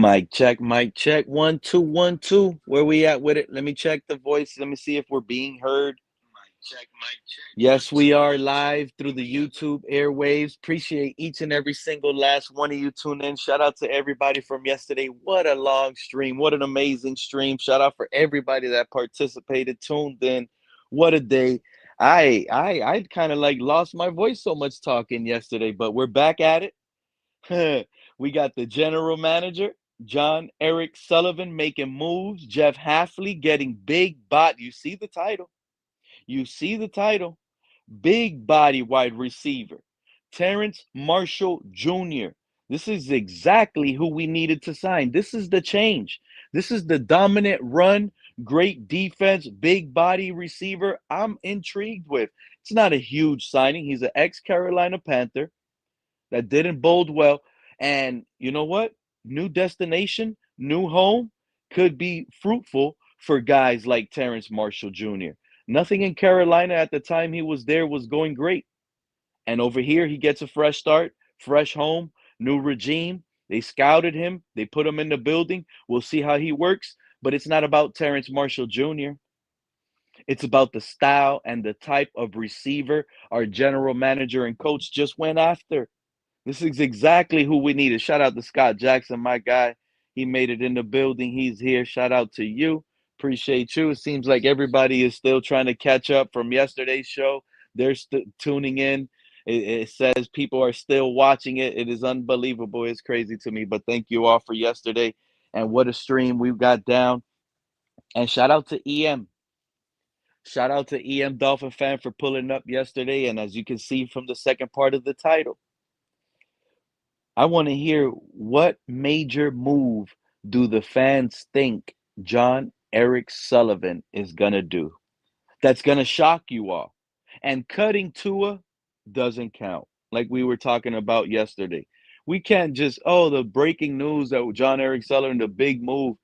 Mic check, mic check. 1, 2, 1, 2. Where we at with it? Let me check the voice. Let me see if we're being heard. Mic check, mic check. Yes, we are live through the YouTube airwaves. Appreciate each and every single last one of you tune in. Shout out to everybody from yesterday. What a long stream. What an amazing stream. Shout out for everybody that participated, tuned in. What a day. I kind of like lost my voice so much talking yesterday, but we're back at it. We got the general manager, Jon Eric Sullivan, making moves. Jeff Hafley getting big body. You see the title. You see the title. Big body wide receiver. Terrence Marshall Jr. This is exactly who we needed to sign. This is the change. This is the dominant run, great defense, big body receiver I'm intrigued with. It's not a huge signing. He's an ex-Carolina Panther that didn't bode well. And you know what? New destination, new home could be fruitful for guys like Terrence Marshall Jr. Nothing in Carolina at the time he was there was going great. And over here, he gets a fresh start, fresh home, new regime. They scouted him, they put him in the building. We'll see how he works. But it's not about Terrence Marshall Jr., it's about the style and the type of receiver our general manager and coach just went after. This is exactly who we needed. Shout out to Scott Jackson, my guy. He made it in the building. He's here. Shout out to you. Appreciate you. It seems like everybody is still trying to catch up from yesterday's show. They're tuning in. It says people are still watching it. It is unbelievable. It's crazy to me. But thank you all for yesterday. And what a stream we've got down. And shout out to EM. Shout out to EM Dolphin fan for pulling up yesterday. And as you can see from the second part of the title, I want to hear what major move do the fans think Jon Eric Sullivan is going to do that's going to shock you all. And cutting Tua doesn't count, like we were talking about yesterday. We can't just, oh, the breaking news that Jon Eric Sullivan, the big move.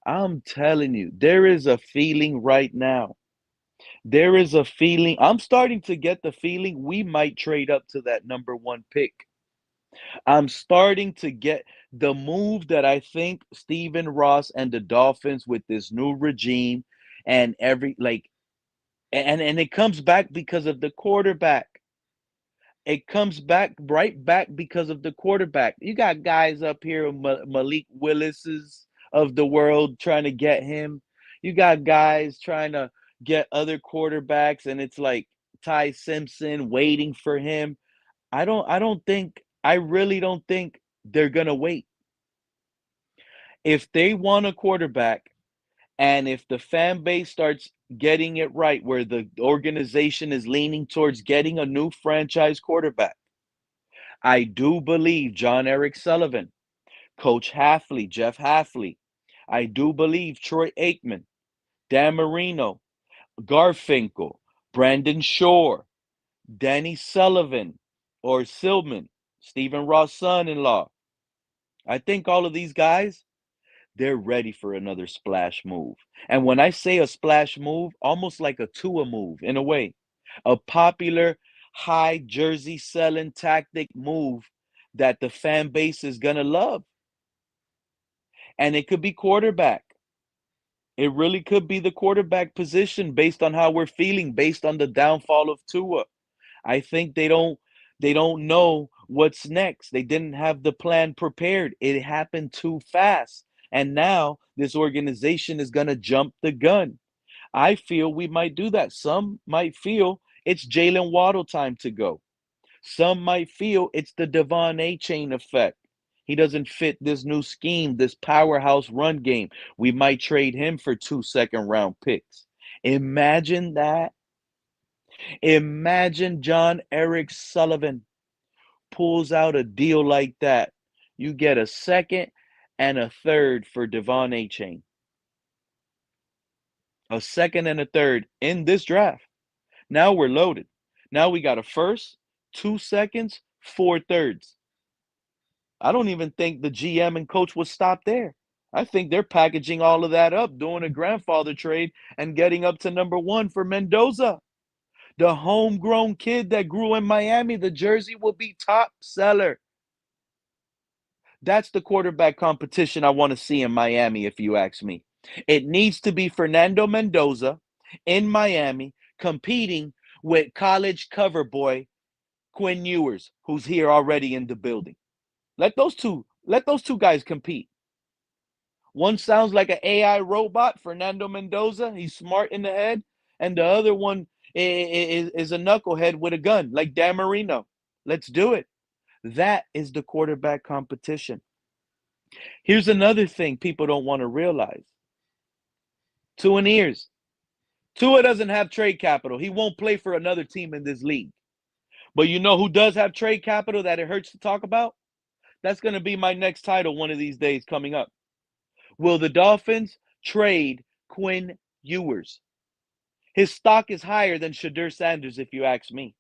I'm telling you, there is a feeling right now. There is a feeling. I'm starting to get the feeling we might trade up to that number one pick. I'm starting to get the move that I think Stephen Ross and the Dolphins with this new regime and every like and it comes back because of the quarterback. It comes back right back because of the quarterback. You got guys up here, Malik Willis's of the world trying to get him. You got guys trying to get other quarterbacks, and it's like Ty Simpson waiting for him. I really don't think they're gonna wait. If they want a quarterback and if the fan base starts getting it right, where the organization is leaning towards getting a new franchise quarterback, I do believe Jon Eric Sullivan, Coach Hafley, Jeff Hafley, I do believe Troy Aikman, Dan Marino, Garfinkel, Brandon Shore, Danny Sullivan or Silman, Stephen Ross' son-in-law. I think all of these guys, they're ready for another splash move. And when I say a splash move, almost like a Tua move in a way, a popular high jersey selling tactic move that the fan base is going to love. And it could be quarterback. It really could be the quarterback position based on how we're feeling, based on the downfall of Tua. I think they don't know what's next. They didn't have the plan prepared. It happened too fast. And now this organization is going to jump the gun. I feel we might do that. Some might feel it's Jalen Waddle time to go. Some might feel it's the Devon A chain effect. He doesn't fit this new scheme, this powerhouse run game. We might trade him for 2 second-round picks. Imagine that. Imagine Jon Eric Sullivan pulls out a deal like that. You get a second and a third for Devon A chain. A second and a third in this draft. Now we're loaded. Now we got a first, 2 seconds, 4 thirds. I don't even think the GM and coach would stop there. I think they're packaging all of that up, doing a grandfather trade, and getting up to number one for Mendoza. The homegrown kid that grew in Miami, the jersey will be top seller. That's the quarterback competition I want to see in Miami, if you ask me. It needs to be Fernando Mendoza in Miami competing with college cover boy Quinn Ewers, who's here already in the building. Let those two guys compete. One sounds like an AI robot, Fernando Mendoza. He's smart in the head, and the other one is a knucklehead with a gun, like Dan Marino. Let's do it. That is the quarterback competition. Here's another thing people don't want to realize. Tua ears. Tua doesn't have trade capital. He won't play for another team in this league. But you know who does have trade capital that it hurts to talk about? That's going to be my next title one of these days coming up. Will the Dolphins trade Quinn Ewers? His stock is higher than Shadur Sanders, if you ask me.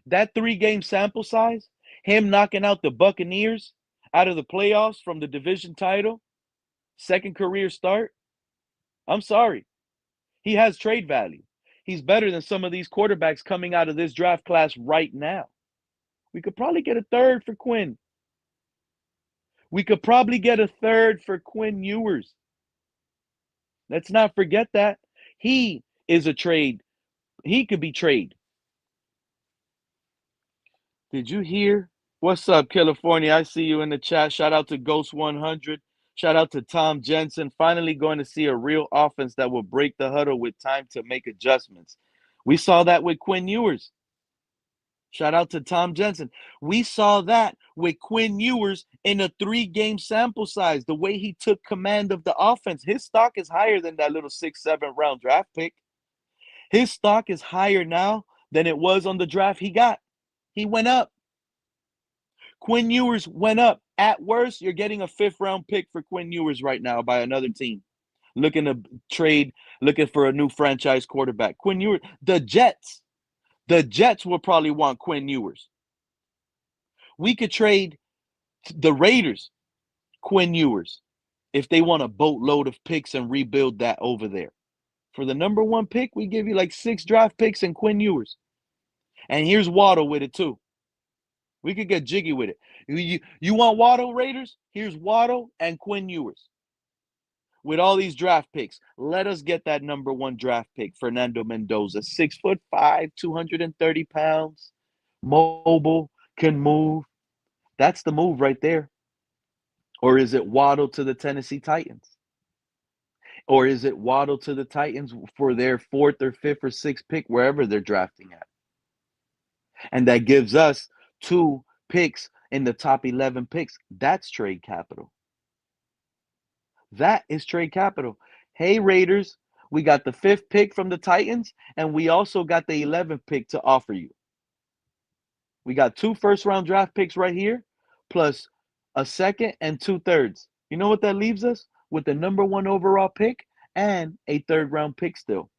That 3-game sample size, him knocking out the Buccaneers out of the playoffs from the division title, second career start, I'm sorry. He has trade value. He's better than some of these quarterbacks coming out of this draft class right now. We could probably get a third for Quinn. We could probably get a third for Quinn Ewers. Let's not forget that. He is a trade. He could be traded. Did you hear? What's up, California? I see you in the chat. Shout out to Ghost 100. Shout out to Tom Jensen. Finally going to see a real offense that will break the huddle with time to make adjustments. We saw that with Quinn Ewers. Shout out to Tom Jensen. We saw that with Quinn Ewers in a 3-game sample size. The way he took command of the offense. His stock is higher than that little 6, 7-round draft pick. His stock is higher now than it was on the draft he got. He went up. Quinn Ewers went up. At worst, you're getting a 5th-round pick for Quinn Ewers right now by another team. Looking to trade, looking for a new franchise quarterback. Quinn Ewers, the Jets will probably want Quinn Ewers. We could trade the Raiders, Quinn Ewers, if they want a boatload of picks and rebuild that over there. For the number 1 pick, we give you like 6 draft picks and Quinn Ewers. And here's Waddle with it too. We could get jiggy with it. You want Waddle, Raiders? Here's Waddle and Quinn Ewers. With all these draft picks, let us get that number 1 draft pick, Fernando Mendoza. 6'5", 230 pounds, mobile, can move. That's the move right there. Or is it Waddle to the Tennessee Titans? Or is it Waddle to the Titans for their 4th or 5th or 6th pick, wherever they're drafting at? And that gives us 2 picks in the top 11 picks. That's trade capital. That is trade capital. Hey, Raiders, we got the 5th pick from the Titans, and we also got the 11th pick to offer you. We got 2 first-round draft picks right here, plus a 2nd and 2 thirds. You know what that leaves us? With the number 1 overall pick and a 3rd-round pick still.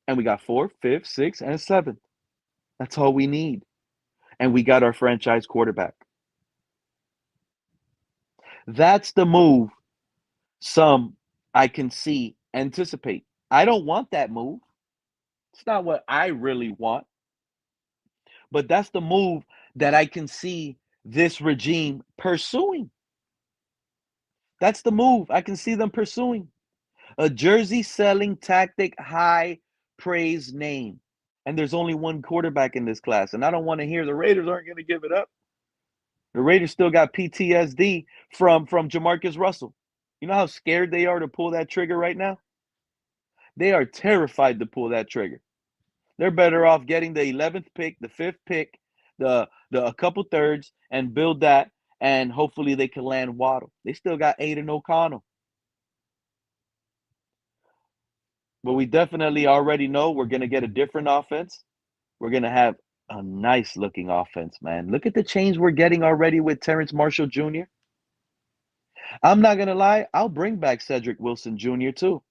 And we got 4th, 5th, 6th, and 7th. That's all we need. And we got our franchise quarterback. That's the move some I can see anticipate. I don't want that move. It's not what I really want. But that's the move that I can see this regime pursuing. That's the move I can see them pursuing. A jersey selling tactic, high praise name. And there's only 1 quarterback in this class. And I don't want to hear the Raiders aren't going to give it up. The Raiders still got PTSD from Jamarcus Russell. You know how scared they are to pull that trigger right now? They are terrified to pull that trigger. They're better off getting the 11th pick, the 5th pick, the a couple thirds, and build that, and hopefully they can land Waddle. They still got Aiden O'Connell. But we definitely already know we're going to get a different offense. We're going to have a nice-looking offense, man. Look at the change we're getting already with Terrence Marshall Jr. I'm not going to lie. I'll bring back Cedric Wilson Jr. too.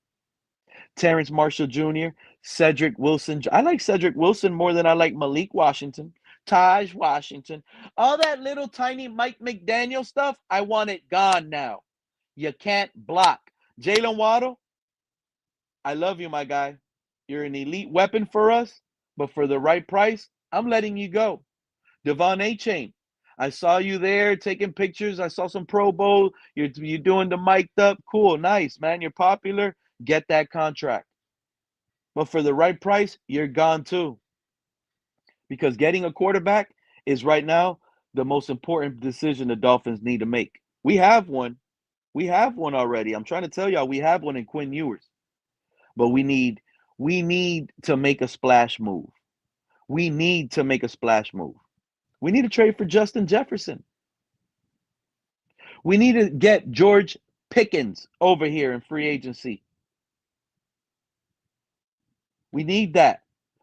Terrence Marshall Jr., Cedric Wilson. I like Cedric Wilson more than I like Malik Washington, Taj Washington. All that little tiny Mike McDaniel stuff, I want it gone now. You can't block. Jalen Waddle, I love you, my guy. You're an elite weapon for us, but for the right price, I'm letting you go. Devon Achane, I saw you there taking pictures. I saw some Pro Bowl. You're doing the mic'd up. Cool, nice, man. You're popular. Get that contract. But for the right price, you're gone too. Because getting a quarterback is right now the most important decision the Dolphins need to make. We have one. We have one already. I'm trying to tell y'all we have one in Quinn Ewers. But we need to make a splash move. We need to make a splash move. We need to trade for Justin Jefferson. We need to get George Pickens over here in free agency. We need that.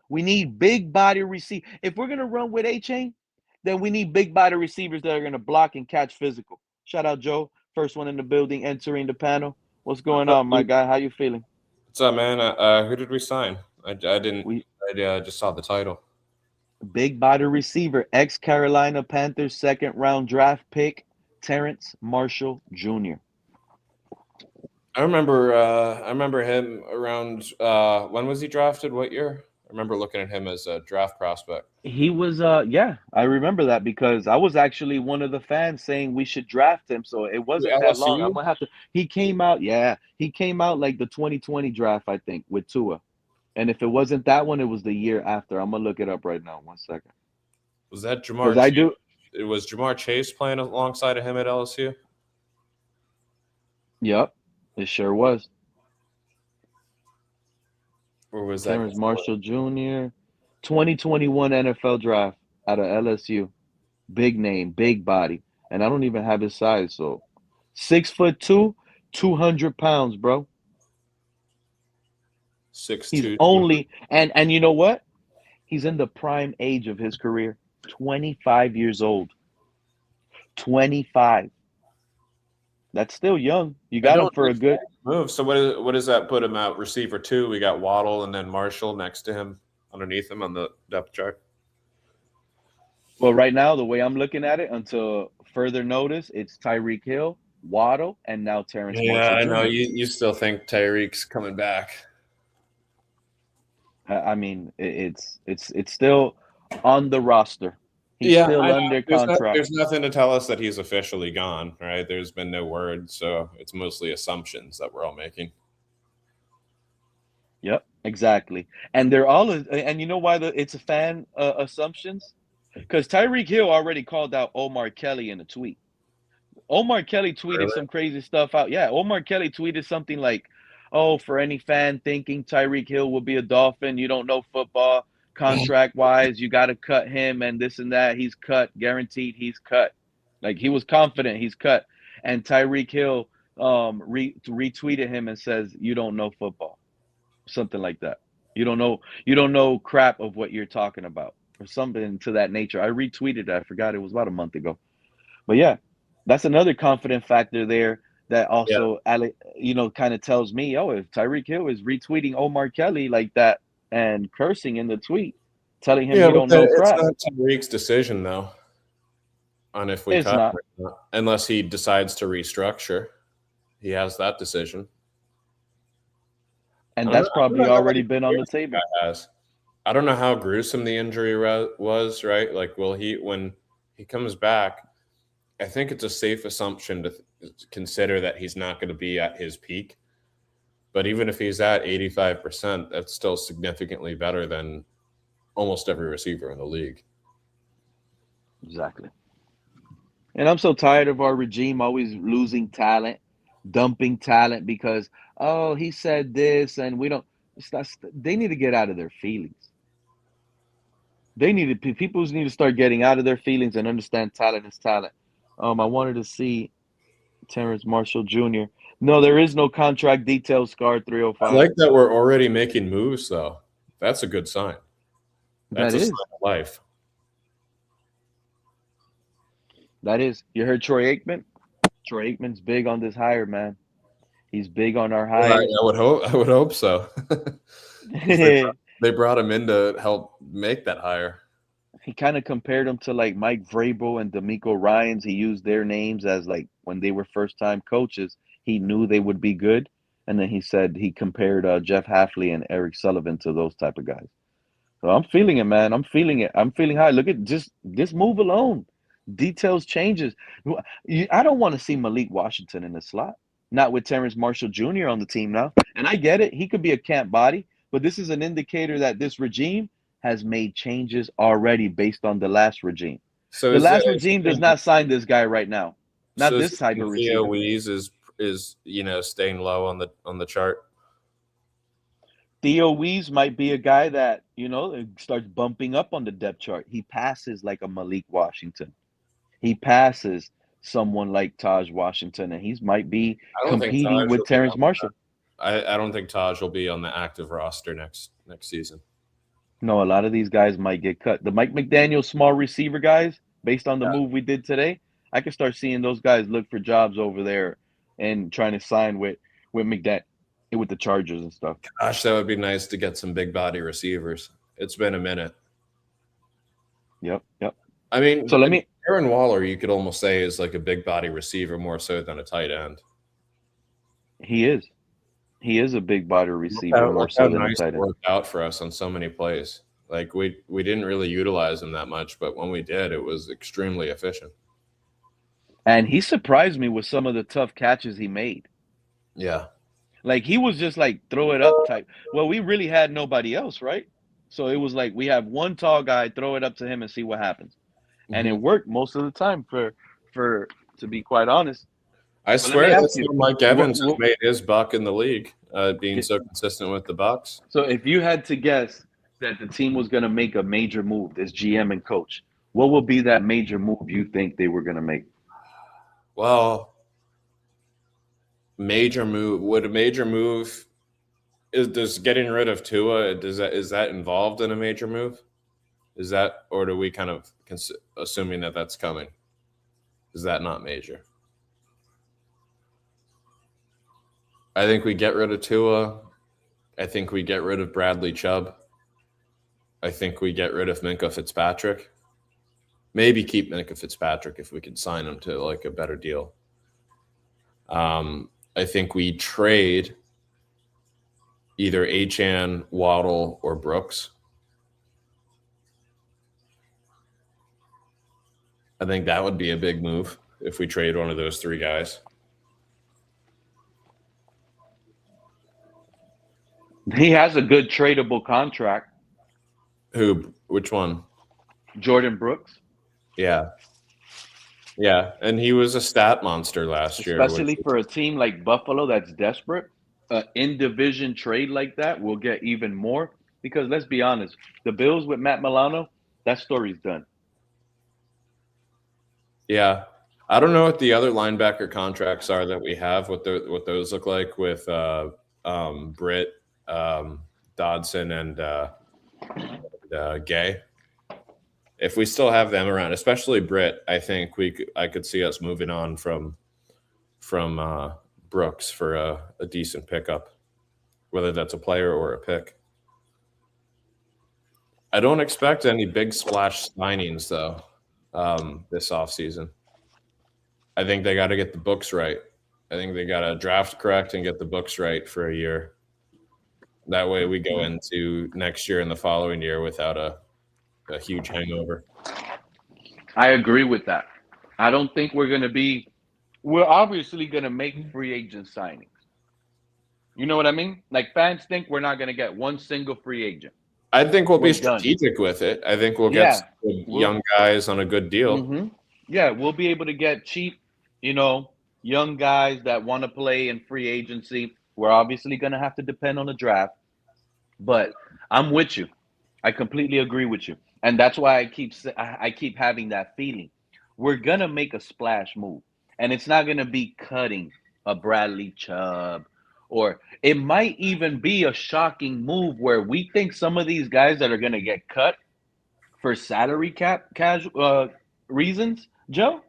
We need big body receive. If we're gonna run with A-Chain, then we need big body receivers that are gonna block and catch physical. Shout out Joe, first one in the building, entering the panel. What's going on, my guy? How you feeling? What's up, man? Who did we sign? I didn't. I just saw the title. Big body receiver, ex-Carolina Panthers second-round draft pick, Terrence Marshall Jr. I remember him around. When was he drafted? What year? I remember looking at him as a draft prospect. He was yeah, I remember that because I was actually one of the fans saying we should draft him. So it wasn't that long. I'm gonna have to. He came out like the 2020 draft, I think, with Tua. And if it wasn't that one, it was the year after. I'm gonna look it up right now. 1 second. Was that Jamar? Because I do. It was Jamar Chase playing alongside of him at LSU. Yep, it sure was. Or was that Terrence Marshall Jr. 2021 NFL draft out of LSU. Big name, big body. And I don't even have his size. So 6'2", 200 pounds, bro. 6'2". He's only and you know what? He's in the prime age of his career. 25 years old. 25. That's still young. You got him for a good move. So what does that put him at receiver 2? We got Waddle and then Marshall next to him, underneath him on the depth chart. Well, right now, the way I'm looking at it, until further notice, it's Tyreek Hill, Waddle, and now Terrence Marshall Jr. Yeah, I know. You still think Tyreek's coming back. I mean, it's still on the roster. He's still under contract. There's nothing to tell us that he's officially gone, right? There's been no word, so it's mostly assumptions that we're all making. Yep, exactly. And they're all, and you know why it's a fan assumptions? Because Tyreek Hill already called out Omar Kelly in a tweet. Omar Kelly tweeted some crazy stuff out. Yeah, Omar Kelly tweeted something like, "Oh, for any fan thinking Tyreek Hill will be a Dolphin, you don't know football. Contract-wise, you got to cut him and this and that. He's cut, guaranteed he's cut." Like, he was confident he's cut. And Tyreek Hill retweeted him and says, "You don't know football." Something like that. You don't know crap of what you're talking about, or something to that nature. I retweeted it. I forgot, it was about a month ago. But yeah, that's another confident factor there that also, kind of tells me, oh, if Tyreek Hill is retweeting Omar Kelly like that and cursing in the tweet, telling him you don't know crap. It's not Tyreek's decision, though, on if we cut him or not, unless he decides to restructure. He has that decision. And that's probably already been on the table. I don't know how gruesome the injury was, right? Like, when he comes back, I think it's a safe assumption to consider that he's not going to be at his peak. But even if he's at 85%, that's still significantly better than almost every receiver in the league. Exactly. And I'm so tired of our regime always losing talent, dumping talent because, oh, he said this and we don't. They need to get out of their feelings. People need to start getting out of their feelings and understand talent is talent. I wanted to see Terrence Marshall Jr. No, there is no contract details, Scar 305. I like that we're already making moves, though. That's a good sign. That's a sign of life. That is. You heard Troy Aikman? Troy Aikman's big on this hire, man. He's big on our hire. I would hope so. They brought him in to help make that hire. He kind of compared them to like Mike Vrabel and D'Amico Ryans. He used their names as like when they were first-time coaches, he knew they would be good. And then he said he compared Jeff Hafley and Eric Sullivan to those type of guys. So I'm feeling it, man. I'm feeling it. I'm feeling high. Look at just this move alone. Details changes. I don't want to see Malik Washington in the slot. Not with Terrence Marshall Jr. on the team now. And I get it. He could be a camp body, but this is an indicator that this regime has made changes already based on the last regime. So The is that last regime does not sign this guy right now. Not so this type of Theo receiver. Wease is staying low on the chart? Theo Wease might be a guy that, starts bumping up on the depth chart. He passes like a Malik Washington. He passes someone like Taj Washington, and he might be I don't think competing Taj with will be Terrence on Marshall. I don't think Taj will be on the active roster next season. No, a lot of these guys might get cut. The Mike McDaniel small receiver guys, based on the move we did today, I can start seeing those guys look for jobs over there and trying to sign with McDaniel, with the Chargers and stuff. Gosh, that would be nice to get some big body receivers. It's been a minute. Yep. I mean, so Aaron Waller, you could almost say, is like a big body receiver more so than a tight end. He is. He is a big body receiver more so than a tight end. Worked out for us on so many plays. Like we didn't really utilize him that much, but when we did, it was extremely efficient. And he surprised me with some of the tough catches he made. Yeah. Like he was just like throw it up type. Well, we really had nobody else, right? So it was like we have one tall guy, throw it up to him and see what happens. And it worked most of the time for to be quite honest. I swear that's how Mike Evans has made his buck in the league, being so consistent with the Bucs. So if you had to guess that the team was going to make a major move, this GM and coach, what would be that major move you think they were going to make? Well, major move. Would a major move does getting rid of Tua? Is that involved in a major move? Is that, or do we kind of assuming that that's coming? Is that not major? I think we get rid of Tua. I think we get rid of Bradley Chubb. I think we get rid of Minkah Fitzpatrick. Maybe keep Minkah Fitzpatrick if we can sign him to like a better deal. I think we trade either Achane, Waddle, or Brooks. I think that would be a big move if we trade one of those three guys. He has a good tradable contract. Which one? Jordan Brooks. Yeah. Yeah, and he was a stat monster last year. Especially for a team like Buffalo that's desperate. In-division trade like that will get even more because let's be honest, the Bills with Matt Milano, that story's done. Yeah. I don't know what the other linebacker contracts are that we have, what those look like with Britt, Dodson, and Gay. If we still have them around, especially Britt, I think I could see us moving on from Brooks for a decent pickup, whether that's a player or a pick. I don't expect any big splash signings though this offseason. I think they got to get the books right. I think they got to draft correct and get the books right for a year. That way we go into next year and the following year without a huge hangover. I agree with that. I don't think we're obviously going to make free agent signings. You know what I mean? Like fans think we're not going to get one single free agent. I think we'll be strategic with it. I think we'll get young guys on a good deal. Mm-hmm. Yeah, we'll be able to get cheap, young guys that want to play in free agency. We're obviously going to have to depend on the draft. But I'm with you. I completely agree with you. And that's why I keep having that feeling. We're going to make a splash move. And it's not going to be cutting a Bradley Chubb. Or it might even be a shocking move where we think some of these guys that are going to get cut for salary cap reasons, Joe,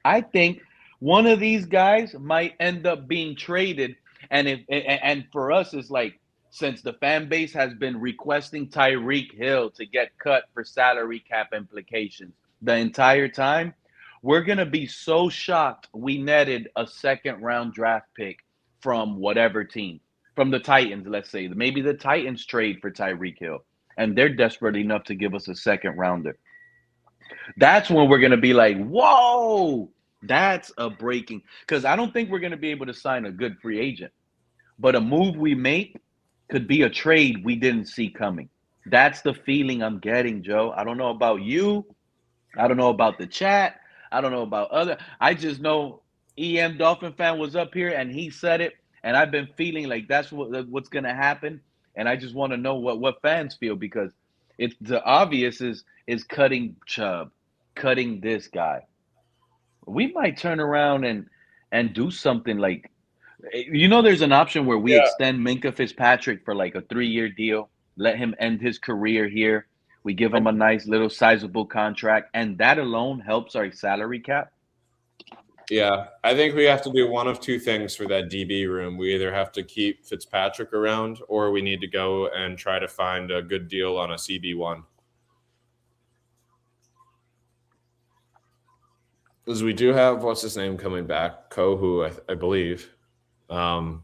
I think one of these guys might end up being traded. And for us, it's like, since the fan base has been requesting Tyreek Hill to get cut for salary cap implications the entire time, we're going to be so shocked we netted a second-round draft pick from whatever team, from the Titans, let's say. Maybe the Titans trade for Tyreek Hill, and they're desperate enough to give us a second-rounder. That's when we're gonna be like, whoa, that's a breaking. Because I don't think we're gonna be able to sign a good free agent, but a move we make could be a trade we didn't see coming. That's the feeling I'm getting, Joe. I don't know about you. I don't know about the chat. I don't know about other. I just know EM Dolphin fan was up here and he said it, and I've been feeling like that's what's gonna happen. And I just want to know what fans feel because it's the obvious is cutting Chubb, cutting this guy. We might turn around and do something like there's an option where we Yeah. extend Minka Fitzpatrick for like a 3-year deal, let him end his career here. We give him a nice little sizable contract, and that alone helps our salary cap. Yeah, I think we have to do one of two things for that DB room. We either have to keep Fitzpatrick around, or we need to go and try to find a good deal on a CB1. Because we do have what's his name coming back, Kohu, I believe. And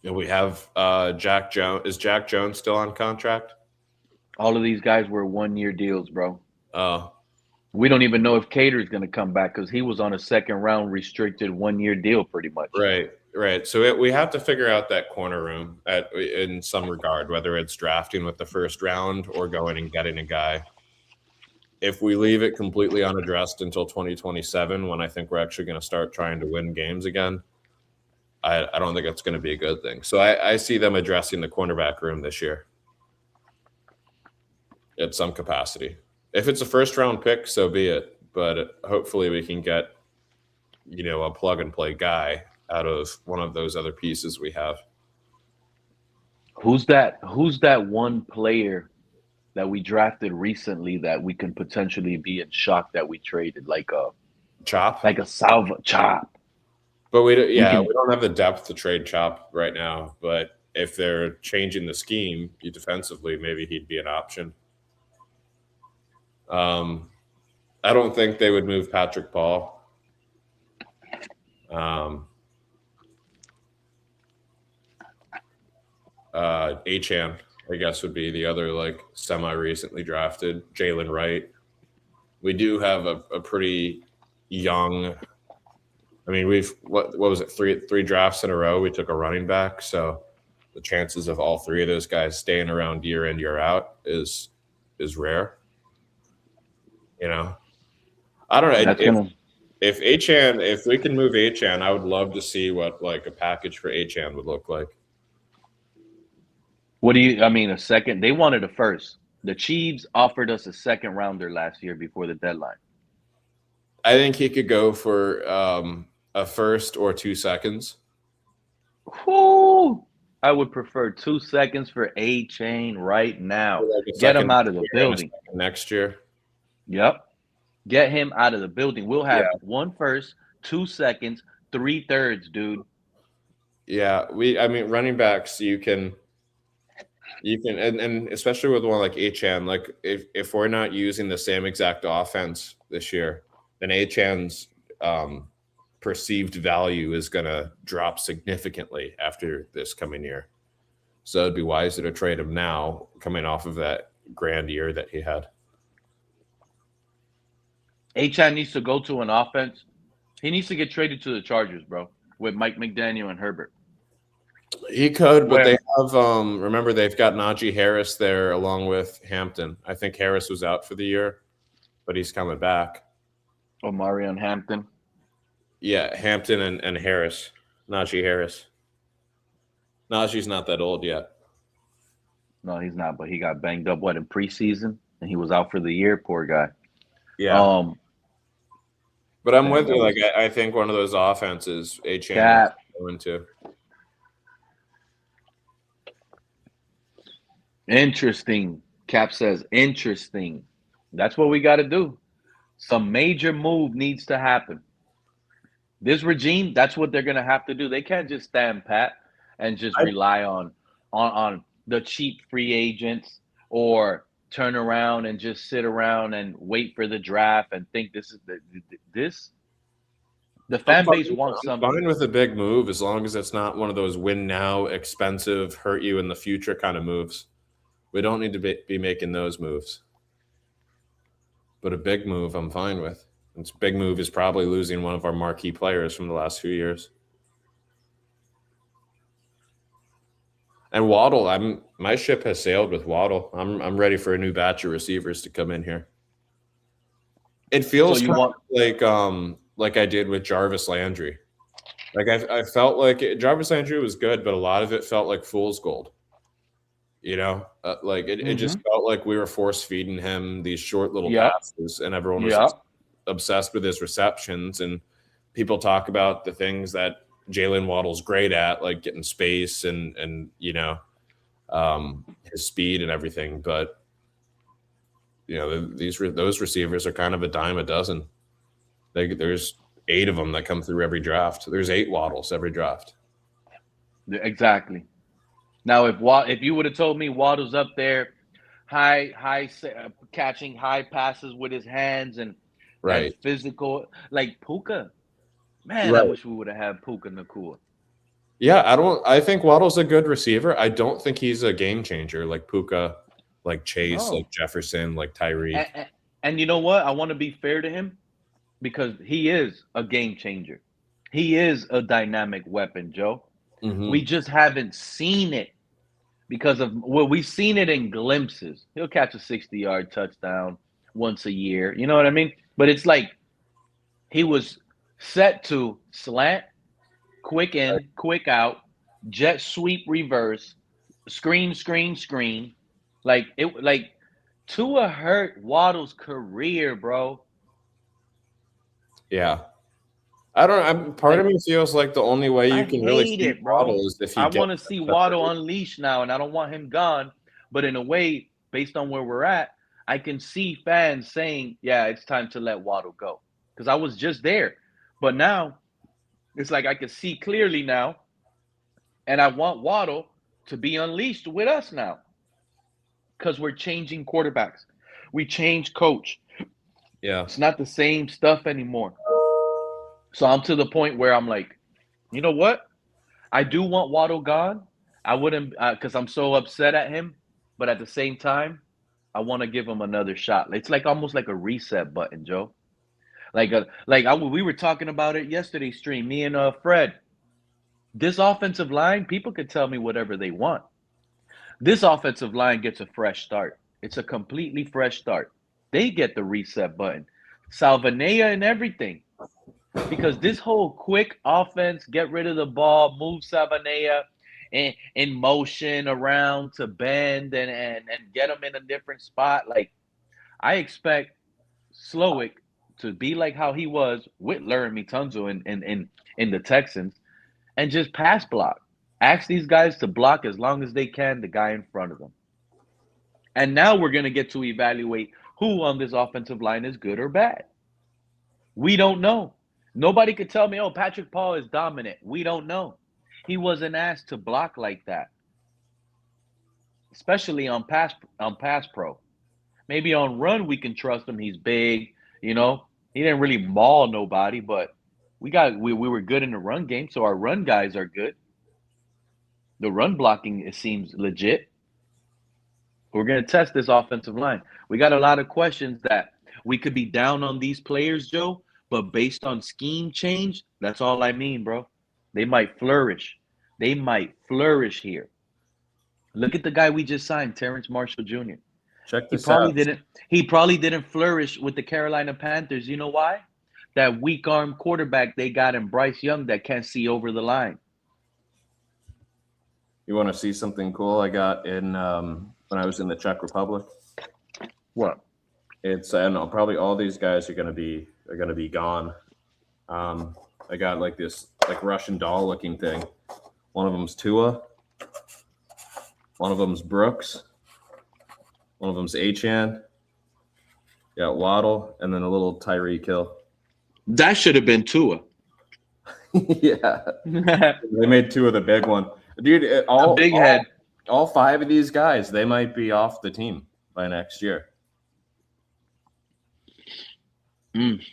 we have Jack Jones. Is Jack Jones still on contract? All of these guys were 1-year deals, bro. Oh, We don't even know if Cater's going to come back because he was on a second-round restricted 1-year deal pretty much. right. So we have to figure out that corner room in some regard, whether it's drafting with the first round or going and getting a guy. If we leave it completely unaddressed until 2027, when I think we're actually going to start trying to win games again, I don't think it's going to be a good thing. So I see them addressing the cornerback room this year at some capacity. If it's a first-round pick, so be it. But hopefully we can get, a plug-and-play guy out of one of those other pieces we have. Who's that one player that we drafted recently that we can potentially be in shock that we traded, like a Chop? like a Salva Chop? But we don't have the depth to trade Chop right now. But if they're changing the scheme defensively, maybe he'd be an option. I don't think they would move Patrick Paul. Achane, I guess, would be the other semi-recently drafted. Jalen Wright. We do have a pretty young. I mean, we've what was it? Three drafts in a row. We took a running back, so the chances of all three of those guys staying around year in year out is rare. I don't know. If we can move Achane, I would love to see what a package for Achane would look like. A second? They wanted a first. The Chiefs offered us a second rounder last year before the deadline. I think he could go for a first or 2 seconds. Whoo! I would prefer 2 seconds for Achane right now. Get him out of the building. Next year. Yep. Get him out of the building. We'll have 1 first, 2 seconds, 3 thirds, dude. Yeah, running backs, you can and especially with one like Achane, if we're not using the same exact offense this year, then Achane's perceived value is going to drop significantly after this coming year. So it'd be wiser to trade him now, coming off of that grand year that he had. Achane needs to go to an offense. He needs to get traded to the Chargers, bro, with Mike McDaniel and Herbert. He could, but they have remember they've got Najee Harris there along with Hampton. I think Harris was out for the year, but he's coming back. Marion Hampton. Yeah, Hampton and Harris. Najee Harris. Najee's not that old yet. No, he's not, but he got banged up in preseason and he was out for the year, poor guy. Yeah. But I'm with you. I think one of those offenses Achane go into. Interesting. Cap says, interesting. That's what we got to do. Some major move needs to happen. This regime, that's what they're going to have to do. They can't just stand pat and just rely on the cheap free agents or turn around and just sit around and wait for the draft and think this is the fan base wants something. Fine with a big move as long as it's not one of those win now, expensive, hurt you in the future kind of moves. We don't need to be making those moves. but a big move I'm fine with. Its big move is probably losing one of our marquee players from the last few years. And Waddle, my ship has sailed with Waddle. I'm ready for a new batch of receivers to come in here. It feels like I did with Jarvis Landry. Like I felt like Jarvis Landry was good, but a lot of it felt like fool's gold. You know, it just felt like we were force feeding him these short little passes, and everyone was just obsessed with his receptions. And people talk about the things that Jalen Waddle's great at, like getting space and you know, his speed and everything. But you know, those receivers are kind of a dime a dozen. There's 8 of them that come through every draft. There's 8 Waddles every draft. Exactly. Now, if you would have told me Waddle's up there, catching high passes with his hands and physical, like Puka, man, I wish we would have had Puka Nacua. Yeah, I think Waddle's a good receiver. I don't think he's a game changer like Puka, like Chase, like Jefferson, like Tyreek. And you know what? I want to be fair to him because he is a game changer. He is a dynamic weapon, Joe. Mm-hmm. We just haven't seen it because we've seen it in glimpses. He'll catch a 60-yard touchdown once a year. You know what I mean? But it's like he was set to slant, quick in, quick out, jet sweep reverse, screen. Like Tua hurt Waddle's career, bro. Yeah. I don't. Part of me feels like the only way you can really see Waddle is if I want to see Waddle unleashed now, and I don't want him gone. But in a way, based on where we're at, I can see fans saying, "Yeah, it's time to let Waddle go," because I was just there. But now, it's like I can see clearly now, and I want Waddle to be unleashed with us now, because we're changing quarterbacks. We changed coach. Yeah, it's not the same stuff anymore. So I'm to the point where I'm like, you know what? I do want Waddle gone. I wouldn't because I'm so upset at him. But at the same time, I want to give him another shot. It's like almost like a reset button, Joe. We were talking about it yesterday's stream, me and Fred. This offensive line, people could tell me whatever they want. This offensive line gets a fresh start. It's a completely fresh start. They get the reset button. Salvanea and everything. Because this whole quick offense, get rid of the ball, move Sabanea in motion around to bend and get him in a different spot. Like, I expect Slowick to be like how he was with Laramie Tunzel in the Texans and just pass block. Ask these guys to block as long as they can the guy in front of them. And now we're going to get to evaluate who on this offensive line is good or bad. We don't know. Nobody could tell me, oh, Patrick Paul is dominant. We don't know. He wasn't asked to block like that, especially on pass pro. Maybe on run we can trust him. He's big, you know. He didn't really maul nobody, but we were good in the run game, so our run guys are good. The run blocking, it seems legit. We're going to test this offensive line. We got a lot of questions that we could be down on these players, Joe. But based on scheme change, that's all I mean, bro. They might flourish. They might flourish here. Look at the guy we just signed, Terrence Marshall Jr. Check this out. He probably didn't flourish with the Carolina Panthers. You know why? That weak arm quarterback they got in Bryce Young that can't see over the line. You want to see something cool I got in when I was in the Czech Republic? What? It's I don't know. Probably all these guys are gonna be gone. I got like this like Russian doll looking thing. One of them's Tua. One of them's Brooks. One of them's Achane. Got Waddle and then a little Tyreek Hill. That should have been Tua. Yeah, they made Tua the big one, dude. All 5 of these guys, they might be off the team by next year. Mm.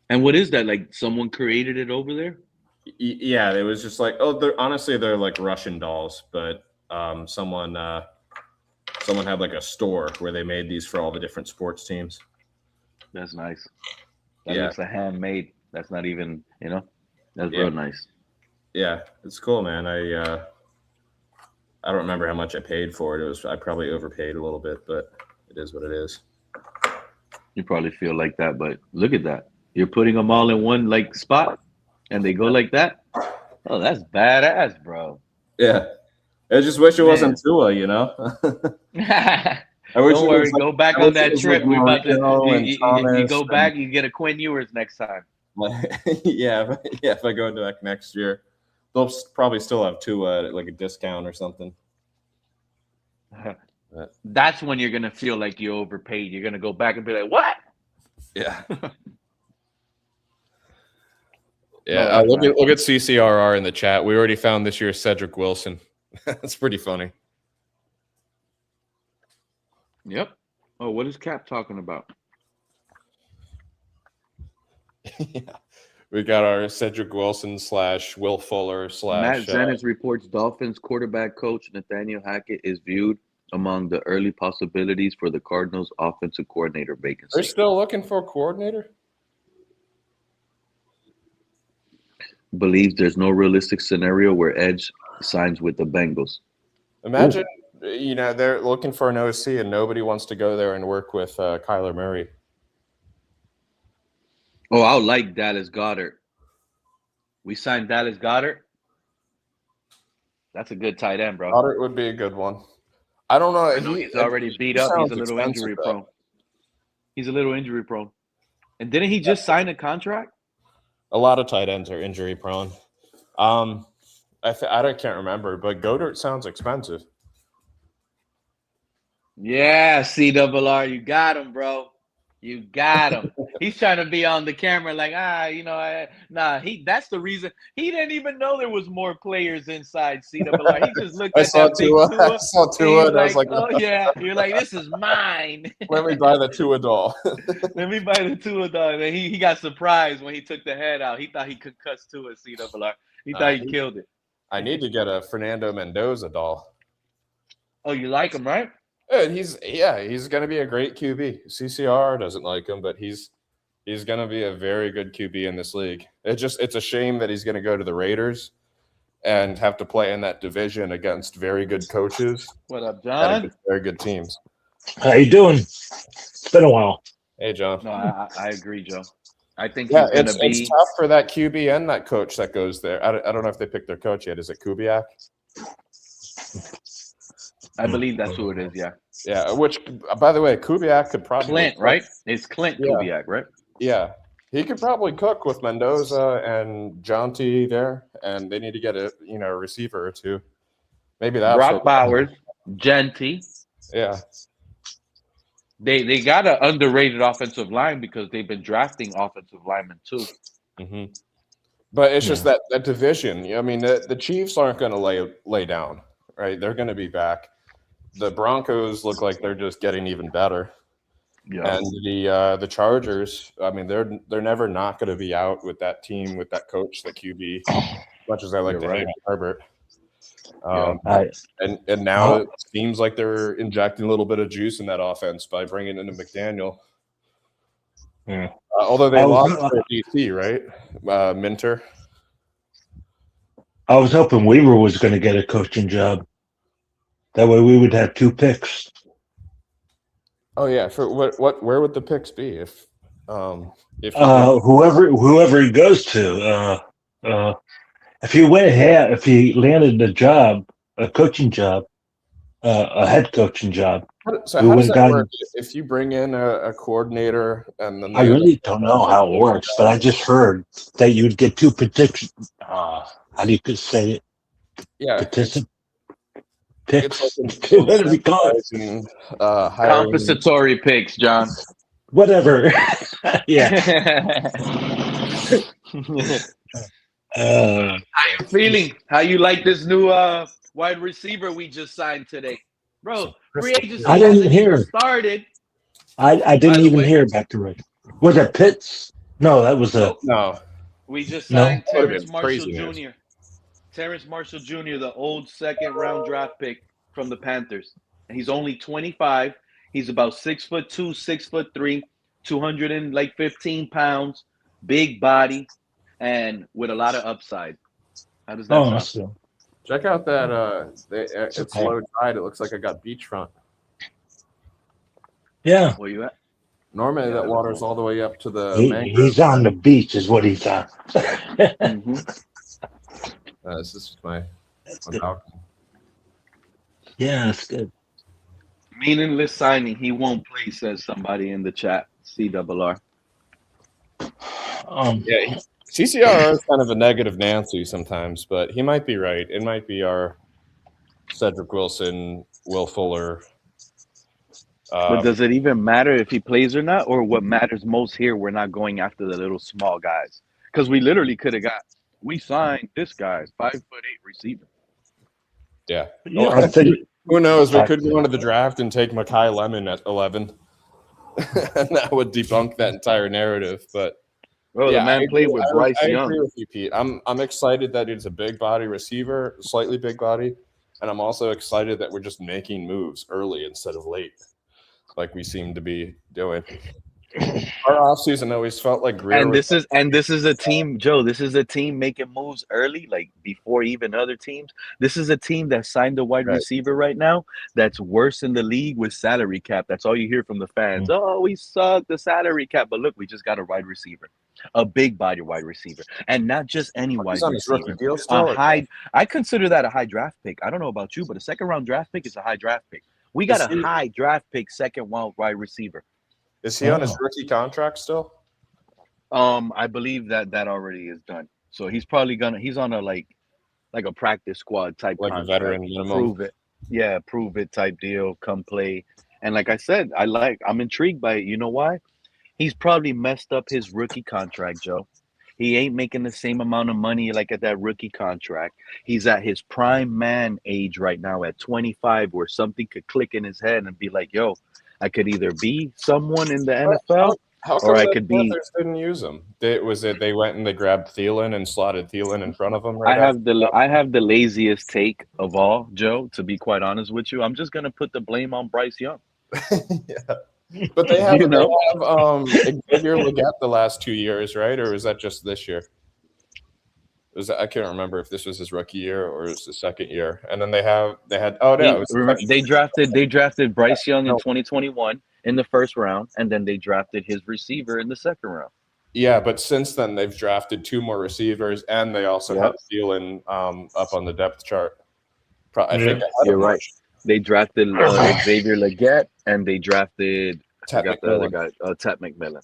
And what is that? Like someone created it over there? Yeah, it was just like, they're like Russian dolls, but someone had like a store where they made these for all the different sports teams. That's nice. That Yeah. looks a handmade. That's not even, that's Yeah. real nice. Yeah, it's cool, man. I don't remember how much I paid for it. I probably overpaid a little bit, but it is what it is. You probably feel like that, but look at that. You're putting them all in one like spot, and they go like that. Oh, that's badass, bro. Yeah, I just wish it wasn't Tua, I wish Don't it was worry. like Go back I on wish it that was like trip. We about to. Marino and You Thomas go back. You get a Quinn Ewers next time. yeah, if I go back next year, they'll probably still have Tua at like a discount or something. That's when you're gonna feel like you overpaid. You're gonna go back and be like, "What?" Yeah. Yeah, look at CCRR in the chat. We already found this year's Cedric Wilson. That's pretty funny. Yep. Oh, what is Cap talking about? Yeah. We got our Cedric Wilson / Will Fuller / Matt Zennis reports Dolphins quarterback coach Nathaniel Hackett is viewed among the early possibilities for the Cardinals offensive coordinator vacancy. They're still looking for a coordinator? Believes there's no realistic scenario where Edge signs with the Bengals. Imagine, they're looking for an OC and nobody wants to go there and work with Kyler Murray. Oh, I like Dallas Goedert. We signed Dallas Goedert. That's a good tight end, bro. Goddard would be a good one. I don't know. He's already beat up. He's a little injury prone. He's a little injury prone. And didn't he just sign a contract? A lot of tight ends are injury prone. I can't remember, but Goddard sounds expensive. Yeah, CRR, you got him, bro. You got him. He's trying to be on the camera like, that's the reason. He didn't even know there was more players inside CRR. He just looked at that big Tua. I saw Tua and I was like, oh, yeah. You're like, this is mine. Let me buy the Tua doll. Let me buy the Tua doll. And he got surprised when he took the head out. He thought he could cuss Tua, CRR. He thought he killed it. I need to get a Fernando Mendoza doll. Oh, you like him, right? He's going to be a great QB. CCR doesn't like him, but he's going to be a very good QB in this league. It's a shame that he's going to go to the Raiders and have to play in that division against very good coaches. What up, John? Very good teams. How you doing? It's been a while. Hey, John. No, I agree, Joe. I think he's going to be. It's tough for that QB and that coach that goes there. I don't know if they picked their coach yet. Is it Kubiak? I believe that's who it is, yeah. Yeah, which, by the way, Kubiak could probably Clint, right? It's Clint Kubiak, right? Yeah. He could probably cook with Mendoza and Jonty there, and they need to get a receiver or two. Maybe that's Brock Bowers, Genty. Yeah. They got an underrated offensive line because they've been drafting offensive linemen too. Mm-hmm. But it's just that division. I mean, the Chiefs aren't going to lay down, right? They're going to be back. The Broncos look like they're just getting even better. Yeah. And the Chargers, I mean, they're never not going to be out with that team, with that coach, the QB, as much as I like to hate Herbert. And now it seems like they're injecting a little bit of juice in that offense by bringing in McDaniel. Yeah. Although they lost their DC, right? Minter. I was hoping Weaver was going to get a coaching job. That way we would have 2 picks. Oh yeah, for where would the picks be if whoever he goes to, if he landed a job, a coaching job, a head coaching job. So how does that work? If you bring in a coordinator and then I really don't know how it works, but I just heard that you'd get 2 petition. How do you say it? Yeah, petition. Picks. Compensatory picks, John. Whatever. Yeah. How you feeling? How you like this new wide receiver we just signed today, bro? Free agency. I didn't hear. Started. I didn't even hear back to it. Was it Pitts? No, that was a no. We just signed Terrence Marshall Jr. Terrence Marshall Jr., the old second-round draft pick from the Panthers. He's only 25. He's about 6'2", 6'3", 215 pounds, big body, and with a lot of upside. How does that Oh, sound? that's good. Check out that. It's okay. low tide. It looks like I got beachfront. Yeah, Where you at? Normally Yeah, that that water's looks nice. all the way up to the mangrove. he's on the beach, is what he's on. Mm-hmm. This is my That's good. balcony. Yeah, that's good. Meaningless signing. He won't play, says somebody in the chat. CRR. Yeah, CCRR is kind of a negative Nancy sometimes, but he might be right. It might be our Cedric Wilson, Will Fuller. But does it even matter if he plays or not? Or what matters most here, we're not going after the little small guys. Because we literally could have we signed this guy, 5'8" receiver. Yeah. Yeah, I think Who knows? We could go into the draft and take Mekhi Lemon at 11. And that would debunk that entire narrative. But Bro, the man played with Bryce I Young. agree with you, Pete. I'm excited that he's a big body receiver, slightly big body. And I'm also excited that we're just making moves early instead of late, like we seem to be doing. Our offseason always felt like Greer. And this is a team, Joe. This is a team making moves early, like before even other teams. This is a team that signed a wide receiver right now that's worse in the league with salary cap. That's all you hear from the fans. Oh, we suck the salary cap, but look, we just got a wide receiver, a big body wide receiver, and not just any wide He's on his receiver. rookie deal still, A high. I consider that a high draft pick. I don't know about you, but a second round draft pick is a high draft pick. We got a high draft pick, second round wide receiver. Is he on his rookie contract still? I believe that already is done. So he's probably he's on a like a practice squad type Like contract. a veteran minimum. Prove it. Yeah, prove it type deal. Come play. And like I said, I'm intrigued by it. You know why? He's probably messed up his rookie contract, Joe. He ain't making the same amount of money like at that rookie contract. He's at his prime man age right now at 25, where something could click in his head and be like, yo, I could either be someone in the NFL How or come I the could be. Panthers didn't use him? They went and they grabbed Thielen and slotted Thielen in front of him? I have the laziest take of all, Joe, to be quite honest with you. I'm just going to put the blame on Bryce Young. Yeah. But they have Xavier Legette the last 2 years, right? Or is that just this year? I can't remember if this was his rookie year or it was his second year. And then they drafted Bryce Young in 2021 in the first round, and then they drafted his receiver in the second round. Yeah, but since then they've drafted 2 more receivers, and they also have Thielen up on the depth chart. I think you're right. They drafted Xavier Legette, and they drafted the other guy, Ted McMillan.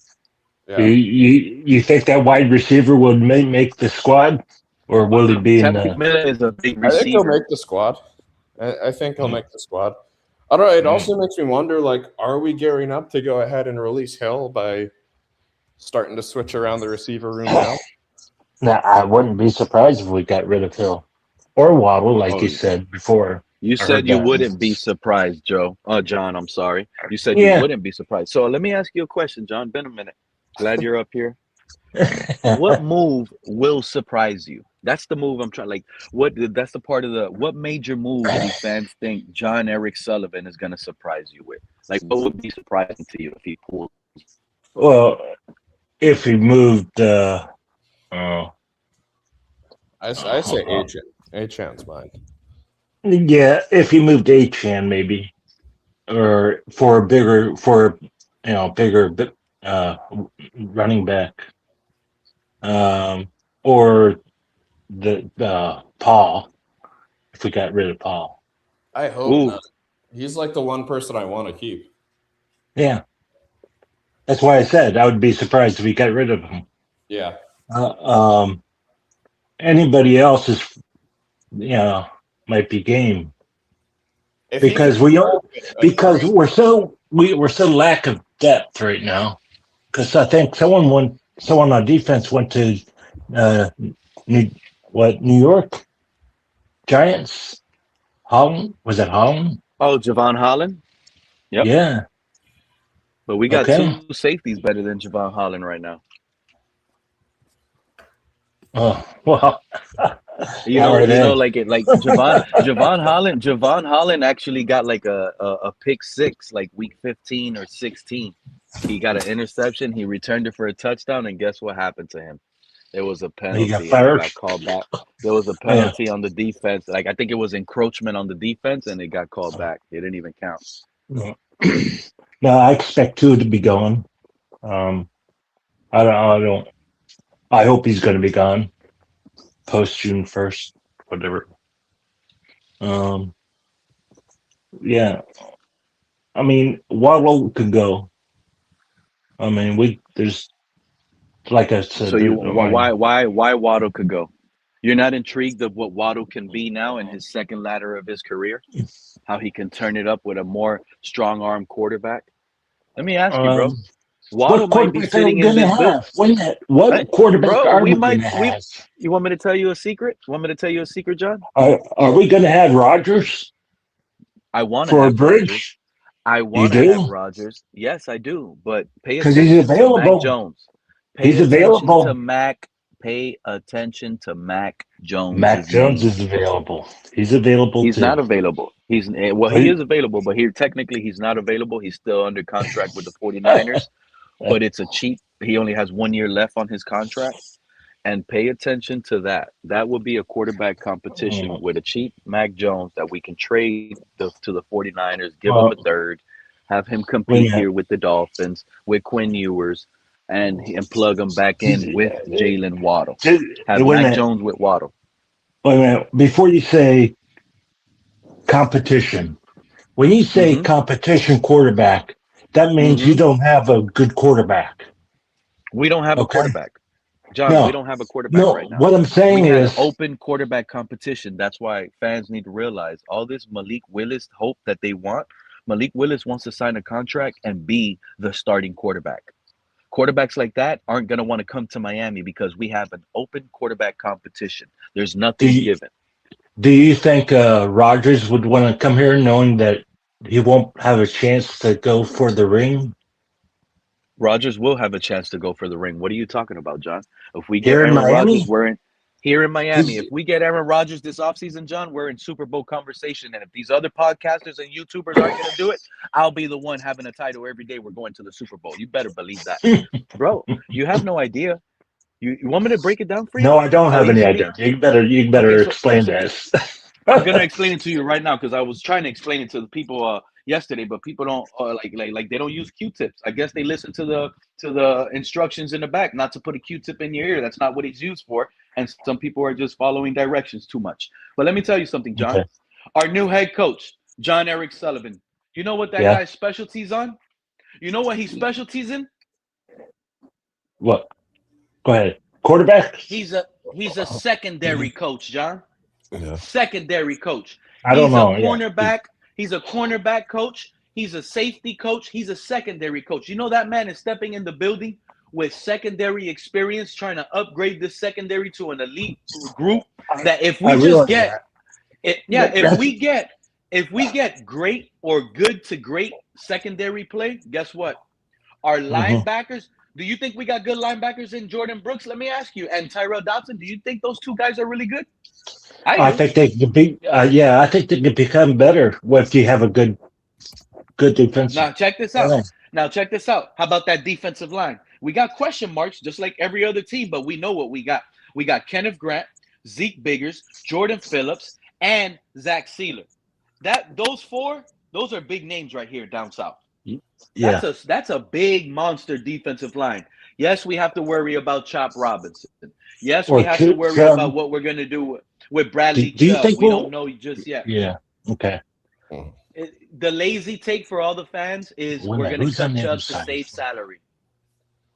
Yeah. You think that wide receiver would make the squad, or will he be in? McMillan is a big receiver. I think he'll make the squad. I think he'll make the squad. I don't know. It also makes me wonder, like, are we gearing up to go ahead and release Hill by starting to switch around the receiver room now? No, I wouldn't be surprised if we got rid of Hill or Waddle, like you said before. You said you wouldn't be surprised, Joe. John, I'm sorry. You said you wouldn't be surprised. So let me ask you a question, John. Been a minute. Glad you're up here. What move will surprise you? That's the move I'm trying. That's the part of what major move do fans think Jon Eric Sullivan is going to surprise you with? Like, what would be surprising to you if he pulled? Well, if he moved, I say Achan's mine. Yeah, if he moved Achan maybe, or for a bigger running back, or the Paul. If we got rid of Paul, I hope not. He's like the one person I want to keep. Yeah, that's why I said I would be surprised if we got rid of him. Yeah. Anybody else is, might be game. Because we're so lack of depth right now. Because I think someone on defense went to New York Giants. Holland, was it Holland? Oh, Javon Holland. Yep. Yeah. But we got 2 safeties better than Javon Holland right now. Oh well. Like Javon Holland actually got like a pick 6 like week 15 or 16 He got an interception. He returned it for a touchdown, and guess what happened to him? There was a He got penalty, and it fired. got called back. There was a Yeah. penalty on the defense. Like I think it was encroachment on the defense, and it got called back. It didn't even count. No, I expect Tua to be gone. I don't. I hope he's going to be gone post June 1st, whatever. Yeah. I mean, Waddle could go. I mean, there's like I said. So why Waddle could go? You're not intrigued of what Waddle can be now in his second ladder of his career? How he can turn it up with a more strong arm quarterback? Let me ask you, bro. Waddle might be sitting in this building. What quarterback Bro, are we we might. going to have? You want me to tell you a secret? You want me to tell you a secret, John? Are we going to have Rodgers I want to for a have Rodgers. bridge? I want to have Rodgers. Yes, I do. But pay 'Cause attention he's to available. Mac Jones. He's available. Pay attention to Mac Jones. Mac Jones is available. He's available. He's too. not available. He is available, but technically he's not available. He's still under contract with the 49ers, but it's a cheap. He only has 1 year left on his contract. And pay attention to that. That will be a quarterback competition with a cheap Mac Jones that we can trade to the 49ers, give him a third, have him compete here with the Dolphins, with Quinn Ewers, and plug him back in with Jalen Waddle. Have Mac Jones with Waddle. Wait a minute. Before you say competition, when you say competition quarterback, that means you don't have a good quarterback. We don't have a quarterback. John, we don't have a quarterback right now. What I'm saying is an open quarterback competition. That's why fans need to realize all this Malik Willis hope that they want. Malik Willis wants to sign a contract and be the starting quarterback. Quarterbacks like that aren't going to want to come to Miami because we have an open quarterback competition. There's nothing given. Do you think Rodgers would want to come here knowing that he won't have a chance to go for the ring? Rodgers will have a chance to go for the ring. What are you talking about, John? If we get Aaron Rodgers, we're here in Miami. If we get Aaron Rodgers this offseason, John, we're in Super Bowl conversation. And if these other podcasters and YouTubers aren't going to do it, I'll be the one having a title every day. We're going to the Super Bowl. You better believe that. Bro, you have no idea. You want me to break it down for you? No, I don't have any idea. You better explain this. I'm going to explain it to you right now because I was trying to explain it to the people yesterday, but people don't like they don't use Q-tips. I guess they listen to the instructions in the back not to put a Q-tip in your ear. That's not what it's used for. And some people are just following directions too much. But let me tell you something, John. Okay. Our new head coach, Jon Eric Sullivan. You know what that guy's specialties on? You know what he's specialties in? What? Go ahead. Quarterback? He's a secondary coach, John. Yeah. Secondary coach. I don't know. He's a cornerback. He's a cornerback coach. He's a safety coach. He's a secondary coach. You know that man is stepping in the building with secondary experience, trying to upgrade this secondary to an elite group. That if we if we get great or good to great secondary play, guess what? Our linebackers. Do you think we got good linebackers in Jordan Brooks? Let me ask you. And Tyrell Dodson. Do you think those two guys are really good? I think they could be. I think they could become better if you have a good defense. Now check this out. How about that defensive line? We got question marks just like every other team, but we know what we got. We got Kenneth Grant, Zeke Biggers, Jordan Phillips, and Zach Sealer. Those four, those are big names right here down south. Yeah. That's a big monster defensive line. Yes, we have to worry about Chop Robinson. Yes, we have to worry about what we're going to do with Bradley Chubb. Do you think we don't know just yet. Yeah. Okay. The lazy take for all the fans is we're going to cut Chubb to save salary.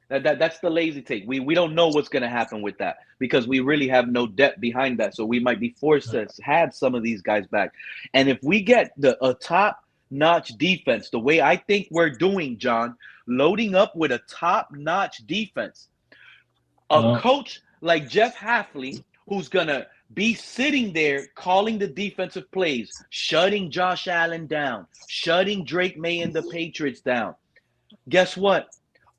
That's the lazy take. We don't know what's going to happen with that because we really have no depth behind that. So we might be forced to have some of these guys back. And if we get a top-notch defense, the way I think we're doing, John, loading up with a top-notch defense, a coach like Jeff Hafley, who's going to be sitting there calling the defensive plays, shutting Josh Allen down, shutting Drake May and the Patriots down. Guess what?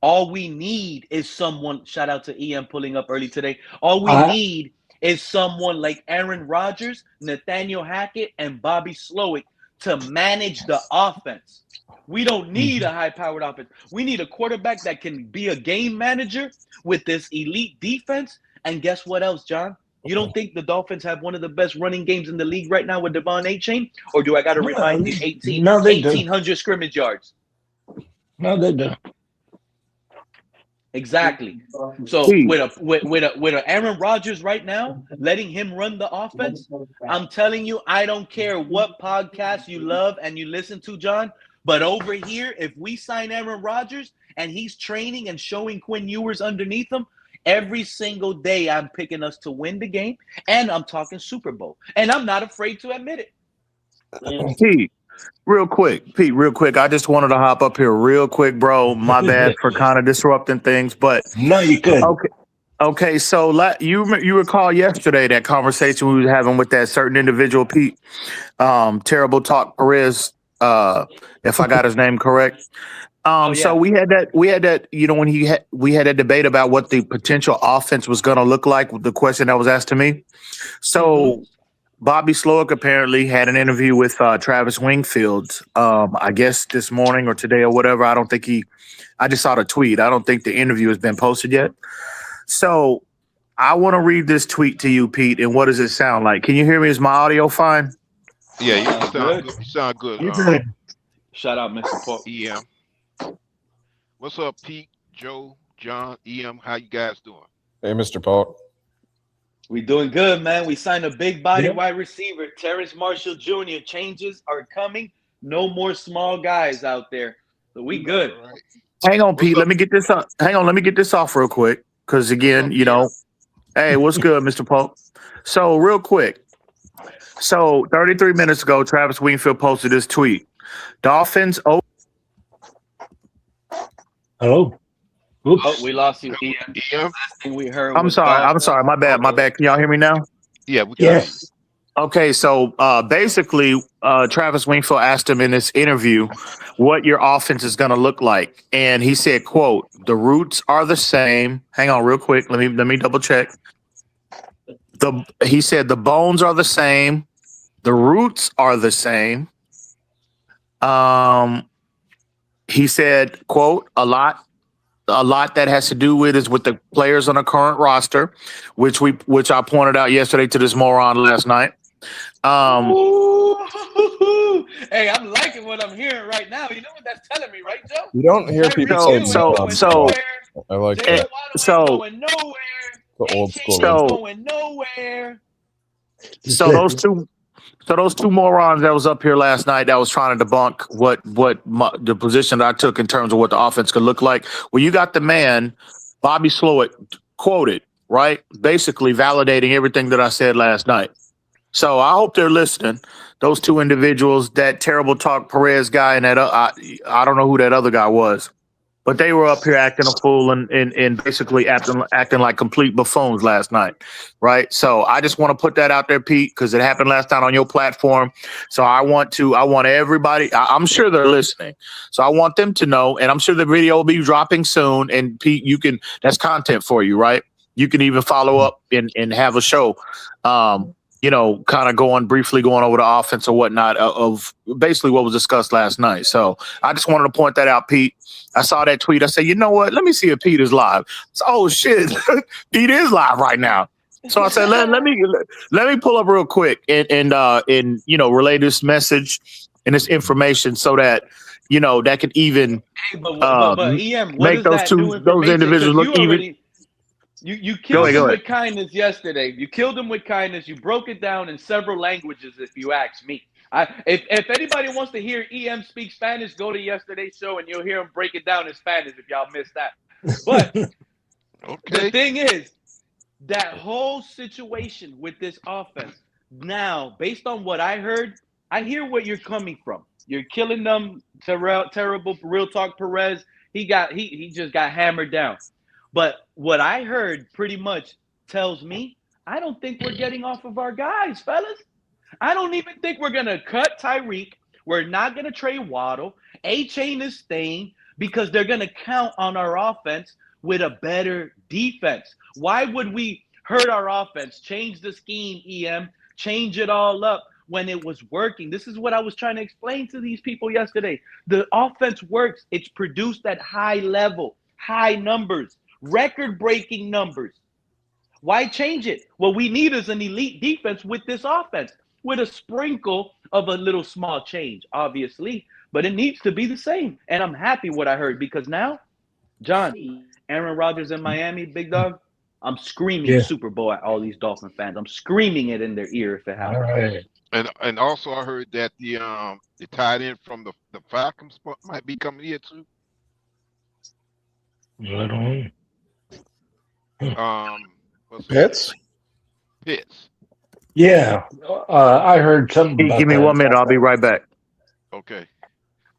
All we need is someone, shout out to EM pulling up early today. All we need is someone like Aaron Rodgers, Nathaniel Hackett, and Bobby Slowick to manage the offense. We don't need a high-powered offense. We need a quarterback that can be a game manager with this elite defense. And guess what else, John? You don't think the Dolphins have one of the best running games in the league right now with Devon A-Chain? Or do I got to remind you 1,800 scrimmage yards? No, they do. Exactly. So with a Aaron Rodgers right now, letting him run the offense, I'm telling you, I don't care what podcast you love and you listen to, John, but over here, if we sign Aaron Rodgers and he's training and showing Quinn Ewers underneath him, every single day I'm picking us to win the game, and I'm talking Super Bowl, and I'm not afraid to admit it. Pete, real quick. I just wanted to hop up here real quick, bro. My bad for kind of disrupting things, but No, you could. okay. So you recall yesterday that conversation we were having with that certain individual, Pete, Terrible Talk Perez, if I got his name correct. So we had that, when we had that debate about what the potential offense was going to look like with the question that was asked to me. So Bobby Slowick apparently had an interview with Travis Wingfield, I guess this morning or today or whatever. I just saw the tweet. I don't think the interview has been posted yet. So I want to read this tweet to you, Pete. And what does it sound like? Can you hear me? Is my audio fine? Yeah, you sound good. You good. Shout out, Mr. Paul. EM. What's up, Pete, Joe, John, EM? How you guys doing? Hey, Mr. Paul. We doing good, man. We signed a big body wide receiver, Terrence Marshall Jr. Changes are coming. No more small guys out there. So we good. All right. Hang on, Pete. Let me get this up. Hang on. Let me get this off real quick. Because again, hey, what's good, Mr. Paul? So real quick. So 33 minutes ago, Travis Wingfield posted this tweet. Dolphins. Hello. Oops. Oh, we lost you, EM. EM? Last thing we heard I'm was sorry. My bad. Can y'all hear me now? Yeah, we got Yes. Okay, so basically, Travis Wingfield asked him in this interview what your offense is going to look like, and he said, "quote The roots are the same." Hang on, real quick. Let me double check. He said the bones are the same, the roots are the same. He said, "quote A lot that has to do with the players on the current roster, which I pointed out yesterday to this moron last night." Hey, I'm liking what I'm hearing right now. You know what that's telling me, right, Joe? You don't hear people say So I like Jalen that. so- going nowhere. The old school. So- going nowhere. So those two morons that was up here last night that was trying to debunk the position that I took in terms of what the offense could look like. Well, you got the man, Bobby Slowick, quoted, right? Basically validating everything that I said last night. So I hope they're listening. Those two individuals, that Terrible Talk Perez guy and that I don't know who that other guy was, but they were up here acting a fool and basically acting like complete buffoons last night, right? So I just want to put that out there, Pete, because it happened last time on your platform. So I want everybody. I'm sure they're listening, so I want them to know, and I'm sure the video will be dropping soon. And Pete, that's content for you, right? You can even follow up and have a show. Kind of briefly going over the offense or whatnot of basically what was discussed last night. So I just wanted to point that out, Pete. I saw that tweet. I said, you know what? Let me see if Pete is live. Oh shit, Pete is live right now. So I said, let me pull up real quick and relay this message and this information so that that could even But EM, what make is those that new those information? individuals 'Cause look even. You killed Go him ahead. with kindness yesterday. You killed him with kindness. You broke it down in several languages, if you ask me. If anybody wants to hear EM speak Spanish, go to yesterday's show and you'll hear him break it down in Spanish if y'all missed that. But Okay. the thing is, that whole situation with this offense, now, based on what I heard, I hear where you're coming from. You're killing them, terrible Real Talk Perez. He just got hammered down. But what I heard pretty much tells me I don't think we're getting off of our guys, fellas. I don't even think we're going to cut Tyreek. We're not going to trade Waddle. A-Chain is staying because they're going to count on our offense with a better defense. Why would we hurt our offense, change the scheme, EM, change it all up when it was working. This is what I was trying to explain to these people yesterday. The offense works. It's produced at high level, high numbers, record-breaking numbers. Why change it? What we need is an elite defense with this offense, with a sprinkle of a little small change, obviously, but it needs to be the same. And I'm happy what I heard because now, John, Aaron Rodgers in Miami, big dog, I'm screaming Yeah. Super Bowl at all these Dolphin fans. I'm screaming it in their ear if it All happens. right. And also I heard that the tight end from the Falcons might be coming here too. I don't know. What's his Pitts? name? Pitts. Yeah. I heard something about Give me that. 1 minute. I'll be right back. Okay.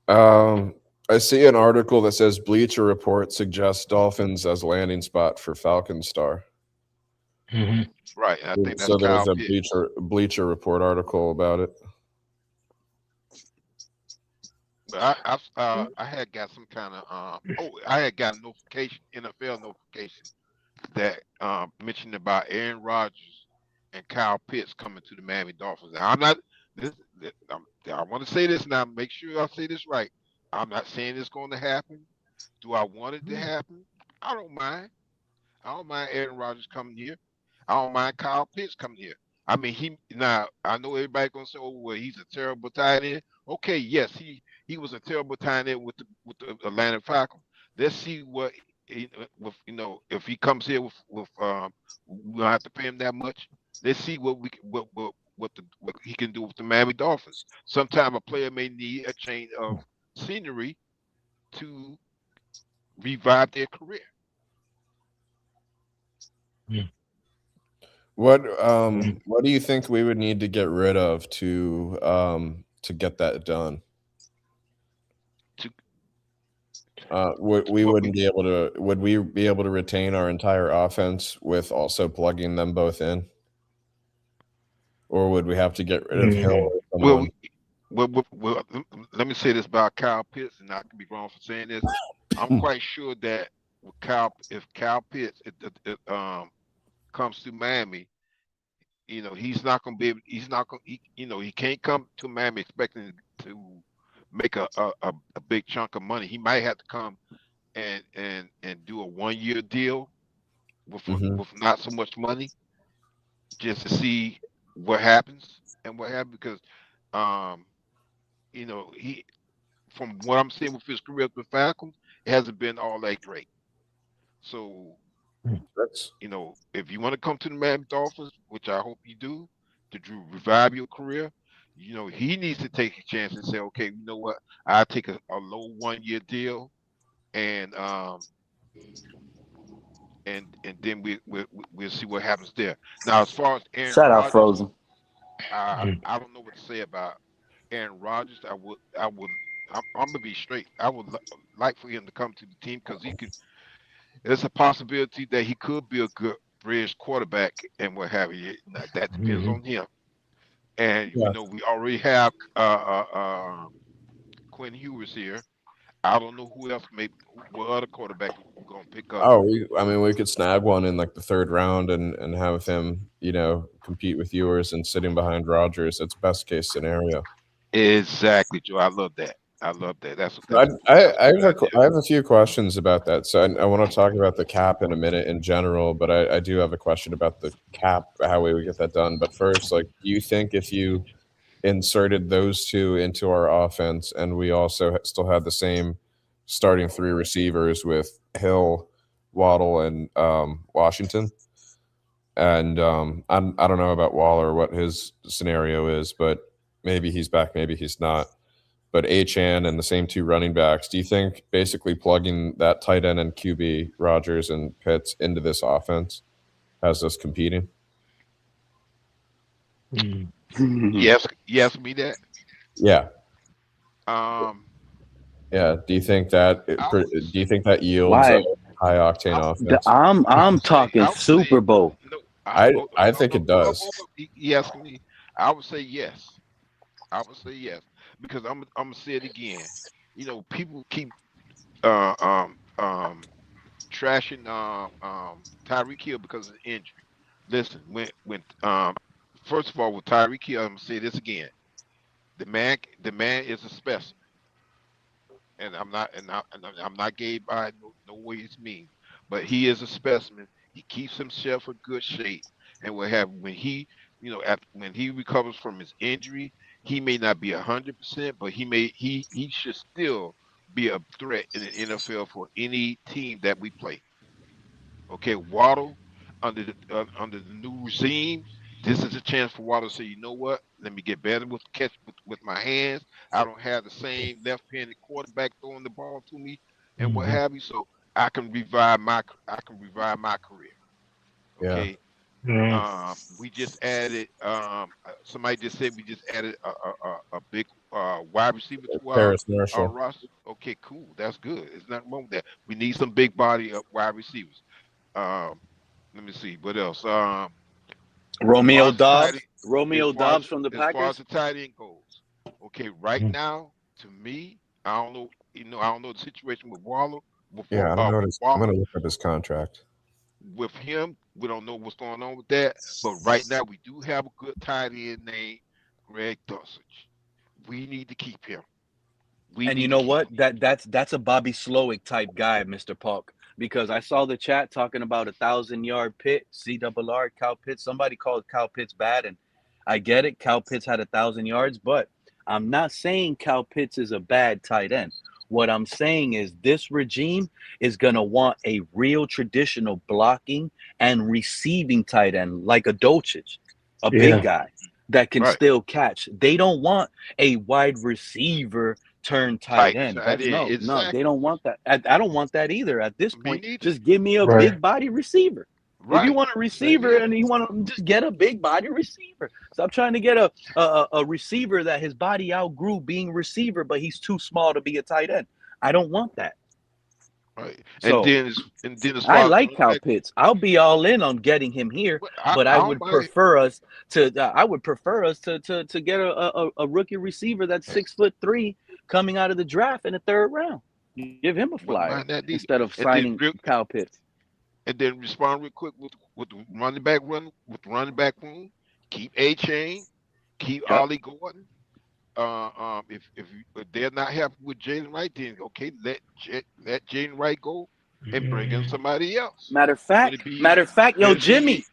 I see an article that says Bleacher Report suggests Dolphins as landing spot for Falcon star. Mhm. Right. I think that's So there was Kyle a Pitts. Bleacher Report article about it. But I had got some kind of I had got a notification, NFL notification that mentioned about Aaron Rodgers and Kyle Pitts coming to the Miami Dolphins. Now, I'm not I want to say this now, make sure I say this right. I'm not saying it's going to happen. Do I want it to happen? I don't mind. I don't mind Aaron Rodgers coming here. I don't mind Kyle Pitts coming here. I mean, now I know everybody gonna say, "Oh, well, he's a terrible tight end." Okay, yes, he was a terrible tight end with the Atlanta Falcons. Let's see what with if he comes here with we don't have to pay him that much. Let's see what he can do with the Miami Dolphins. Sometimes a player may need a change of scenery to revive their career. What do you think we would need to get rid of to get that done? Would we be able to retain our entire offense with also plugging them both in? Or would we have to get rid of Hill or someone? Well, let me say this about Kyle Pitts, and I could be wrong for saying this. I'm quite sure that if Kyle Pitts comes to Miami, he's not going to be able. He's not going. He can't come to Miami expecting to make a big chunk of money. He might have to come and do a 1-year deal with not so much money, just to see what happens because he, from what I'm seeing with his career with the Falcons, it hasn't been all that great. So That's if you want to come to the Miami Dolphins, which I hope you do, to revive your career, he needs to take a chance and say, okay, you know what, I'll take a low 1-year deal, and then we'll see what happens there. Now, as far as Aaron Shout out Rodgers, Frozen. I don't know what to say about Aaron Rodgers. I'm gonna be straight. I would like for him to come to the team because he could. There's a possibility that he could be a good bridge quarterback and what have you. That depends on him. And we already have Quinn Ewers here. I don't know who else, maybe what other quarterback we're gonna pick up. Oh, we could snag one in like the 3rd round and have him, compete with Ewers and sitting behind Rodgers. That's best case scenario. Exactly, Joe. I love that. That's I have a few questions about that. So I want to talk about the cap in a minute in general, but I do have a question about the cap, how we would get that done. But first, do you think if you inserted those two into our offense and we also still had the same starting 3 receivers with Hill, Waddle, and Washington, and I don't know about Waller, what his scenario is, but maybe he's back, maybe he's not. But Achane and the same 2 running backs, do you think basically plugging that tight end and QB, Rodgers and Pitts, into this offense has us competing? Yes, me that. Yeah. Yeah. Do you think that yields Why? a high octane offense? I'm talking Super Bowl. No, I think it does. He asked me. I would say yes. Because I'm gonna say it again. People keep trashing Tyreek Hill because of injury. Listen, when first of all, with Tyreek Hill, I'm gonna say this again. The man is a specimen, and I'm not gay by no way it's mean, but he is a specimen. He keeps himself in good shape, and will have when he, when he recovers from his injury, he may not be 100%, but he should still be a threat in the NFL for any team that we play. Okay, Waddle under the new regime, this is a chance for Waddle to say, you know what? Let me get better with catch with my hands. I don't have the same left-handed quarterback throwing the ball to me and what have you. So I can revive my career. Yeah. Okay. Mm. We just added. Somebody just said we just added a big wide receiver to Terrence our Marshall. roster. Okay, cool. That's good. There's nothing wrong with that. We need some big body wide receivers. Um, Let me see what else. Romeo As far as Dobbs. tight, Romeo Dobbs from the as far as Packers. the tight end goes, okay, right now to me, I don't know. I don't know the situation with Waller. Yeah, I don't know. With I'm Waller, gonna look up his contract. with him, we don't know what's going on with that. But right now, we do have a good tight end named Greg Dulcich. We need to keep him. We And you need to know keep what? him. That's a Bobby Slowick type guy, Mr. Polk. Because I saw the chat talking about 1,000-yard pit, CRR, Cal Pitts. Somebody called Cal Pitts bad, and I get it. Cal Pitts had 1,000 yards, but I'm not saying Cal Pitts is a bad tight end. What I'm saying is this regime is gonna want a real traditional blocking and receiving tight end like a Dolchich, a big Yeah. guy that can Right, still catch. They don't want a wide receiver turn tight end. tight That's end. no, they Exactly. don't want that. I don't want that either. At this Me point, neither. just give me a Right. big body receiver. If you Right. want a Same receiver here. and you want to just get a big body receiver. Stop trying to get a receiver that his body outgrew being receiver, but he's too small to be a tight end. I don't want that. Right. So And then as I far as like running Kyle back, Pitts. I'll be all in on getting him here, but I don't mind it. I would prefer us to get a rookie receiver that's Hey, 6'3" coming out of the draft in the third round. Give him a wouldn't flyer mind that either. instead of And then signing Kyle Pitts. respond real quick with the running back room. Keep A Chain, keep Yep. Ollie Gordon. If they're not happy with Jalen Wright, then okay, let Jalen Wright go and bring in somebody else. Matter of Would fact, it be yo, would it be Jimmy,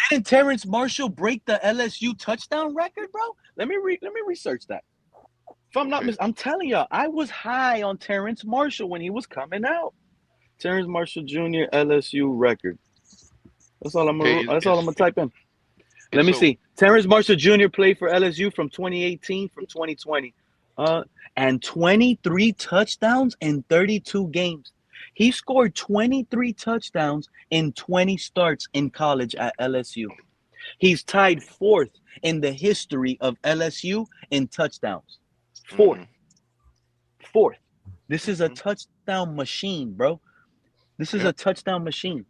didn't Terrence Marshall break the LSU touchdown record, bro? Let me research that. If I'm not okay? I'm telling y'all, I was high on Terrence Marshall when he was coming out. Terrence Marshall Jr. LSU record. That's all I'm Okay, gonna type in. and Let me so see. Terrence Marshall Jr. played for LSU from 2018 from 2020. And 23 touchdowns in 32 games. He scored 23 touchdowns in 20 starts in college at LSU. He's tied fourth in the history of LSU in touchdowns. Fourth. mhm, Fourth. This is a mhm, touchdown machine, bro. This is yeah, a touchdown machine.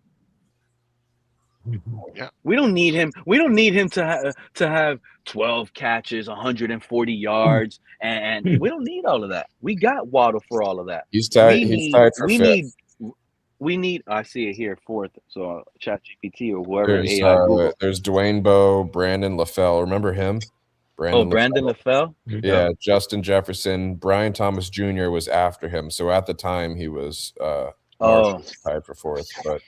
yeah. We don't need him. We don't need him to have 12 catches, 140 yards, and we don't need all of that. We got Waddle for all of that. He's tied. He's tied for fifth. We need. I see it here, fourth. So ChatGPT or whoever AI Google. There's Dwayne Bowe, Brandon LaFell. Remember him? Oh, Brandon LaFell. Yeah, Justin Jefferson. Brian Thomas Jr. was after him. So at the time he was tied for fourth, but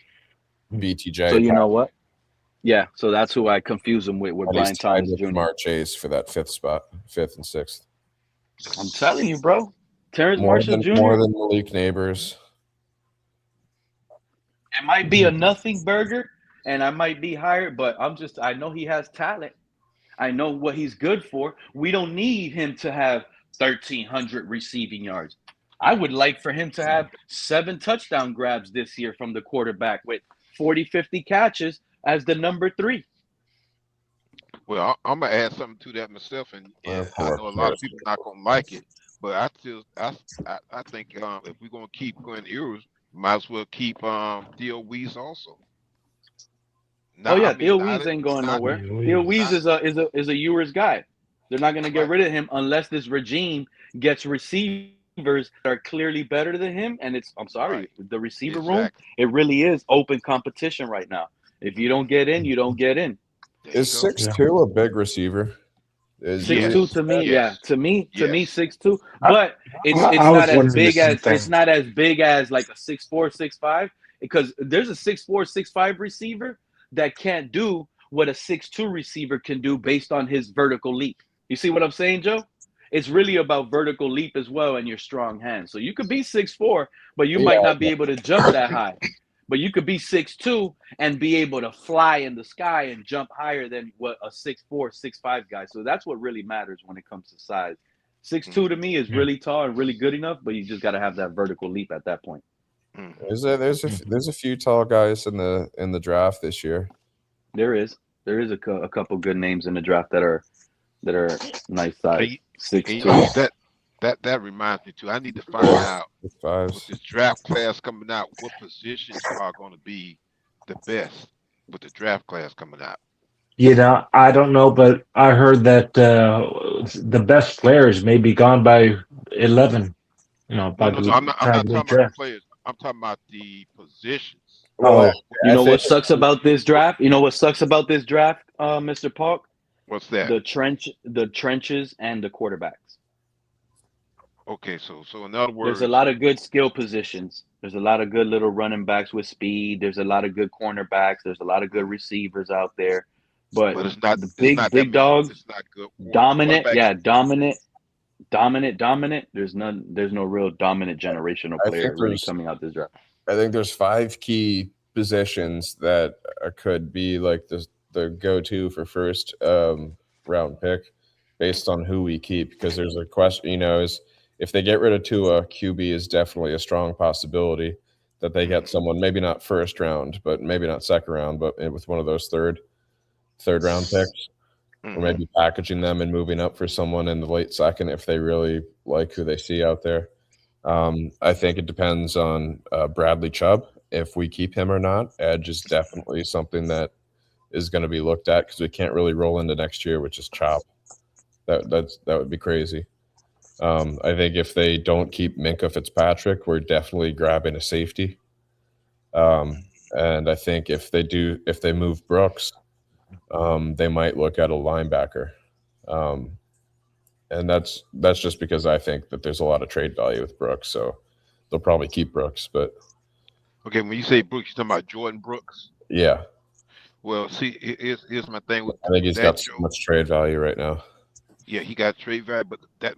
BTJ. So you know what? Yeah, so that's who I confuse him with Brian Thomas Jr. Jamar Chase for that fifth and sixth. I'm telling you, bro. Terrence Marshall Jr. More than Malik Neighbors. It might be a nothing burger, and I might be hired, but I know he has talent. I know what he's good for. We don't need him to have 1,300 receiving yards. I would like for him to have 7 touchdown grabs this year from the quarterback with 40, 50 catches as the number 3. Well, I'm gonna add something to that myself, and I know a lot of people not gonna like it, but I think if we're gonna keep going Eros, might as well keep Theo Weese also. Now, Theo Weese ain't going nowhere. Theo Weese is a Ewers guy. They're not going to get rid of him unless this regime gets receivers that are clearly better than him. And the receiver room, it really is open competition right now. If you don't get in, you don't get in. Is 6'2" a big receiver? Is 6'2" to me, Yes. To me, Yes. 6'2". But it's I not was as wondering the big same as thing. it's not as big as like a 6'4", 6'5", because there's a 6'4", 6'5" receiver that can't do what a 6'2" receiver can do based on his vertical leap. You see what I'm saying, Joe? It's really about vertical leap as well and your strong hands. So you could be 6'4", but you might not be able to jump that high. But you could be 6'2" and be able to fly in the sky and jump higher than what a 6'4", 6'5" guy. So that's what really matters when it comes to size. 6'2" to me is really tall and really good enough, but you just got to have that vertical leap at that point. There's a few tall guys in the draft this year. There is a couple good names in the draft that are nice size. 6'2". That reminds me too. I need to find out with this draft class coming out, what positions are going to be the best with the draft class coming out. I don't know, but I heard that the best players may be gone by 11. No, I'm not talking about the players. I'm talking about the positions. Oh, you know what sucks about this draft? Mr. Park? What's that? The trenches, and the quarterbacks. Okay, so in other words, there's a lot of good skill positions. There's a lot of good little running backs with speed. There's a lot of good cornerbacks. There's a lot of good receivers out there. But it's not the big dogs, it's not good. dominant. There's no real dominant generational player really coming out this draft. I think there's 5 key positions that could be like the go-to for first round pick based on who we keep, because there's a question, is if they get rid of Tua, QB is definitely a strong possibility that they get someone, maybe not first round, but maybe not second round, but with one of those third round picks, or maybe packaging them and moving up for someone in the late second if they really like who they see out there. I think it depends on Bradley Chubb, if we keep him or not. Edge is definitely something that is going to be looked at, because we can't really roll into next year, which is chop. That would be crazy. I think if they don't keep Minkah Fitzpatrick, we're definitely grabbing a safety. And I think if they move Brooks, they might look at a linebacker. And that's just because I think that there's a lot of trade value with Brooks, so they'll probably keep Brooks. But okay, when you say Brooks, you're talking about Jordan Brooks? Yeah. Well, see, here's my thing with I think he's got so much trade value right now. Yeah, he got trade value, but that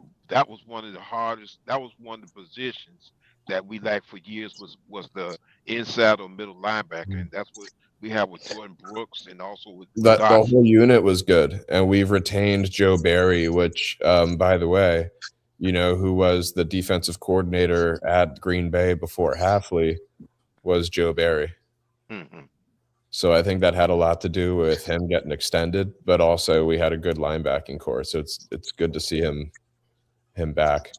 was one of the hardest. That was one of the positions that we lacked for years was the inside or middle linebacker, and that's what we have with Jordan Brooks, and also with the whole unit was good, and we've retained Joe Barry, which, by the way, who was the defensive coordinator at Green Bay before Hafley, was Joe Barry. Mm-hmm. So I think that had a lot to do with him getting extended, but also we had a good linebacking core, so it's good to see him back.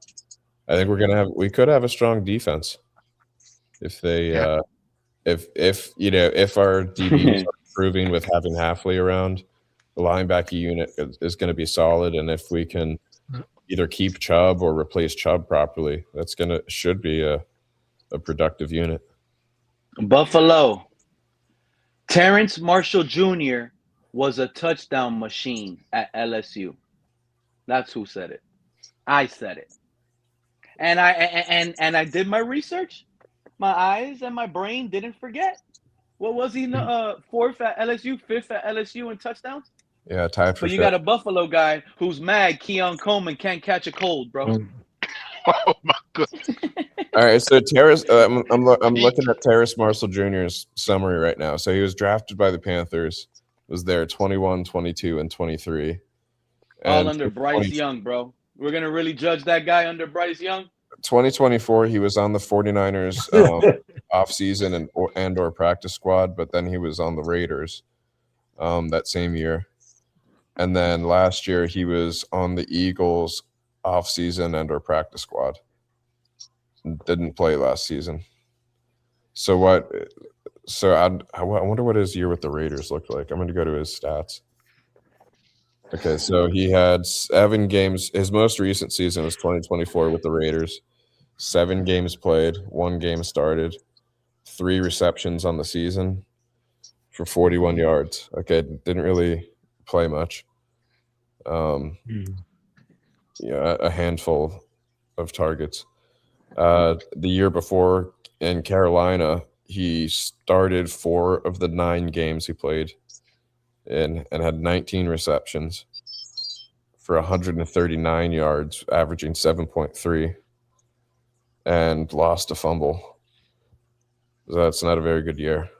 I think we could have a strong defense if they if our DBs are improving with having Hafley around. The linebacker unit is going to be solid, and if we can either keep Chubb or replace Chubb properly, should be a productive unit. Buffalo. Terrence Marshall Jr. was a touchdown machine at LSU. That's who said it. I said it. And I did my research. My eyes and my brain didn't forget. What was he? Fourth at LSU, fifth at LSU in touchdowns? Yeah, tied for But you got a Buffalo guy who's mad Keon Coleman can't catch a cold, bro. Oh my goodness. All right, so Terrace, I'm looking at Terrence Marshall Jr.'s summary right now. So he was drafted by the Panthers, was there 21, 22, and 23. All under Bryce Young, bro. We're going to really judge that guy under Bryce Young? 2024, he was on the 49ers offseason and or practice squad, but then he was on the Raiders that same year. And then last year, he was on the Eagles offseason and or practice squad. Didn't play last season. So I wonder what his year with the Raiders looked like. I'm going to go to his stats. Okay, so he had 7 games. His most recent season was 2024 with the Raiders. 7 games played, 1 game started, 3 receptions on the season for 41 yards. Okay, didn't really play much. Yeah, a handful of targets. The year before in Carolina, he started 4 of the 9 games he played in and had 19 receptions for 139 yards, averaging 7.3, and lost a fumble. So that's not a very good year.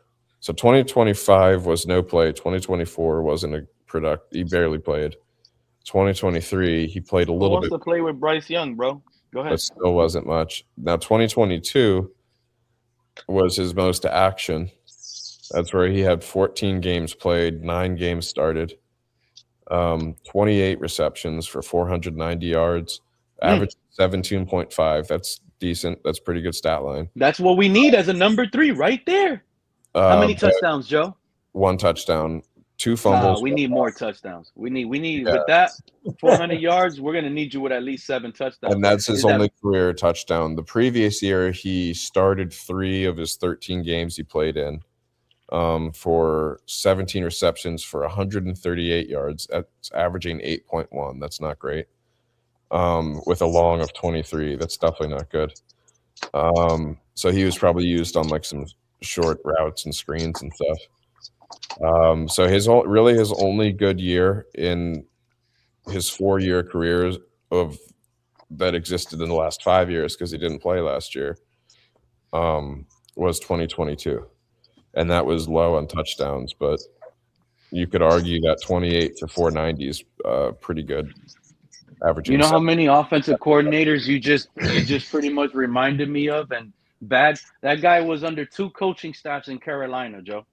So 2025 was no play. 2024 wasn't a product. He barely played. 2023, he played a Who little wants bit, to play with Bryce Young, bro? Go ahead. but still wasn't much. Now 2022 was his most action. That's where he had 14 games played, 9 games started, 28 receptions for 490 yards, average 17.5. That's decent. That's pretty good stat line. That's what we need as a number 3 right there. How many touchdowns, Joe? 1 touchdown, 2 fumbles. We need more touchdowns. We need Yeah. with that 400 yards. We're gonna need you with at least 7 touchdowns. And that's his only career touchdown. The previous year, he started 3 of his 13 games he played in for 17 receptions for 138 yards. That's averaging 8.1. That's not great. With a long of 23. That's definitely not good. So he was probably used on like some short routes and screens and stuff. So his only good year in his 4-year career that existed in the last 5 years, because he didn't play last year, was 2022, and that was low on touchdowns. But you could argue that 28 for 490 is pretty good. Averaging. You know how many offensive coordinators you just pretty much reminded me of, and bad. That guy was under 2 coaching staffs in Carolina, Joe.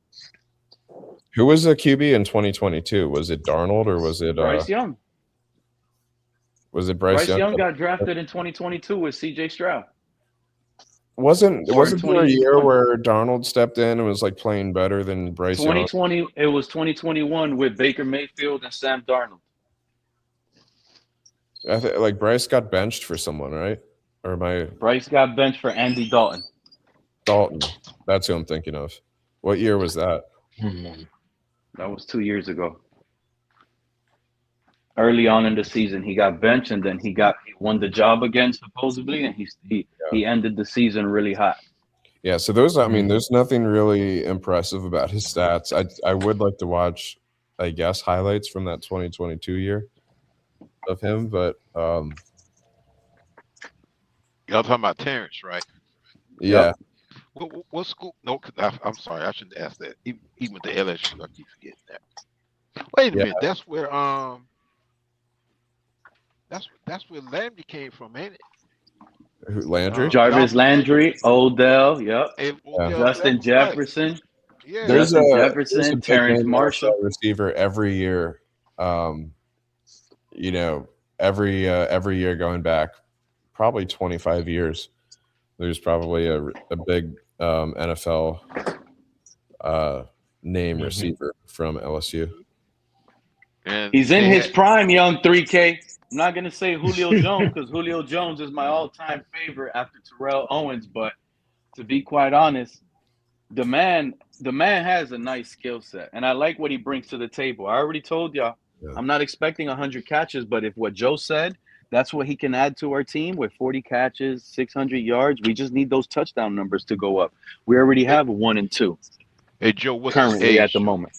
Who was the QB in 2022? Was it Darnold or was it Bryce Young? Was it Bryce Young? Young got drafted in 2022 with C.J. Stroud. Wasn't there a year where Darnold stepped in and was like playing better than Bryce Young? 2020. It was 2021 with Baker Mayfield and Sam Darnold. I think like Bryce got benched for someone, right? Or am I? Bryce got benched for Andy Dalton. Dalton. That's who I'm thinking of. What year was that? That was 2 years ago. Early on in the season, he got benched, and then he won the job again supposedly, and he ended the season really hot. Yeah. So there's nothing really impressive about his stats. I would like to watch, I guess, highlights from that 2022 year of him, but y'all talking about Terrence, right? Yeah. What school? No, I'm sorry, I shouldn't ask that. He went to LSU. I keep forgetting that. Wait a minute, that's where that's where Landry came from, ain't it? Who, Landry? Jarvis Landry, Odell, yep. Justin Jefferson. Right. Yeah. There's Jefferson, a Terrence big Marshall receiver every year. Every year going back probably 25 years. There's probably a big NFL name receiver from LSU. And he's in his prime, young 3K. I'm not gonna say Julio Jones because Julio Jones is my all-time favorite after Terrell Owens, but to be quite honest, the man has a nice skill set, and I like what he brings to the table. I already told y'all, I'm not expecting 100 catches, but if what Joe said, that's what he can add to our team with 40 catches, 600 yards. We just need those touchdown numbers to go up. We already have 1 and 2. Hey, Joe, what's currently his age? At the moment?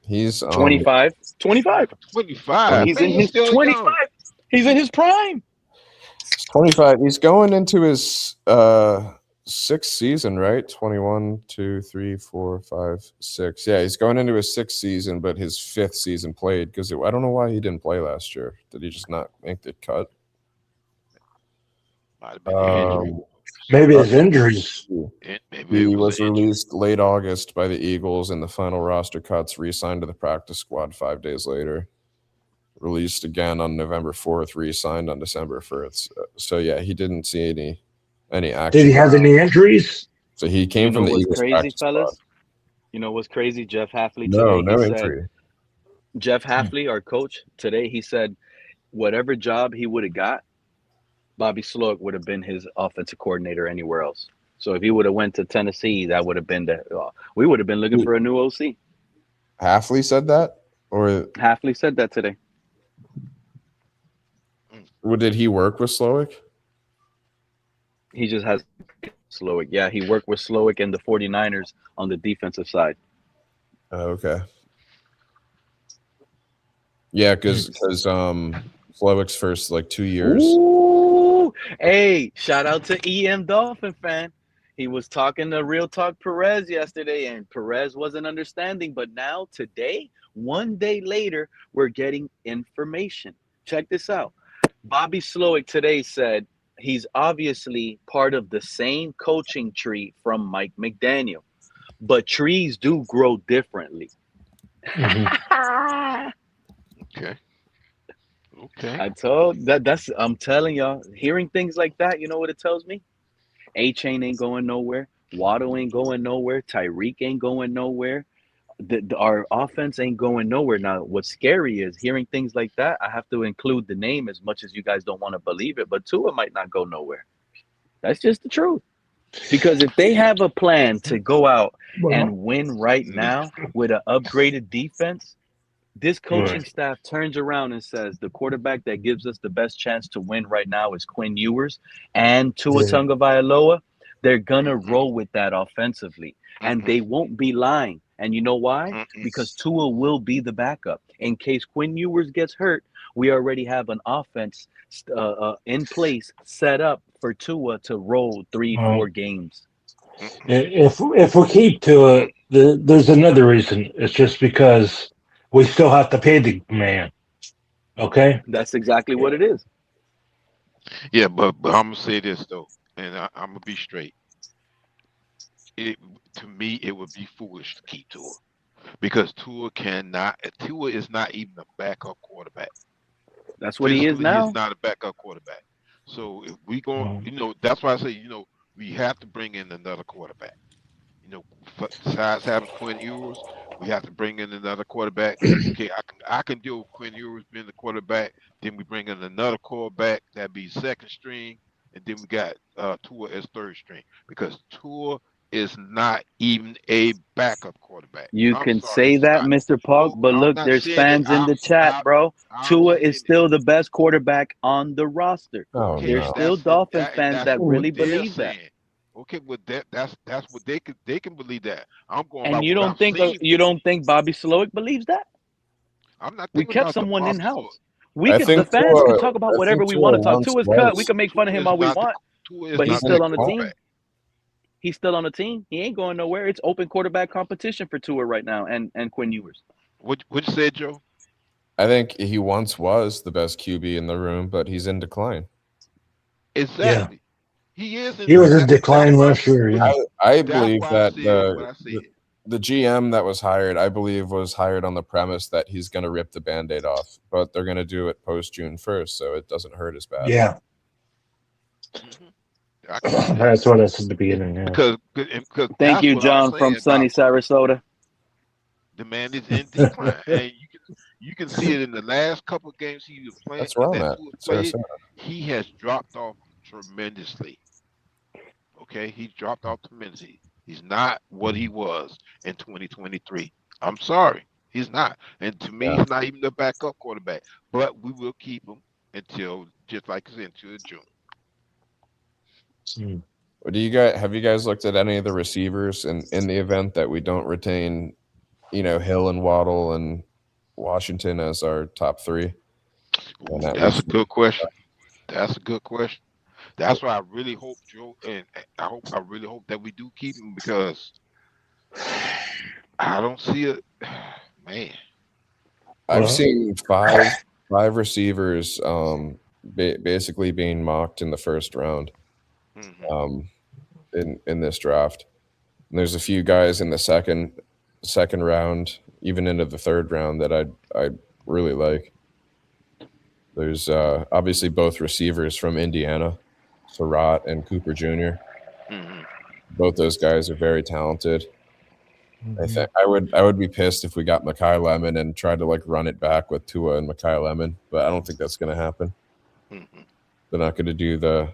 He's 25. 25. 25. He's in his 25. Young. He's in his prime. 25. He's going into his 6th season, right? 21, 2, 3, 4, 5, 6. Yeah, he's going into his 6th season, but his 5th season played because I don't know why he didn't play last year. Did he just not make the cut? Maybe his injuries. He was released late August by the Eagles, and the final roster cuts, re-signed to the practice squad 5 days later. Released again on November 4th, re-signed on December 1st. So yeah, he didn't see any action. Did he have any injuries? So he came from the Eagles crazy, fellas? Squad. You know what's crazy? Jeff Hafley today. No injury. Jeff Hafley, our coach, today he said whatever job he would have got, Bobby Sloak would have been his offensive coordinator anywhere else. So if he would have went to Tennessee, that would have been we would have been looking for a new OC. Hafley said that? Or Halfley said that today. did he work with Slowick? He just has Slowick. Yeah, he worked with Slowick and the 49ers on the defensive side. Oh, okay. Yeah, because Slowick's first 2 years. Ooh, hey, shout out to EM Dolphin fan. He was talking to Real Talk Perez yesterday, and Perez wasn't understanding. But now, today, 1 day later, we're getting information. Check this out. Bobby Slowick today said he's obviously part of the same coaching tree from Mike McDaniel, but trees do grow differently. Mhm. Okay. Okay. I told that's I'm telling y'all, hearing things like that, you know what it tells me? A-Chain ain't going nowhere. Waddle ain't going nowhere. Tyreek ain't going nowhere. Our offense ain't going nowhere. Now, what's scary is hearing things like that. I have to include the name as much as you guys don't want to believe it, but Tua might not go nowhere. That's just the truth. Because if they have a plan to go out and win right now with an upgraded defense, this coaching staff turns around and says the quarterback that gives us the best chance to win right now is Quinn Ewers and Tua Tagovailoa. They're gonna roll with that offensively, and they won't be lying. And you know why? Because Tua will be the backup in case Quinn Ewers gets hurt. We already have an offense in place, set up for Tua to roll 3-4 games. If we keep to it, there's another reason. It's just because we still have to pay the man. Okay. That's exactly what it is. Yeah, but I'm gonna say this though, and I'm gonna be straight. To me, it would be foolish to keep Tua because Tua is not even a backup quarterback. That's what he is now. He's not a backup quarterback. So if we go, that's why I say, we have to bring in another quarterback. Besides having Quinn Ewers, we have to bring in another quarterback. Okay, I can deal with Quinn Ewers being the quarterback. Then we bring in another quarterback that'd be second string, and then we got Tua as third string because Tua is not even a backup quarterback. You can say that, Mr. Park, but look, there's fans in the chat, bro. Tua is still the best quarterback on the roster. There's still Dolphin fans that really believe that. Okay, but that's what they can believe that. I'm going. And you don't think Bobby Slowick believes that? I'm not. We kept someone in house. The fans can talk about whatever we want to talk. Tua's cut. We can make fun of him all we want, but he's still on the team. He's still on the team. He ain't going nowhere. It's open quarterback competition for Tua right now and Quinn Ewers. What you said, Joe? I think he once was the best QB in the room, but he's in decline. Exactly. Yeah. He was in decline last year. Yeah. I believe that the GM that was hired, I believe, was hired on the premise that he's going to rip the Band-Aid off, but they're going to do it post June 1st, so it doesn't hurt as bad. Yeah. That's what I said at the beginning. Yeah. Because thank you, John, from sunny Sarasota. The man is in decline, and you can see it in the last couple of games he was playing. That's wrong, Matt. He has dropped off tremendously. Okay, he's dropped off tremendously. He's not what he was in 2023. I'm sorry, he's not. And to me, he's not even the backup quarterback. But we will keep him until, just like I said, until June. Have you guys looked at any of the receivers in the event that we don't retain, Hill and Waddle and Washington as our top three? That's a good question. That's why I really hope, Joe, and I really hope that we do keep him because I don't see it, man. I've seen five receivers basically being mocked in the first round. In this draft, and there's a few guys in the second round, even into the third round that I really like. There's obviously both receivers from Indiana, Surratt and Cooper Jr. Both those guys are very talented. I think I would be pissed if we got Mekhi Lemon and tried to run it back with Tua and Mekhi Lemon, but I don't think that's going to happen. They're not going to do the.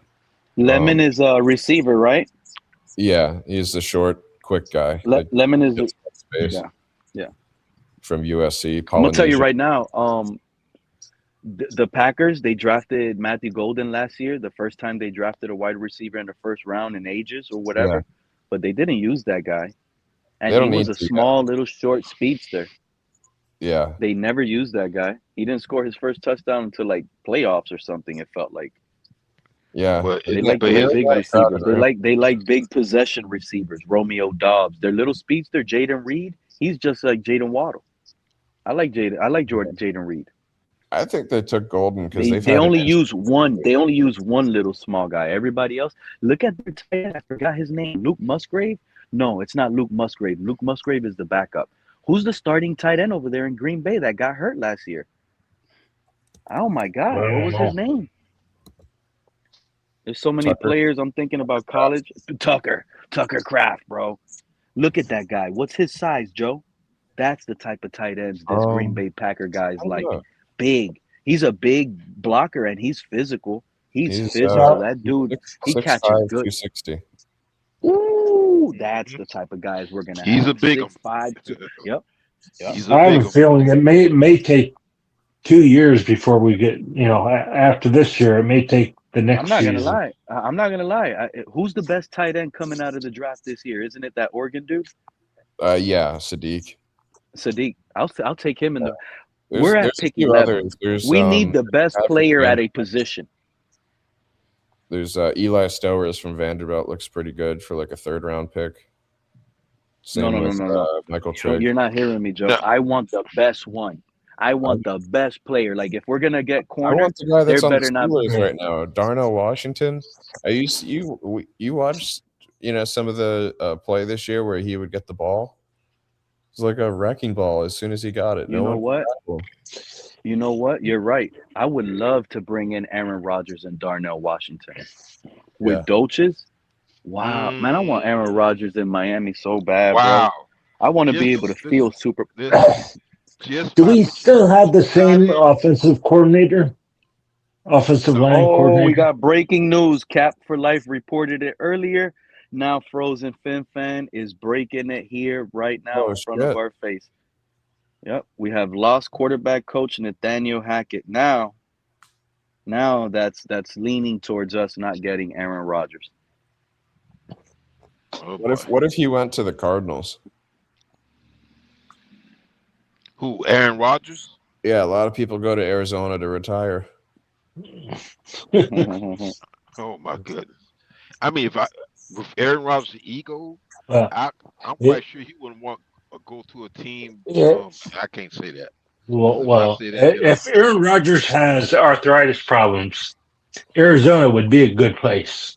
Lemon is a receiver, right? Yeah, he's the short, quick guy. Lemon is space. Yeah. from USC. I'm gonna tell you Polynesian. right now. The Packers, they drafted Matthew Golden last year. The first time they drafted a wide receiver in the first round in ages or whatever, Yeah. but they didn't use that guy, and They don't he was need a to, small, little, short speedster. Yeah. They never used that guy. He didn't score his first touchdown until like playoffs or something. It felt like Yeah. But they it- like but those it- big got receivers. crowded, They like big possession receivers. Romeo Dobbs, their little speedster, Jaden Reed. He's just like Jaden Waddle. I like Jaden Reed. I think they took Golden because They they've they had only an use one. They only use one little small guy. Everybody else, look at their tight end. I forgot his name. Luke Musgrave. No, it's not Luke Musgrave. Luke Musgrave is the backup. Who's the starting tight end over there in Green Bay that got hurt last year? Oh my God, I what don't was know. his name? There's so many Tucker. players. I'm thinking about college. Tucker Kraft, bro. Look at that guy. What's his size, Joe? That's the type of tight ends this Green Bay Packer guy is I don't like. know. Big. He's a big blocker and he's physical. He's He's physical. That dude, he 6'5", catches good. 260. Ooh, that's the type of guys we're gonna He's have. a big 6'5". Yep. He's a I have big a 'em. feeling it may take 2 years before we get, after this year, it may take the I'm next not gonna season. lie. I'm not gonna lie. Who's the best tight end coming out of the draft this year? Isn't it that Oregon dude, Yeah, Sadiq. Sadiq? I'll take him in the. There's, We're at there's a pick few 11. others. There's We need the best guy from player at a Vanderbilt. position. There's Eli Stowers from Vanderbilt. Looks pretty good for like a 3rd-round pick. Same with No. Michael Joe, Trigg. you're not hearing me, Joe. No. I want the best one. I want the best player. Like if we're gonna get I corner, want the guy that's there on the better not Steelers right now, Darnell Washington. You watched some of the play this year where he would get the ball. It's like a wrecking ball as soon as he got it. You know what? You know what? You're right. I would love to bring in Aaron Rodgers and Darnell Washington with Yeah. Dolches. Wow, man, I want Aaron Rodgers in Miami so bad, Wow. bro. I want to Just- be able to feel super. Just Do we by- still have the same offensive coordinator? Offensive line Oh, coordinator? we got breaking news. Cap for Life reported it earlier. Now Frozen Fin Fan is breaking it here right now in front of our face. Yep, we have lost quarterback coach Nathaniel Hackett. Now that's leaning towards us not getting Aaron Rodgers. Oh, What if he went to the Cardinals? Who? Aaron Rodgers? Yeah, a lot of people go to Arizona to retire. Oh my goodness! I mean, with Aaron Rodgers' ego, I'm Yeah. quite sure he wouldn't want to go to a team. Yeah. I can't say that. Well, say that, if Aaron Rodgers has arthritis problems, Arizona would be a good place.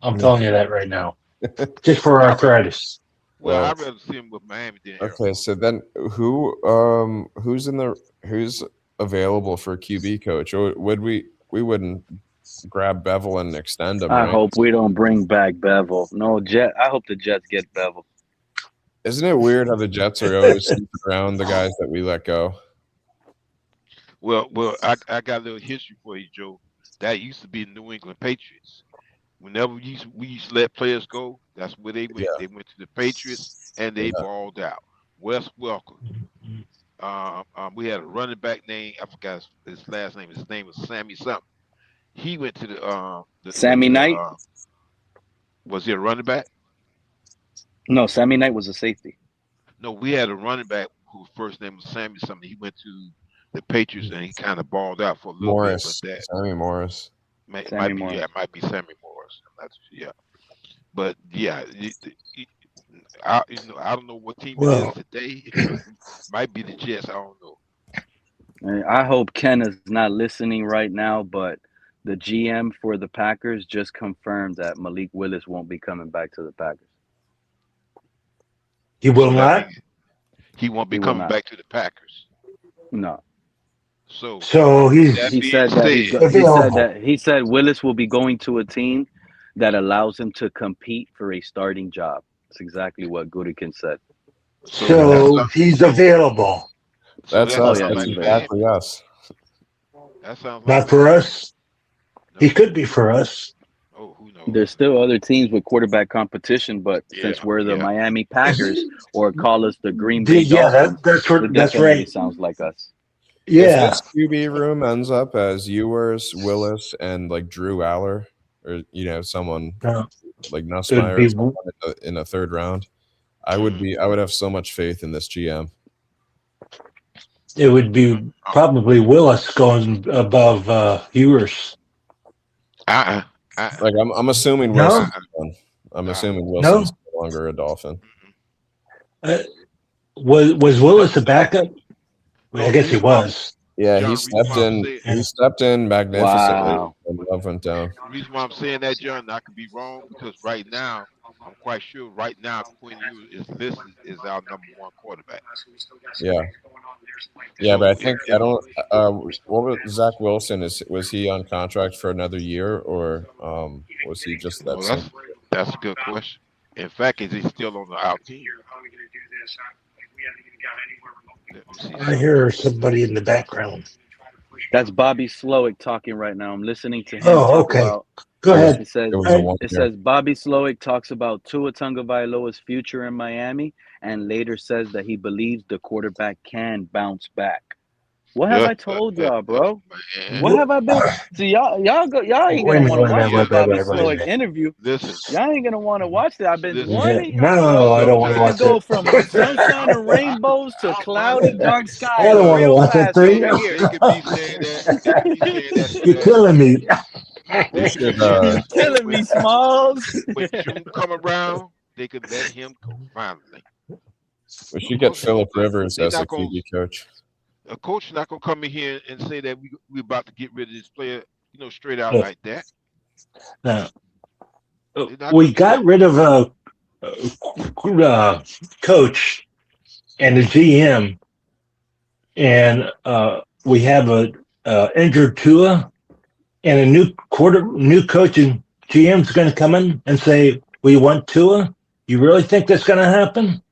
I'm telling you that right now. Just for arthritis. Well, Well, I'd rather see him with Miami than Arizona. Okay, so then who's available for QB coach? Or we wouldn't grab Bevel and extend him, I right? hope we don't bring back Bevel. No, I hope the Jets get Bevel. Isn't it weird how the Jets are always sneaking around the guys that we let go? Well, I got a little history for you, Joe. That used to be the New England Patriots. Whenever we used to let players go, that's where they went. Yeah. They went to the Patriots and they balled out. Wes Welker. We had a running back name. I forgot his last name. His name was Sammy something. He went to the Sammy Knight? Was he a running back? No, Sammy Knight was a safety. No, we had a running back whose first name was Sammy something. He went to the Patriots and he kind of balled out for a little Morris, bit. But Sammy Morris. might Sammy be, Morris. yeah, it might be Sammy Morris. But yeah, I don't know what team it is today. Might be the Jets. I don't know. And I hope Ken is not listening right now, but the GM for the Packers just confirmed that Malik Willis won't be coming back to the Packers. He will So that not? means he won't be He will coming not. back to the Packers. No. So he's That He being said that said, he said Willis will be going to a team that allows him to compete for a starting job. That's exactly what Gutekunst said. so he's available. That's that us. sounds That's like exactly us. That sounds like Not for us. He could be for us. Oh, who knows? There's still other teams with quarterback competition, but Yeah, since we're the yeah. Miami Packers or call us the Green Bay Yeah, Dolphins, that's it that's definitely right. sounds like us. If Yeah. this QB room ends up as Ewers, Willis, and like Drew Aller, or someone No, like it would Nussmeier be or someone in a third round, I would have so much faith in this GM. it would be probably Willis going above Ewers. Like I'm assuming No. Wilson's done. I'm assuming Wilson's no longer a Dolphin. Was Willis a backup? I guess he was. Yeah, John, he stepped in. He stepped in magnificently Wow. when Love went down. The reason why I'm saying that, John, I could be wrong because right now, I'm quite sure right now Quinn Ewers is listed as our #1 quarterback. Yeah. Yeah, but I think I don't. What was Zach Wilson? Was he on contract for another year, or was he just that? Well, that's a good question. In fact, is he still on our team? I hear somebody in the background. That's Bobby Slowick talking right now. I'm listening to him Oh, talk okay. about. Go ahead. It says It says Bobby Slowick talks about Tua Tagovailoa's future in Miami, and later says that he believes the quarterback can bounce back. What have I told y'all, bro? What have I been? See, y'all ain't gonna want to watch that Bobby Slowick interview. Listen, Y'all ain't gonna want to watch that. I've been warning. No, I don't want to watch It go it. from sunshine and rainbows to cloudy, dark skies. I don't want to real watch that fast thing. over here. they could be saying that. You're killing me. They should, You're killing me, Smalls. When June come around, they could let him go finally. we should get Philip Rivers as a not gonna- QB coach. A coach not gonna come in here and say that we about to get rid of this player, straight out like that. No. We got rid of a coach and a GM, and we have a injured Tua, and a new coach and GM's going to come in and say, "We want Tua." You really think that's going to happen?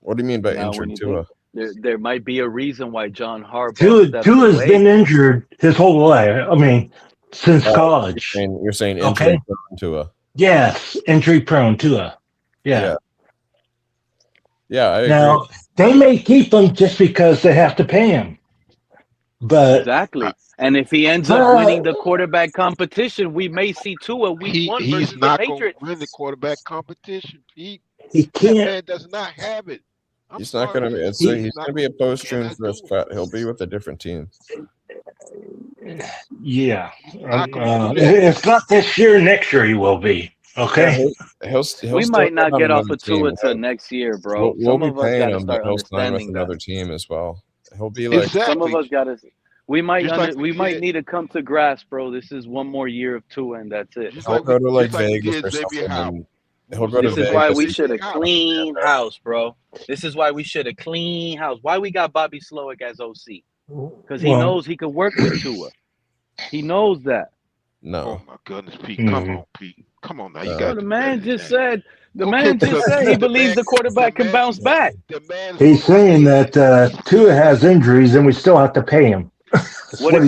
What do you mean by Now, injured when you Tua? There might be a reason why John Harbaugh Tua's away. been injured his whole life. I mean, since college. You're saying Okay. injury prone Tua. Yes, injury prone Tua. Yeah. Yeah, I agree. Now they may keep him just because they have to pay him, but Exactly. And if he ends up winning the quarterback competition, we may see Tua week 1 versus He's not the going to Patriots. win the quarterback competition, Pete. he That can't. man does not have it. He's not going to be. He's going to be a post June first cut. He'll be with a different team. Yeah, not gonna do that. if not this year, next year he will be. Okay. He'll We still might not on get off another of Tua team. till next year, bro. We'll Some be of us paying got to him, but start he'll sign with understanding that. another team as well. He'll be like Exactly. Some of us got to. We might Just like we might did- need to come to grasp, bro. This is one more year of Tua, and that's it. Just he'll like go to like just like we Vegas did or Xavier something. Howard. And he'll go to This is Vegas. why we should have clean house, bro. This is why we should have clean house. Why we got Bobby Slowick as OC? Because he knows he could work with Tua. He knows that. No. Oh my goodness, Pete! Come on, Pete! Come on now, you got. The man just said. The Okay, man just said he believes the quarterback can bounce back. He's saying that Tua has injuries and we still have to pay him. What if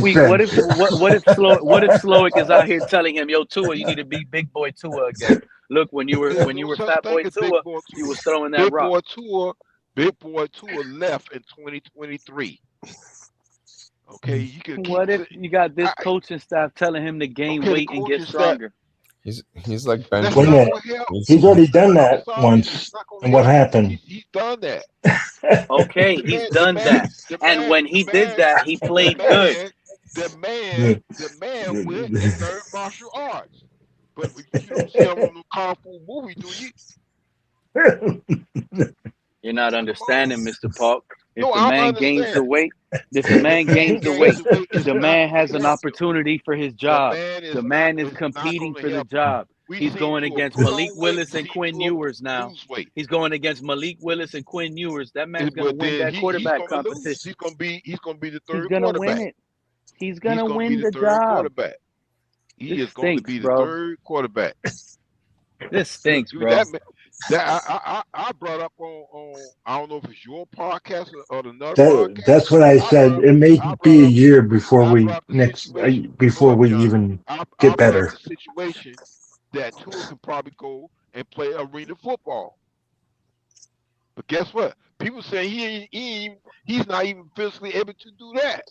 Slowick is out here telling him, "Yo, Tua, you need to be big boy Tua again." Look, when you were fat boy Tua, you was throwing that rock. Big boy Tua left in 2023. Okay, you can. What if you got this coaching staff telling him to gain weight and get stronger? He's like Ben. Wait a minute. He's already done that once. And what happened? He's done that. Okay, he's done that. And when he did that, he played good. The man went and learned martial arts. But you don't see him on the Kung Fu movie, do you? You're not understanding, Mr. Park. If No, the I'm man gains the understanding. weight, the man has an opportunity for his job. The man is competing for the job. He's going against Malik Willis and Quinn Ewers now. He's going against Malik Willis and Quinn Ewers. That man's going to win that quarterback competition. He's going to be the third He's going to quarterback. win it. He's going to win be the third job. Quarterback. He This is going to stinks, be the bro. third quarterback. This stinks, Dude, bro. that I brought up on I don't know if it's your podcast or another podcast. That's what I said. brought up, It may I be brought a up year before I we brought up the situation. Hold before up, we John. even I get brought up better. the situation that Tua can probably go and play arena football. But guess what? People say he's not even physically able to do that.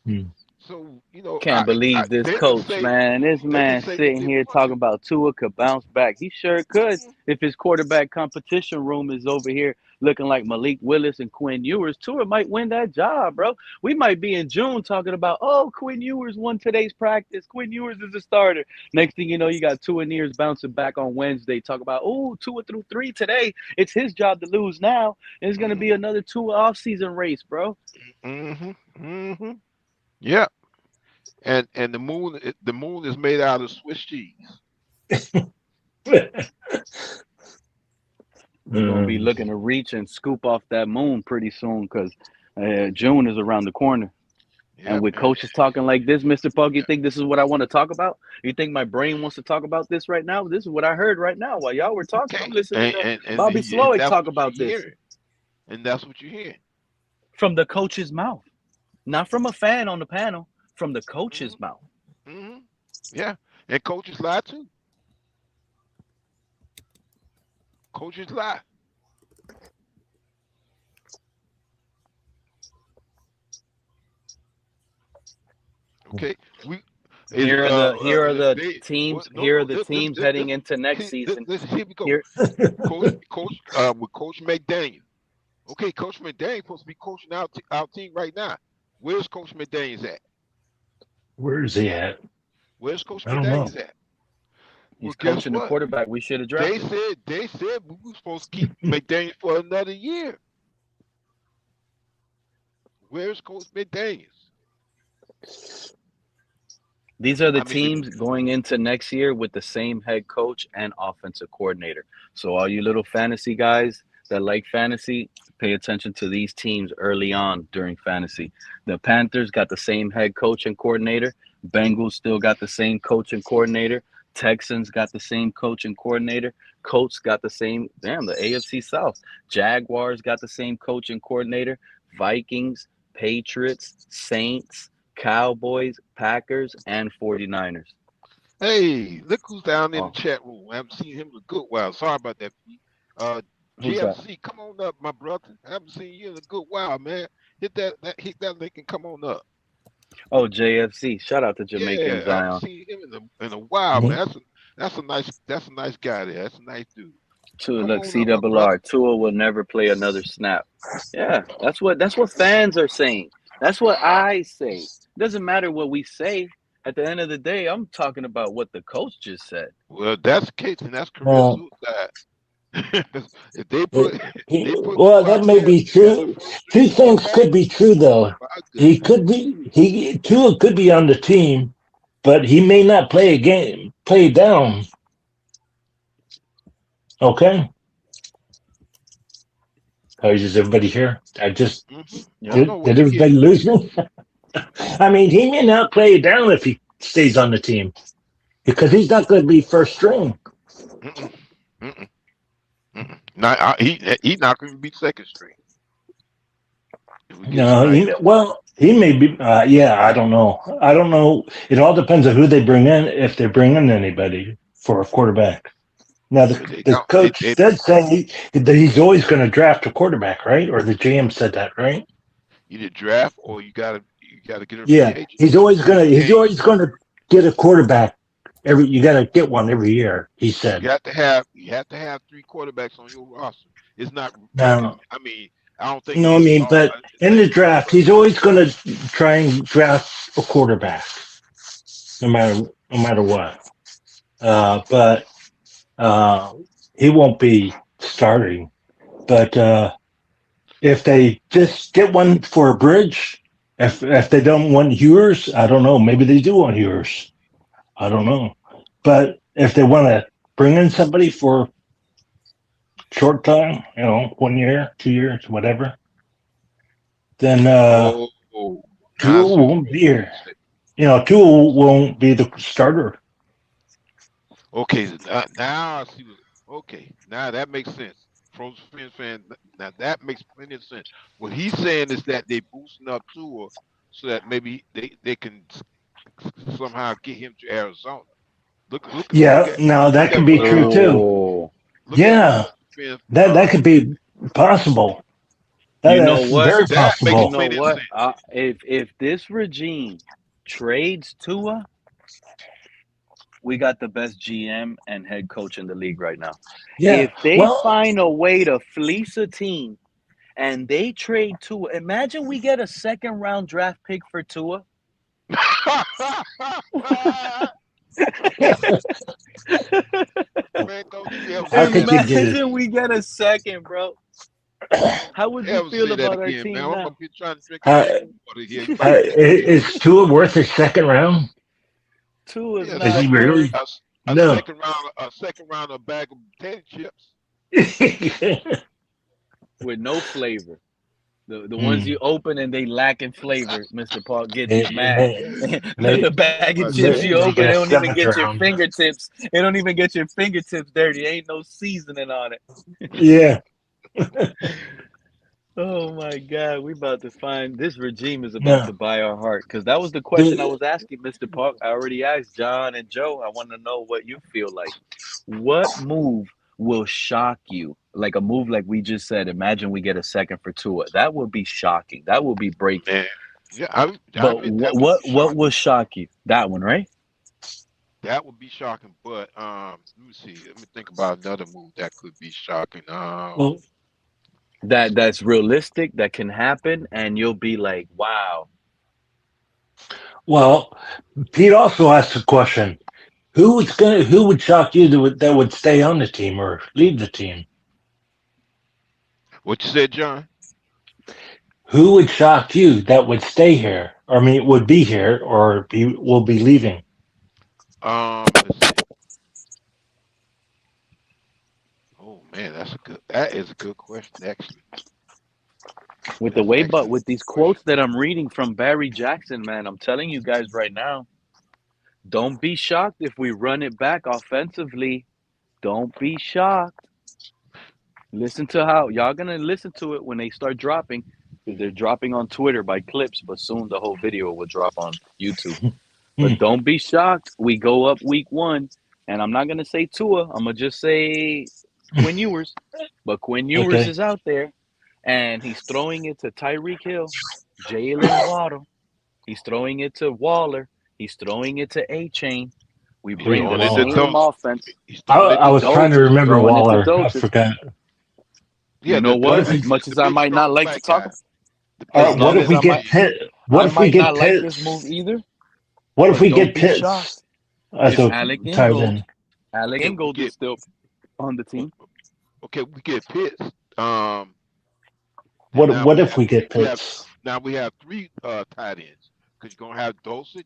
Hmm. So Can't believe this they can coach, say man. This they can man say what sitting they here want talking to. about Tua could bounce back. He sure could Mhm. if his quarterback competition room is over here looking like Malik Willis and Quinn Ewers. Tua might win that job, bro. We might be in June talking about, oh, Quinn Ewers won today's practice. Quinn Ewers is the starter. Next thing you know, you got Tua Nears bouncing back on Wednesday. Talk about, oh, Tua threw 3 today. It's his job to lose now. It's going to be another Tua offseason race, bro. Mhm. Mhm. Yeah. And the moon is made out of Swiss cheese. We're going to be looking to reach and scoop off that moon pretty soon because June is around the corner. And Yep. with coaches talking like this, Mr. Pug, you Yeah. think this is what I want to talk about? You think my brain wants to talk about this right now? This is what I heard right now while y'all were talking. I'm Okay. listening to And Bobby Slowick that's talk what you're about this hearing. And that's what you're hearing. from the coach's mouth, not from a fan on the panel, from the coach's mouth. Mm-hmm. Yeah. And coaches lie too. Coaches lie. Okay. Here are the teams. Here are the Let's teams heading into next season. here we go. Here, Coach with Coach McDaniel. Okay, Coach McDaniel supposed to be coaching our team right now. Where's Coach McDaniels at? Where is he at? Where's Coach I don't know. McDaniels at? he's Guess coaching the what? quarterback we should have They drafted. said we were supposed to keep McDaniels for another year. Where's Coach McDaniels? These are the I mean, teams going into next year with the same head coach and offensive coordinator. So all you little fantasy guys that like fantasy, pay attention to these teams early on during fantasy. The Panthers got the same head coach and coordinator. Bengals still got the same coach and coordinator. Texans got the same coach and coordinator. Colts got the same, damn, the AFC South. Jaguars got the same coach and coordinator. Vikings, Patriots, Saints, Cowboys, Packers, and 49ers. hey, look who's down in the Oh, chat room. I haven't seen him in a good while. Sorry about that, Pete. who's that? GFC, come on up, my brother. I haven't seen you in a good while, man. Hit that link and come on up. Oh, JFC. Shout out to Jamaican Yeah, I Zion. haven't seen him in a while, man. That's a nice guy there. That's a nice dude. Tua, Come look, on up, my brother. CRR. Tua will never play another snap. Yeah, that's what fans are saying. That's what I say. Doesn't matter what we say. At the end of the day, I'm talking about what the coach just said. Well, that's the case, and that's career Well, suicide. If they put well, Tua that out may there be as a true. first Two string things quarterback, could be true, though. my goodness. Tua could be on the team, but he may not play a game, play down. Okay. Oh, is everybody here? I just Yep. Oh no, did we here. everybody lose me? I mean, he may not play down if he stays on the team because he's not going to be first string. Mm-mm, mm-mm, mm-mm. He's not going to be second string. If we get No, Snyder. he may be. Yeah, I don't know. I don't know. It all depends on who they bring in. If they bring in anybody for a quarterback. Now, Well, they the don't. coach They said saying that he's always going to draft a quarterback, right? Or the GM said that, right? either draft or you gotta get a free Yeah, agent. he's always Or you going to get a quarterback you got to get one every year. He said. you have to have 3 quarterbacks on your roster. It's not. Now, I mean, I don't think no, I it's mean, all. but in the draft, he's always going to try and draft a quarterback, no matter what. But he won't be starting. But if they just get one for a bridge, if they don't want Hewers, I don't know. Maybe they do want Hewers. I don't know. But if they want to bring in somebody for short time, 1 year, 2 years, whatever, then Tua won't be here. Tua won't be the starter. Okay, now I see. Okay, now that makes sense. Pros fan. Now that makes plenty of sense. What he's saying is that they boosting up Tua so that maybe they can somehow get him to Arizona. Look Yeah, at now look that at could what be true too. Oh, look at what Yeah, that could be possible. you know That's what? very that makes You possible. know plenty of what? sense. If this regime trades Tua, we got the best GM and head coach in the league right now. Yeah. If they Well, find a way to fleece a team and they trade Tua, imagine we get a second round draft pick for Tua. Man, don't you ever I say think that you'd get again. it. Imagine we get a second, bro. How Don't would you you ever feel say that about our again, man. team I'm up now? here trying to drink a Uh, drink of water here. You about to say that again. is Tua worth a second round? Tua's Yeah, Is he not really? worth a No. second round of bag of potato chips. with no flavor. The ones Hmm. you open and they lack in flavor, Mr. Paul gets May- you mad. may- The may- bag of chips you Maybe open, a they don't even seventh get your round. fingertips. They don't even get your fingertips dirty. Ain't no seasoning on it. Yeah. Oh my God, we about to find this regime is about No. to buy our heart. Because that was the question I The, was asking, Mr. Park. I already asked John and Joe. I want to know what you feel like. What move will shock you? Like a move like we just said. Imagine we get a second for Tua. That would be shocking. That would be breaking. Man, yeah, I But admit that would be what will shocking. shock you? That one, right? That would be shocking. But let me see. Let me think about another move that could be shocking. well, That's realistic. That can happen, and you'll be like, wow. well, Pete also asked a question. Who would shock you that would stay on the team or leave the team? What you said, John? Who would shock you that would stay here? I mean, would be here or will be leaving? Let's see. Oh man, that is a good question actually. With the That's way, but actually a with good these question. quotes that I'm reading from Barry Jackson, man, I'm telling you guys right now, don't be shocked if we run it back offensively. Don't be shocked. Listen to how y'all gonna listen to it when they start dropping, because they're dropping on Twitter by clips, but soon the whole video will drop on YouTube. Hmm. But don't be shocked. We go up week one, and I'm not gonna say Tua. I'm gonna just say Quinn Ewers. But Quinn Ewers Okay. is out there, and he's throwing it to Tyreek Hill, Jalen Waddle. He's throwing it to Waller. He's throwing it to A Chain. We He's bring Hey, the throwing it to Waller. same Dulcich. offense. He's throwing it I to was trying to Dulcich Dulcich. is remember throwing it to Waller. I Dulcich. forgot. Yeah, You know What what? if As we much as the I big might not strong like to black talk, guy. Hey, as what long if as we I listen get might, here. Pitt? What I if we might get not like this Pitts? move either. What if But we don't get be Pitts shocked. as It's a Alec tight Ingold. end? Alec Okay, we Ingold is get still on the o- team. okay, we get Pitts. Um, and What what if we get we have Pitts? now we have three tight ends because you're gonna have Dulcich,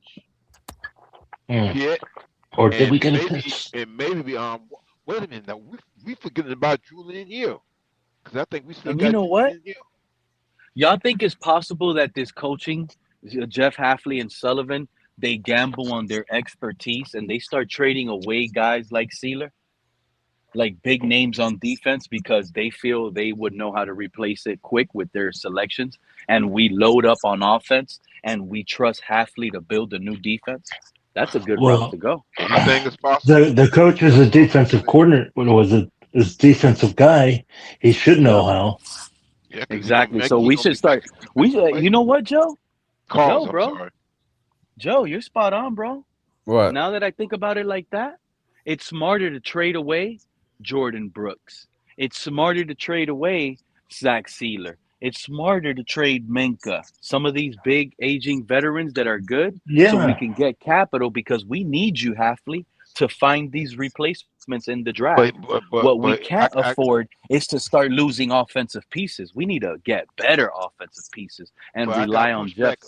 Hmm. Pitt, Or did we get a Pitts? and maybe wait a minute now we forgetting about Julian Hill because I think we still And you got know what? Julian Hill. Y'all think it's possible that this coaching, Jeff Halfley and Sullivan, they gamble on their expertise and they start trading away guys like Sealer, like big names on defense, because they feel they would know how to replace it quick with their selections, and we load up on offense and we trust Halfley to build a new defense? That's a good route to Well, go. Anything is possible. the coach is a That's all I'm gonna defensive say. coordinator. Was a is defensive guy. He should know Yep, how. Yeah, because exactly. So he we gonna should be start. making We, defensive you plays. know what, Joe? Calls. Joe, I'm bro, sorry. Joe, you're spot on, bro. What? Now that I think about it like that, it's smarter to trade away Jordan Brooks. It's smarter to trade away Zach Sealer. It's smarter to trade Minka. Some of these big aging veterans that are good, so we Yeah. can get capital, because we need you, Halfley, to find these replacements in the draft. What we But can't afford is to start losing offensive pieces. We need to get better offensive pieces and I got rely on pushed Jeff. back.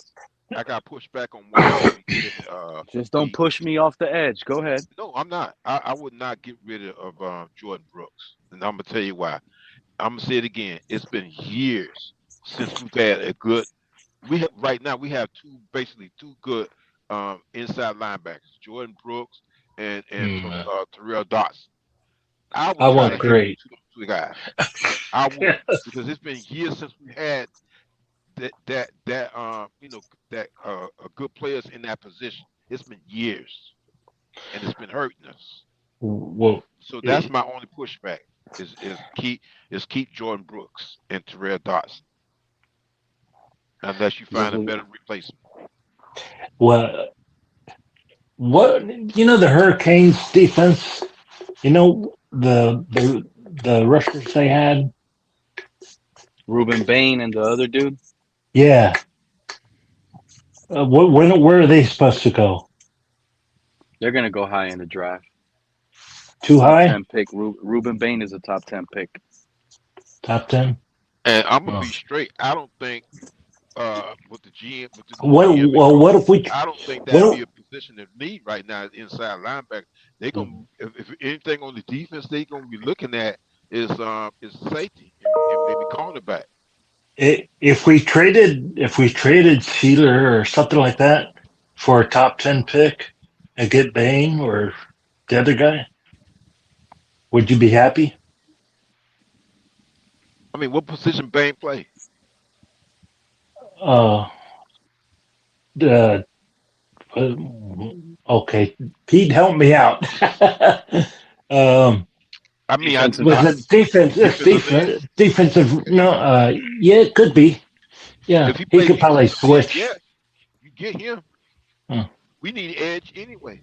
I got pushed back on why I wouldn't get rid of Just don't push me off the edge. Go ahead. No, I'm not. I would not get rid of Jordan Brooks, and I'm gonna tell you why. I'm gonna say it again. It's been years since we've had a good. Right now we have basically two good inside linebackers, Jordan Brooks and Mm. Terrell Dotson. I would I try want to hit great. those two guys. I would, because it's been years since we had good players in that position. It's been years, and it's been hurting us. Well, So that's my only pushback is keep Jordan Brooks and Terrell Dotson unless you find a better replacement. well, what the Hurricanes defense? The rushers they had. Ruben Bain and the other dude. Yeah. Where are they supposed to go? They're gonna go high in the draft. Too Top high? 10 pick. Ruben Bain is a top 10 pick. Top 10? And I'm gonna Oh. be straight. I don't think with the GM with the new What? GM, Well, what if we? I don't think What that'd be if- a position of need right now inside linebacker. They gonna if anything on the defense they gonna be looking at is safety and maybe cornerback. If we traded Sealer or something like that for a top 10 pick and get Bain or the other guy, would you be happy? I mean, what position Bain play? The Okay, Pete, help me out. I mean, Defensive Was it defense? It's defensive. No, yeah, it could be. Yeah, if he, he could probably switch. Yeah, you get him. Hmm. We need edge anyway.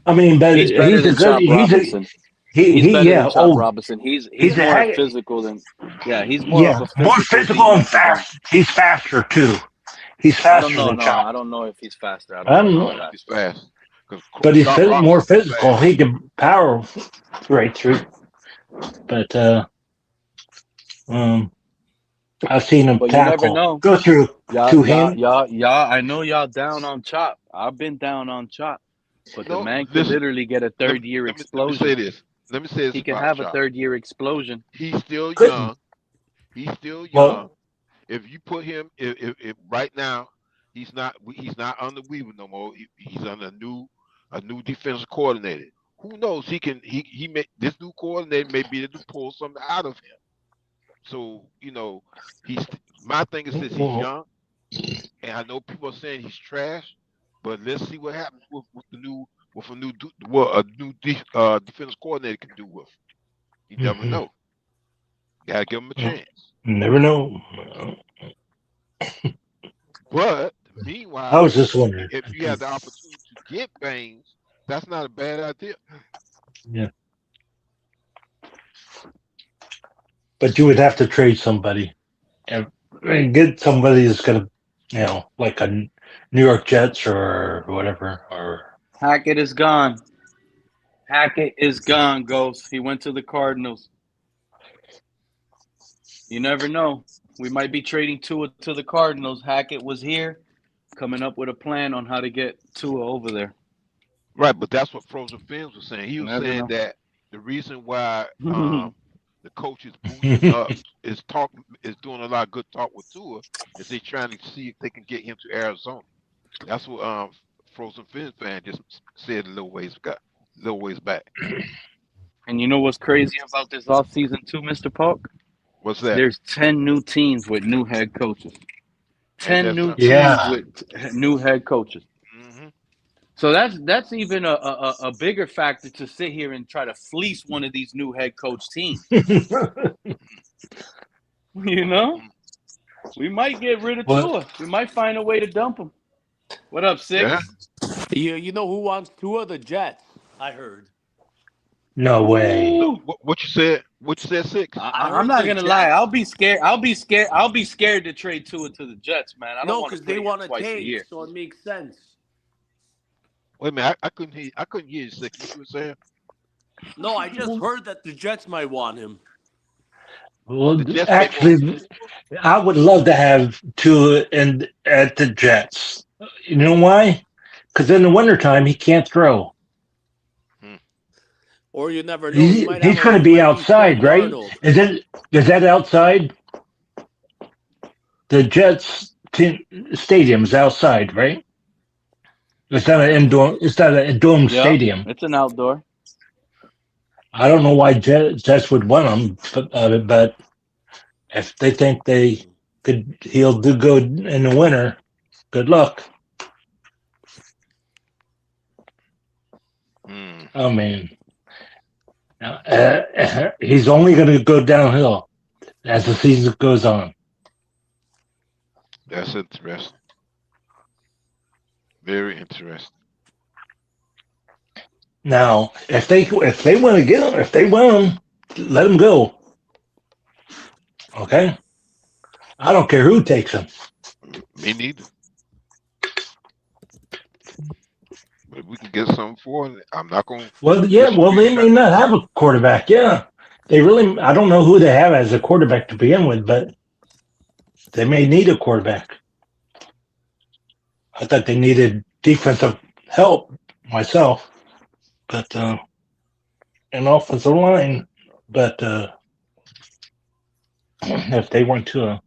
I mean, but He's better than Chop Robinson. He's better than Chop Robinson. He's more physical than he's more of a more physical and fast. He's faster too. He's faster than Chop. I don't know if he's faster. I don't know if he's fast. But he's more physical. He can power right through. But I've seen him tackle go through two hands. Y'all, I know y'all down on Chop. I've been down on Chop, but the man could literally get a third-year explosion. Let me say this. He can have a third-year explosion. He's still young. He's still young. Well, if you put him, if right now he's not under Weaver no more. He's under a new defensive coordinator. Who knows? He may, this new coordinator may be able to pull something out of him. So my thing is this: he's young, and I know people are saying he's trash, but let's see what happens with a new defense coordinator can do with. You never know. Gotta give him a chance. Never know. But meanwhile, I was just wondering if you have the opportunity to get Baines, that's not a bad idea. Yeah. But you would have to trade somebody and get somebody that's going to, like a New York Jets or whatever. Or Hackett is gone. Hackett is gone, Ghost. He went to the Cardinals. You never know. We might be trading Tua to the Cardinals. Hackett was here, coming up with a plan on how to get Tua over there. Right, but that's what Frozen Fins was saying. He was saying that the reason why the coach is boosting up is doing a lot of good talk with Tua is they trying to see if they can get him to Arizona. That's what Frozen Fins fan just said a little ways back. And you know what's crazy about this offseason too, Mr. Polk? What's that? There's 10 new teams with new head coaches. 10 new teams with new head coaches. Mm-hmm. So that's even a bigger factor to sit here and try to fleece one of these new head coach teams. We might get rid of Tua. We might find a way to dump him. What up, Six? Yeah, you know who wants Tua? The Jets. I heard. No way. What you said? What you said, Six? I'm not gonna lie. I'll be scared. I'll be scared to trade Tua to the Jets, man. I don't because they want to tank, so it makes sense. Wait a minute. I couldn't hear. I couldn't hear you, Six. What you were saying? No, I just heard that the Jets might want him. Well, actually, I would love to have Tua at the Jets. You know why? Because in the wintertime, he can't throw. Or you never know. He's going to be outside, right? Is that outside? The Jets stadium's outside, right? It's not an indoor. It's not an dome Yep, stadium. it's an outdoor. I don't know why Jets would want him, but if they think he'll do good in the winter. Good luck. I mean, he's only going to go downhill as the season goes on. That's interesting. Very interesting. Now, if they want to get him, if they want him, let him go. Okay, I don't care who takes him. Me neither. But if we can get something for it, I'm not going to. Well, yeah. Well, they may not have a quarterback. Yeah, they really. I don't know who they have as a quarterback to begin with, but they may need a quarterback. I thought they needed defensive help myself, but an offensive line. But if they want to,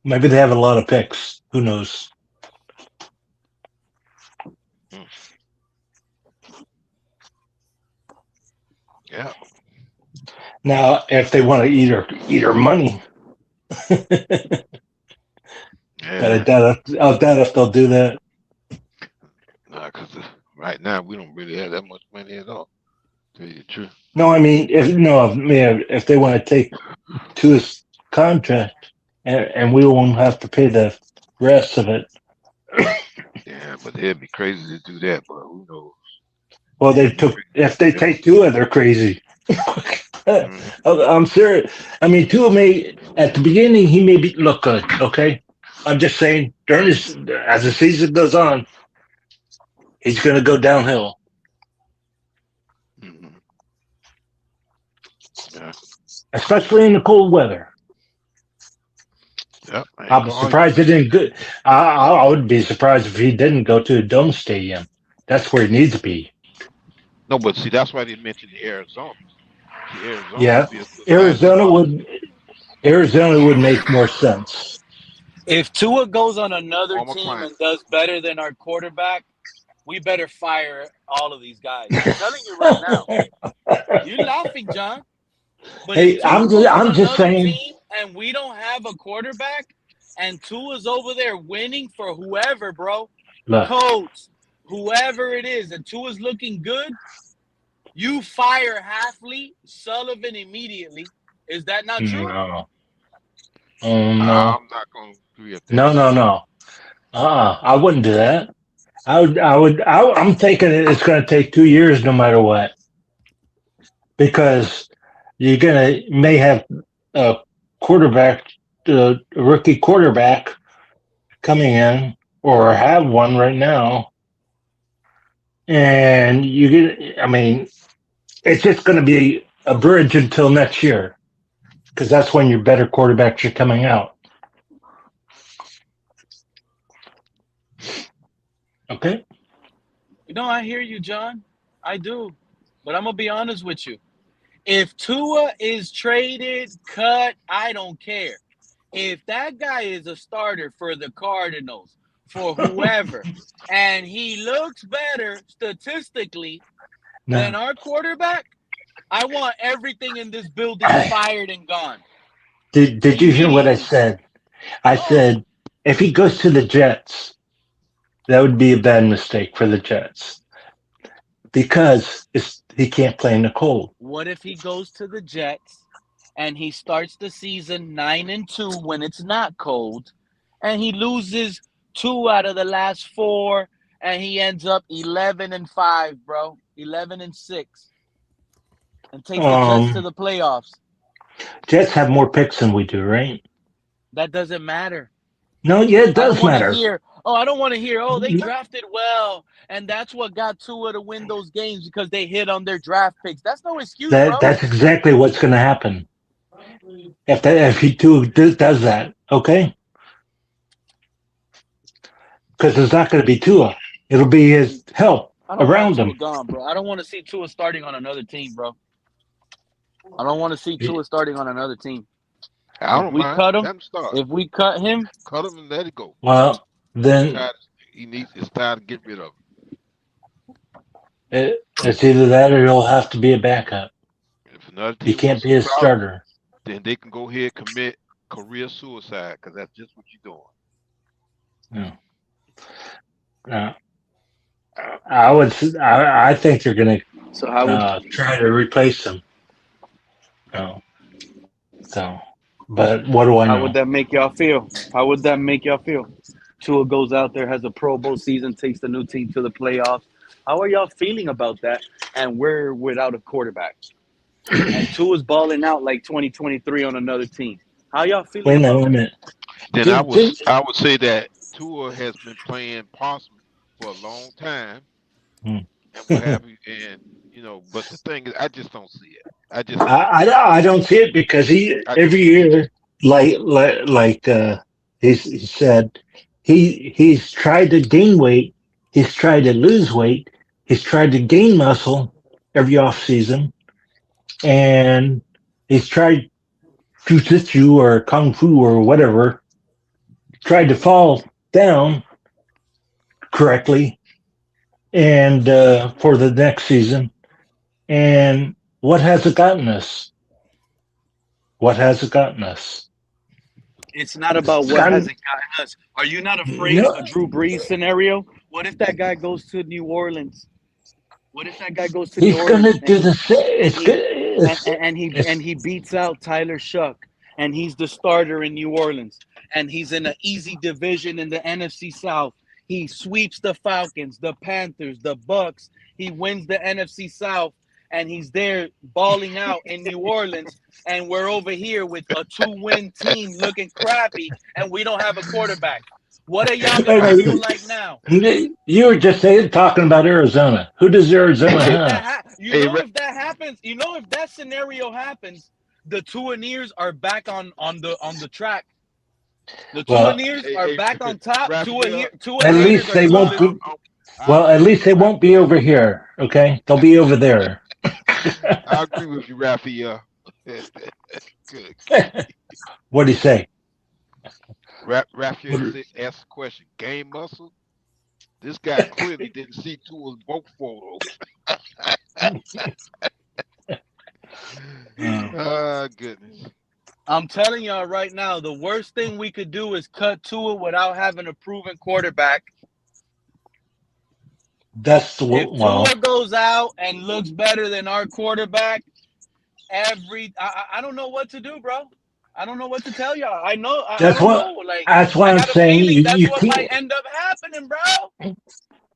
maybe they have a lot of picks. Who knows? Yeah. Now, if they want to eat her money, but I doubt if they'll do that. Nah, because right now we don't really have that much money at all. To tell you the truth. No, I mean, if they want to take Tua's contract, and we won't have to pay the rest of it. Yeah, but it'd be crazy to do that. But who knows? Well, if they take Tua, they're crazy. I'm serious. I mean, Tua may at the beginning he may look good. Okay, I'm just saying as the season goes on, he's going to go downhill. Mm-hmm. Yeah. Especially in the cold weather. Yep. I'm surprised he didn't go. I would be surprised if he didn't go to a dome stadium. That's where he needs to be. No, but see, that's why they mentioned Arizona. Yeah, Arizona would make more sense. If Tua goes on another Former team client. and does better than our quarterback, we better fire all of these guys. I'm telling you right now. You're laughing, John. But Hey, if Tua I'm goes on just another saying. team and we don't have a quarterback, and Tua's over there winning for whoever, bro, Look, coach, whoever it is, and Tua's looking good, you fire Halfley, Sullivan immediately. Is that not true? No. No. I'm not going to agree with that. No. I wouldn't do that. I'm thinking it's going to take 2 years no matter what. Because you may have a rookie quarterback coming in, or have one right now. And it's just going to be a bridge until next year. Because that's when your better quarterbacks are coming out. Okay. I hear you, John. I do. But I'm going to be honest with you. If Tua is traded, cut, I don't care. If that guy is a starter for the Cardinals, for whoever, and he looks better statistically than our quarterback, I want everything in this building fired and gone. Did you hear what I said? I said, if he goes to the Jets, that would be a bad mistake for the Jets. Because he can't play in the cold. What if he goes to the Jets and he starts the season 9-2 when it's not cold, and he loses 2 out of the last 4, and he ends up 11-5, bro, 11-6, and takes the Jets to the playoffs? Jets have more picks than we do, right? That doesn't matter. No, yeah, it does matter. I don't want to hear, they drafted well, and that's what got Tua to win those games because they hit on their draft picks. That's no excuse, bro. That's exactly what's going to happen. If he does that, okay? Because it's not going to be Tua. It'll be his help around him. Gone, bro. I don't want to see Tua starting on another team, bro. I don't want to see Tua starting on another team. I don't mind. Cut him, Let him start. if we cut him and let it go. Well, then It's time to get rid of him. It's either that or he'll have to be a backup. If another He team can't wants be a him out, starter. then they can go ahead and commit career suicide because that's just what you're doing. Yeah. I think they're going So how would to try to replace him. No. So, but what do I how know? would that make y'all feel? How would that make y'all feel? Tua goes out there, has a Pro Bowl season, takes the new team to the playoffs. How are y'all feeling about that? And we're without a quarterback. And Tua's balling out like 2023 on another team. How y'all feeling Wait a about minute. Then Did- I would say that Tua has been playing possum for a long time, Hmm. and what have you. And but the thing is, I just don't see it. I don't see it because he every year, like he said, he's tried to gain weight, he's tried to lose weight, he's tried to gain muscle every off season, and he's tried jujitsu or kung fu or whatever, tried to fall down correctly, and for the next season, and what has it gotten us? What has it gotten us? It's not about It's what gotten- has it gotten us. Are you not afraid No. of a Drew Brees scenario? What if that guy goes to New Orleans? What if that guy goes to He's New going Orleans to do the same. It's good. and he beats out Tyler Shuck and he's the starter in New Orleans and he's in an easy division in the NFC South. He sweeps the Falcons, the Panthers, the Bucks. He wins the NFC South and he's there balling out in New Orleans and we're over here with a 2-win team looking crappy and we don't have a quarterback. What are y'all gonna feel like now? You were just talking about Arizona. Who does Arizona have? If that happens, if that scenario happens, the Tuaneers are back on the track. The Tuaneers are back on top. At Tuaneers least they are won't good. be. Well, at least they won't be over here. Okay, they'll be over there. I agree with you, Raphael. Good. What do you say? Raphael asked a question. Game muscle? This guy clearly didn't see Tua's boat photos. Goodness. I'm telling y'all right now, the worst thing we could do is cut Tua without having a proven quarterback. That's the If Tua goes out and looks better than our quarterback, I don't know what to do, bro. I don't know what to tell y'all. I know. That's I don't what. know. Like, That's why I I'm got a saying feeling that's you what can't. might end up happening, bro.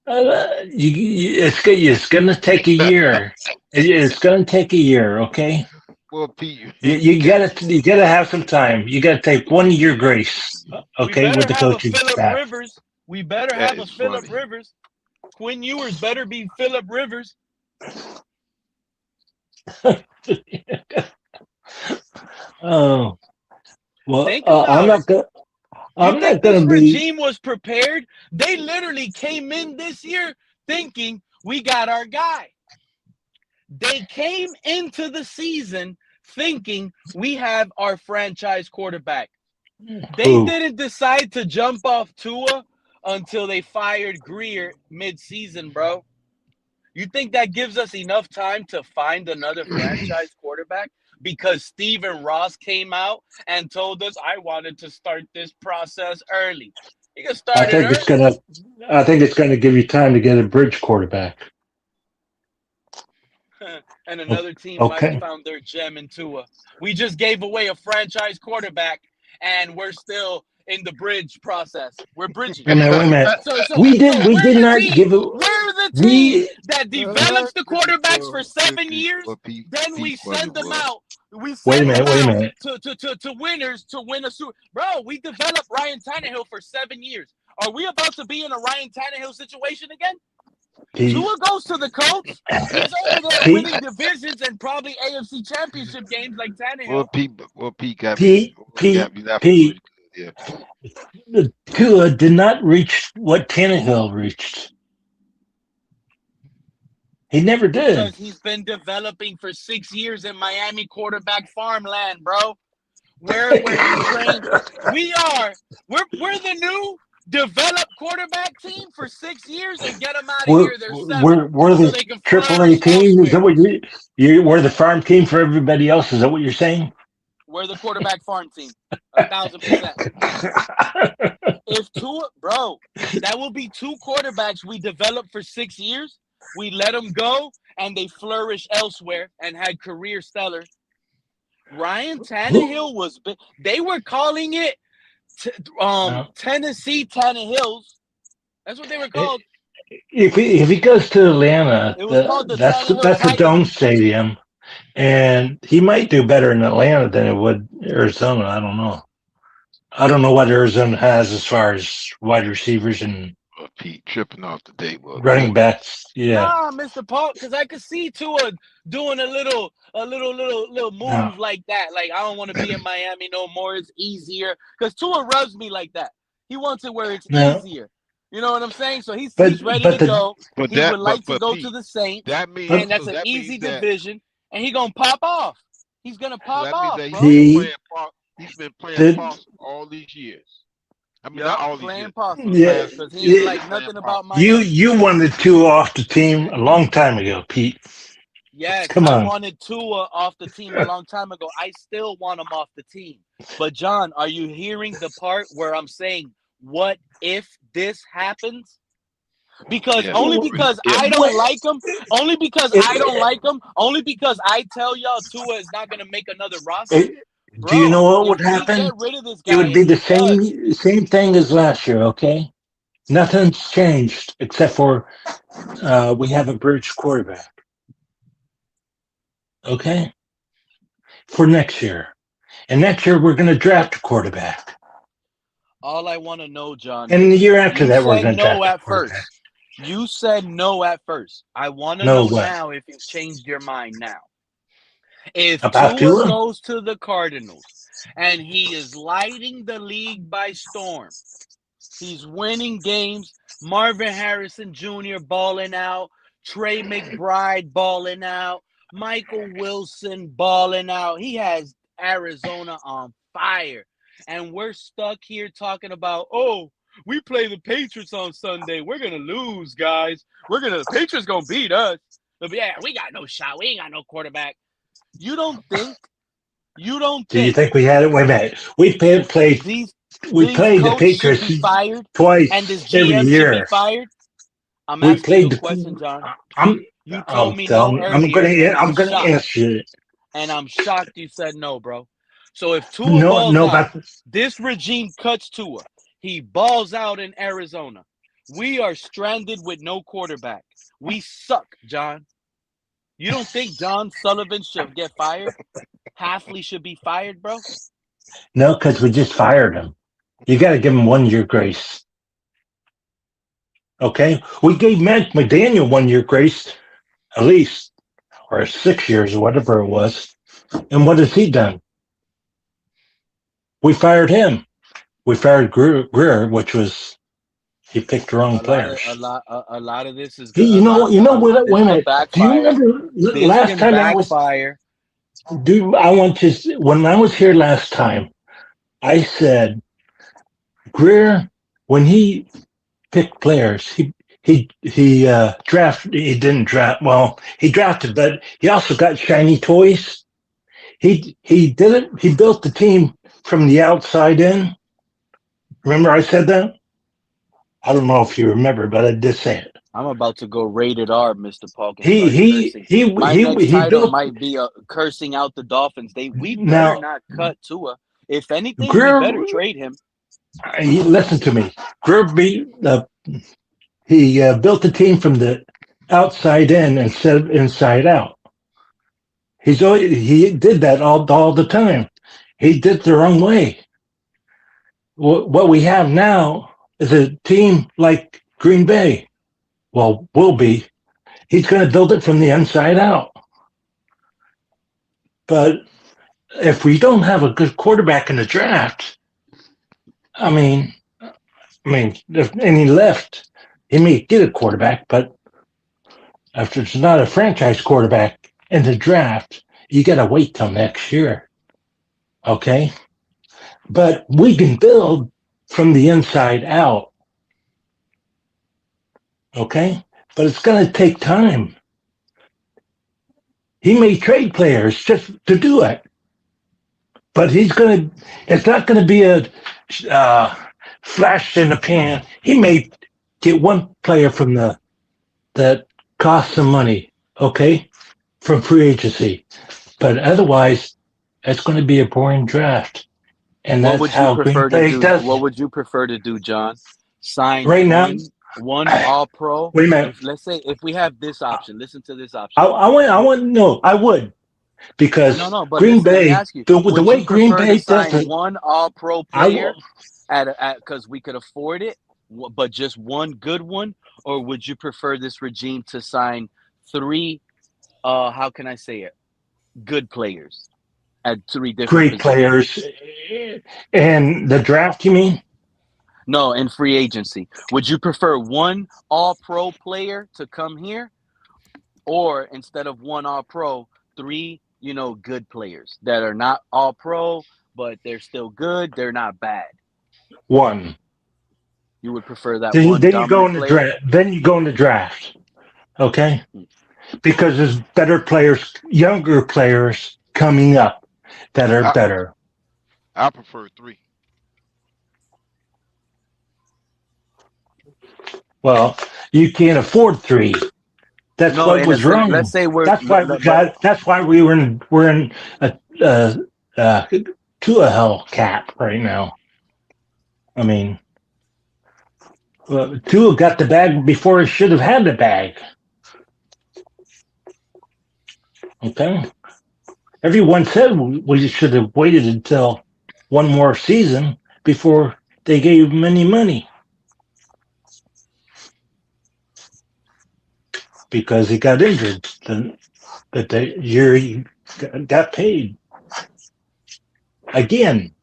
It's going to take a year. It's going to take a year. Okay. Well, Pete, You gotta have some time. You gotta take 1 year grace. Okay, with the coaching staff. Rivers. We better have a Phillip Rivers. Quinn Ewers better be Phillip Rivers. Oh, well, Think about I'm not it. gonna. I'm You think not gonna this be. regime was prepared? They literally came in this year thinking we got our guy. They came into the season thinking we have our franchise quarterback. They didn't decide to jump off Tua until they fired Greer mid-season, bro. You think that gives us enough time to find another franchise quarterback? Because Stephen Ross came out and told us I wanted to start this process early. You can start I think it's gonna give you time to get a bridge quarterback. And another team might have found their gem in Tua. We just gave away a franchise quarterback, and we're still in the bridge process. We're bridging. Wait a minute. We did not give it. We're the team that develops the quarterbacks for 7 years. Then we send them out. We send them out to winners to win a Super. Bro, we developed Ryan Tannehill for 7 years. Are we about to be in a Ryan Tannehill situation again? Tua goes to the Colts. He's over there winning divisions and probably AFC Championship games like Tannehill. Tua did not reach what Tannehill reached. He never did. Because he's been developing for 6 years in Miami quarterback farmland, bro. Where we train. We're the new develop quarterback team for 6 years and get them out of We're here. They're 7, we're so the they can AAA flourish team. Is that elsewhere. what we're the farm team for everybody else? Is that what you're saying? We're the quarterback farm team, 1,000%. If Tua, bro, that will be 2 quarterbacks we developed for 6 years. We let them go, and they flourish elsewhere and had career stellar. Ryan Tannehill was big. They were calling it Tennessee Tannehills. That's what they were called. If he goes to Atlanta, It was called the that's Tannehill a Titans. dome stadium, and he might do better in Atlanta than it would Arizona. I don't know. I don't know what Arizona has as far as wide receivers and Pete tripping off the day. running backs. Yeah. Nah, Mr. Paul, because I could see Tua doing a little move No. like that. Like, I don't want to be in Miami no more. It's easier. Because Tua rubs me like that. He wants it where it's No. easier. You know what I'm saying? So he's But- ready but to the- go. But He that- would like but to go Pete, to the Saints, That means and that's so an that easy means that- division. And he gonna pop off. He's gonna so pop that off, means that bro. he's been playing The- possum all these years. I mean, Yup, not all these playing years. possum. Yeah. Because he ain't Yeah. like nothing about Miami. You wanted Tua off the team a long time ago, Pete. Yes, Come I on. wanted Tua off the team a long time ago. I still want him off the team. But John, are you hearing the part where I'm saying, what if this happens? Because Yeah. only because Yeah. I don't like him, only because It- I don't like him, only because I tell y'all Tua is not gonna make another roster. Do you know what would if we happen? get rid of this guy It would be and the he does, same thing as last year. Okay, nothing's changed except for we have a bridge quarterback. Okay, for next year, and next year we're going to draft a quarterback, all I want to know, John, and the year after you that we're said going to no draft a at quarterback. first. You said no at first. I want to No know what? now if you've changed your mind now. If About Tua Tua? goes to the Cardinals and he is lighting the league by storm, he's winning games. Marvin Harrison Jr. balling out. Trey McBride balling out. Michael Wilson balling out. He has Arizona on fire. And we're stuck here talking about, oh, we play the Patriots on Sunday. We're going to lose, guys. The Patriots going to beat us. But yeah, we got no shot. We ain't got no quarterback. You don't think? Do you think we had it? Wait a minute. We played these the coaches should Patriots be fired twice and this every GM should be year. fired? I'm We asking played you a the question, John. I'm You told I'm me telling- no I'm earlier, and I'm I'm gonna shocked. answer it. And I'm shocked you said no, bro. So if Tua No, balls no, out, but this regime cuts Tua. He balls out in Arizona. We are stranded with no quarterback. We suck, John. You don't think John Sullivan should get fired? Halfley should be fired, bro? no, because we just fired him. You got to give him 1 year grace. Okay, we gave Mike McDaniel 1 year grace, at least, or 6 years, or whatever it was. And what has he done? We fired him. We fired Greer, which was he picked the wrong players. A lot of this is You know what? Wait a minute. Do you remember last time I was? backfire. When I was here last time, I said Greer, when he picked players, he drafted. He didn't draft. Well, he drafted, but he also got shiny toys. He did it. He built the team from the outside in. Remember I said that? I don't know if you remember, but I did say it. I'm about to go rated R, Mr. Paul. My next title built, might be cursing out the Dolphins. We better Now- not cut Tua. If anything, Greer- we better trade him. Listen to me. Greer he built the team from the outside in instead of inside out. He did that all the time. He did it the wrong way. What we have now is a team like Green Bay. Well, will be. He's going to build it from the inside out. But if we don't have a good quarterback in the draft, if any left, he may get a quarterback, but if there's not a franchise quarterback in the draft, you got to wait till next year. Okay? But we can build from the inside out. Okay, but it's going to take time. He may trade players just to do it, but it's not going to be a flash in the pan. He may get one player from that costs some money, okay, from free agency, but otherwise, it's going to be a boring draft, and What that's would you how Green prefer to Bay do? does What it. would you prefer to do, John? Sign Right now. one all pro. Wait a minute. If let's say if we have this option, listen to this I option. want to know. I would because No, but Green listen, let me Bay, ask you: the would way you Green prefer to Bay does sign it, one all pro I player will. at because we could afford it, but just one good one, or would you prefer this regime to sign three? How can I say it? Good players at three different Great positions. players, and the draft. You mean? No, in free agency. Would you prefer one all pro player to come here, or instead of one all pro, three, good players that are not all pro, but they're still good, they're not bad? One. You would prefer that Then, one then you go dominant in the player? draft. Then you go in the draft. Okay, because there's better players, younger players coming up that are I better. I prefer 3. Well, you can't afford three. That's No, what in a was sense, let's wrong. say That's why we but got. That's why we're in a to a hell cap right now. I mean, Tua got the bag before he should have had the bag. Okay, everyone said we should have waited until one more season before they gave him any money because he got injured. The year he got paid again.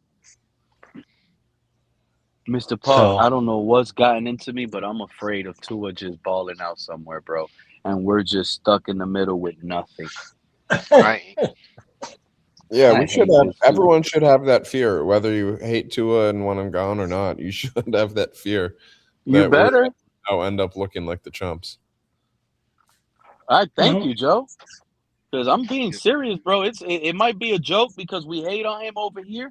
Mr. Park, So I don't know what's gotten into me, but I'm afraid of Tua just balling out somewhere, bro. And we're just stuck in the middle with nothing. I ain't. Yeah, I we should hate have. this too. Everyone should have that fear, whether you hate Tua and want him gone or not. You should have that fear You that we're better. now end up looking like the chumps. I thank well, you, Joe. Because I'm being Yes. serious, bro. It might be a joke because we hate on him over here,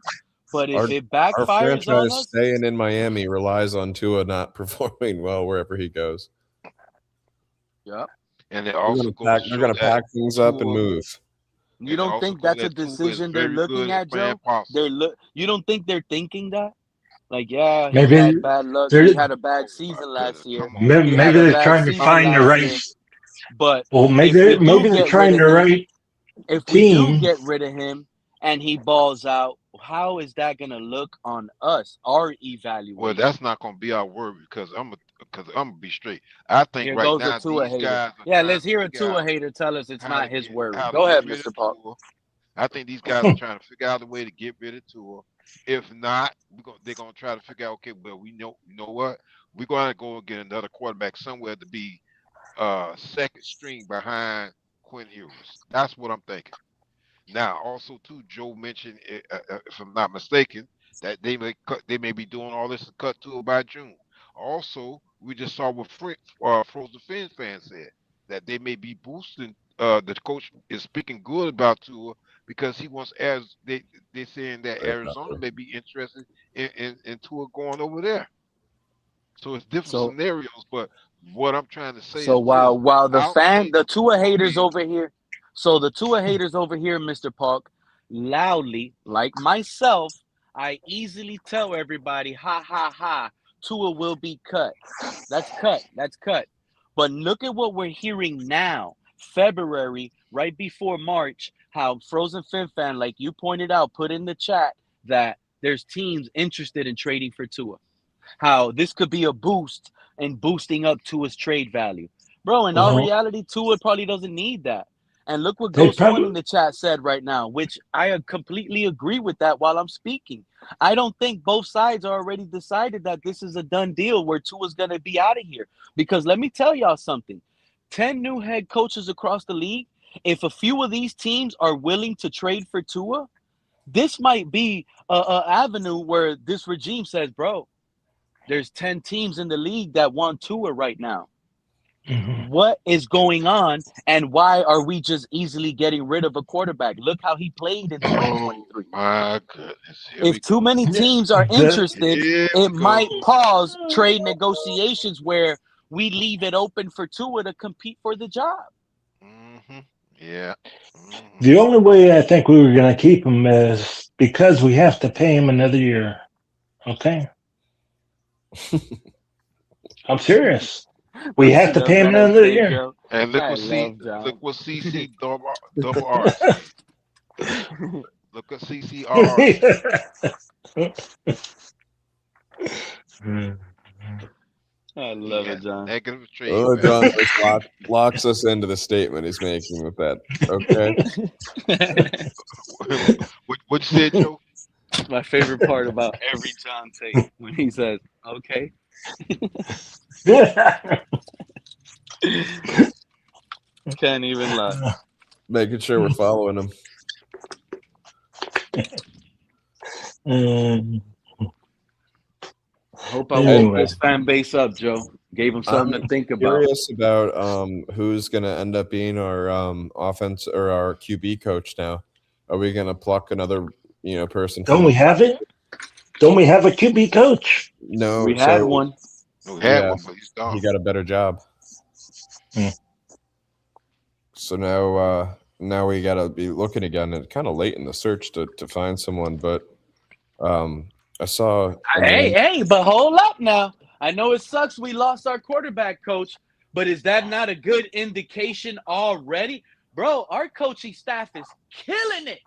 but Our if it our backfires on franchise us, staying in Miami relies on Tua not performing well wherever he goes. yeah. And it They're also gonna goes pack. to They're show gonna that pack things up and Tua, move. You and it don't also think goes that's a that Tua is decision they're very good looking at at, playing Joe? possum. You don't think they're thinking that? Like, yeah, he maybe had bad luck. they're He had a bad Oh my season last goodness! year. Come on, maybe He man. had a they're bad trying to season find the last right. year. But Well, if we do maybe they're get rid trying of the him, right if we do team. get rid of him and he balls out, how is that going to look on us, our Well, evaluation? that's not gonna be our word because I'm gonna be straight. I think Here right goes a now Tua these hater. guys are Yeah, trying let's to hear a figure Tua out hater tell us it's how to not his get word. how to Go get ahead, rid of Mr. Park. Tua. I think these guys are trying to figure out a way to get rid of Tua. If not, they're gonna try to figure out. Okay, well, you know what? We're gonna go get another quarterback somewhere to be second string behind Quinn Ewers. That's what I'm thinking. Now, also too, Joe mentioned, if I'm not mistaken, that they may be doing all this to cut Tua by June. Also, we just saw what Frozen Fins fans said that they may be boosting. The coach is speaking good about Tua because he wants as they saying that Arizona may be interested in Tua going over there. So it's different So scenarios, but what I'm trying to say so is this: while I'll say the Tua Tua haters may. over here, so the Tua haters over here, Mr. Park, loudly, like myself, I easily tell everybody, ha ha ha, Tua will be cut. That's cut. That's cut. But look at what we're hearing now, February, right before March, how Frozen Fin Fan, like you pointed out, put in the chat that there's teams interested in trading for Tua. How this could be a boost and boosting up Tua's trade value. Bro, in our Well, reality, Tua probably doesn't need that. And look what they Ghost One probably in the chat said right now, which I completely agree with that while I'm speaking. I don't think both sides are already decided that this is a done deal where Tua's going to be out of here. Because let me tell y'all something 10 new head coaches across the league, if a few of these teams are willing to trade for Tua, this might be a avenue where this regime says, bro, there's 10 teams in the league that want Tua right now. Mhm. What is going on, and why are we just easily getting rid of a quarterback? Look how he played in Oh 2023. my goodness. Here we If too go. many teams are The- interested, Here we it go. might pause trade negotiations where we leave it open for Tua to compete for the job. Mm-hmm. Yeah. Mm-hmm. the only way I think we were going to keep him is because we have to pay him another year. Okay, I'm serious. We have Lucy to loves pay him that another insane year. joke. And look I what love John. look what CC double R said. Look what CCRR said. I love Yeah. it, John. Negative trade Oh, value. John just locks us into the statement he's making with that. Okay. What you said, Joe? My favorite part about every John take when he says, "Okay." Can't even lie. Making sure we're following him. Um, Hope I woke Anyway. this fan base up, Joe. Gave them something to think about. Curious about who's going to end up being our offense or our QB coach now. Are we going to pluck another person? Don't we have it? Don't we have a QB coach? No, We had one. We had Yeah. one, but he's gone. He got a better job. Hmm. So now we got to be looking again. It's kind of late in the search to find someone, but I saw. Hey, but hold up now. I know it sucks we lost our quarterback coach, but is that not a good indication already? Bro, our coaching staff is killing it.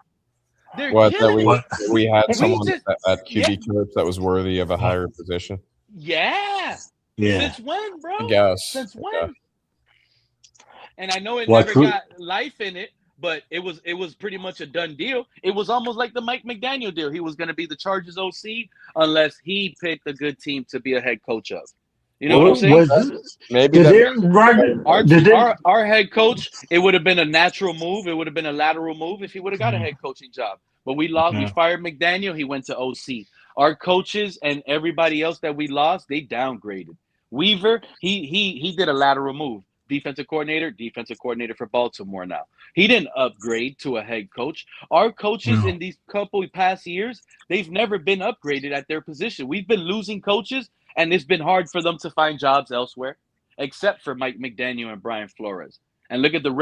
They're killing it. We had We someone just- at QB coach that was worthy of a higher position. Yeah. Yeah. Since when, bro? I guess. Since when? Yeah. And I know it Well, never true. got life in it, but it was pretty much a done deal. It was almost like the Mike McDaniel deal. He was going to be the Chargers OC unless he picked a good team to be a head coach of. You know what I'm saying? Maybe Did that. Aaron Rodgers? Our head coach, it would have been a natural move. It would have been a lateral move if he would have got a head coaching job. But we lost. We Yeah. fired McDaniel. He went to OC. Our coaches and everybody else that we lost, they downgraded. Weaver, he did a lateral move. Defensive coordinator for Baltimore now. He didn't upgrade to a head coach. Our coaches No. in these couple past years, they've never been upgraded at their position. We've been losing coaches, and it's been hard for them to find jobs elsewhere, except for Mike McDaniel and Brian Flores. And look at the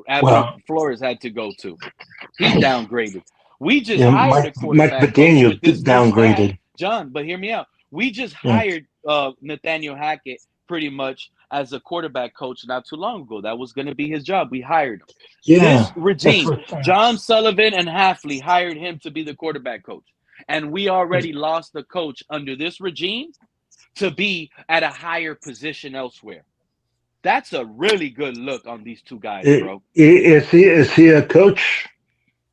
avenue Flores had to go to. He downgraded. We just hired a quarterback Mike coach McDaniel with this new downgraded. staff. John, but hear me out. We just Yeah. hired Nathaniel Hackett pretty much as a quarterback coach not too long ago. That was going to be his job. We hired him. Yeah. This regime, John Sullivan and Hafley hired him to be the quarterback coach. And we already lost the coach under this regime to be at a higher position elsewhere. That's a really good look on these two guys, bro. Is he a coach?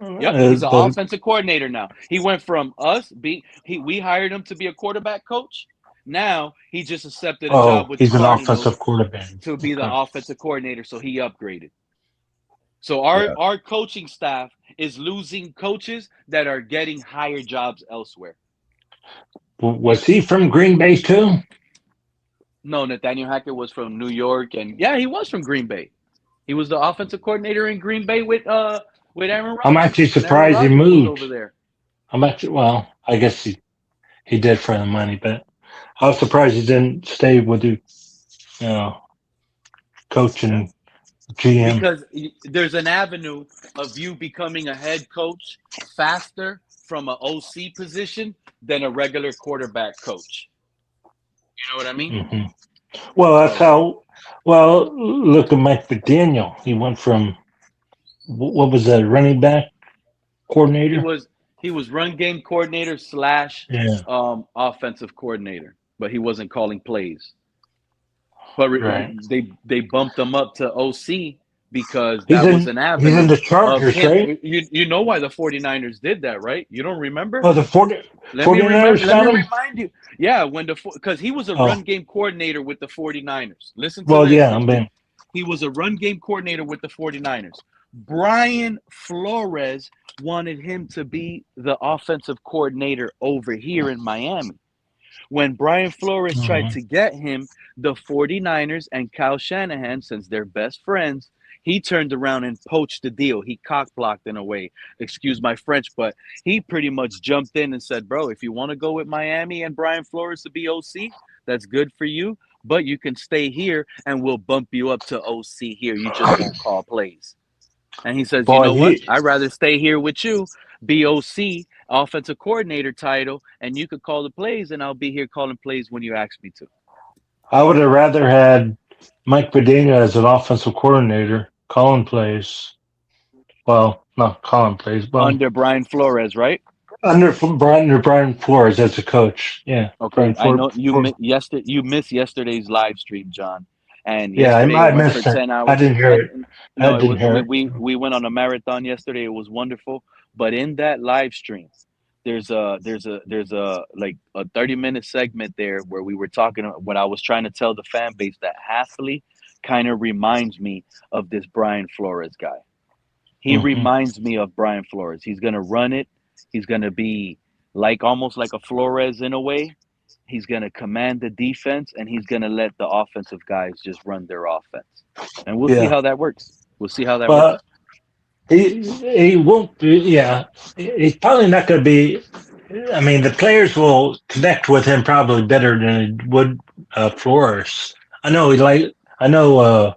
Yep, he's an offensive coordinator now. He went from us we hired him to be a quarterback coach. Now he just accepted a job with he's the an Cardinals offensive quarterback to be the offensive coordinator. So he upgraded. So our coaching staff is losing coaches that are getting higher jobs elsewhere. Was he from Green Bay too? No, Nathaniel Hackett was from New York, and yeah, he was from Green Bay. He was the offensive coordinator in Green Bay with Aaron Rodgers. I'm actually surprised he Aaron Rodgers moved was over there. I guess he did for the money, but I was surprised he didn't stay with the coach and GM. Because there's an avenue of you becoming a head coach faster from an OC position than a regular quarterback coach. You know what I mean? Mm-hmm. Well, that's how. Well, look at Mike McDaniel. He went from what was that, running back coordinator? He was run game coordinator / offensive coordinator, but he wasn't calling plays. But they bumped him up to OC because that was an avenue. He's in the Chargers, right? You know why the 49ers did that, right? You don't remember? Oh, the 49ers. Let me remind you. Yeah, because he was a run game coordinator with the 49ers. Listen to this. He was a run game coordinator with the 49ers. Brian Flores wanted him to be the offensive coordinator over here in Miami. When Brian Flores tried Mhm. to get him, the 49ers and Kyle Shanahan, since they're best friends, he turned around and poached the deal. He cock blocked in a way. Excuse my French, but he pretty much jumped in and said, bro, if you want to go with Miami and Brian Flores to be OC, that's good for you. But you can stay here and we'll bump you up to OC here. You just won't call plays. And he says, you Boy, know what? I'd rather stay here with you, be OC, offensive coordinator title, and you could call the plays, and I'll be here calling plays when you ask me to. I would have rather had Mike Medina as an offensive coordinator calling plays. Well, not calling plays, but Under Brian Flores, right? under Brian Flores as a coach. Yeah, Okay, Brian I Flores. know you you missed yesterday's live stream, John. And Yeah, yesterday I it went for missed it. 10 I hours. didn't hear it. I No, it didn't was hear it. we went on a marathon yesterday. It was wonderful. But in that live stream, there's a like a 30-minute segment there where we were talking when I was trying to tell the fan base that Halfley kind of reminds me of this Brian Flores guy. He Mhm. reminds me of Brian Flores. He's gonna run it. He's gonna be like almost like a Flores in a way. He's gonna command the defense, and he's gonna let the offensive guys just run their offense. And we'll see Yeah, how that works. We'll see how that works. but he won't be. Yeah, he's probably not going to be. I mean, the players will connect with him probably better than he would Flores. I know I know a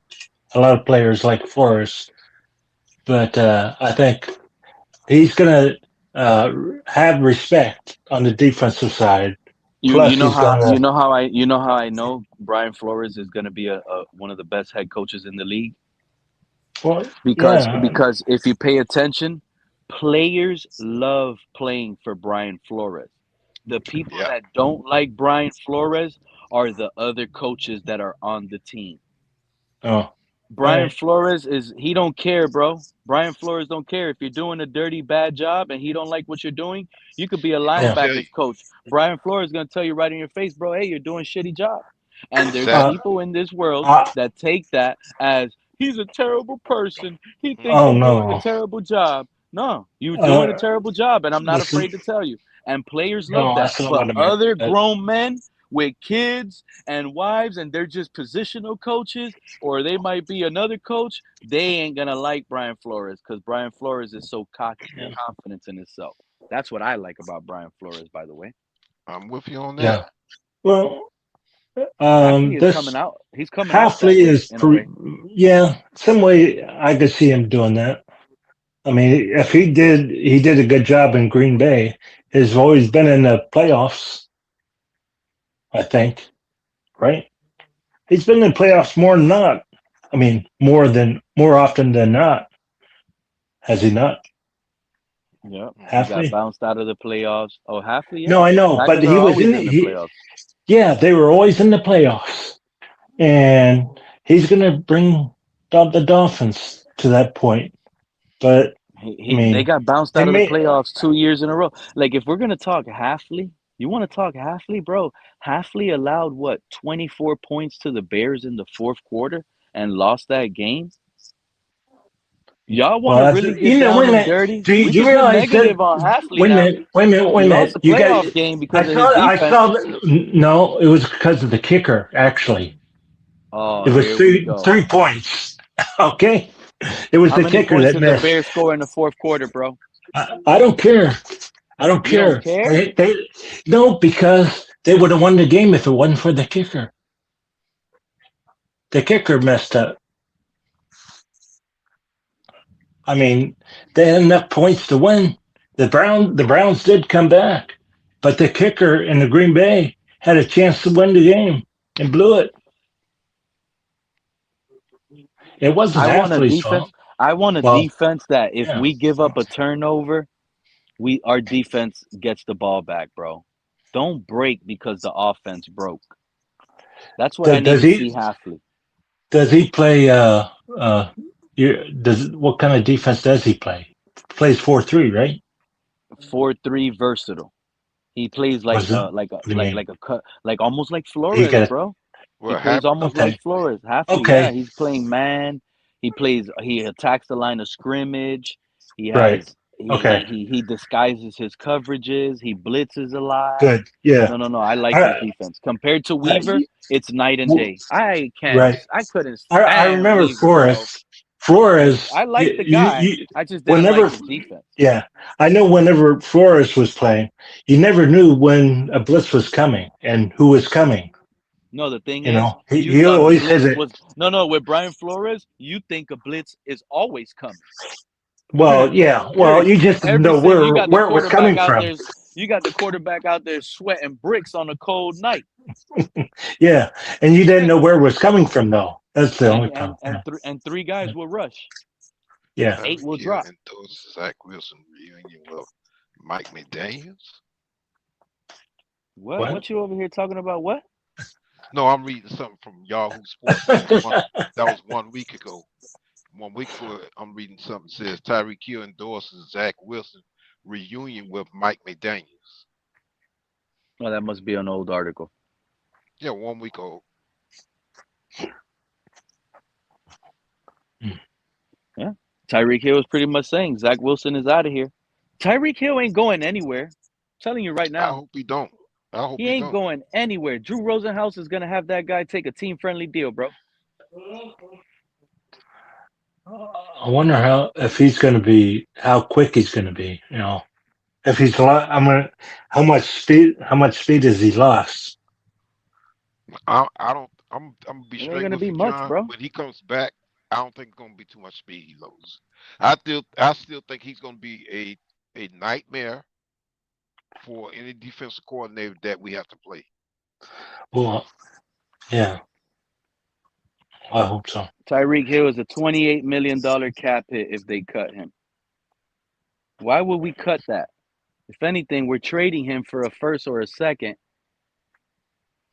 lot of players like Flores, but I think he's going to have respect on the defensive side. Plus, he's going to. You know how I know Brian Flores is gonna be a one of the best head coaches in the league. Well, Because yeah, because if you pay attention, players love playing for Brian Flores. The people Yeah. that don't like Brian Flores are the other coaches that are on the team. oh, Brian right. Flores he don't care, bro. Brian Flores don't care if you're doing a dirty bad job and he don't like what you're doing. You could be a He gonna tell you linebackers coach. Brian Flores is gonna tell you right in your face, bro. Hey, you're doing a shitty job. And there's exactly. people in this world Uh, that take that as he's a terrible person. He thinks oh he's doing a no. terrible job. No, you're doing a Uh, terrible job, and I'm not listen, afraid to tell you. And players love no, that. that's not But what I meant. other grown men with kids and wives, and they're just positional coaches, or they might be another coach, they ain't gonna like Brian Flores because Brian Flores is so cocky and confident in himself. That's what I like about Brian Flores, by the way. I'm with you on that. Yeah. Well, Halfley is coming this out. He's coming out that Halfley way is, in a way. yeah, some way I could see him doing that. I mean, if he did a good job in Green Bay. He's always been in the playoffs, I think, right? He's been in playoffs more than not. I mean, more often than not. Has he not? Yeah, he got Halfley? bounced out of the playoffs. Oh, Halfley, yeah. No, I know, but Packers he are was always in in the he, playoffs. yeah, they were always in the playoffs. And he's going to bring the Dolphins to that point. But I mean, They got bounced they out of the may, playoffs 2 years in a row. Like if we're gonna talk Halfley, you want to talk Halfley, bro? Halfley allowed what 24 points to the Bears in the fourth quarter and lost that game. Y'all want to well, really get down wait a and minute. dirty? Do We you could get realize that? negative on Halfley Wait a now. minute. Wait a minute. Wait He a lost minute. the You playoff got. game because of his defense. No, it was because of the kicker. Actually, Oh, it was here we go. 3 points. Okay, it was How the many kicker points that did the missed. Bears score in the fourth quarter, bro? I don't care. I don't You don't care. care? No, because they would have won the game if it wasn't for the kicker. The kicker messed up. I mean, they had enough points to win. The Browns did come back, but the kicker in the Green Bay had a chance to win the game and blew it. It wasn't I want a Halfley's defense. fault. I want a Well, defense that if yeah. we give up a turnover, our defense gets the ball back, bro. Don't break because the offense broke. That's what I need Does to he see Halfley. does he play? What kind of defense does he play? Plays 4-3, right? 4-3 versatile. He plays like Was it? like a What do you mean? like a cut like almost like He Flores, got bro. He Well, plays almost okay. like Flores. Halfley, Okay. yeah, he's playing man. He attacks the line of scrimmage. He Right. has Okay. He disguises his coverages. He blitzes a lot. Good. Yeah. No. I like his I, defense compared to Weaver. It's night and day. I right. couldn't I stand remember Weaver, bro. Flores. I like the guy. I just didn't Whenever, like his defense. yeah, I know whenever Flores was playing, you never knew when a blitz was coming and who was coming. No, the thing You is, know, you he thought a always says blitz it. was no. With Brian Flores, you think a blitz is always coming. Well, yeah. Well, you just didn't know You got the where it was quarterback coming out from. there. You got the quarterback out there sweating bricks on a cold night. Yeah, and you didn't know where it was coming from, though. That's the only problem. And three guys will rush. Yeah. 8 will Tyreek drop. Hill endorsed Zach Wilson reunion with Mike McDaniels. What you over here talking about? What? No, I'm reading something from Yahoo Sports. That was 1 week ago. 1 week ago, I'm reading something that says Tyreek Hill endorses Zach Wilson reunion with Mike McDaniels. Well, that must be an old article. Yeah, 1 week old. Yeah. Tyreek Hill is pretty much saying Zach Wilson is out of here. Tyreek Hill ain't going anywhere. I'm telling you right I now. hope he don't. I hope He ain't going anywhere. Drew Rosenhaus is going to have that guy take a team-friendly deal, bro. I wonder if he's going to be, how quick he's going to be. You know, if he's how much speed has he lost? I don't. I'm gonna be It ain't straight gonna with be you, much, John. bro. When he comes back, I don't think it's gonna be too much speed he loses. I still think he's gonna be a nightmare for any defensive coordinator that we have to play. Well, yeah, I hope so. Tyreek Hill is a $28 million cap hit if they cut him. Why would we cut that? If anything, we're trading him for a first or a second.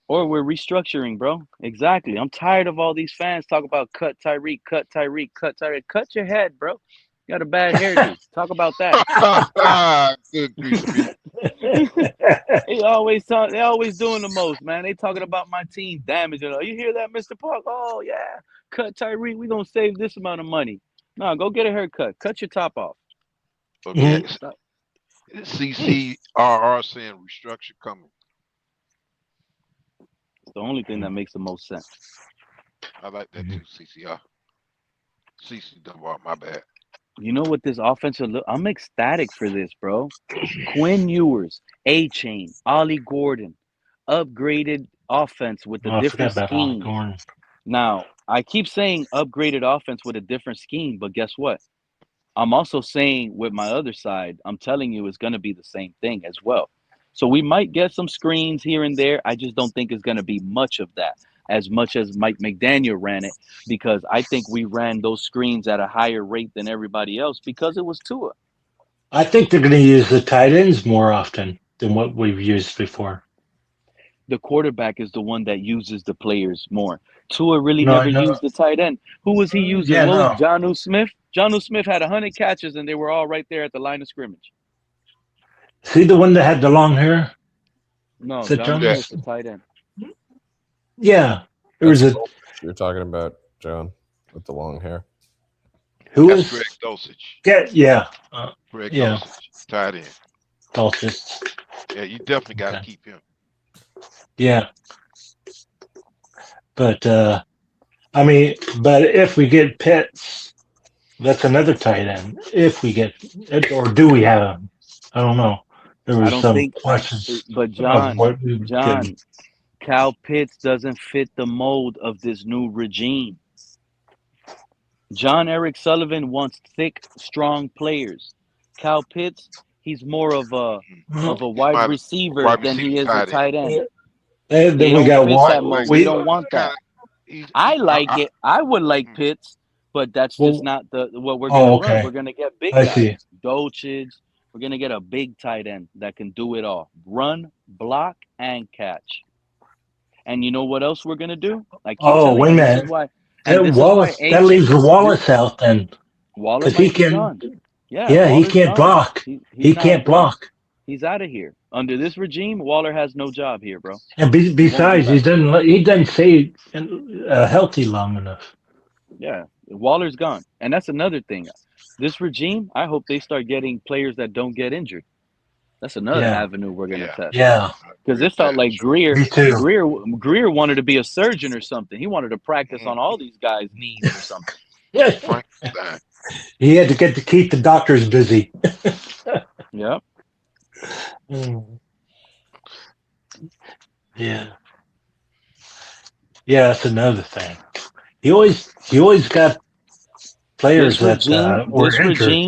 Or we're restructuring, bro. Exactly. I'm tired of all these fans talk about cut Tyreek, cut Tyreek, cut Tyreek. Cut your head, bro. You got a bad hairdo. Talk about that. Good grief, Pete. They always doing the most, man. They talking about my team damaging. You hear that, Mr. Park? Oh yeah, cut Tyreek. We gonna save this amount of money. No, go get a haircut. Cut your top off. Okay. CCRR saying restructure coming. It's the only thing that makes the most sense. I like that too, CCR. CC double, my bad. You know what this offensive look? I'm ecstatic for this, bro. Quinn Ewers, A-Chain, Ollie Gordon, upgraded offense with a different scheme. Now, I keep saying upgraded offense with a different scheme, but guess what? I'm also saying with my other side, I'm telling you it's going to be the same thing as well. So we might get some screens here and there. I just don't think it's going to be much of that, as much as Mike McDaniel ran it, because I think we ran those screens at a higher rate than everybody else because it was Tua. I think they're going to use the tight ends more often than what we've used before. The quarterback is the one that uses the players more. Tua really never used the tight end. Who was he using? Jonnu Smith? Jonnu Smith had 100 catches, and they were all right there at the line of scrimmage. See the one that had the long hair? No, Jonnu Smith's the tight end. Yeah. You're talking about, John, with the long hair. That's Greg Dulcich. Yeah. Greg Dulcich, tight end. Dulcich. Yeah, you definitely got to keep him. Yeah. But, but if we get Pitts, that's another tight end. If we get it, or do we have him? I don't know. There was some questions. But John, Kyle Pitts doesn't fit the mold of this new regime. Jon Eric Sullivan wants thick, strong players. Kyle Pitts, he's more of a wide receiver than he is a tight end. And then we don't want that. I like it. I would like Pitts, but that's just not what we're going to run. We're going to get big guys. Dolchich. We're going to get a big tight end that can do it all. Run, block, and catch. And you know what else we're going to do? Wait a minute. That leaves Wallace out then. Wallace he can. Yeah, he can't block. He can't block. He's out of here. Under this regime, Waller has no job here, bro. And besides, he doesn't stay healthy long enough. Yeah, Waller's gone, and that's another thing. This regime, I hope they start getting players that don't get injured. That's another Yeah. avenue we're gonna Yeah, test. Yeah. I Because agree it with felt that. like Sure. Me too. Greer wanted to be a surgeon or something. He wanted to practice Mhm. on all these guys' knees or something. Frankenstein. He had to keep the doctors busy. Yep. Mm. Yeah. Yeah, that's another thing. He always got players This that regime, were injured.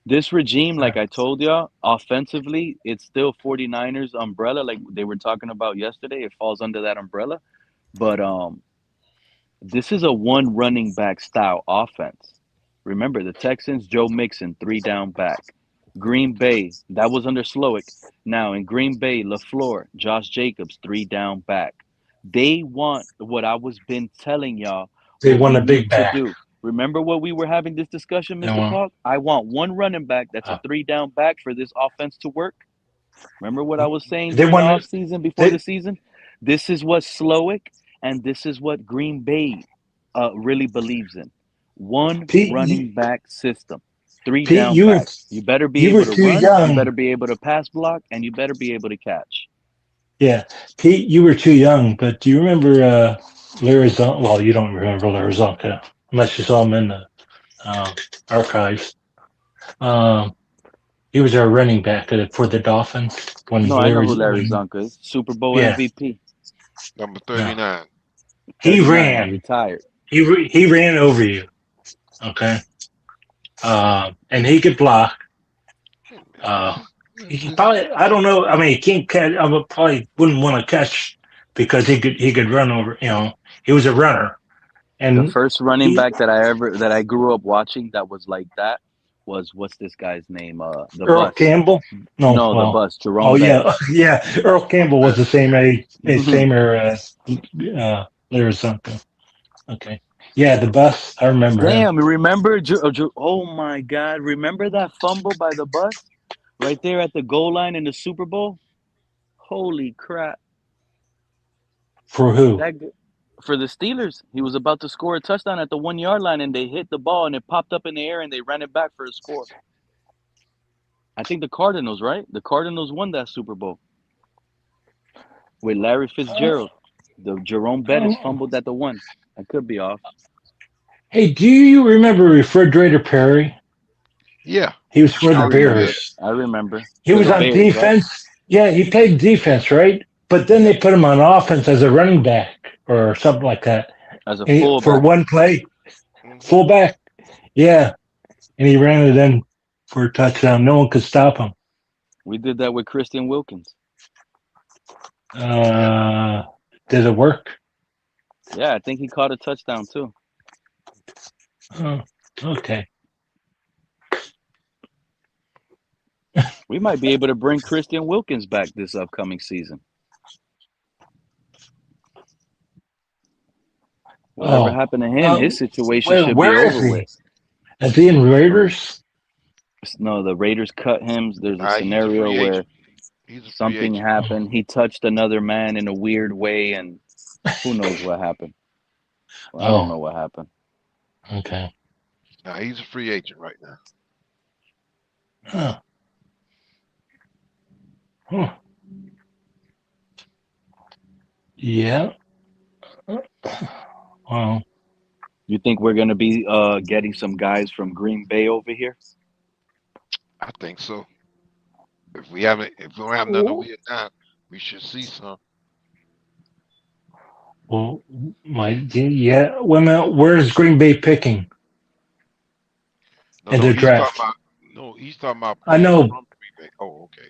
this regime, Yeah. like I told y'all, offensively, it's still 49ers umbrella, like they were talking about yesterday. It falls under that umbrella. But this is a one running back style offense. Remember the Texans, Joe Mixon, three down back. Green Bay, that was under Slowick. Now in Green Bay, LaFleur, Josh Jacobs, three down back. They want what I was been telling y'all, They what won we a big need to back. do. Remember what we were having this discussion, They Mr. won. Park? I want one running back that's a three down back for this offense to work. Remember what I was saying They during the won it. offseason before the They, season? This is what Slowick and this is what Green Bay really believes in. One Pete, running back system, three Pete, down back. You better be you were able to too run, you young. better be able to pass block, and you better be able to catch. Yeah, Pete, you were too young. But do you remember Larry Zonka? Well, you don't remember Larry Zonka unless you saw him in the uh, archives. Um, he was our running back for the Dolphins when No, I know who Larry's Larry when Zonka is. Super Bowl yeah. MVP. Number No, 39. he 39, ran. retired. He ran over you. Okay. And he could block. Hey, man, Uh, he probably, I don't know. I mean, he can't catch. I would probably wouldn't want to catch because he could run over. He was a runner, The and first running he back that I grew up watching that was like that was what's this guy's name? The Earl Bus. Campbell. No, No, the well, Bus. oh Jerome yeah, Bettis. yeah. Earl Campbell was the same age, Mhm. same era as Larry Zonka. Okay, yeah, the bus. I remember him. Damn, remember? Oh my God, remember that fumble by the Bus right there at the goal line in the Super Bowl? Holy crap! For who? That for the Steelers, he was about to score a touchdown at the 1 yard line, and they hit the ball, and it popped up in the air, and they ran it back for a score. I think the Cardinals, right? The Cardinals won that Super Bowl with Larry Oh, Fitzgerald. The Jerome Bettis oh. fumbled at the one. I could be off. Hey, do you remember Refrigerator Perry? Yeah, He was for I the sure did. remember. Bears. I remember He for was the on Bears, right? defense. Yeah, he played defense, right? But then they put him on offense as a running back or something like that. As a For fullback. one play, Hmm. fullback. Yeah, and he ran it in for a touchdown. No one could stop him. We did that with Christian Wilkins. Yeah. Uh, did it work? Yeah, I think he caught a touchdown too. Oh, okay. We might be able to bring Christian Wilkins back this upcoming season. Whatever Oh, happened to him, his situation should be where is over he? with. Is he in Raiders? No, the Raiders cut him. There's a He's a scenario free where agent. He's a free something agent. happened. He touched another man in a weird way, and who knows what happened. Well, I don't Oh, know what happened. okay. Now he's a free agent right now. Huh. Huh. Yeah. Well, You think we're gonna be getting some guys from Green Bay over here? I think so. If we don't have none over here now, we should see some. well, yeah. Well, where's Green Bay picking No, in no, the he's talking draft? about he's talking about I players know, from Green Bay. Oh, okay.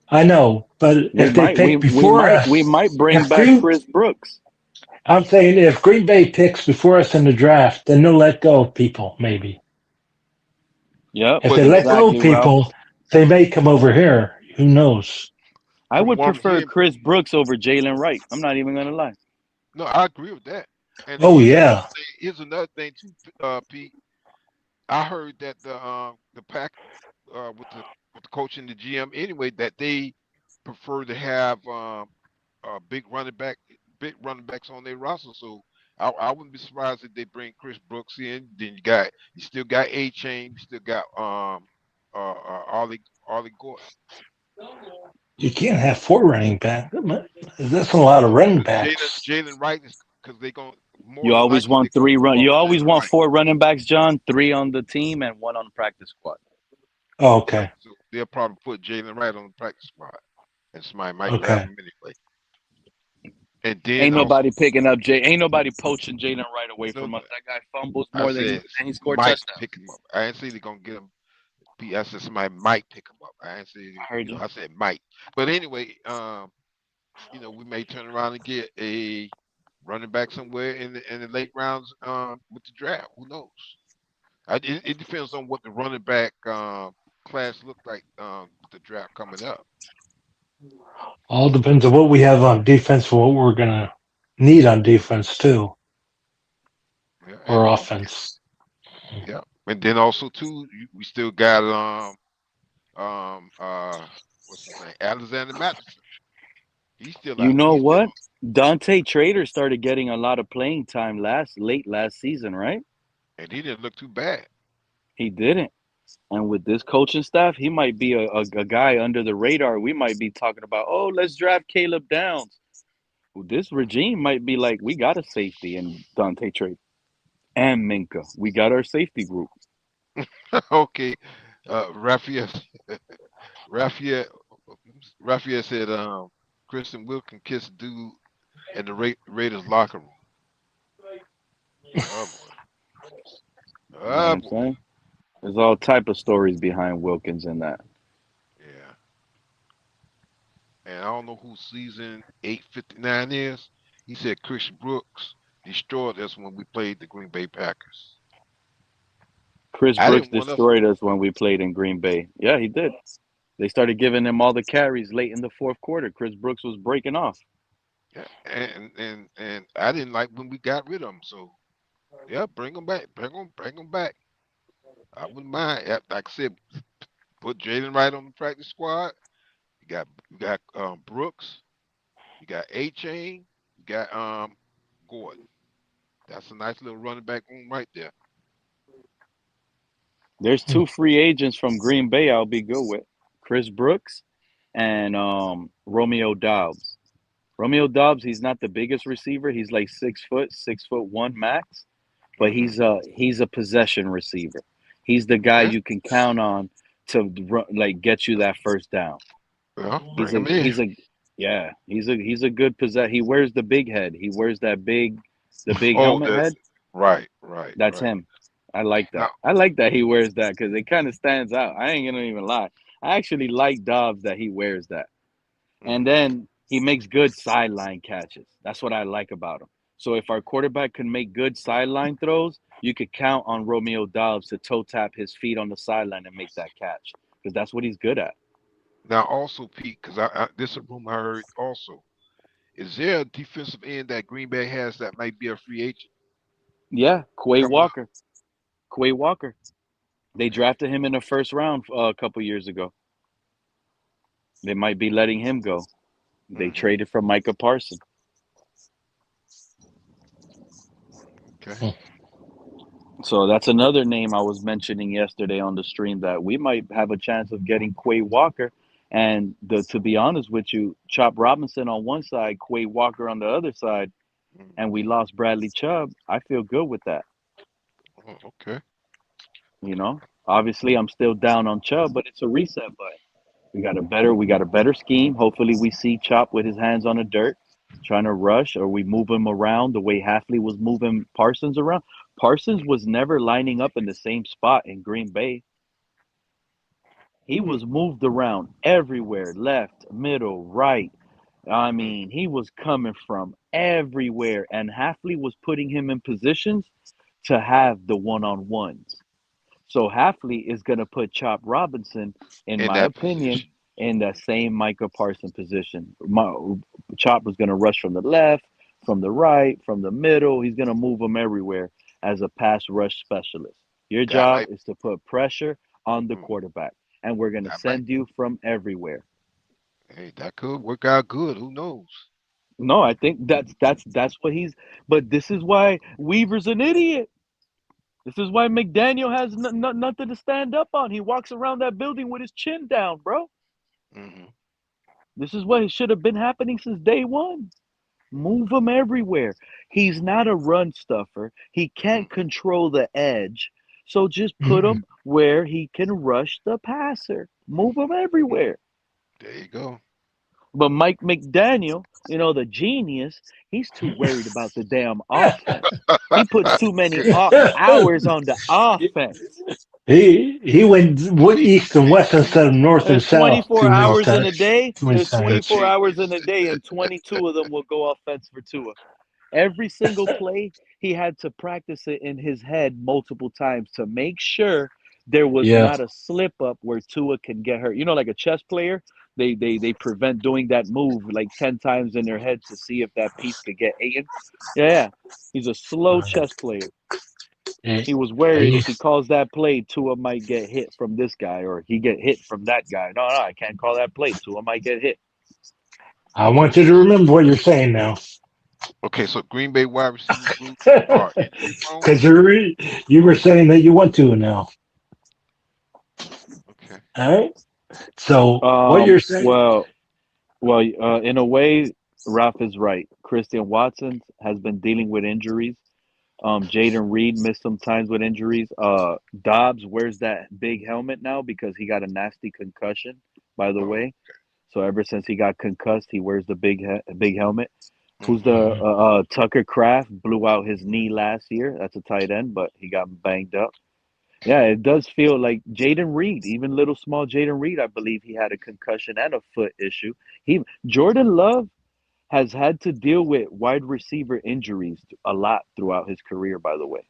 I know, but We if they might pick before we us, might bring if back Green, Chris Brooks. I'm saying if Green Bay picks before us in the draft, then they'll let go of people. Maybe Yep, if But they let go of exactly, Ralph. people, they may come over here. Who knows? I from would what I'm prefer hearing, Chris Brooks over Jalen Wright. I'm not even gonna lie. no, I agree with that. And Oh yeah. here's another thing too, Pete. I heard that the pack with the coach and the GM anyway that they prefer to have big running backs on their roster. So I wouldn't be surprised if they bring Chris Brooks in. Then you still got A Chain, you still got Ollie Gordon. You can't have 4 running backs. That's a lot of running backs. Jalen Wright is because they going more You than always likely they're want gonna three move run. off You always Jalen want Wright. 4 running backs, John. 3 on the team and 1 on the practice squad. Oh, Yep. okay. So they'll probably put Jalen Wright on the practice squad, and somebody might grab Okay. him anyway. And then Ain't nobody also, picking up Jay. Ain't nobody poaching Jalen right away no, from us. That guy fumbles I more than said he scored might touchdowns. pick him up. I ain't say they're gonna get him. I said somebody might pick him up. I ain't say I heard you. I said might. But anyway, we may turn around and get a running back somewhere in the late rounds with the draft. Who knows? It depends on what the running back class look like with the draft coming up. All depends on what we have on defense and what we're gonna need on defense too, Yeah, or offense. yeah, and then also too, we still got what's his name, Alexander Mattison. He's still You out. know He's still what? Dante Trader started getting a lot of playing time late last season, right? and he didn't look too bad. He didn't. And with this coaching staff, he might be a guy under the radar. We might be talking about, oh, let's draft Caleb Downs. Well, this regime might be like, we got a safety in Dante Trader and Minka. We got our safety group. Okay, Raphael, Raphael, Raphael said, Kristen Wilkins kissed dude in the Raiders locker room. Oh boy, You know what oh I'm boy, saying? There's all type of stories behind Wilkins and that. yeah. And I don't know who season 859 is. He said Chris Brooks destroyed us when we played the Green Bay Packers. Chris I Brooks didn't want us, destroyed us when we played in Green Bay. Yeah, he did. They started giving him all the carries late in the fourth quarter. Chris Brooks was breaking off. yeah, and I didn't like when we got rid of him. So yeah, bring him back, bring him back. I wouldn't mind. Like I said, put Jaden Wright on the practice squad. You got Brooks. You got A Chain. You got Gordon. That's a nice little running back room right there. There's 2 free agents from Green Bay I'll be good with. Chris Brooks and Romeo Doubs. Romeo Doubs, he's not the biggest receiver. He's like 6 foot, 6'1" max, but Hmm. he's a possession receiver. He's the guy Okay. you can count on to like get you that first down. Well, He's bring a him in. he's a yeah, he's a good possess. He wears the big head. He wears the big Oh, helmet head. right, right, That's right. him. I like Now, that. I like that he wears that because it kind of stands out. I ain't gonna even lie. I actually like Dobbs that he wears that. And mhm. then he makes good sideline catches. That's what I like about him. So if our quarterback can make good sideline throws, you could count on Romeo Dobbs to toe tap his feet on the sideline and make that catch because that's what he's good at. Now also, Pete, because this is a rumor I heard also. Is there a defensive end that Green Bay has that might be a free agent Yeah, Quay coming up? Walker. Quay Walker. They Okay. drafted him in the first round a couple years ago. They might be letting him go. They Hmm. traded for Micah Parsons. Okay. So that's another name I was mentioning yesterday on the stream that we might have a chance of getting Quay Walker. And to be honest with you, Chop Robinson on one side, Quay Walker on the other side, Mhm. and we lost Bradley Chubb. I feel good with that. Oh, okay. You know, obviously I'm still down on Chubb, but it's a reset button. We got a better scheme. Hopefully we see Chop with his hands on the dirt, trying to rush, or we move him around the way Halfley was moving Parsons around. Parsons was never lining up in the same spot in Green Bay. He Hmm. was moved around everywhere, left, middle, right. I Hmm. mean, he was coming from everywhere, and Halfley was putting him in positions to have the one-on-ones. So Halfley is going to put Chop Robinson, in In my that opinion, position. in that same Micah Parson position. Chop was going to rush from the left, from the right, from the middle. He's going to move them everywhere as a pass rush specialist. Your That job might. is to put pressure on the Hmm. quarterback, and we're going to That might. send you from everywhere. Hey, that could work out good. Who knows? No, I think that's what he's. But this is why Weaver's an idiot. This is why McDaniel has nothing to stand up on. He walks around that building with his chin down, bro. Mhm. This is what should have been happening since day one. Move him everywhere. He's not a run stuffer. He can't control the edge. So just put Mm-mm. him where he can rush the passer. Move him everywhere. There you go. But Mike McDaniel, the genius, he's too worried about the damn offense. He puts too many hours on the offense. He went east and west instead of north and There's south 24 too many hours in a times. day. Too many There's times. 24 hours in a day, and 22 of them will go offense for Tua. Every single play, he had to practice it in his head multiple times to make sure there was Yeah. not a slip up where Tua can get hurt. Like a chess player, they prevent doing that move like 10 times in their head to see if that piece could get eaten. Yeah, he's a slow chess player. He was worried if he calls that play, Tua might get hit from this guy or he get hit from that guy. No, I can't call that play. Tua might get hit. I want you to remember what you're saying now, Okay, so Green Bay wide receiver group are injury prone. because you were saying that you want to now. Okay. All right. So what you're saying? Well, in a way, Ralph is right. Christian Watson has been dealing with injuries. Jaden Reed missed some times with injuries. Dobbs wears that big helmet now because he got a nasty concussion, by the way. So ever since he got concussed, he wears the big helmet. Who's the Tucker Kraft blew out his knee last year. That's a tight end, but he got banged up. Yeah, it does feel like Jaden Reed, even little small Jaden Reed, I believe he had a concussion and a foot issue. Jordan Love has had to deal with wide receiver injuries a lot throughout his career, by the way.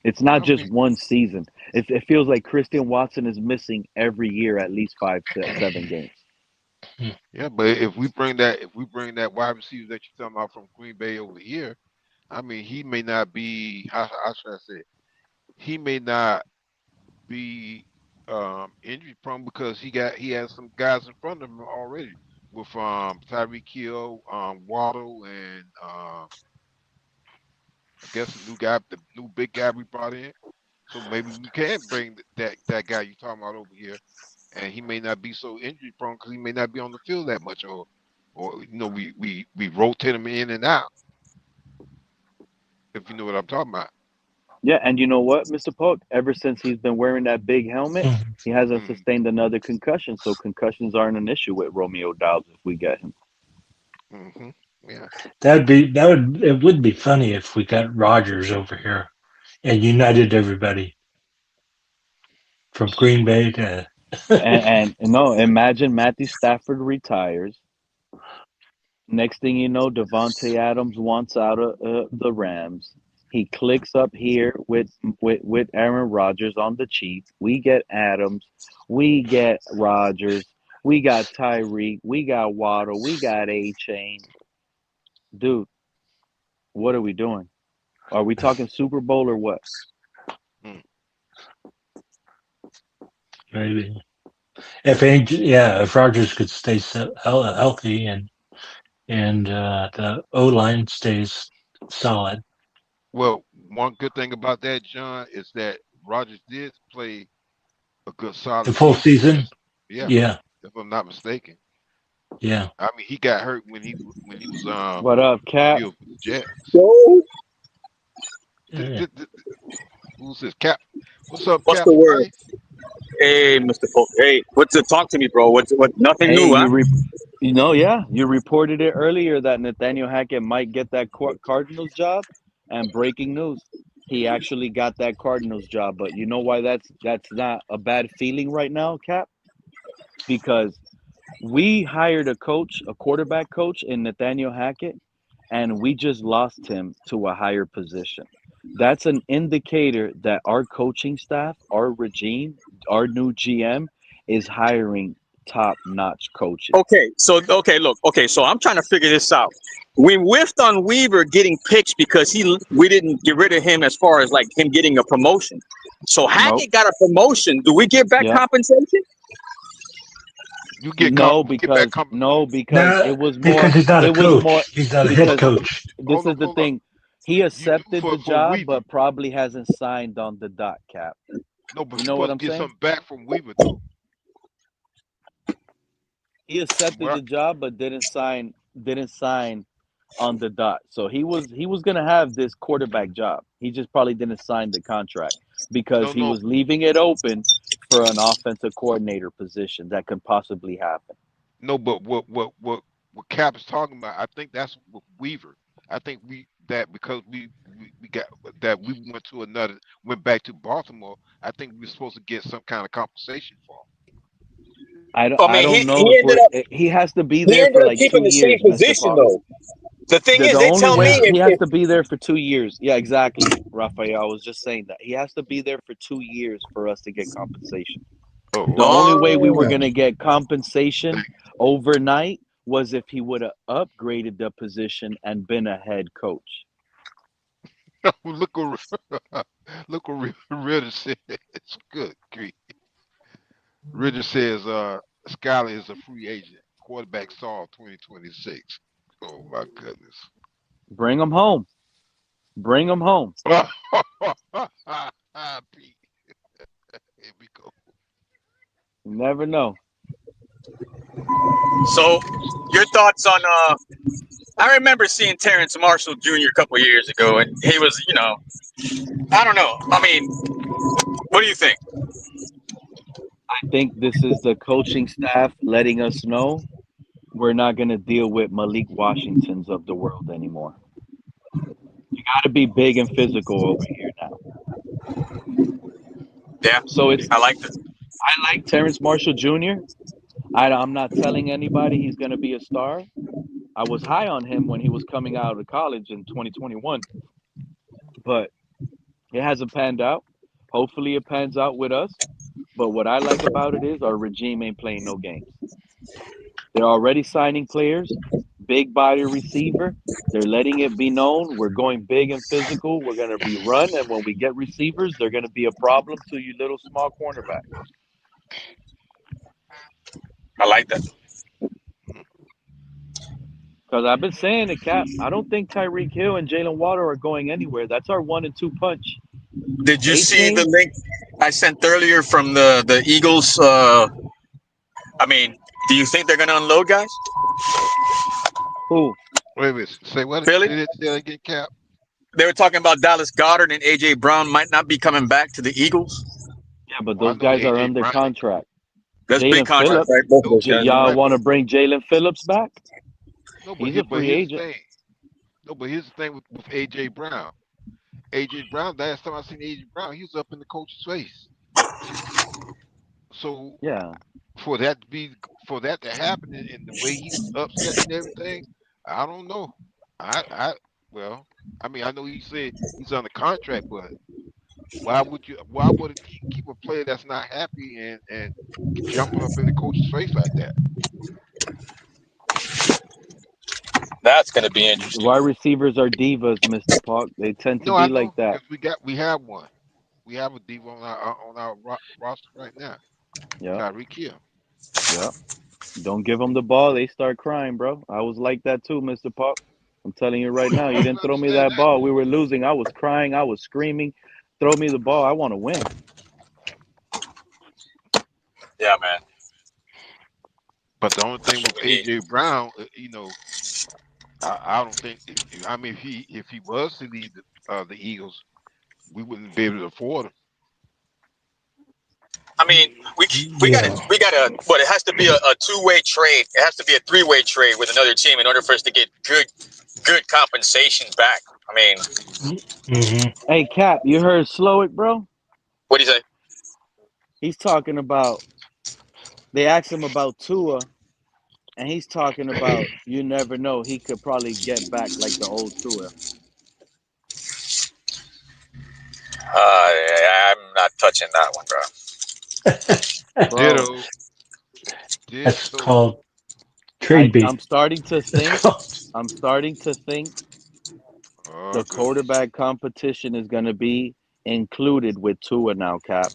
It's not just one season. It feels like Christian Watson is missing every year at least 5 to 7 games. Yeah, but if we bring that wide receiver that you're talking about from Green Bay over here, I mean, he may not be. How should I say? He may not be injury prone because he has some guys in front of him already with Tyreek Hill, Waddle, and I guess the new big guy we brought in. So maybe we can bring that guy you're talking about over here, and he may not be so injury prone because he may not be on the field that much, or we rotate him in and out. If you know what I'm talking about. Yeah, and you know what, Mr. Polk? Ever since he's been wearing that big helmet, he hasn't sustained another concussion. So concussions aren't an issue with Romeo Dobbs if we get him. Mm-hmm. Yeah. It would be funny if we got Rodgers over here and united everybody from Green Bay to. and no, imagine Matthew Stafford retires. Next thing you know, Devontae Adams wants out of the Rams. He clicks up here with Aaron Rodgers on the cheap. We get Adams. We get Rodgers. We got Tyreek. We got Waddle. We got A-Chain. Dude, what are we doing? Are we talking Super Bowl or what? Maybe. If Rodgers could stay healthy and the O-line stays solid. Well, one good thing about that, John, is that Rodgers did play a good solid The full season. Yeah. If I'm not mistaken. Yeah. I mean, he got hurt when he was What up, Cap? with the Jets. Yeah. Who's this, Cap? What's up, What's Cap? the word? Hey, Mr. Polk. Hey, what's it? Talk to me, bro. What? Nothing new, huh? You reported it earlier that Nathaniel Hackett might get that Cardinals job, and breaking news, he actually got that Cardinals job. But you know why that's not a bad feeling right now, Cap? Because we hired a quarterback coach in Nathaniel Hackett, and we just lost him to a higher position. That's an indicator that our coaching staff, our regime, our new GM is hiring top-notch coaches. Okay, so I'm trying to figure this out. We whiffed on Weaver getting picks because we didn't get rid of him as far as like him getting a promotion. So Hackett got a promotion. Do we get back compensation? You get No, get back because No, it was more. because he's not a It was more coach. He's not a head because coach. this is the hold up. thing. He You do accepted the for job, Weaver. but probably hasn't signed on the dot cap. No, but You you're know what supposed I'm to get saying? something back from Weaver though. He accepted the job, but didn't sign on the dot. So he was gonna have this quarterback job. He just probably didn't sign the contract because No, he no, was leaving it open for an offensive coordinator position that could possibly happen. no. But what Cap is talking about, I think that's with Weaver. I think because we got that we went back to Baltimore. I think we were supposed to get some kind of compensation for him. I I mean, don't know if he has to be he there ended for up like keeping 2 the same years, Mr. position Park. though. The thing is, The they only tell me way if, he has to be there for 2 years. Yeah, exactly, Raphael. I was just saying that he has to be there for 2 years for us to get compensation. The only way we were going to get compensation overnight was if he would have upgraded the position and been a head coach. look what Ritter says. Good grief. Ritter says Skyler is a free agent. Quarterback Saul 2026. Oh my goodness. Bring him home. Bring him home. Pete. Here we go. You never know. so your thoughts on I remember seeing Terrence Marshall Jr. a couple of years ago, and he was, I don't know. I mean, what do you think? I think this is the coaching staff letting us know we're not going to deal with Malik Washingtons of the world anymore. You got to be big and physical over here now. Yeah, So I like this. I like Terrence Marshall Jr. I'm not telling anybody he's going to be a star. I was high on him when he was coming out of college in 2021, but it hasn't panned out. Hopefully, it pans out with us. But what I like about it is our regime ain't playing no games. They're already signing players, big body receiver. They're letting it be known we're going big and physical. We're going to be run, and when we get receivers, they're going to be a problem to you little small cornerbacks. I like that. Because I've been saying it, Cap. I don't think Tyreek Hill and Jalen Water are going anywhere. That's our 1-2 punch. Did you see the A-Chain? link I sent earlier from the Eagles? I mean, do you think they're going to unload guys? Who? Wait a minute. Say what? Philly? Say that again, Cap. They were talking about Dallas Goedert and A.J. Brown might not be coming back to the Eagles. Yeah, but Well, I those know guys are A.J. under Brown. contract. That's big Jalen contract, Phillips. right? Both of those guys. Y'all want to bring Jalen Phillips back? No, but He's a free here's the agent. thing. No, but here's the thing with A.J. Brown. A.J. Brown, last time I seen A.J. Brown, he was up in the coach's face. So Yeah. for that to happen and the way he was upset and everything, I don't know. Well, I mean, I know he said he's under contract, but why would it keep a player that's not happy and jumping up in the coach's face like that? That's going to be interesting. Wide receivers are divas, Mr. Park. They tend to No, be I know like that. because we have one. We have a diva on our roster right now. Yeah. Tyreek Hill. Yeah. Don't give them the ball. They start crying, bro. I was like that too, Mr. Park. I'm telling you right now. You didn't throw me that ball. We were losing. I was crying. I was screaming. Throw me the ball. I want to win. Yeah, man. But the only thing with A.J. Brown, I don't think. I mean, if he was to leave the Eagles, we wouldn't be able to afford him. I mean, we gotta. But it has to be a two-way trade. It has to be a three-way trade with another team in order for us to get good compensation back. I mean, Hey, Cap, you heard Slow It, bro? what do you say? He's talking about. They asked him about Tua, and he's talking about you never know. He could probably get back like the old Tua. I'm not touching that one, bro. Bro, That's called trade beef. I'm starting to think. The quarterback competition is going to be included with Tua now, Cap.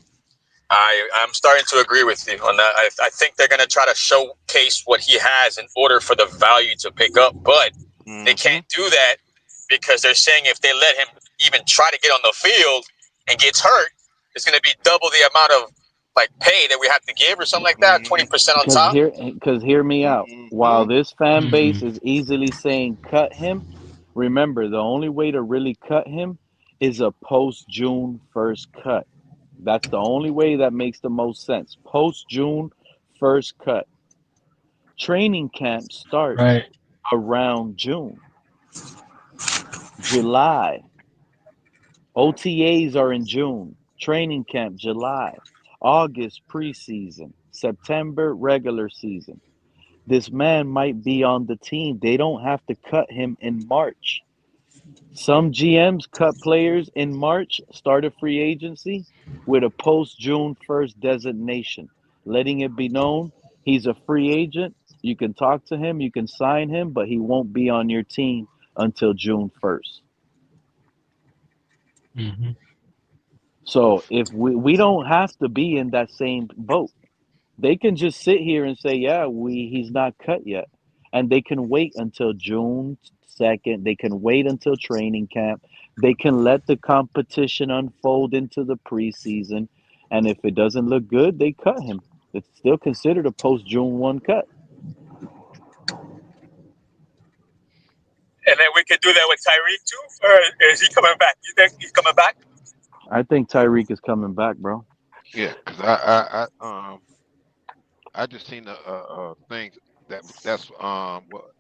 I'm starting to agree with you on that. I think they're going to try to showcase what he has in order for the value to pick up, but they can't do that because they're saying if they let him even try to get on the field and gets hurt, it's going to be double the amount of like pay that we have to give or something like that, 20% on top. Because hear me out. While this fan base is easily saying cut him, remember the only way to really cut him is a post June 1st cut. That's the only way that makes the most sense. Post June 1st cut. Training camp starts Right. around June. July. OTAs are in June. Training camp July. August preseason. September regular season. This man might be on the team. They don't have to cut him in March. Some GMs cut players in March, start a free agency with a post June 1st designation, letting it be known he's a free agent. You can talk to him, you can sign him, but he won't be on your team until June 1st. Mm-hmm. So if we don't have to be in that same boat. They can just sit here and say, yeah, he's not cut yet. And they can wait until June 2nd. They can wait until training camp. They can let the competition unfold into the preseason. And if it doesn't look good, they cut him. It's still considered a post June 1 cut. And then we could do that with Tyreek too, or is he coming back? You think he's coming back? I think Tyreek is coming back, bro. Yeah, because I just seen a thing that's what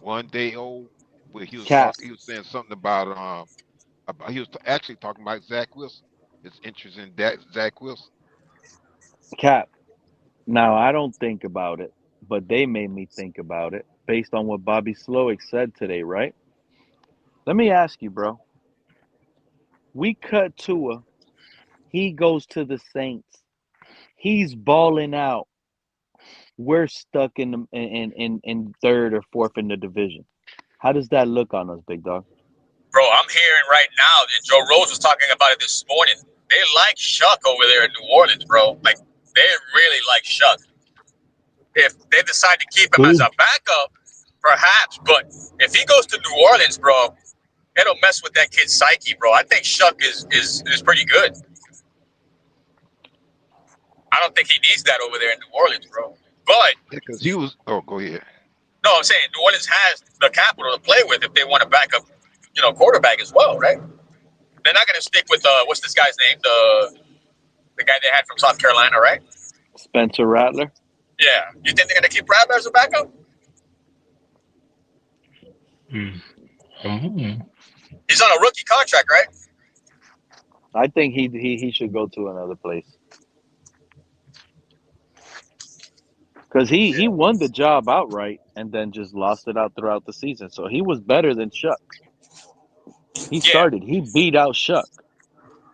1 day old where he was Cap. talking. He was saying something about he was actually talking about Zach Wilson. His interest in that Zach Wilson. Cap. Now, I don't think about it, but they made me think about it based on what Bobby Slowick said today, right? Let me ask you, bro. We cut Tua. He goes to the Saints. He's balling out. We're stuck in third or fourth in the division. How does that look on us, big dog? Bro, I'm hearing right now, and Joe Rose was talking about it this morning. They like Shuck over there in New Orleans, bro. Like, they really like Shuck. If they decide to keep him as a backup, perhaps. But if he goes to New Orleans, bro, it'll mess with that kid's psyche, bro. I think Shuck is pretty good. I don't think he needs that over there in New Orleans, bro. But Because he was. Oh, go ahead. no, I'm saying New Orleans has the capital to play with if they want to back up, quarterback as well, right? They're not going to stick with what's this guy's name, the guy they had from South Carolina, right? Spencer Rattler. Yeah, you think they're going to keep Rattler as a backup? Mm-hmm. He's on a rookie contract, right? I think he should go to another place. Because he won the job outright and then just lost it out throughout the season. So he was better than Shuck. He started. He beat out Shuck.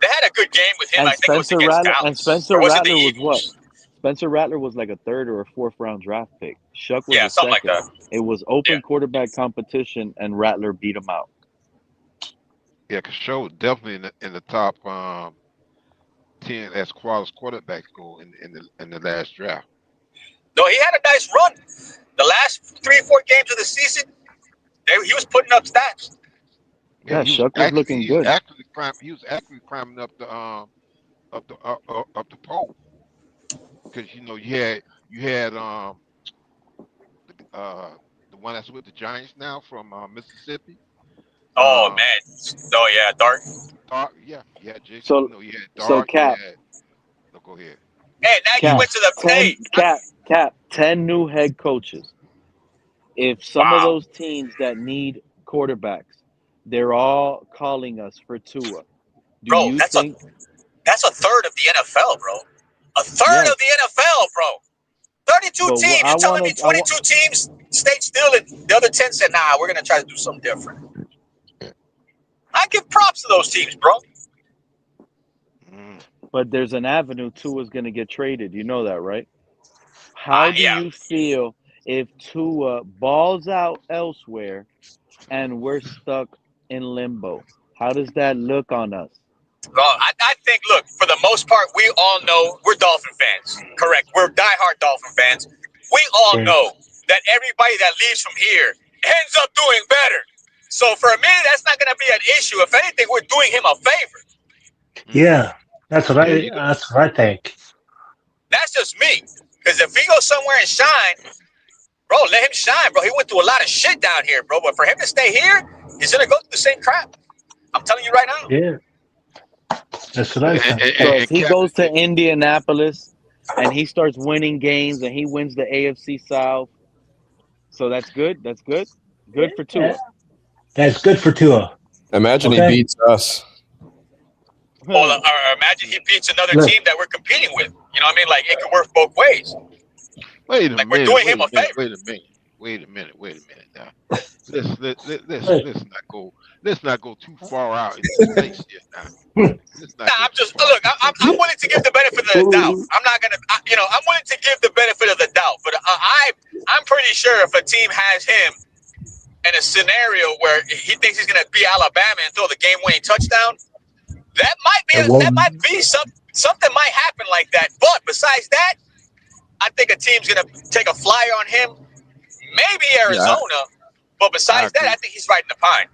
They had a good game with him. And I think it was against Dallas. And Spencer Or was it Rattler the was what? Eagles? Spencer Rattler was like a third or a fourth round draft pick. Shuck was Yeah, a something second. like that. It was open quarterback competition, and Rattler beat him out. Yeah, because Show was definitely in the top 10 as far as quarterbacks go in the last draft. No, he had a nice run. The last 3 or 4 games of the season, he was putting up stats. Yeah, Shuck was looking good. He was actually climbing up the pole because you had the one that's with the Giants now from Mississippi. Oh man! Oh yeah, Dart. Yeah, Jason. So, you had Dart. So Cap. Go ahead. Hey, now you went to the 10 new head coaches. If some of those teams that need quarterbacks, they're all calling us for Tua. Bro, that's a third of the NFL, bro. A third of the NFL, bro. 32 teams. You're telling me 22 teams stayed still and the other 10 said, nah, we're going to try to do something different. I give props to those teams, bro. But there's an avenue Tua's going to get traded. You know that, right? How do you feel if Tua balls out elsewhere and we're stuck in limbo? How does that look on us? Bro, I think, look, for the most part, we all know we're Dolphin fans. Correct. We're diehard Dolphin fans. We all know that everybody that leaves from here ends up doing better. So for me, that's not going to be an issue. If anything, we're doing him a favor. Yeah, that's what I think. That's just me. Because if he goes somewhere and shine, bro, let him shine, bro. He went through a lot of shit down here, bro. But for him to stay here, he's going to go through the same crap. I'm telling you right now. Yeah. That's what I think. So if he goes to Indianapolis and he starts winning games and he wins the AFC South, so that's good. That's good. Good for Tua. That's good for Tua. Imagine he beats us. Well, imagine he beats another team that we're competing with. You know what I mean? Like, it could work both ways. Wait a minute. We're doing him a favor. Wait a minute now. Let's not go too far out into space here now. I'm just look. I'm willing to give the benefit of the doubt. I'm not gonna. I'm willing to give the benefit of the doubt. But I'm pretty sure if a team has him in a scenario where he thinks he's gonna beat Alabama and throw the game-winning touchdown, that might be something might happen like that. But besides that, I think a team's gonna take a flyer on him. Maybe Arizona, but besides that, I think he's riding the pine.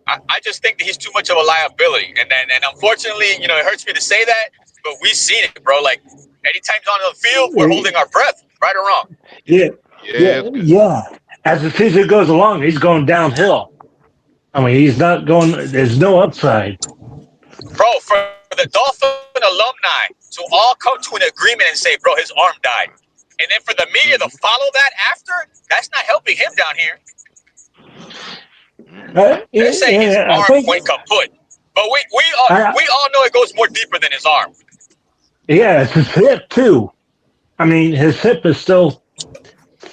I just think that he's too much of a liability, and unfortunately, it hurts me to say that, but we've seen it, bro. Like, anytime he's on the field, we're holding our breath, right or wrong. Yeah. As the season goes along, he's going downhill. I mean, he's not going. There's no upside. Bro, for the Dolphin alumni to all come to an agreement and say, bro, his arm died. And then for the media to follow that after, that's not helping him down here. They're saying his arm went kaput. But we all know it goes more deeper than his arm. Yeah, it's his hip, too. I mean, his hip is still,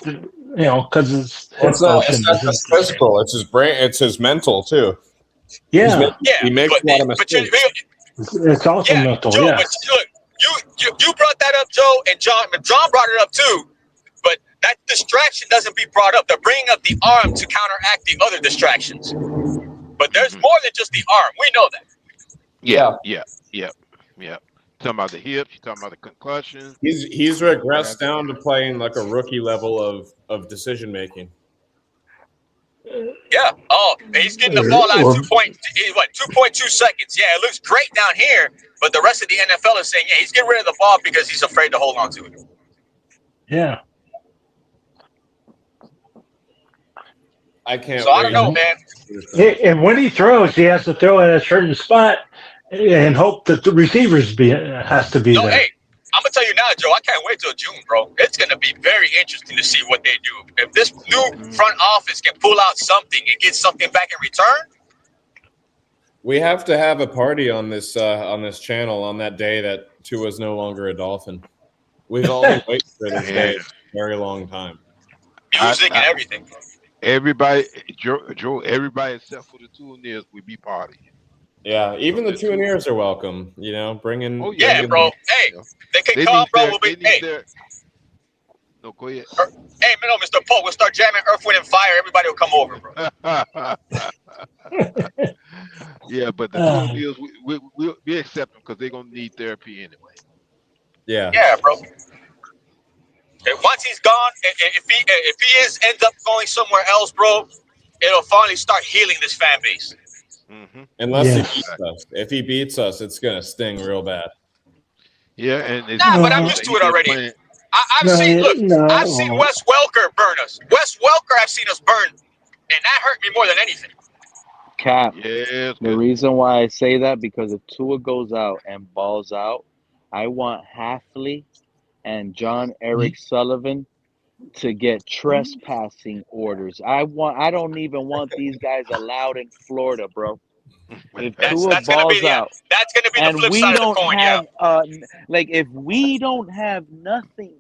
because it's not just physical. It's his brain. It's his mental, too. Yeah. He makes a lot of mistakes. It's also mental, Joe, yeah. But look, you brought that up, Joe, and John brought it up too. But that distraction doesn't be brought up. They're bringing up the arm to counteract the other distractions. But there's more than just the arm. We know that. Yeah. Talking about the hips, you're talking about the concussion. He's regressed down to playing like a rookie level of decision making. Yeah. Oh, he's getting the ball out 2.2 seconds. Yeah, it looks great down here, but the rest of the NFL is saying, he's getting rid of the ball because he's afraid to hold on to it. Yeah. I can't. So I don't know, man. And when he throws, he has to throw at a certain spot and hope that the receivers has to be there. Hey, I'm gonna tell you now, Joe. I can't wait till June, bro. It's gonna be very interesting to see what they do. If this new front office can pull out something and get something back in return, we have to have a party on this channel on that day that Tua's no longer a Dolphin. We've all been waiting for this day for a very long time. Music and everything. Everybody, Joe, everybody except for the Tuaneers will be partying. Yeah, even the Tuaneers are welcome. Bring in. Oh yeah, bro. Hey, they can come, bro. No, go ahead. Hey, no, Mr. Polk, we'll start jamming Earth, Wind, and Fire. Everybody will come over, bro. Yeah, but the Tuaneers, we accept them because they're gonna need therapy anyway. Yeah. Yeah, bro. And once he's gone, if he ends up going somewhere else, bro, it'll finally start healing this fan base. Mm-hmm. Unless he beats us. If he beats us, it's gonna sting real bad. Yeah, but I'm used to it already. I've seen Wes Welker burn us. Wes Welker, I've seen us burn, and that hurt me more than anything. Cap. Yeah, the reason why I say that, because if Tua goes out and balls out, I want Halfley and Jon Eric Sullivan to get trespassing orders. I don't even want these guys allowed in Florida, bro. If Tua balls out, that's gonna be the flip side of the coin. If we don't have nothing,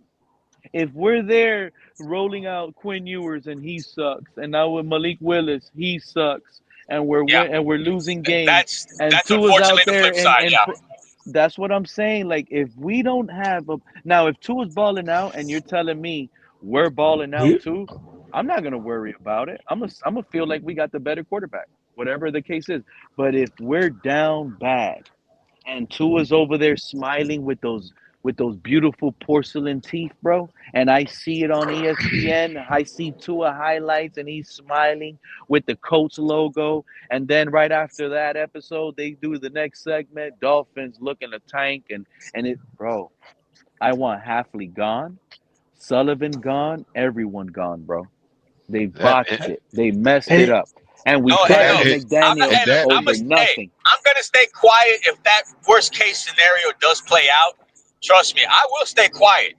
if we're there rolling out Quinn Ewers and he sucks, and now with Malik Willis he sucks, and we're losing games, that's Tua's out there, the flip side, that's what I'm saying. Like, if we don't have if Tua's balling out and you're telling me we're balling out too, I'm not gonna worry about it. I'm gonna feel like we got the better quarterback. whatever the case is. But if we're down bad and Tua's over there smiling with those beautiful porcelain teeth, bro, and I see it on ESPN, I see Tua highlights and he's smiling with the Colts logo, and then right after that episode, they do the next segment, Dolphins looking a tank, and it, bro, I want Halfley gone, Sullivan gone, everyone gone, bro. They botched it. They messed it up. And we fired McDaniel over nothing. I'm going to stay quiet if that worst case scenario does play out. Trust me, I will stay quiet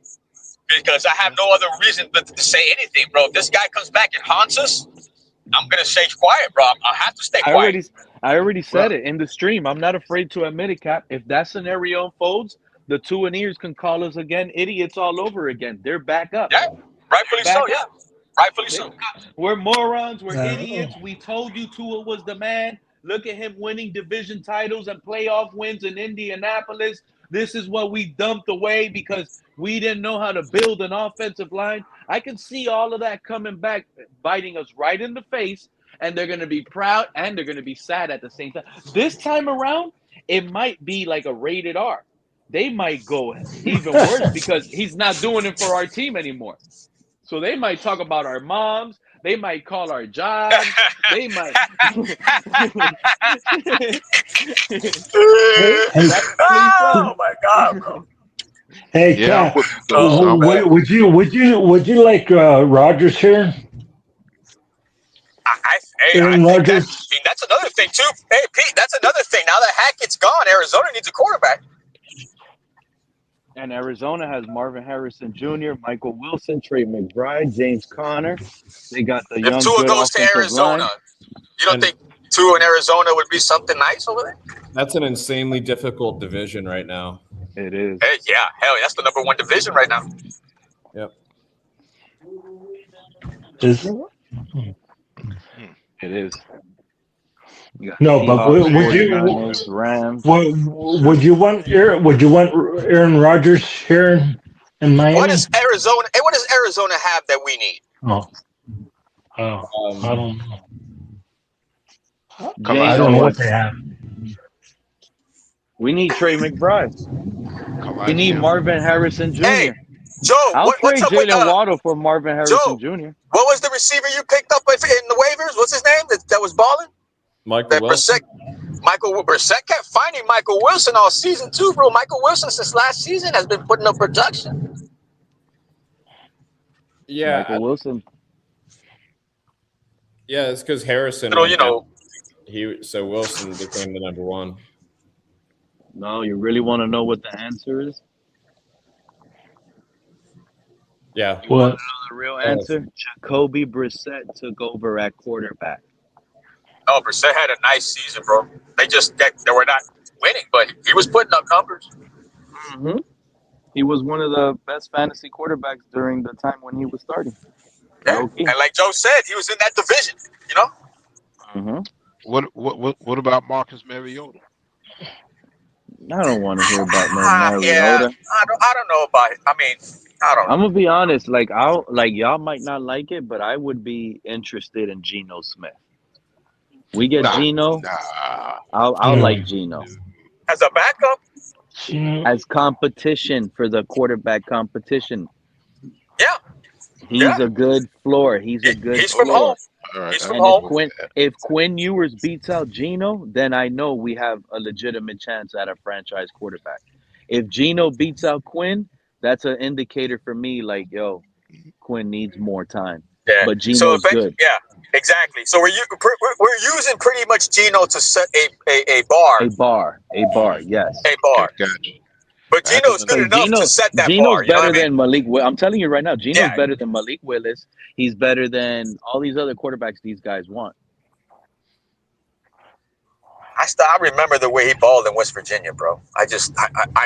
because I have no other reason but to say anything, bro. If this guy comes back and haunts us, I'm going to stay quiet, bro. I have to stay quiet. I already said it in the stream. I'm not afraid to admit it, Cap. If that scenario unfolds, the two ears can call us again idiots all over again. They're back up. Yeah, rightfully so, yeah. Rightfully so. We're morons. We're idiots. We told you Tua was the man. Look at him winning division titles and playoff wins in Indianapolis. This is what we dumped away because we didn't know how to build an offensive line. I can see all of that coming back, biting us right in the face, and they're going to be proud and they're going to be sad at the same time. This time around, it might be like a rated R. They might go even worse because he's not doing it for our team anymore. So they might talk about our moms. They might call our jobs. They might. Oh my God, bro. Hey, Cap, would you like Rodgers here? I think that's another thing too. Hey, Pete, that's another thing. Now that Hackett's gone, Arizona needs a quarterback. And Arizona has Marvin Harrison Jr., Michael Wilson, Trey McBride, James Conner. They got the young. If Tua goes to Arizona, you don't think Tua in Arizona would be something nice over there? That's an insanely difficult division right now. It is. Hey, yeah, hell, that's the number one division right now. Yep. It is. No, but would you want Aaron Rodgers here in Miami? What does Arizona have that we need? I don't know. I don't know what they have. We need Trey McBride. We need Marvin Harrison Jr. Hey, Joe, I'll trade Jalen Waddle for Marvin Harrison Jr. What was the receiver you picked up in the waivers? What's his name that was balling? Michael Wilson. Brissett kept finding Michael Wilson all season too, bro. Michael Wilson since last season has been putting up production. Yeah, Michael Wilson. Yeah, it's because Harrison. So, so Wilson became the number one. No, you really want to know what the answer is? Yeah. You want to know the real answer? Jacoby Brissett took over at quarterback. Oh, Brissett had a nice season, bro. They were not winning, but he was putting up numbers. Mm-hmm. He was one of the best fantasy quarterbacks during the time when he was starting. Yeah. Okay. And like Joe said, he was in that division, you know? Mm-hmm. What about Marcus Mariota? I don't want to hear about no Mariota. Yeah, I don't know about it. I mean, I don't know. I'm gonna be honest, y'all might not like it, but I would be interested in Geno Smith. We get Geno. I'll like Geno. As a backup? As competition for the quarterback competition. Yeah. He's a good floor. He's from home. Right. He's from home. If Quinn Ewers beats out Geno, then I know we have a legitimate chance at a franchise quarterback. If Geno beats out Quinn, that's an indicator for me like, yo, Quinn needs more time. Yeah. But Geno's good. Yeah, exactly. So we're using pretty much Geno to set a bar. A bar, yes. A bar. Gotcha. But Geno's good enough to set that bar. Geno's better than Malik Willis. I'm telling you right now, Geno's better than Malik Willis. He's better than all these other quarterbacks these guys want. I remember the way he balled in West Virginia, bro. I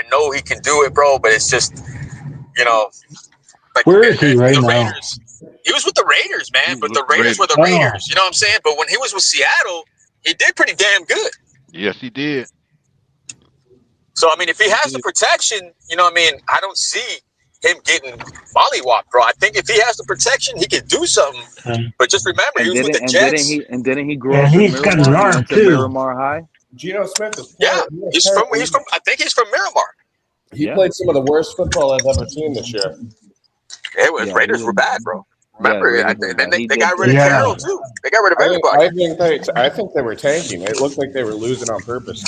know he can do it, bro, but it's just, like, where is he right now? Raiders. He was with the Raiders, man, but the Raiders were the Raiders. You know what I'm saying? But when he was with Seattle, he did pretty damn good. Yes, he did. So, I mean, if he has the protection, I don't see him getting mollywopped, bro. I think if he has the protection, he can do something. But just remember, he was with the Jets. Didn't he grow And up in he's got an Miramar? He arm went to too. Miramar High. Geno Smith is Yeah, he's from. I think he's from Miramar. He played some of the worst football I've ever seen this year. It was Raiders were bad, bro. Remember, then they got rid of Yeah. Carroll too. They got rid of everybody. I think they were tanking. It looked like they were losing on purpose.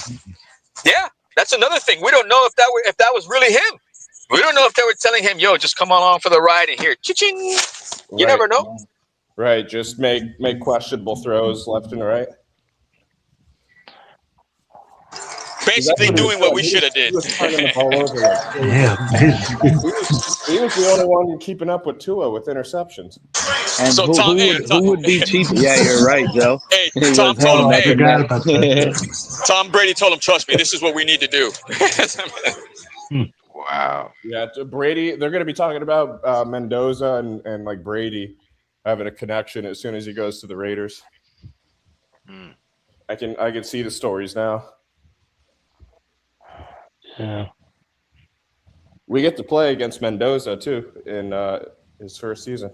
Yeah, that's another thing. We don't know if that was really him. We don't know if they were telling him, "Yo, just come along for the ride and here, cha-ching." You never know. Right, just make questionable throws left and right. Basically doing what we should have did. He was turning the ball over like crazy. Yeah. He was the only one keeping up with Tua with interceptions. And So who would be cheaper? Yeah, you're right, Joe. Hey, Tom told him, I hey, forgot about that. Tom Brady told him, trust me, this is what we need to do. Wow. Yeah, Brady. They're going to be talking about Mendoza and like Brady having a connection as soon as he goes to the Raiders. I can see the stories now. Yeah. We get to play against Mendoza too in his first season.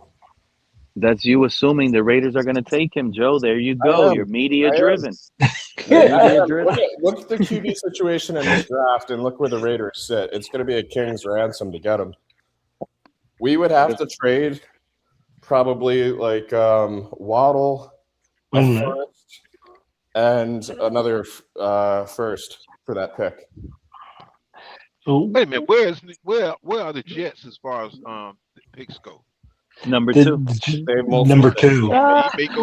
That's you assuming the Raiders are going to take him, Joe. There you go. You're media driven. Look at the QB situation in this draft and look where the Raiders sit. It's going to be a king's ransom to get him. We would have to trade probably like Waddle, a first, and another first for that pick. Wait a minute. Where are the Jets as far as the picks go? Number two. Number two.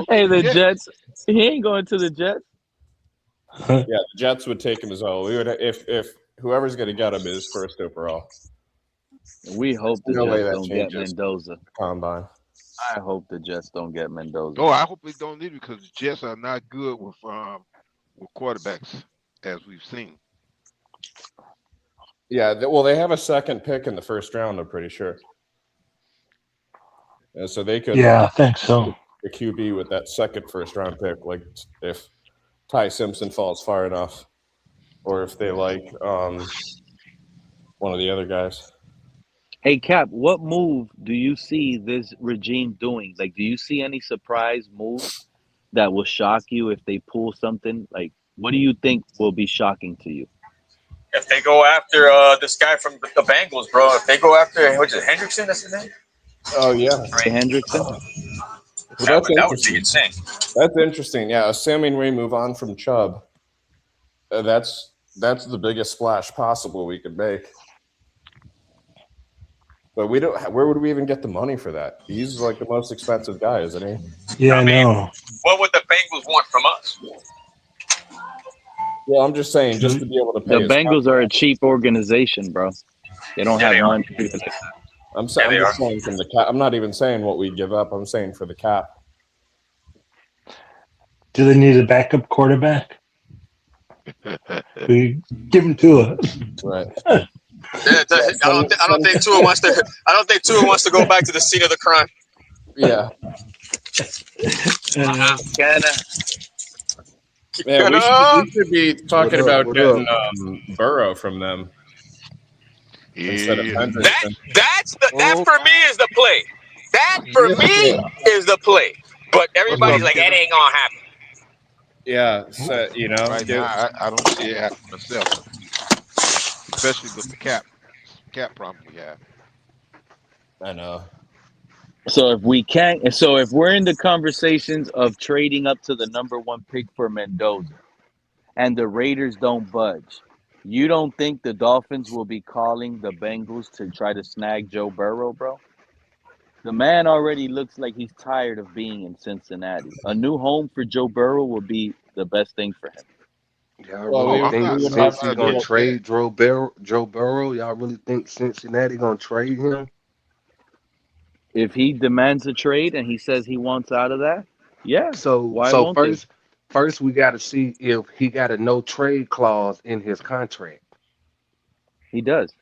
Hey, the Jets. He ain't going to the Jets. Yeah, the Jets would take him as well. We would if whoever's going to get him is first overall. We hope the Jets don't get Mendoza. Combine. I hope the Jets don't get Mendoza. Oh, I hope they don't need it because the Jets are not good with quarterbacks, as we've seen. Yeah, they have a second pick in the first round, I'm pretty sure. And so they could. Yeah, I think so. The QB with that second first-round pick, like if Ty Simpson falls far enough, or if they like one of the other guys. Hey, Cap, what move do you see this regime doing? Like, do you see any surprise moves that will shock you if they pull something? Like, what do you think will be shocking to you? If they go after this guy from the Bengals, bro, if they go after, Hendrickson, that's his name? Oh, yeah. Ray Hendrickson? Well, that would be insane. That's interesting. Yeah, assuming we move on from Chubb, that's the biggest splash possible we could make. But we don't. Where would we even get the money for that? He's like the most expensive guy, isn't he? Yeah, I know. What would the Bengals want from us? Well, I'm just saying, just to be able to pay. The Bengals are a cheap organization, bro. They don't have money. I'm just saying from the cap. I'm not even saying what we give up. I'm saying for the cap. Do they need a backup quarterback? We give him Tua. Right. I don't think Tua wants to. I don't think Tua wants to go back to the scene of the crime. Yeah. Yeah, we should be talking about getting Burrow from them. Instead of Hendrickson. That for me is the play. That for me is the play. But everybody's like, it ain't gonna happen. Yeah, so, you know. Right now, I don't see it happening myself, especially with the cap problem we have. I know. So if we're in the conversations of trading up to the number one pick for Mendoza, and the Raiders don't budge, you don't think the Dolphins will be calling the Bengals to try to snag Joe Burrow, bro? The man already looks like he's tired of being in Cincinnati. A new home for Joe Burrow will be the best thing for him. Y'all really think Cincy gonna trade Joe Burrow? Y'all really think Cincinnati gonna trade him? If he demands a trade and he says he wants out of that, yeah. So first we got to see if he got a no trade clause in his contract. He does.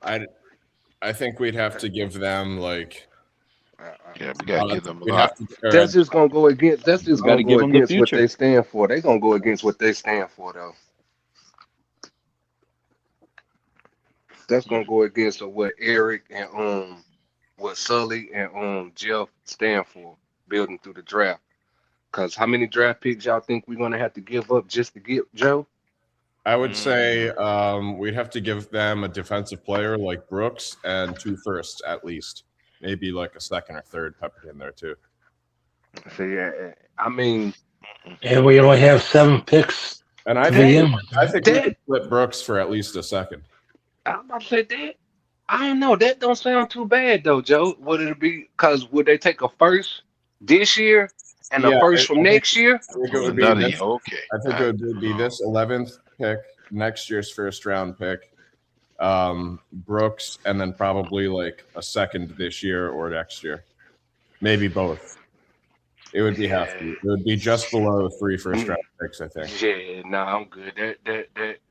I think we'd have to give them like. Yeah, we gotta give them a we'd lot. have to, That's just gonna go against. That's just gonna go against what future. they stand for. They gonna go against what they stand for, though. That's gonna go against what Eric and what Sully and Jeff stand for, building through the draft. Cause how many draft picks y'all think we're gonna have to give up just to get Joe? I would say we'd have to give them a defensive player like Brooks and 2 firsts at least. Maybe like a second or third peppered in there too. So yeah, I mean, And we only have 7 picks. And I to think begin I with. think we could split Brooks for at least a second. I'm about to say that. I don't know. That don't sound too bad though, Joe. Would it be? Cause would they take a first this year and a first from next year? I think it would be Another this, year. Okay. I think it would be this 11th pick, next year's first round pick, Brooks, and then probably like a second this year or next year, maybe both. It would be hefty. It would be just below 3 first round picks, I think. Yeah, no, I'm good.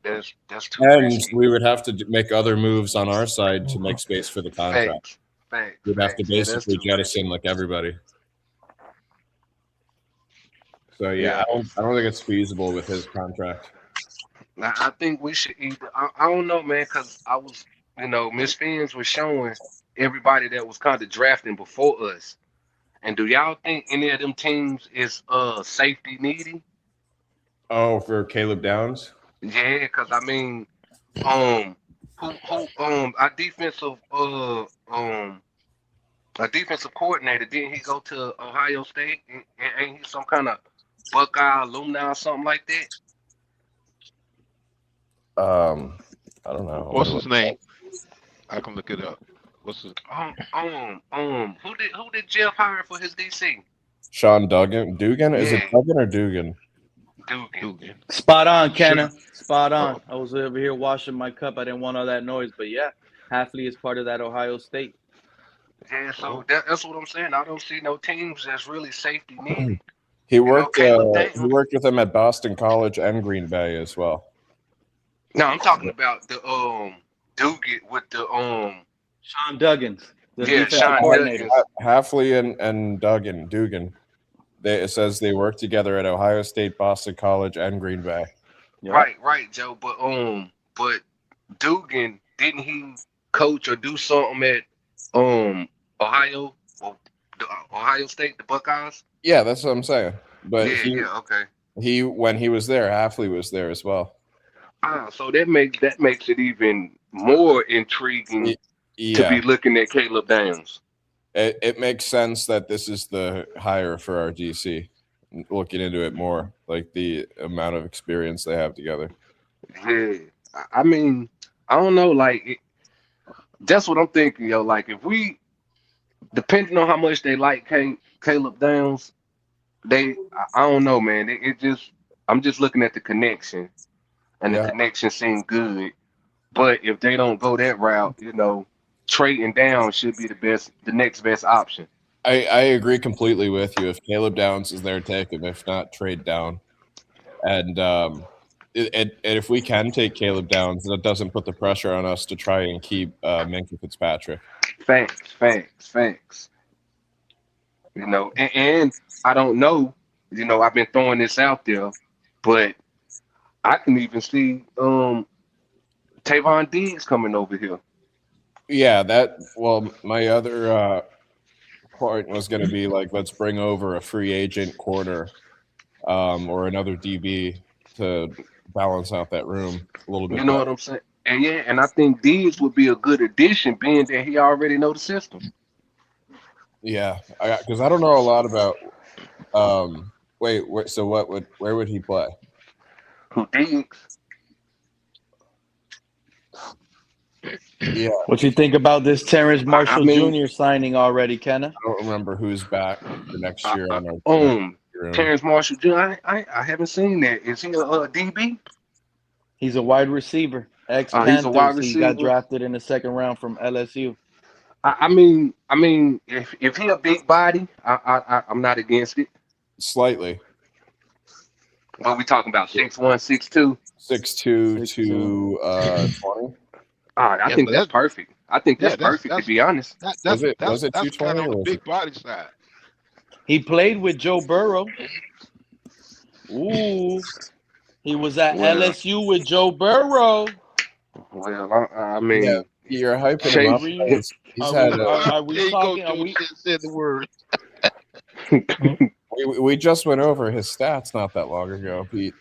That's too And risky. we would have to make other moves on our side to make space for the contract. Facts. We'd have to Yeah, that's basically too jettison like everybody. So yeah, I don't think it's feasible with his contract. Now, I think we should either. I don't know, man, because I was, Miss Fins was showing everybody that was kind of drafting before us. And do y'all think any of them teams is safety needy? Oh, for Caleb Downs? Yeah, because I mean, our defensive coordinator, didn't he go to Ohio State? And ain't he some kind of Buckeye alumni or something like that? I don't know. What's his name? I can look it up. What's his? Who did Jeff hire for his DC? Sean Dugan? Is it Yeah. Dugan or Dugan? Dugan. Spot on, Kenna. Spot on. I was over here washing my cup. I didn't want all that noise, but yeah, Halfley is part of that Ohio State. Yeah, so that's what I'm saying. I don't see no teams that's really safety needed. He worked. Caleb He Downs. worked with him at Boston College and Green Bay as well. No, I'm talking about the Dugan with the Sean Duggins, the Yeah, defensive Sean coordinator. Duggins. Halfley and Dugan. It says they worked together at Ohio State, Boston College, and Green Bay. Yep. Right, Joe. But Dugan, didn't he coach or do something at Ohio State, the Buckeyes? Yeah, that's what I'm saying. But Okay. when he was there, Halfley was there as well. So that makes it even more intriguing to be looking at Caleb Downs. It makes sense that this is the hire for our DC. Looking into it more, like the amount of experience they have together. Yeah, I mean, I don't know, that's what I'm thinking, yo. Like, if we, depending on how much they like Caleb Downs, I don't know, man. I'm just looking at the connection, and the connection seemed good. But if they don't go that route, trading down should be the next best option. I agree completely with you. If Caleb Downs is there, take him. If not, trade down. And if we can take Caleb Downs, that doesn't put the pressure on us to try and keep Minkah Fitzpatrick. Facts. And I don't know. I've been throwing this out there, but I can even see Tavon Diggs coming over here. Yeah, my other point was going to be like, let's bring over a free agent corner or another DB to balance out that room a little bit. You know what I'm saying? And I think Diggs would be a good addition, being that he already know the system. Yeah, because I don't know a lot about. Where would he play? Who, Diggs? Yeah. What you think about this Terrence Marshall Jr. signing already, Kenna? I don't remember who's back for next year on our Terrence Marshall Jr. I haven't seen that. Is he a DB? He's a wide receiver. He's a wide receiver. He got drafted in the second round from LSU. I mean, if he a big body, I'm not against it. Slightly. What are we talking about? 6'1", 6'2"? 6'2" to 20. I think that's perfect. I think that's perfect, to be honest. Was it 220 kind of or the was big it? body side. He played with Joe Burrow. Ooh. He was at LSU with Joe Burrow. Well, I mean, Yeah, you're hyping him Chase. up. He's had Are we There you go, talking? Are Joe. we? Said the word. we just went over his stats not that long ago, Pete.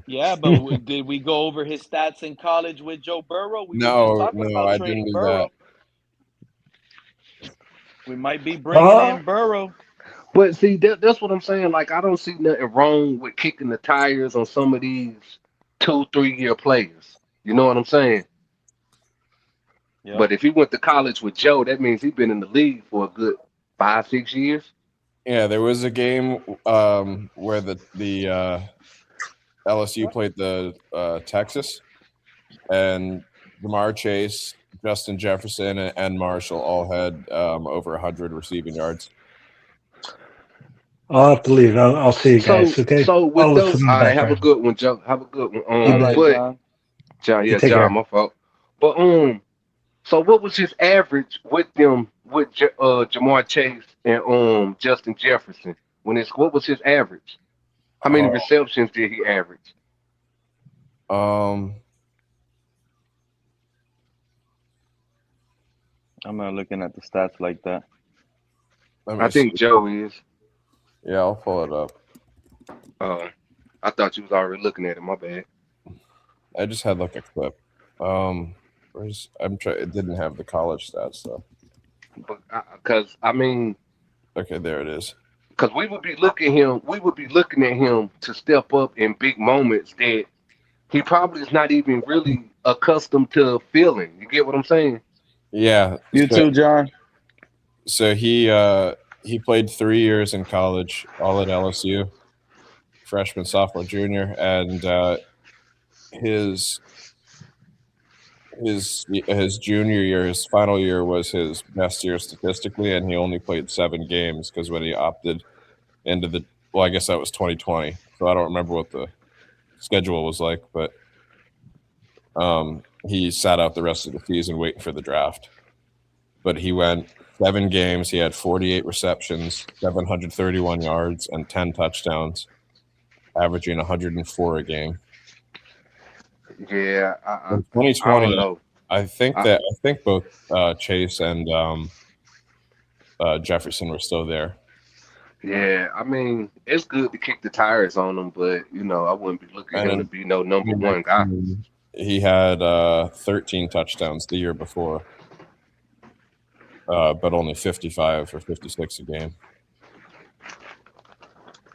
Yeah, but did we go over his stats in college with Joe Burrow? We were just No, talking about I trading didn't do Burrow. that. We might be bringing in Burrow. But see, that's what I'm saying. Like, I don't see nothing wrong with kicking the tires on some of these 2-3 year players. You know what I'm saying? Yep. But if he went to college with Joe, that means he's been in the league for a good 5-6 years. Yeah, there was a game where the LSU played the Texas, and Jamar Chase, Justin Jefferson, and Marshall all had over 100 receiving yards. I'll have to leave. I'll see you guys. Okay. So with I'll those, listen all in the right, have a background. good one, Joe. Have a good one. All right, But John. John, Take care. my fault. But so what was his average with them with Jamar Chase and Justin Jefferson? What was his average? How many receptions did he average? Um, I'm not looking at the stats like that. I think Joe is. Yeah, I'll pull it up. I thought you was already looking at it. My bad. I just had like a clip. It didn't have the college stats though. But because I mean, okay, there it is. Because we would be looking at him to step up in big moments that he probably is not even really accustomed to feeling. You get what I'm saying? Yeah. You too, John. So he played 3 years in college, all at LSU, freshman, sophomore, junior, and his junior year, his final year, was his best year statistically, and he only played 7 games because when he opted into I guess that was 2020, so I don't remember what the schedule was like, but he sat out the rest of the season waiting for the draft. But he went 7 games. He had 48 receptions, 731 yards, and 10 touchdowns, averaging 104 a game. Yeah, in 2020, I don't know. I think both Chase and Jefferson were still there. Yeah, I mean, it's good to kick the tires on him, but I wouldn't be looking at him to be no number one guy. He had 13 touchdowns the year before, but only 55 or 56 a game.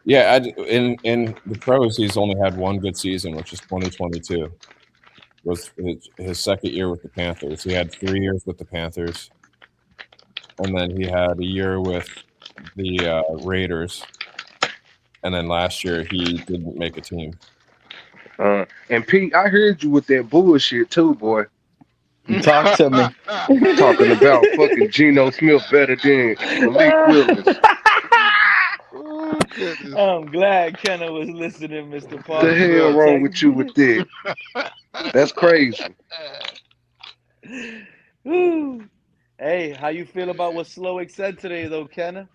Yeah, in the pros, he's only had one good season, which is 2022. Was his second year with the Panthers. He had 3 years with the Panthers, and then he had a year with the Raiders, and then last year he didn't make a team. And Pete, I heard you with that bullshit too, boy. Talk to me. Talking about fucking Geno Smith better than Malik Willis. Oh, goodness. I'm glad Kenna was listening, Mr. Parker. The hell wrong with you with that? That's crazy. Hey, how you feel about what Slowick said today, though, Kenna?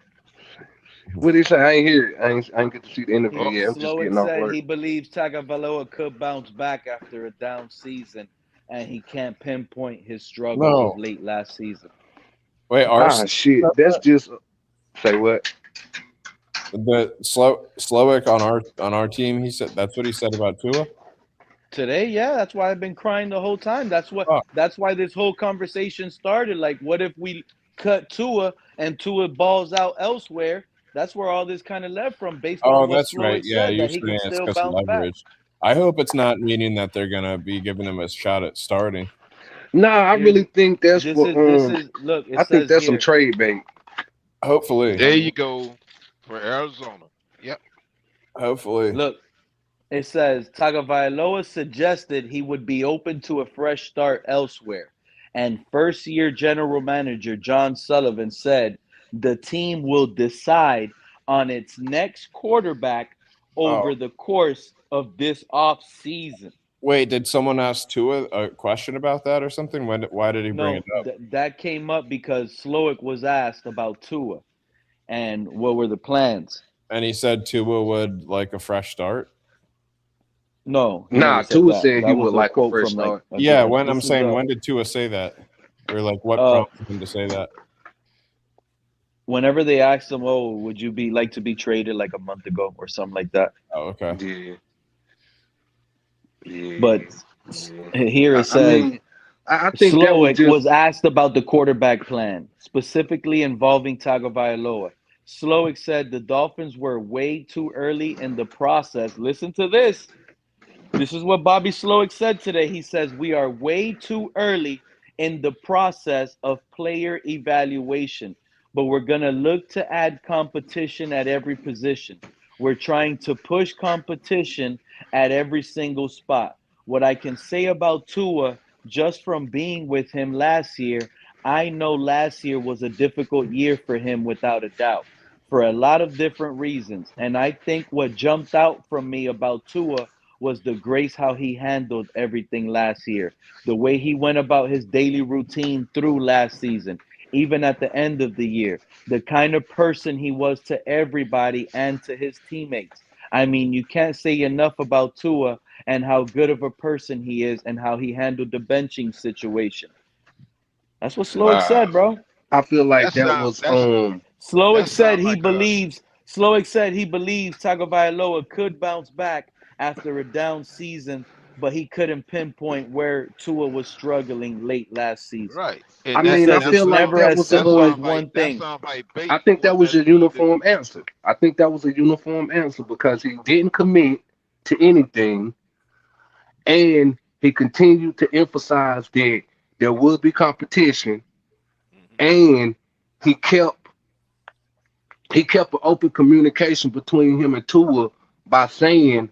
What did he say? I ain't hear it. I ain't get to see the interview yet. I'm just Slowick getting off said work. he believes Tagovailoa could bounce back after a down season, and he can't pinpoint his struggles of late last season. Wait, shit. That's just say what? The Slowick on our team, he said that's what he said about Tua. Today, yeah, that's why I've been crying the whole time. That's why this whole conversation started. Like, what if we cut Tua and Tua balls out elsewhere? That's where all this kind of left from, based on what Slowick said, that he can still bounce back. I hope it's not meaning that they're gonna be giving him a shot at starting. Nah, I really think that's I think that's some trade bait. Hopefully. There you go for Arizona. Yep. Hopefully. Look, it says Tagovailoa suggested he would be open to a fresh start elsewhere, and first-year general manager Jon Sullivan said the team will decide on its next quarterback over the course of this off-season. Wait, did someone ask Tua a question about that or something? Why did he bring it up? That came up because Slowick was asked about Tua and what were the plans. And he said Tua would like a fresh start? No, he Nah, never said Tua that. said That he was would a like a quote fresh from like start. Yeah, when I'm this is saying when did Tua say that? Or like what uh prompted him to say that? whenever they asked him, "Oh, would you be like to be traded like a month ago or something like that?" Oh, okay. Yeah, But yeah, yeah. here it I says mean, I think that was Slowick was just asked about the quarterback plan, specifically involving Tagovailoa. Slowick said the Dolphins were way too early in the process. Listen to this. This is what Bobby Slowick said today. He says, "We are way too early in the process of player evaluation, but we're going to look to add competition at every position. We're trying to push competition at every single spot. What I can say about Tua, just from being with him last year, I know last year was a difficult year for him without a doubt, for a lot of different reasons. And I think what jumped out from me about Tua was the grace how he handled everything last year, the way he went about his daily routine through last season, even at the end of the year, the kind of person he was to everybody and to his teammates. I mean, you can't say enough about Tua and how good of a person he is and how he handled the benching situation. That's what Slowick Wow. said, bro. I feel like That that sound was Slowick that said sound he like a believes. Slowick said he believes Tagovailoa could bounce back after a down season, but he couldn't pinpoint where Tua was struggling late last season. right. I And He that mean, I says that it's feel like sound never that as was a that simple as sounds like one thing. I bait think for that what was that a means to uniform answer. I think that was a uniform answer because he didn't commit to anything and he continued to emphasize that there would be competition Mhm. and he kept an open communication between him and Tua by saying,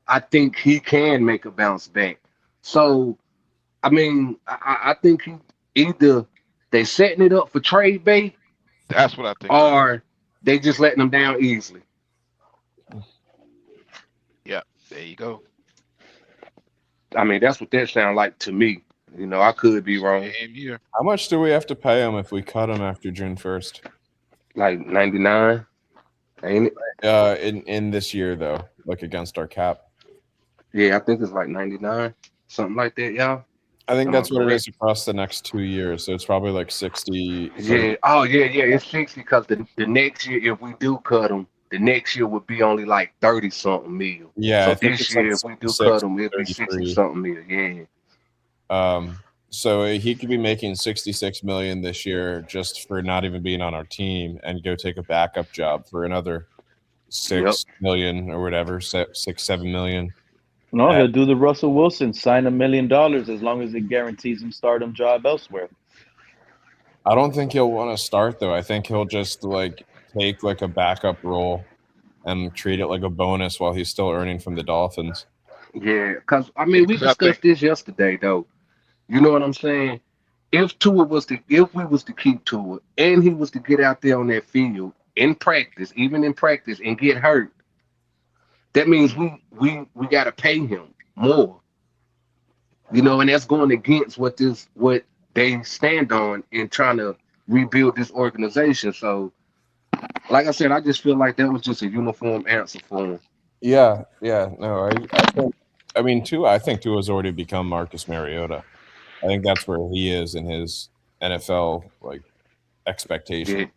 I think he can make a bounce back. So I mean, I think he either they setting it up for trade bait That's what I think it is. or they just letting them down easily. Yeah, there you go. I mean, that's what that sound like to me. You know, I could be wrong. Same here. How much do we have to pay him if we cut him after June 1st? Like 99, ain't it? In this year though, like against our cap. Yeah, I think it's like 99, something like that, y'all. I think Am I that's what it correct? is across the next 2 years. So it's probably like 60, 30. Yeah. Oh, yeah, yeah. It's 60 because the next year, if we do cut them, the next year would be only like 30 something mil. Yeah, I So think this it's like year, if we do cut 66 them, or it'd be 60 33. something mil. Yeah. So he could be making 66 million this year just for not even being on our team and go take a backup job for another Yep. 6 million or whatever, 6, 7 million. No, Uh, he'll do the Russell Wilson, sign $1 million as long as it guarantees him stardom job elsewhere. I don't think he'll want to start though. I think he'll just like take like a backup role and treat it like a bonus while he's still earning from the Dolphins. Yeah. Because, I Yeah, mean, we 'cause I think discussed this yesterday, though. You know what I'm saying? If we was to keep Tua and he was to get out there on that field in practice, even in practice, and get hurt, that means we gotta pay him more. You know, and that's going against what they stand on in trying to rebuild this organization. So, like I said, I just feel like that was just a uniform answer for him. Yeah, no, I mean, Tua. I think Tua's already become Marcus Mariota. I think that's where he is in his NFL like Yeah. expectation.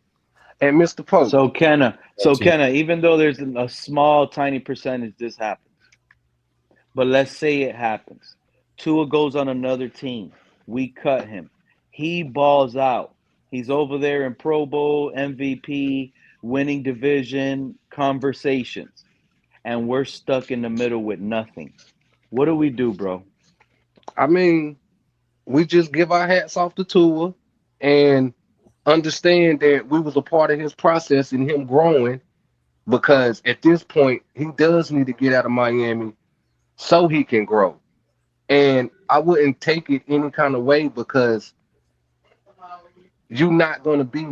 And Mr. Pope, So Kenna, even though there's a small, tiny percentage this happens, but let's say it happens. Tua goes on another team. We cut him. He balls out. He's over there in Pro Bowl, MVP, winning division conversations. And we're stuck in the middle with nothing. What do we do, bro? I mean, we just give our hats off to Tua and understand that we was a part of his process and him growing because at this point he does need to get out of Miami so he can grow. And I wouldn't take it any kind of way because you're not gonna be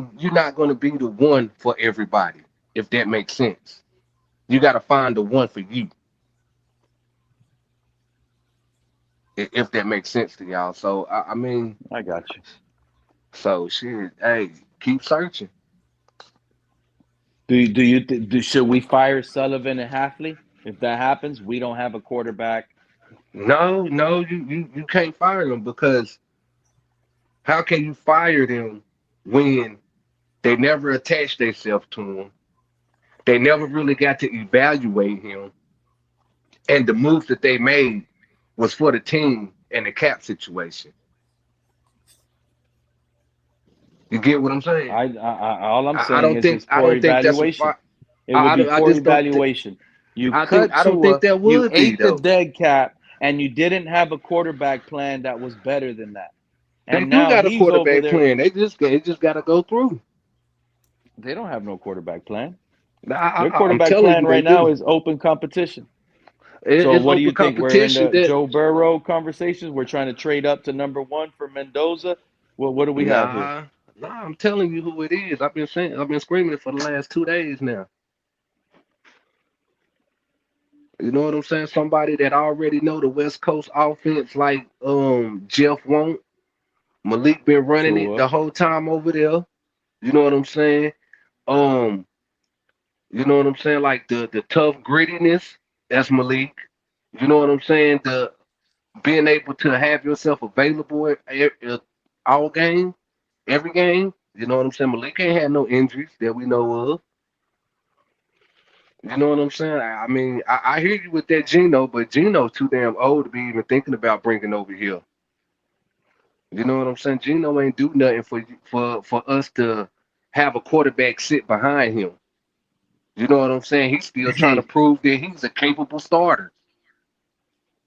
the one for everybody, if that makes sense. You gotta find the one for you, if that makes sense to y'all. So I mean, I got you. so shit, hey, keep searching. Should we fire Sullivan and Halfley? If that happens, we don't have a quarterback. No, you can't fire them because how can you fire them when they never attached themselves to him? They never really got to evaluate him, and the moves that they made was for the team and the cap situation. You get what I'm saying? All I'm I saying don't is think it's poor that's a evaluation. fire. It would be I poor just don't think. evaluation. You cut I don't think Tua, that you would be ate the though. dead cap, and you didn't have a quarterback plan that was better than that. They And do now got a he's over quarterback there. plan. They just got to go through. They don't have no quarterback plan. I'm Their quarterback telling plan you, they right now do. is open competition. So It's what do you open think? We're in competition. the That Joe Burrow conversations. We're trying to trade up to number 1 for Mendoza. Well, what do we have here? nah. I'm telling you who it is. I've been screaming it for the last 2 days now. You know what I'm saying? Somebody that already know the West Coast offense, like Jeff Won't. Malik been running it Tua. the whole time over there. You know what I'm saying? Um, you know what I'm saying? Like the tough grittiness, that's Malik. You know what I'm saying? The being able to have yourself available at all game, every game. You know what I'm saying? Malik ain't had no injuries that we know of. You know what I'm saying? I mean, I hear you with that Geno, but Geno's too damn old to be even thinking about bringing over here. You know what I'm saying? Geno ain't do nothing for us to have a quarterback sit behind him. You know what I'm saying? He's still trying to Hey, prove that he's a capable starter.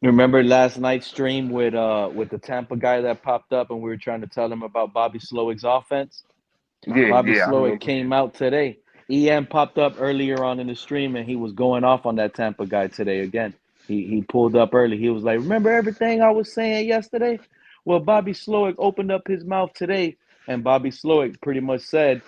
remember last night's stream with the Tampa guy that popped up, and we were trying to tell him about Bobby Slowick's offense? Bobby Yeah, I Slowick remember. came out today. EM popped up earlier on in the stream, and he was going off on that Tampa guy today again. He pulled up early. He was like, "Remember everything I was saying yesterday?" Well, Bobby Slowick opened up his mouth today, and Bobby Slowick pretty much said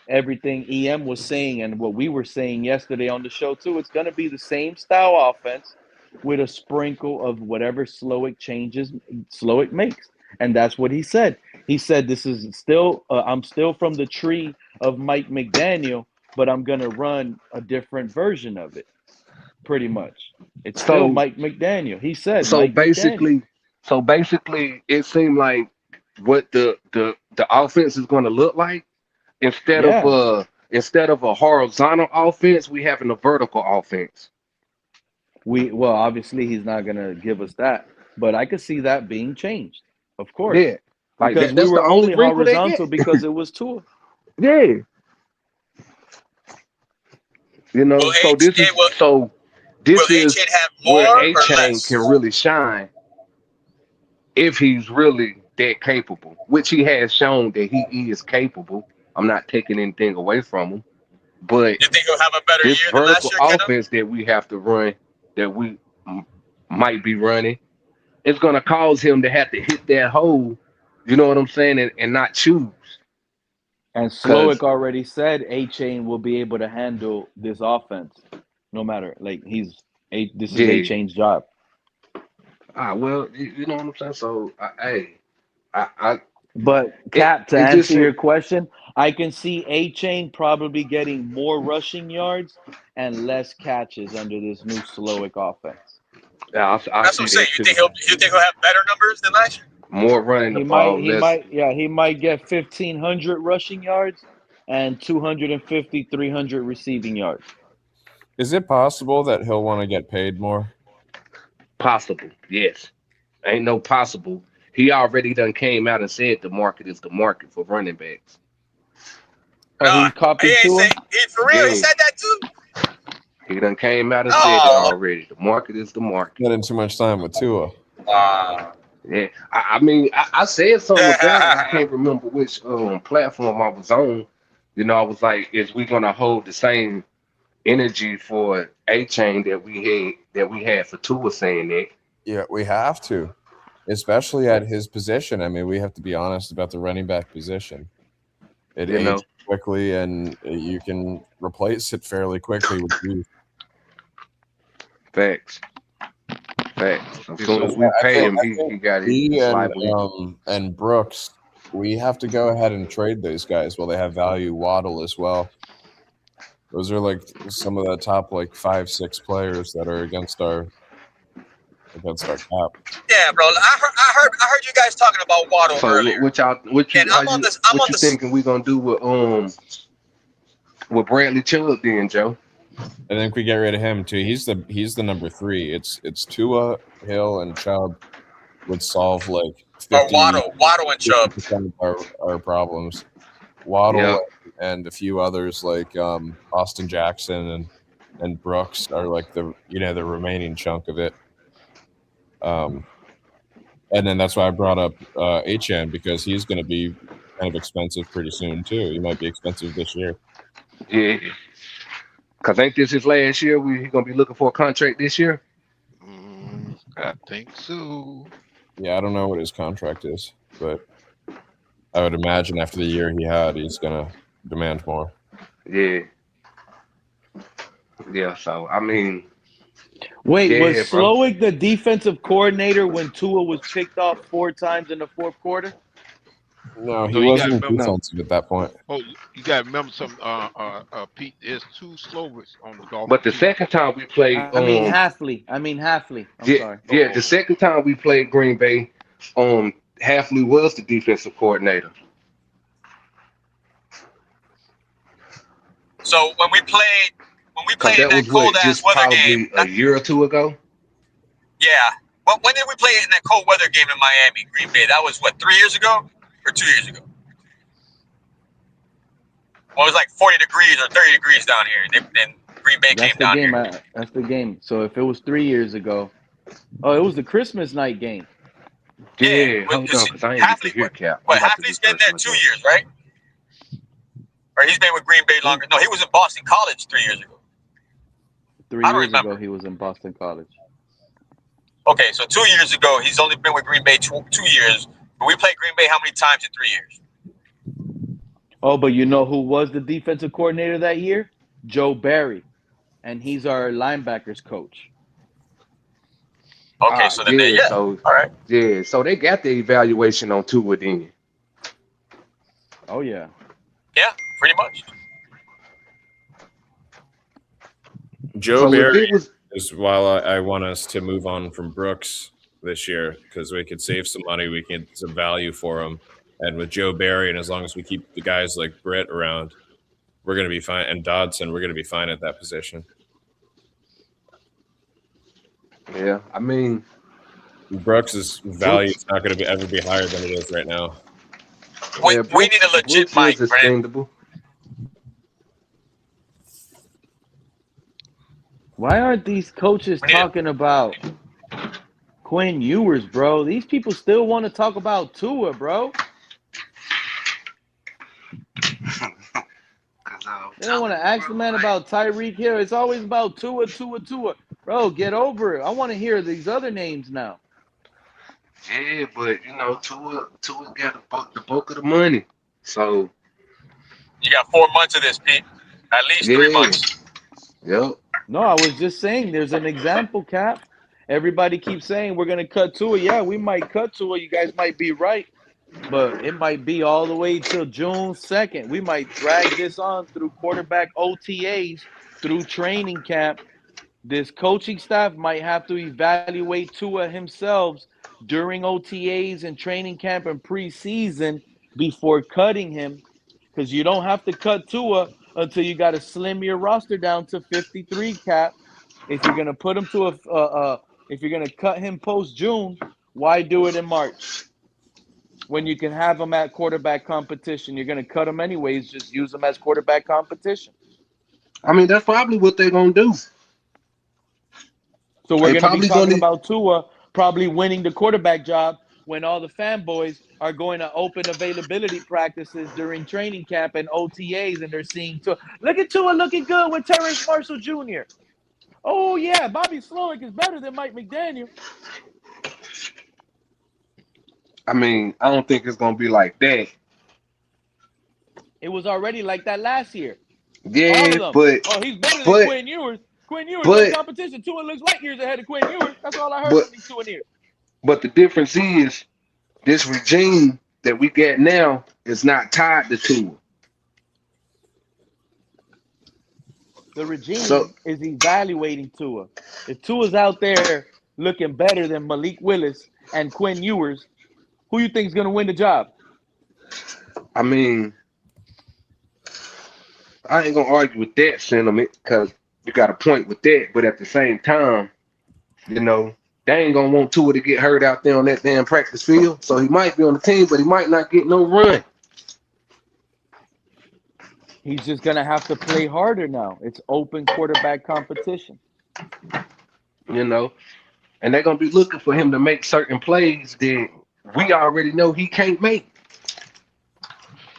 everything EM was saying and what we were saying yesterday on the show too. It's going to be the same style offense with a sprinkle of whatever Slowick changes Slowick makes, and that's what he said. He said, "This is still, I'm still from the tree of Mike McDaniel, but I'm going to run a different version of it, pretty much. It's still So Mike McDaniel." He said, so Mike McDaniel. basically so basically it seemed like what the offense is gonna look like Yeah. instead of a horizontal offense, we having a vertical offense. Well, obviously, he's not going to give us that, but I could see that being changed, of course, Yeah. Like because we that's the were only only wrinkle they get. horizontal because it was Tua. Yeah. You know, Will H will this is H have where more A or Chain can less? really shine if he's really that capable, which he has shown that he is capable. I'm not taking anything away from him, but You think he'll have a better this year than last vertical year, Kiddo? offense that we have to run, that we might be running, it's gonna cause him to have to hit that hole. You know what I'm saying, and not choose. And Cause Slowick already said A Chain will be able to handle this offense, no matter like this is A yeah, Chain's job. well, you know what I'm saying. So, hey, I But it Cap, to it just answer seems. your question, I can see A Chain probably getting more rushing yards and less catches under this new Slowick offense. Yeah, I That's what I'm see saying. that You too. think he'll have better numbers than last year? More running the ball, less. He might get 1,500 rushing yards and 250, 300 receiving yards. Is it possible that he'll want to get paid more? Possible, yes. Ain't no possible. He already done came out and said the market is the market for running backs. Oh, No, he he copied ain't say Tua? he for real. He Yeah, said that too. he done came out and said it Oh, already. The market is the market. Spending too much time with Tua. wow. Yeah, I mean, I said something about it. I can't remember which platform I was on. You know, I was like, is we gonna hold the same energy for A Chain that we had for Tua saying that? Yeah, we have to, especially at his position. I mean, we have to be honest about the running back position. It You know, ages quickly, and you can replace it fairly quickly with youth. facts, facts. As soon So as we I pay think him, I he think got he his liability. and Brooks, we have to go ahead and trade those guys while they have value. Waddle as well. Those are like some of the top like 5-6 players that are against our cap. Yeah, bro. I heard you guys talking about Waddle So earlier. what you thinking we gonna do with Bradley Chubb then, Joe? I think we get rid of him too. He's the number 3. It's Tua, Hill, and Chubb would solve like 50, Waddle and Chubb. 50% of our problems. Waddle and a few others like Austin Jackson and Brooks are like the remaining chunk of it. And then that's why I brought up HN, because he's going to be kind of expensive pretty soon too. He might be expensive this year. Yeah. Cause ain't this his last year? He's gonna be looking for a contract this year. I think so. Yeah, I don't know what his contract is, but I would imagine after the year he had, he's going to demand more. Yeah. Yeah. So I mean, wait, was Slowick the defensive coordinator when Tua was picked off 4 times in the fourth quarter? No, he wasn't defensive at that point. Oh, you got to remember some. Pete, there's 2 Slowicks on the Dolphins. But the second time we played, Halfley. I'm sorry. Yeah, the second time we played Green Bay, Halfley was the defensive coordinator. So when we played in that cold ass weather game, a year or 2 ago. Yeah. Well, when did we play in that cold weather game in Miami, Green Bay? That was what, 3 years ago or 2 years ago? Well, it was like 40 degrees or 30 degrees down here. Then Green Bay came down here. That's the game. So if it was 3 years ago, it was the Christmas night game. Yeah, hold on, because I ain't get to hear Cap. But Halfley's been there 2 years, right? Or he's been with Green Bay longer. No, he was in Boston College 3 years ago. 3 years ago, he was in Boston College. Okay, so 2 years ago, he's only been with Green Bay 2 years. But we played Green Bay how many times in 3 years? Oh, but you know who was the defensive coordinator that year? Joe Barry. And he's our linebackers coach. Okay, so then all right. Yeah, so they got the evaluation on Tua then. Oh, yeah. Yeah, pretty much. Joe Barry is while I want us to move on from Brooks this year because we could save some money, we can get some value for him. And with Joe Barry, and as long as we keep the guys like Britt around, we're going to be fine. And Dodson, we're going to be fine at that position. Yeah, I mean, Brooks' value is not going to ever be higher than it is right now. We need a legit Mike, Brent. Why aren't these coaches talking about Quinn Ewers, bro? These people still want to talk about Tua, bro. They don't want to ask the man about Tyreek Hill. It's always about Tua. Bro, get over it. I want to hear these other names now. Yeah, but Tua got the bulk of the money. So you got 4 months of this, Pete. At least 3 months. Yep. No, I was just saying there's an example, Cap. Everybody keeps saying we're gonna cut Tua. Yeah, we might cut Tua. You guys might be right. But it might be all the way till June 2nd. We might drag this on through quarterback OTAs, through training camp. This coaching staff might have to evaluate Tua himself during OTAs and training camp and preseason before cutting him. Because you don't have to cut Tua until you got to slim your roster down to 53, Cap. If you're going to put him to if you're going to cut him post-June, why do it in March? When you can have them at quarterback competition, you're going to cut them anyways. Just use them as quarterback competition. I mean, that's probably what they're going to do. So we're going to be talking about Tua probably winning the quarterback job when all the fanboys are going to open availability practices during training camp and OTAs, and they're seeing Tua. Look at Tua looking good with Terrence Marshall Jr. Oh, yeah, Bobby Slowick is better than Mike McDaniel. I mean, I don't think it's going to be like that. It was already like that last year. Yeah, but he's better than Quinn Ewers. Quinn Ewers in competition. Tua looks light years ahead of Quinn Ewers. That's all I heard from these 2 in here. But the difference is this regime that we get now is not tied to Tua. The regime So is evaluating Tua. If Tua's out there looking better than Malik Willis and Quinn Ewers, who you think is going to win the job? I mean, I ain't gonna argue with that sentiment because you got a point with that, but at the same time, you know, they ain't gonna want Tua to get hurt out there on that damn practice field. So he might be on the team, but he might not get no run. He's just going to have to play harder now. It's open quarterback competition. You know, and they're gonna be looking for him to make certain plays that we already know he can't make.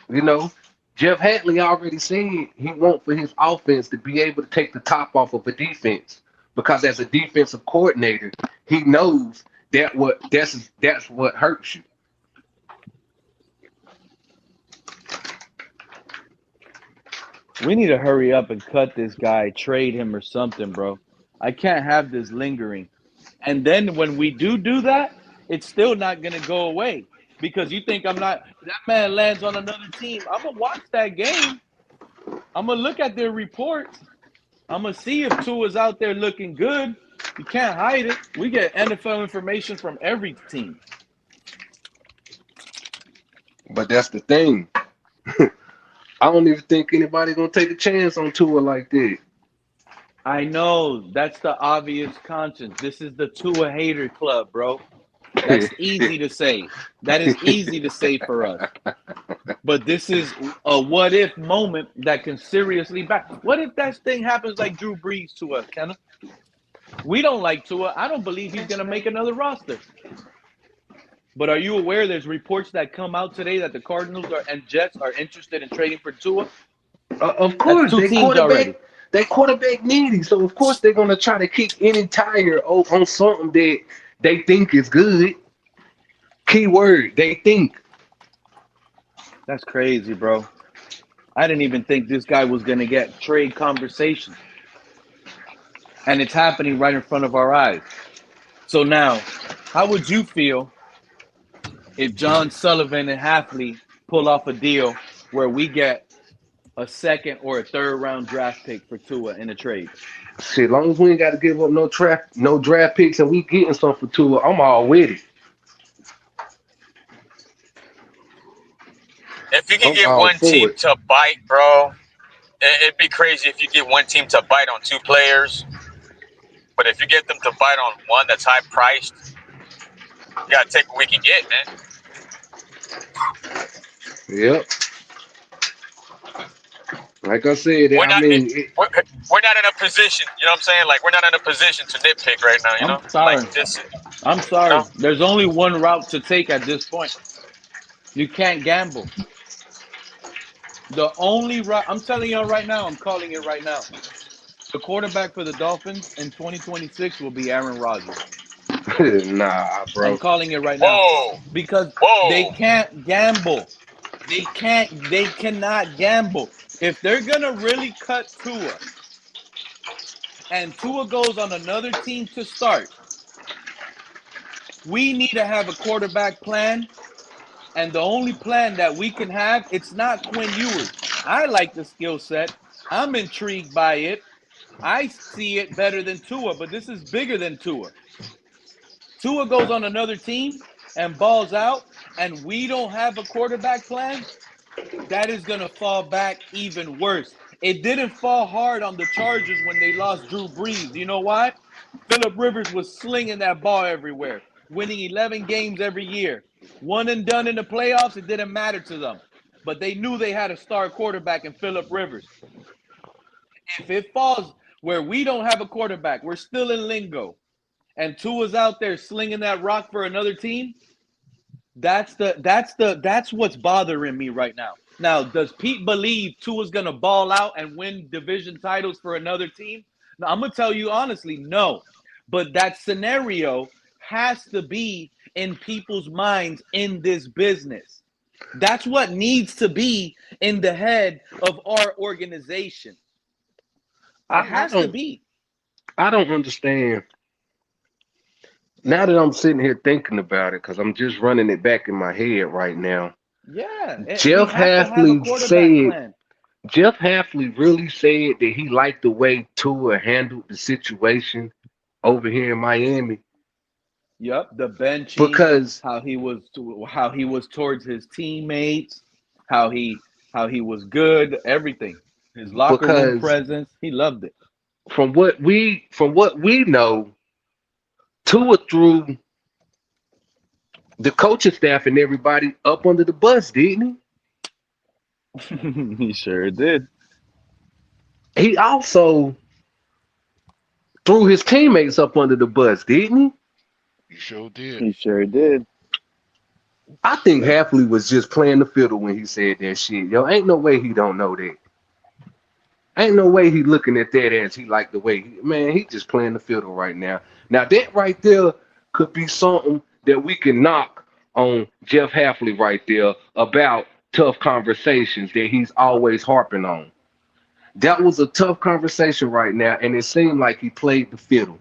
You know, Jeff Hadley already said he wants for his offense to be able to take the top off of a defense because as a defensive coordinator, he knows that's what hurts you. We need to hurry up and cut this guy, trade him or something, bro. I can't have this lingering. And then when we do that, it's still not going to go away because you think I'm not – that man lands on another team. I'm going to watch that game. I'm going to look at their reports. I'm going to see if Tua's out there looking good. You can't hide it. We get NFL information from every team. But that's the thing. I don't even think anybody's gonna take a chance on Tua like that. I know. That's the obvious conscience. This is the Tua hater club, bro. That's easy to say. That is easy to say for us. But this is a what-if moment that can seriously back. What if that thing happens like Drew Brees to us, Kenneth? We don't like Tua. I don't believe he's going to make another roster. But are you aware there's reports that come out today that the Cardinals and Jets are interested in trading for Tua? Of course, they quarterback needy, so of course they're gonna try to kick any tire on something that they think is good. Keyword, they think. That's crazy, bro. I didn't even think this guy was gonna get trade conversation, and it's happening right in front of our eyes. So now, how would you feel if Jon Sullivan and Hafley pull off a deal where we get a second or a third round draft pick for Tua in a trade? Shit, as long as we ain't got to give up no draft picks and we getting something for Tua, I'm all with it. If you can get one team to bite, bro, it'd be crazy if you get one team to bite on two players. But if you get them to bite on one that's high priced, you gotta take what we can get, man. Yep. Like I said, we're not in a position, you know what I'm saying? Like, we're not in a position to nitpick right now, you know? I'm sorry. Like, I'm sorry. You know? There's only one route to take at this point. You can't gamble. The only route, I'm telling you right now, I'm calling it right now. The quarterback for the Dolphins in 2026 will be Aaron Rodgers. Nah, bro. I'm calling it right now. Because they can't gamble. They cannot gamble. If they're going to really cut Tua and Tua goes on another team to start, we need to have a quarterback plan. And the only plan that we can have, it's not Quinn Ewers. I like the skill set. I'm intrigued by it. I see it better than Tua, but this is bigger than Tua. Tua goes on another team and balls out, and we don't have a quarterback plan, that is going to fall back even worse. It didn't fall hard on the Chargers when they lost Drew Brees. You know why? Phillip Rivers was slinging that ball everywhere, winning 11 games every year. One and done in the playoffs, it didn't matter to them. But they knew they had a star quarterback in Phillip Rivers. If it falls where we don't have a quarterback, we're still in lingo, and Tua's out there slinging that rock for another team, that's what's bothering me right now. Now, does Pete believe Tua's going to ball out and win division titles for another team? Now, I'm going to tell you honestly, no. But that scenario has to be in people's minds in this business. That's what needs to be in the head of our organization. It has to be. I don't understand. Now that I'm sitting here thinking about it, because I'm just running it back in my head right now. Yeah. Jeff Hafley said Jeff Hafley really said that he liked the way Tua handled the situation over here in Miami Yep, the benching, because how he was towards his teammates, how he how he was good, everything. His locker room because presence, he loved it. from what we know, Tua threw the coaching staff and everybody up under the bus, didn't He sure did. he? He also threw his teammates up under the bus, didn't he? You sure did. He sure did. I think Hafley was just playing the fiddle when he said that shit. Yo, ain't no way he don't know that. Ain't no way he looking at that as he like the way he just playing the fiddle right now. Now that right there could be something that we can knock on Jeff Hafley right there about tough conversations that he's always harping on. That was a tough conversation right now, and it seemed like he played the fiddle.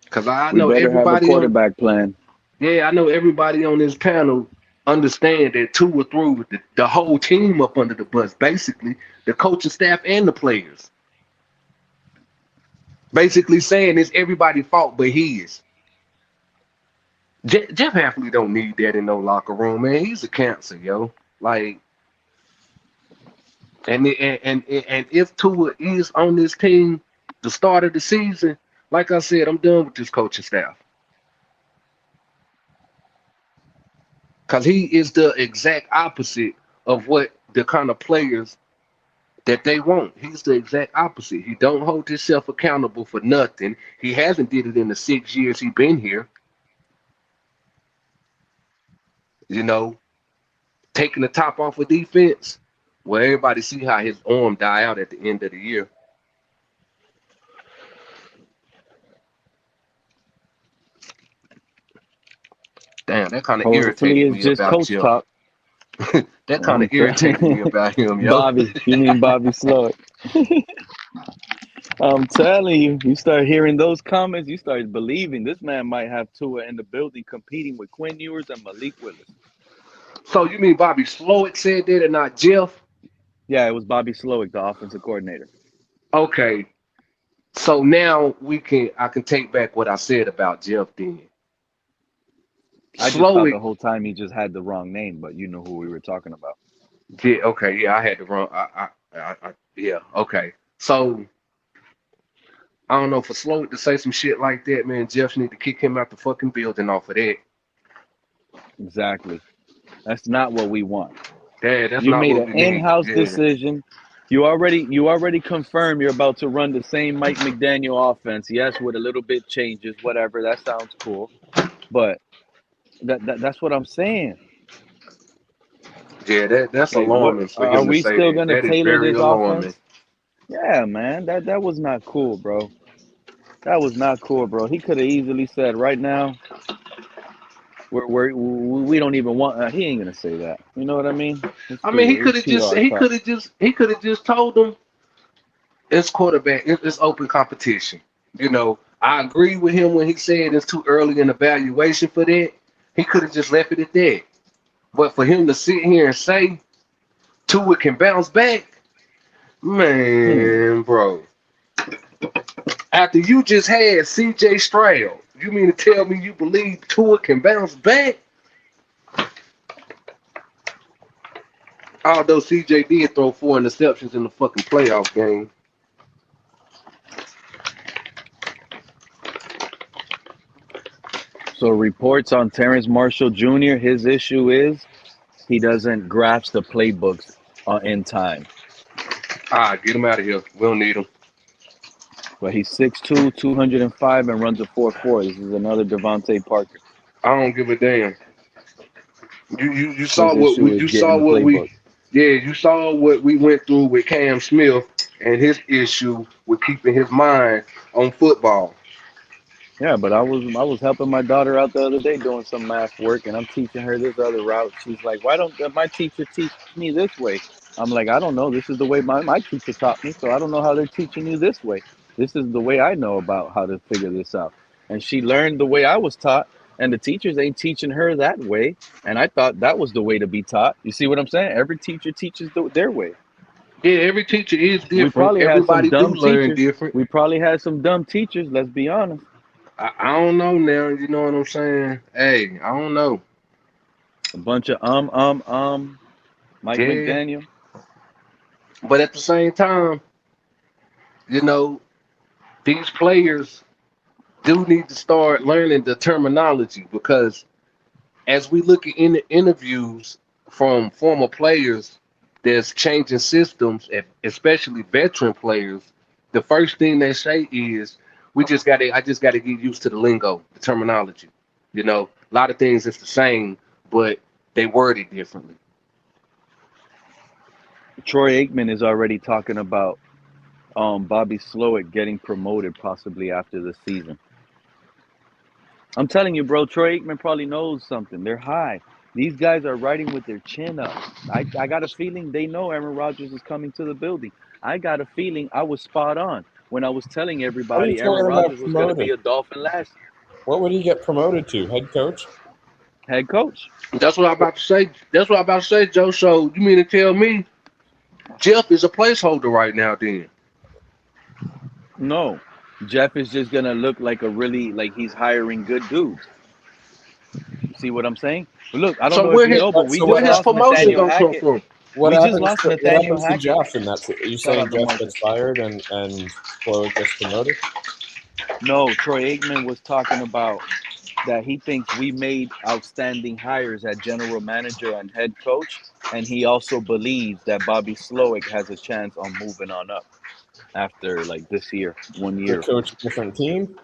Cause I We know better have a everybody on quarterback plan. I know everybody on this panel understand that Tua threw the whole team up under the bus, basically the coaching staff and the players. Basically saying it's everybody's fault but his. Jeff Hafley don't need that in no locker room, man. He's a cancer, yo. Like, and if Tua is on this team the start of the season, like I said, I'm done with this coaching staff. Because he is the exact opposite of what the kind of players that they want. He's the exact opposite. He don't hold himself accountable for nothing. He hasn't did it in the 6 years he been here. You know, taking the top off of defense. Well, everybody see how his arm die out at the end of the year. Damn, that kind of Hopefully, irritated it's me just about coach Jeff. talk. That kind of I'm irritated me telling about him, yo. Bobby. You mean Bobby Slowick? I'm telling you, you start hearing those comments, you start believing this man might have Tua in the building competing with Quinn Ewers and Malik Willis. So you mean Bobby Slowick said that and not Jeff? Yeah, it was Bobby Slowick, the offensive coordinator. Okay. So now I can take back what I said about Jeff then. I just thought the Slowick, whole time he just had the wrong name, but you know who we were talking about. yeah, okay, yeah, I had the wrong yeah, okay. So I don't know, for Slowick to say some shit like that, man, Jeff need to kick him out the fucking building off of that. Exactly. That's not what we want. Yeah, that's You not made what an we need. in-house Yeah. decision. You already confirmed you're about to run the same Mike McDaniel offense. Yes, with a little bit changes, whatever. That sounds cool. But that's what I'm saying. Yeah, that's Like, alarming for are him to we say still that. gonna That is tailor very this alarming. offense? Yeah, man. That was not cool, bro. That was not cool, bro. He could have easily said, right now, we don't even want. He ain't gonna say that. You know what I mean? I mean, It's PR talk. he could have just told them it's quarterback, it's open competition. You know, I agree with him when he said it's too early in evaluation for that. He could have just left it at that. But for him to sit here and say Tua can bounce back, man, bro. After you just had CJ Stroud, you mean to tell me you believe Tua can bounce back? Although CJ did throw 4 interceptions in the fucking playoff game. So reports on Terrence Marshall Jr. His issue is he doesn't grasp the playbooks in time. Get him out of here. We don't need him. But he's 6'2", 205, and runs a 4.4. This is another Devontae Parker. I don't give a damn. You saw His what issue we is you getting saw the what playbook. you saw what we went through with Cam Smith and his issue with keeping his mind on football. Yeah, but I was helping my daughter out the other day doing some math work, and I'm teaching her this other route. She's like, "Why don't my teacher teach me this way?" I'm like, "I don't know. This is the way my teacher taught me, so I don't know how they're teaching you this way. This is the way I know about how to figure this out." And she learned the way I was taught, and the teachers ain't teaching her that way. And I thought that was the way to be taught. You see what I'm saying? Every teacher teaches their way. Yeah, every teacher is We different. probably had some Everybody do dumb learn teachers. different. We probably had some dumb teachers. Let's be honest. I don't know now. You know what I'm saying? Hey, I don't know. A bunch of Mike Yeah, McDaniel. but at the same time, you know, these players do need to start learning the terminology because as we look at in the interviews from former players that's changing systems, especially veteran players, the first thing they say is, I just gotta get used to the lingo, the terminology. You know, a lot of things it's the same, but they word it differently. Troy Aikman is already talking about Bobby Slowick getting promoted possibly after the season. I'm telling you, bro, Troy Aikman probably knows something. They're high. These guys are riding with their chin up. I got a feeling they know Aaron Rodgers is coming to the building. I got a feeling I was spot on when I was telling What are you everybody Aaron talking about Rodgers was going to be promoted? a Dolphin last What would he get promoted to? Head coach? head coach. That's what I'm about to say. That's what I'm about to say, Joe. So you mean to tell me Jeff is a placeholder right now? Then No, Jeff is just going to look like like he's hiring good dudes. You see what I'm saying? Look, I don't so know if you Wait, know, but we so where just what his lost happens promotion Nathaniel to gonna come Hackett. from? what We just happens lost to what Nathaniel happens to Hackett. Jeff? And that's are you Shout saying out to Jeff Marcus. gets fired and Slowick gets promoted? No, Troy Aikman was talking about that he thinks we made outstanding hires at general manager and head coach, and he also believes that Bobby Slowick has a chance on moving on up after like this year, one To year. coach a different team?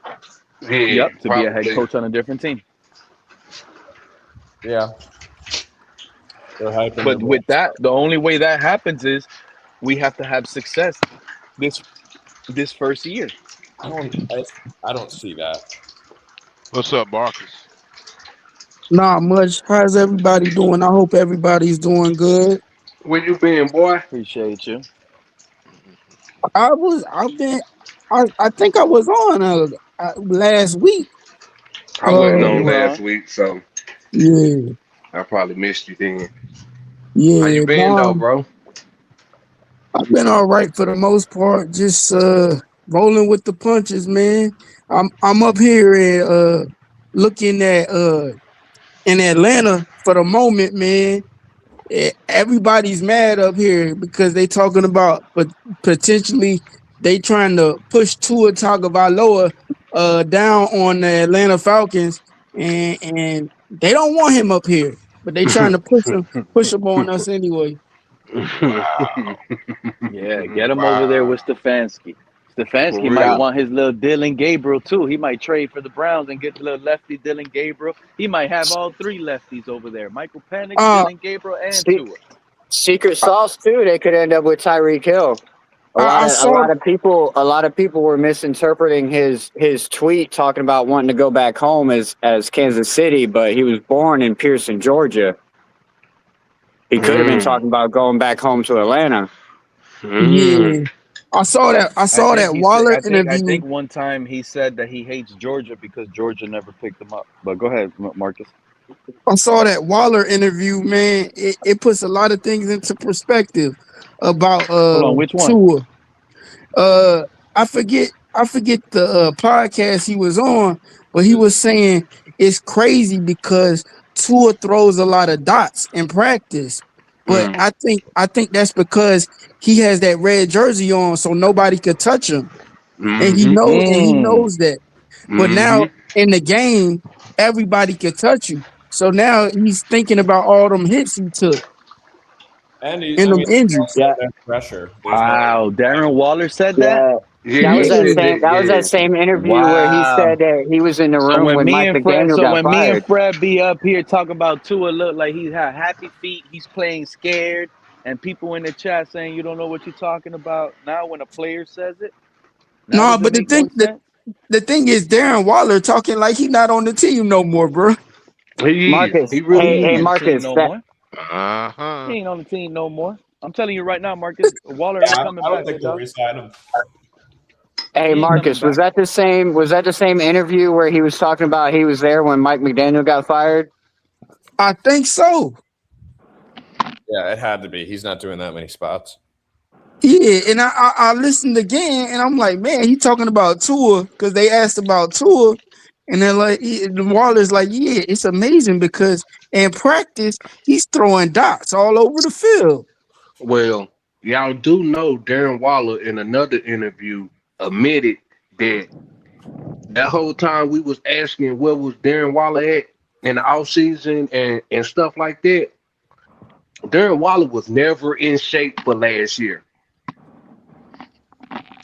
Yeah, Yep, to be a head probably. coach on a different team. Yeah, they're hyping their But with butts that, up. the only way that happens is we have to have success this first year. I don't I don't see that. What's up, Marcus? Not much. How's everybody doing? I hope everybody's doing good. Where you been, boy? Appreciate you. I think I was on last week. I wasn't Uh, Yeah, you on were last on. week, so yeah, I probably missed you then. How you yeah. been though, bro? I've been all right for the most part. Just rolling with the punches, man. I'm up here and looking at in Atlanta for the moment, man. Everybody's mad up here because they talking about but potentially they trying to push Tua Tagovailoa down on the Atlanta Falcons and they don't want him up here, but they trying to push him on us anyway. Wow. Yeah, get him over there Wow. with Stefanski. For Stefanski might real. want his little Dylan Gabriel too. He might trade for the Browns and get the little lefty Dylan Gabriel. He might have all three lefties over there: Michael Penix, Uh, Dylan Gabriel, and Se- Tua. Secret sauce too. They could end up with Tyreek Hill. I A saw lot of people were misinterpreting his tweet talking about wanting to go back home as Kansas City, but he was born in Pearson, Georgia. He could have been Mm. talking about going back home to Atlanta. Mm. yeah, I I saw think that he said. Waller I interview. think one time he said that he hates Georgia because Georgia never picked him up. But go ahead, Marcus. I saw that Waller interview, man. It puts a lot of things into perspective about Hold on, which one? Tua. uh I forget the podcast he was on, but he was saying it's crazy because Tua throws a lot of dots in practice. But Mm. I think that's because he has that red jersey on so nobody could touch him. And Mm-hmm. he Mm. knows that. But now Mm-hmm. in the game, everybody can touch you. So now he's thinking about all them hits he took And and I them mean, injuries. Yeah, no pressure. There's no Wow, Darren Waller said that. yeah. Yeah, That he was Yeah. said that. that Yeah. same interview where he Wow. said that he was in the So room when when me Mike and Fred, McDaniel got fired. be up here talking about Tua, look like he had happy feet, he's playing scared, and people in the chat saying you don't know what you're talking about. Now when a player says it, now No, does it but make more sense? the thing is Darren Waller talking like he not on the team no more, bro. He is. Marcus, He He really ain't hey on is. the team Marcus, no that more. He Uh-huh. ain't on the team no more. I'm telling you right now, Marcus, Waller ain't Yeah, coming I don't back, think big they'll dog. resign him. Hey He ain't Marcus, coming was that the same? Was that the same interview where he was talking about he was there when Mike McDaniel got fired? I think so. Yeah, it had to be. He's not doing that many spots. Yeah, and I listened again, and I'm like, man, he talking about Tua because they asked about Tua, and they're like, Waller's like, yeah, it's amazing because in practice he's throwing dots all over the field. Well, y'all do know Darren Waller in another interview admitted that whole time we was asking where was Darren Waller at in the offseason and stuff like that. Darren Waller was never in shape for last year.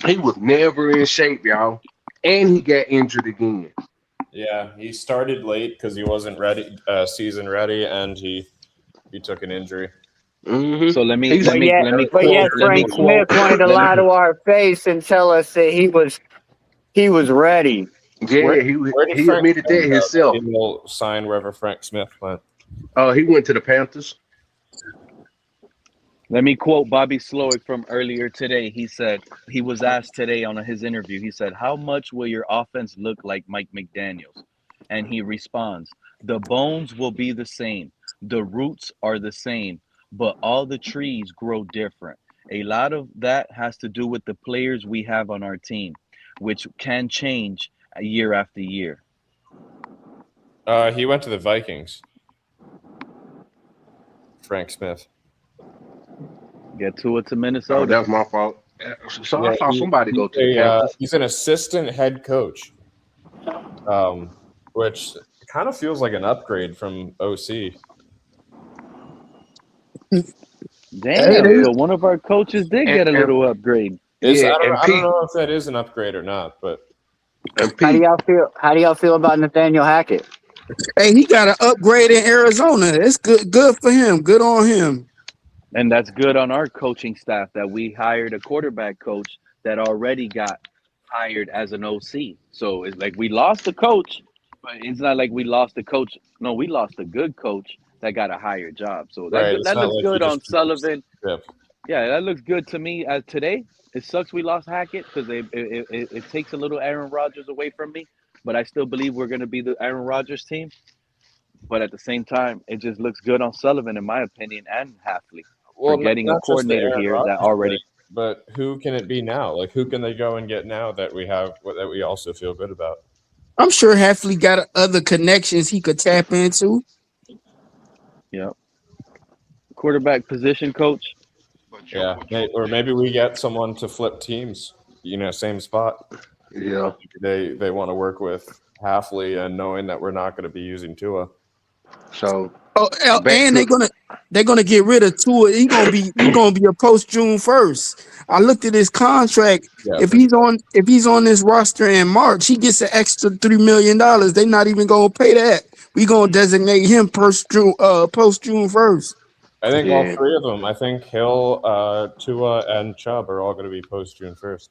He was never in shape, y'all. And he got injured again. Yeah, he started late because he wasn't ready, season ready, and he took an injury. Mm-hmm. So let me But yet Frank Smith wanted to lie to our face and tell us that he was ready. Yeah, Where he admitted that himself. He will sign wherever Frank Smith went. He went to the Panthers. Let me quote Bobby Slowick from earlier today. He said, he was asked today on his interview, he said, how much will your offense look like Mike McDaniel's? And he responds, the bones will be the same. The roots are the same, but all the trees grow different. A lot of that has to do with the players we have on our team, which can change year after year. He went to the Vikings. Frank Smith. Get to it to Minnesota. Oh, that's my fault. So yeah, I saw somebody go to the Panthers. He's an assistant head coach, which kind of feels like an upgrade from OC. Damn, so one of our coaches did get a little upgrade. I don't know if that is an upgrade or not, but how do y'all feel about Nathaniel Hackett? Hey, he got an upgrade in Arizona. It's good for him. Good on him. And that's good on our coaching staff that we hired a quarterback coach that already got hired as an OC. So it's like we lost the coach, but it's not like we lost the coach. No, we lost a good coach that got a higher job. So that looks good on Sullivan. Yeah, that looks good to me as today. It sucks we lost Hackett because it takes a little Aaron Rodgers away from me, but I still believe we're going to be the Aaron Rodgers team. But at the same time, it just looks good on Sullivan, in my opinion, and Hafley. For getting a coordinator here that already. But who can it be now? Like, who can they go and get now that we have that we also feel good about? I'm sure Hafley got other connections he could tap into. Yeah. Quarterback position coach. Yeah, or maybe we get someone to flip teams. Same spot. Yeah. They want to work with Hafley and knowing that we're not going to be using Tua. So. And they're gonna get rid of Tua. He's gonna be a post June 1st. I looked at his contract. Yeah, if he's on this roster in March, he gets an extra $3 million. They're not even gonna pay that. We gonna designate him post June 1st. I think all three of them. I think Hill, Tua, and Chubb are all going to be post June 1st.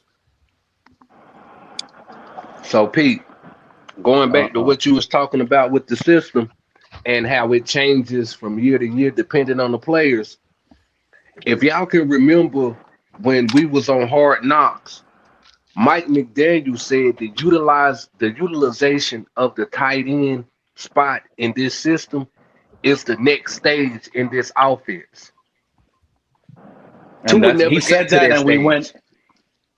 So Pete, going back to what you was talking about with the system and how it changes from year to year depending on the players. If y'all can remember when we was on Hard Knocks, Mike McDaniel said the utilization of the tight end spot in this system is the next stage in this offense. And he said that, and we went.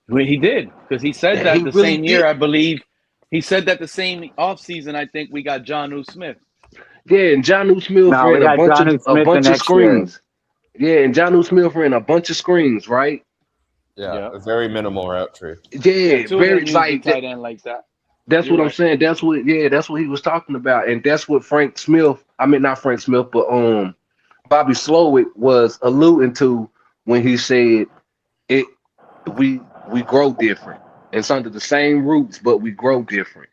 He did, because he said that the same year, I believe. He said that the same offseason, I think we got Jonnu Smith. Yeah, and Jonnu Smith ran a bunch of screens. Yeah, and Jonnu Smith ran a bunch of screens, right? Yeah, a very minimal route tree. Yeah, very tight end like that. That's what I'm saying. That's what he was talking about, and that's what not Frank Smith, but Bobby Slowick was alluding to when he said it. We grow different. It's under the same roots, but we grow different.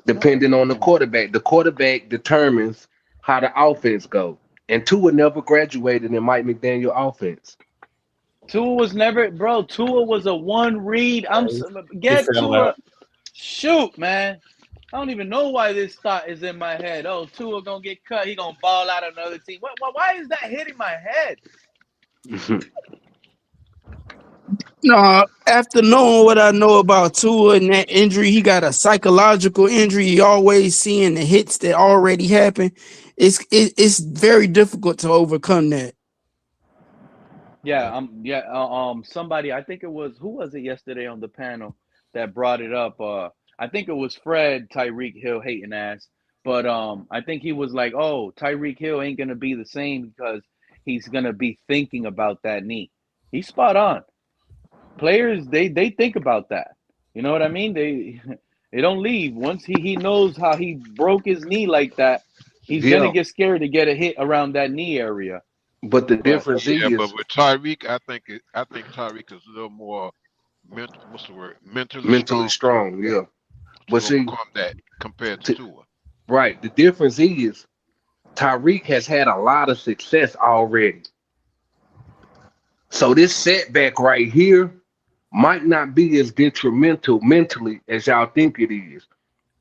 Depending on the quarterback. The quarterback determines how the offense goes. And Tua never graduated in Mike McDaniel offense. Tua was a one read. Tua. Shoot, man. I don't even know why this thought is in my head. Oh, Tua gonna get cut. He gonna ball out another team. Why is that hitting my head? No, After knowing what I know about Tua and that injury, he got a psychological injury. He always seeing the hits that already happened. It's very difficult to overcome that. Somebody, I think it was, who was it yesterday on the panel that brought it up? I think it was Fred Tyreek Hill hating ass, but I think he was like, "Oh, Tyreek Hill ain't gonna be the same because he's gonna be thinking about that knee." He's spot on. Players, they think about that. You know what I mean? They don't leave once he knows how he broke his knee like that. He's gonna Yeah, get scared to get a hit around that knee area. but the But difference Yeah, but is with Tyreek, I think Tyreek is a little more mental. What's the word? Mentally mentally strong strong. Yeah, to but see, overcome that compared to t- Tua. right. The difference is Tyreek has had a lot of success already. So this setback right here might not be as detrimental mentally as y'all think it is.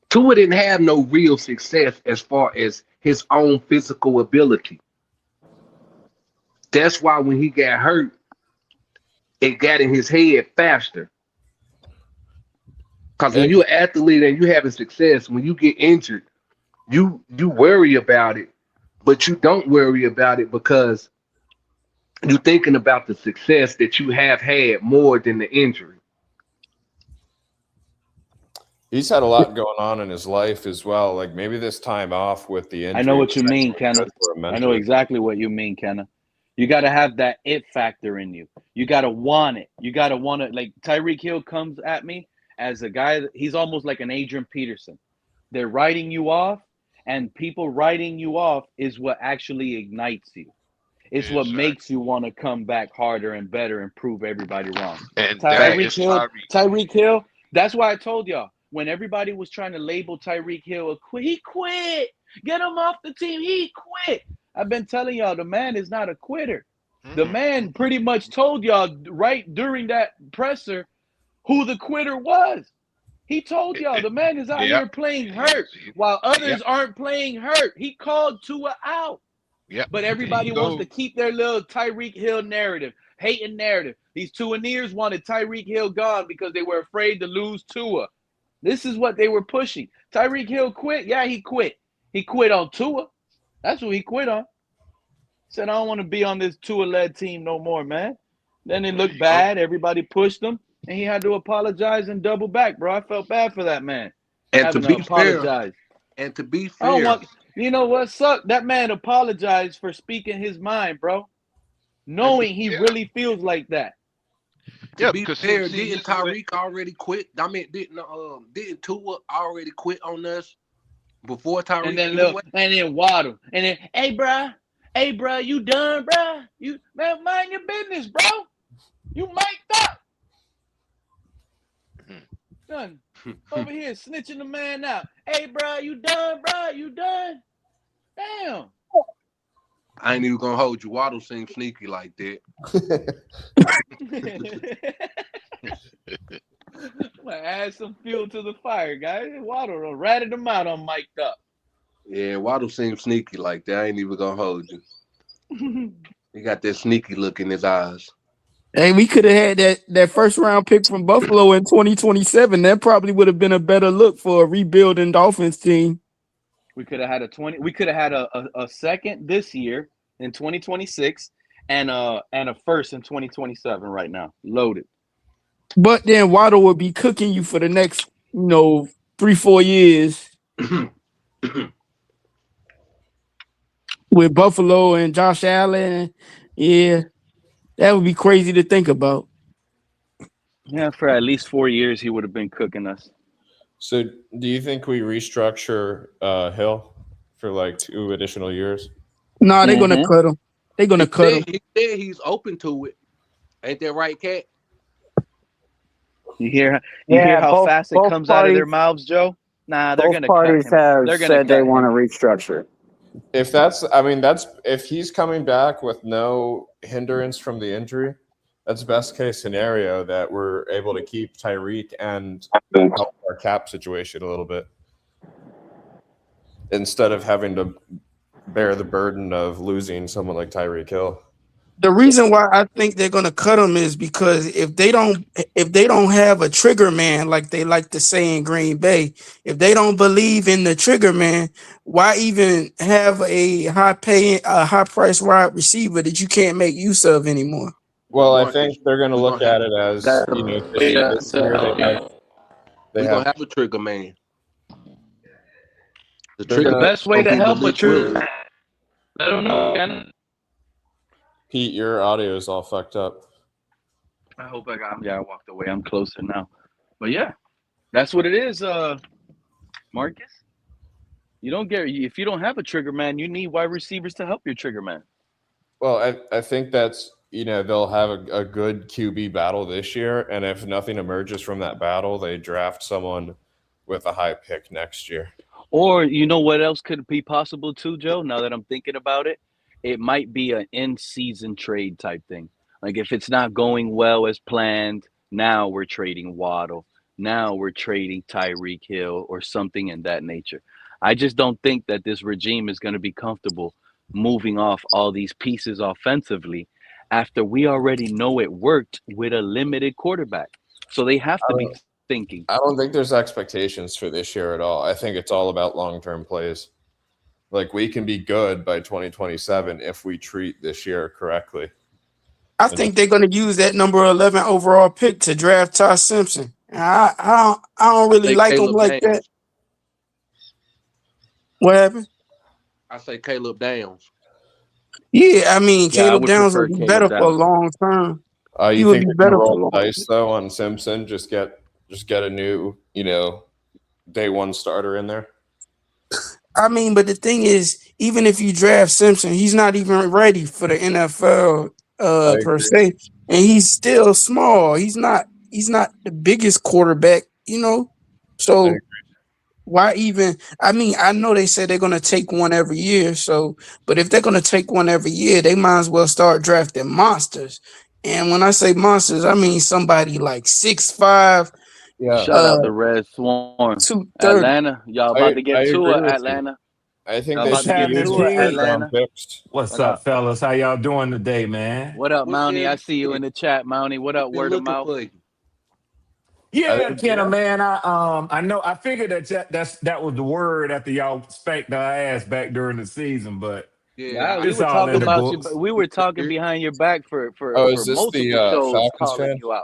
Tua didn't have no real success as far as his own physical ability. That's why when he got hurt, it got in his head faster. Because when It, you're an athlete and you having success, when you get injured, you worry about it, but you don't worry about it because you're thinking about the success that you have had more than the injury. he's had a lot going on in his life as well. Like maybe this time off with the I know injury what was you mean, actually Kenna. good for him I know mentally. exactly what you mean, Kenna. You got to have that it factor in you. You got to want it. You got to want it. Like Tyreek Hill comes at me as a guy, he's almost like an Adrian Peterson. They're writing you off, and people writing you off is what actually ignites you. It's what Exactly. makes you want to come back harder and better and prove everybody wrong. And that Tyreek is Hill, Tyreek. Tyreek Hill. That's why I told y'all when everybody was trying to label Tyreek Hill a quit, he quit. Get him off the team. He quit. I've been telling y'all the man is not a quitter. The man pretty much told y'all right during that presser who the quitter was. He told y'all the man is out Yep. here playing hurt while others aren't playing hurt. He called Tua out. Yep. But There everybody you wants go. to keep their little Tyreek Hill narrative, hating narrative. These Tuaneers wanted Tyreek Hill gone because they were afraid to lose Tua. This is what they were pushing. Tyreek Hill quit. Yeah, he quit. He quit on Tua. That's who he quit on. Said, I don't want to be on this Tua-led team no more, man. Then it There looked you go. bad. Everybody pushed him, and he had to apologize and double back, bro. I felt bad for that man And to having to be fair, apologize. I don't fair, want. You know what sucked? That man apologized for speaking his mind, bro, knowing he Yeah. really feels like that. Yeah, be because fair, see, didn't Tyreek already quit? I mean, didn't Tua already quit on us before And Tyreek then anyway? and then Waddle, and then hey, bro, you done, bro? You man, mind your business, bro. You mic'd up. Done over here snitching the man out. Hey, bro, you done, bro? You done? Damn. I ain't even gonna hold you. Waddle seems sneaky like that. I'm gonna add some fuel to the fire, guys. Waddle ratted them out on mic'd up. Yeah, Waddle seems sneaky like that. I ain't even gonna hold you. He got that sneaky look in his eyes. Hey, we could have had that first round pick from Buffalo in 2027. That probably would have been a better look for a rebuilding Dolphins team. We could have had We could have had a second this year in 2026 and a first in 2027 right now. Loaded. But then Waddle would be cooking you for the next, 3-4 years with Buffalo and Josh Allen. Yeah, that would be crazy to think about. Yeah, for at least 4 years he would have been cooking us. So, do you think we restructure Hill for like 2 additional years? Nah, they're gonna cut him. They're gonna cut him. He said he's open to it. Ain't that right, Cat? You hear Yeah, how both- fast it both comes out of their parties- mouths, Joe? Nah, they're Both gonna parties cut him. have They're gonna said they cut want to him. restructure. If if he's coming back with no hindrance from the injury, that's best case scenario that we're able to keep Tyreek and help our cap situation a little bit instead of having to bear the burden of losing someone like Tyreek Hill. The reason why I think they're gonna cut him is because if they don't have a trigger man like they like to say in Green Bay, if they don't believe in the trigger man, why even have a high price wide receiver that you can't make use of anymore? Well, I Marcus, think they're going to we're look gonna have at it as, That's you know, a way this year they we're gonna have have a trigger man. The they're trigger the going to best way gonna to be help a Malik trigger Willis. man. Let them know. Man. Pete, your audio is all fucked up. I hope I got. Yeah, I walked away. I'm closer now. But yeah, that's what it is, Marcus. You don't get if you don't have a trigger man, you need wide receivers to help your trigger man. Well, I think that's, you know, they'll have a good QB battle this year, and if nothing emerges from that battle, they draft someone with a high pick next year. Or you know what else could be possible too, Joe? Now that I'm thinking about it, it might be an in-season trade type thing. Like if it's not going well as planned, now we're trading Waddle. Now we're trading Tyreek Hill or something in that nature. I just don't think that this regime is going to be comfortable moving off all these pieces offensively after we already know it worked with a limited quarterback. So they have to be thinking. I don't think there's expectations for this year at all. I think it's all about long-term plays. Like, we can be good by 2027 if we treat this year correctly. I think they're gonna use that number 11 overall pick to draft Ty Simpson. I don't really Say like him Caleb like Downs. that. What happened? I say Caleb Downs. Yeah, I mean Yeah, I Caleb would Downs prefer would be Caleb better for a Downs. long term. He You would think be they can better for roll long. the dice though on Simpson? Just get a new, you know, day one starter in there. I mean, but the thing is, even if you draft Simpson, he's not even ready for the NFL I per agree. se, and he's still small. He's not the biggest quarterback, you know. So why even? I mean, I know they said they're gonna take one every year. So, but if they're gonna take one every year, they might as well start drafting monsters. And when I say monsters, I mean somebody like 6'5", Yeah, Shout out to Red Swarm. 230. Atlanta, y'all about to I get to agree it, with Atlanta. you. I think Y'all they about What's to should be get happening, using to it, Pete? first round Atlanta. picks. What's up, fellas? How y'all doing today, man? What up, What's Mountie? good? I see you in the chat, Mountie. What up, Been word of looking mouth? for you. Yeah, think- Kenna, man. I know. I figured that was the word after y'all spanked our ass back during the season, but Yeah, Yeah, we it's were all talking in the about you, books. but we were talking behind your back for Oh, is this the multiple shows Falcons calling fan? you out.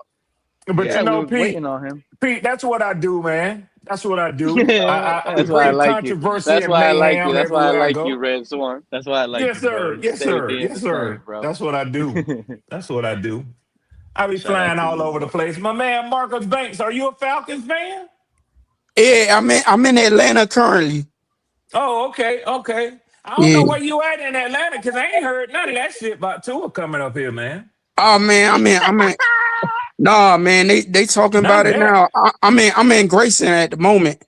But Yeah, you we know, were waiting Pete, on him. that's what I do, man. That's what I do. I That's why I create like you. controversy That's and why I like you. mayhem That's why I everywhere I like you, go. Red Swarm. That's why I like Yes, you, bro. sir. You Yes, stay sir. being the Yes, same, sir. bro. That's what I do. That's what I do. I be Shout out flying to all you, over the bro. place. My man Marcus Banks, are you a Falcons fan? Yeah, I'm in Atlanta currently. Oh, okay, okay. I don't Yeah. know where you at in Atlanta because I ain't heard none of that shit about Tua coming up here, man. Oh man, I'm in. Nah, man, they talking None about of it that. now. I'm in Grayson at the moment.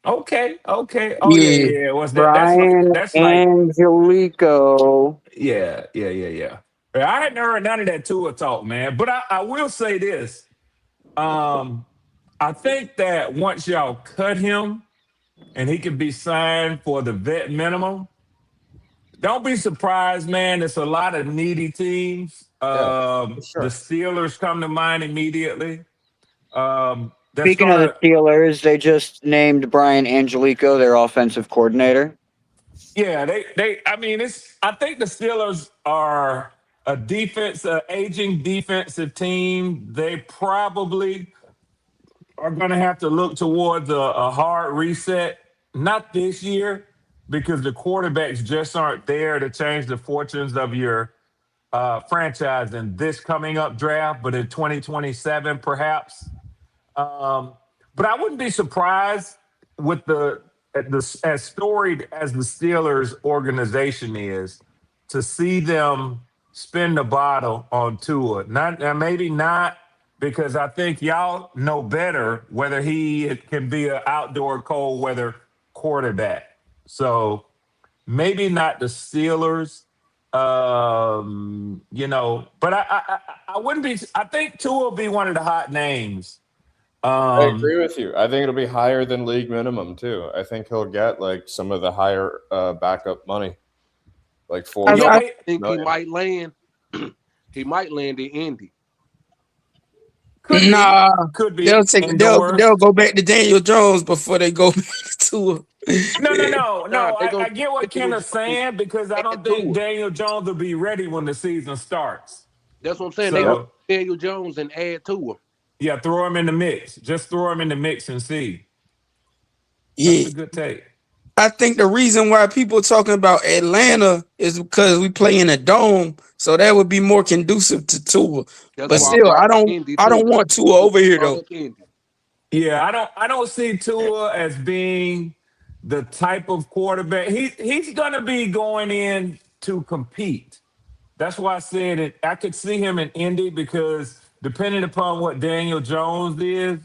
Okay, okay. Oh yeah, Yeah. yeah, yeah. What's that? Brian That's like Angelico. yeah, yeah, yeah, yeah. I hadn't heard none of that Tua talk, man. But I will say this. I think that once y'all cut him and he can be signed for the vet minimum, don't be surprised, man. It's a lot of needy teams. The Steelers come to mind immediately. That's Speaking of the gonna, Steelers, they just named Brian Angelico their offensive coordinator. yeah. They. I mean, it's. I think the Steelers are aging defensive team. They probably are going to have to look towards a hard reset. Not this year, because the quarterbacks just aren't there to change the fortunes of your franchise in this coming up draft, but in 2027, perhaps. But I wouldn't be surprised with as storied as the Steelers organization is to see them spin the bottle on Tua. Not maybe not because I think y'all know better whether he can be an outdoor cold weather quarterback. So maybe not the Steelers. But I wouldn't be. I think Tua will be one of the hot names. I agree with you. I think it'll be higher than league minimum too. I think he'll get like some of the higher backup money, like I, You know I, what I think he might land? He might land in Indy. Could Nah, be they'll indoors. go back to Daniel Jones before they go back to him. No. They gonna I get what Daniel Kenneth's saying because I don't think Daniel Jones will be ready when the season starts. That's what I'm saying. They So gonna Daniel Jones and add to him. yeah, throw him in the mix. Just throw him in the mix and see. Yeah, That's a good take. I think the reason why people talking about Atlanta is because we play in a dome, so that would be more conducive to Tua. That's But why still, I I brought don't Indy I too. don't want Tua over here Brought though. up Indy. Yeah, I don't see Tua as being the type of quarterback. He's gonna be going in to compete. That's why I said it. I could see him in Indy because depending upon what Daniel Jones is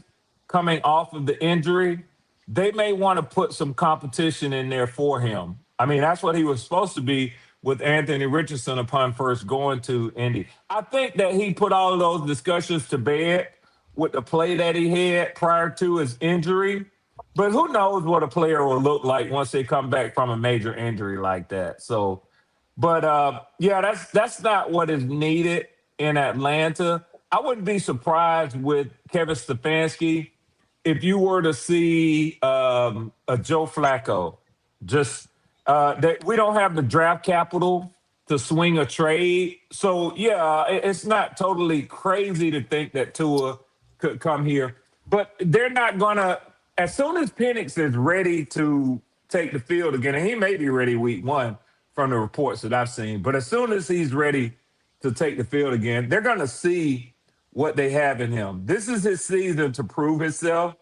coming off of the injury, they may want to put some competition in there for him. I mean, that's what he was supposed to be with Anthony Richardson upon first going to Indy. I think that he put all of those discussions to bed with the play that he had prior to his injury. But who knows what a player will look like once they come back from a major injury like that. So, but yeah, that's not what is needed in Atlanta. I wouldn't be surprised with Kevin Stefanski if you were to see a Joe Flacco. Just that we don't have the draft capital to swing a trade. So yeah, it's not totally crazy to think that Tua could come here, but they're not gonna. As soon as Penix is ready to take the field again, and he may be ready week 1 from the reports that I've seen, but as soon as he's ready to take the field again, they're gonna see what they have in him. This is his season to prove himself.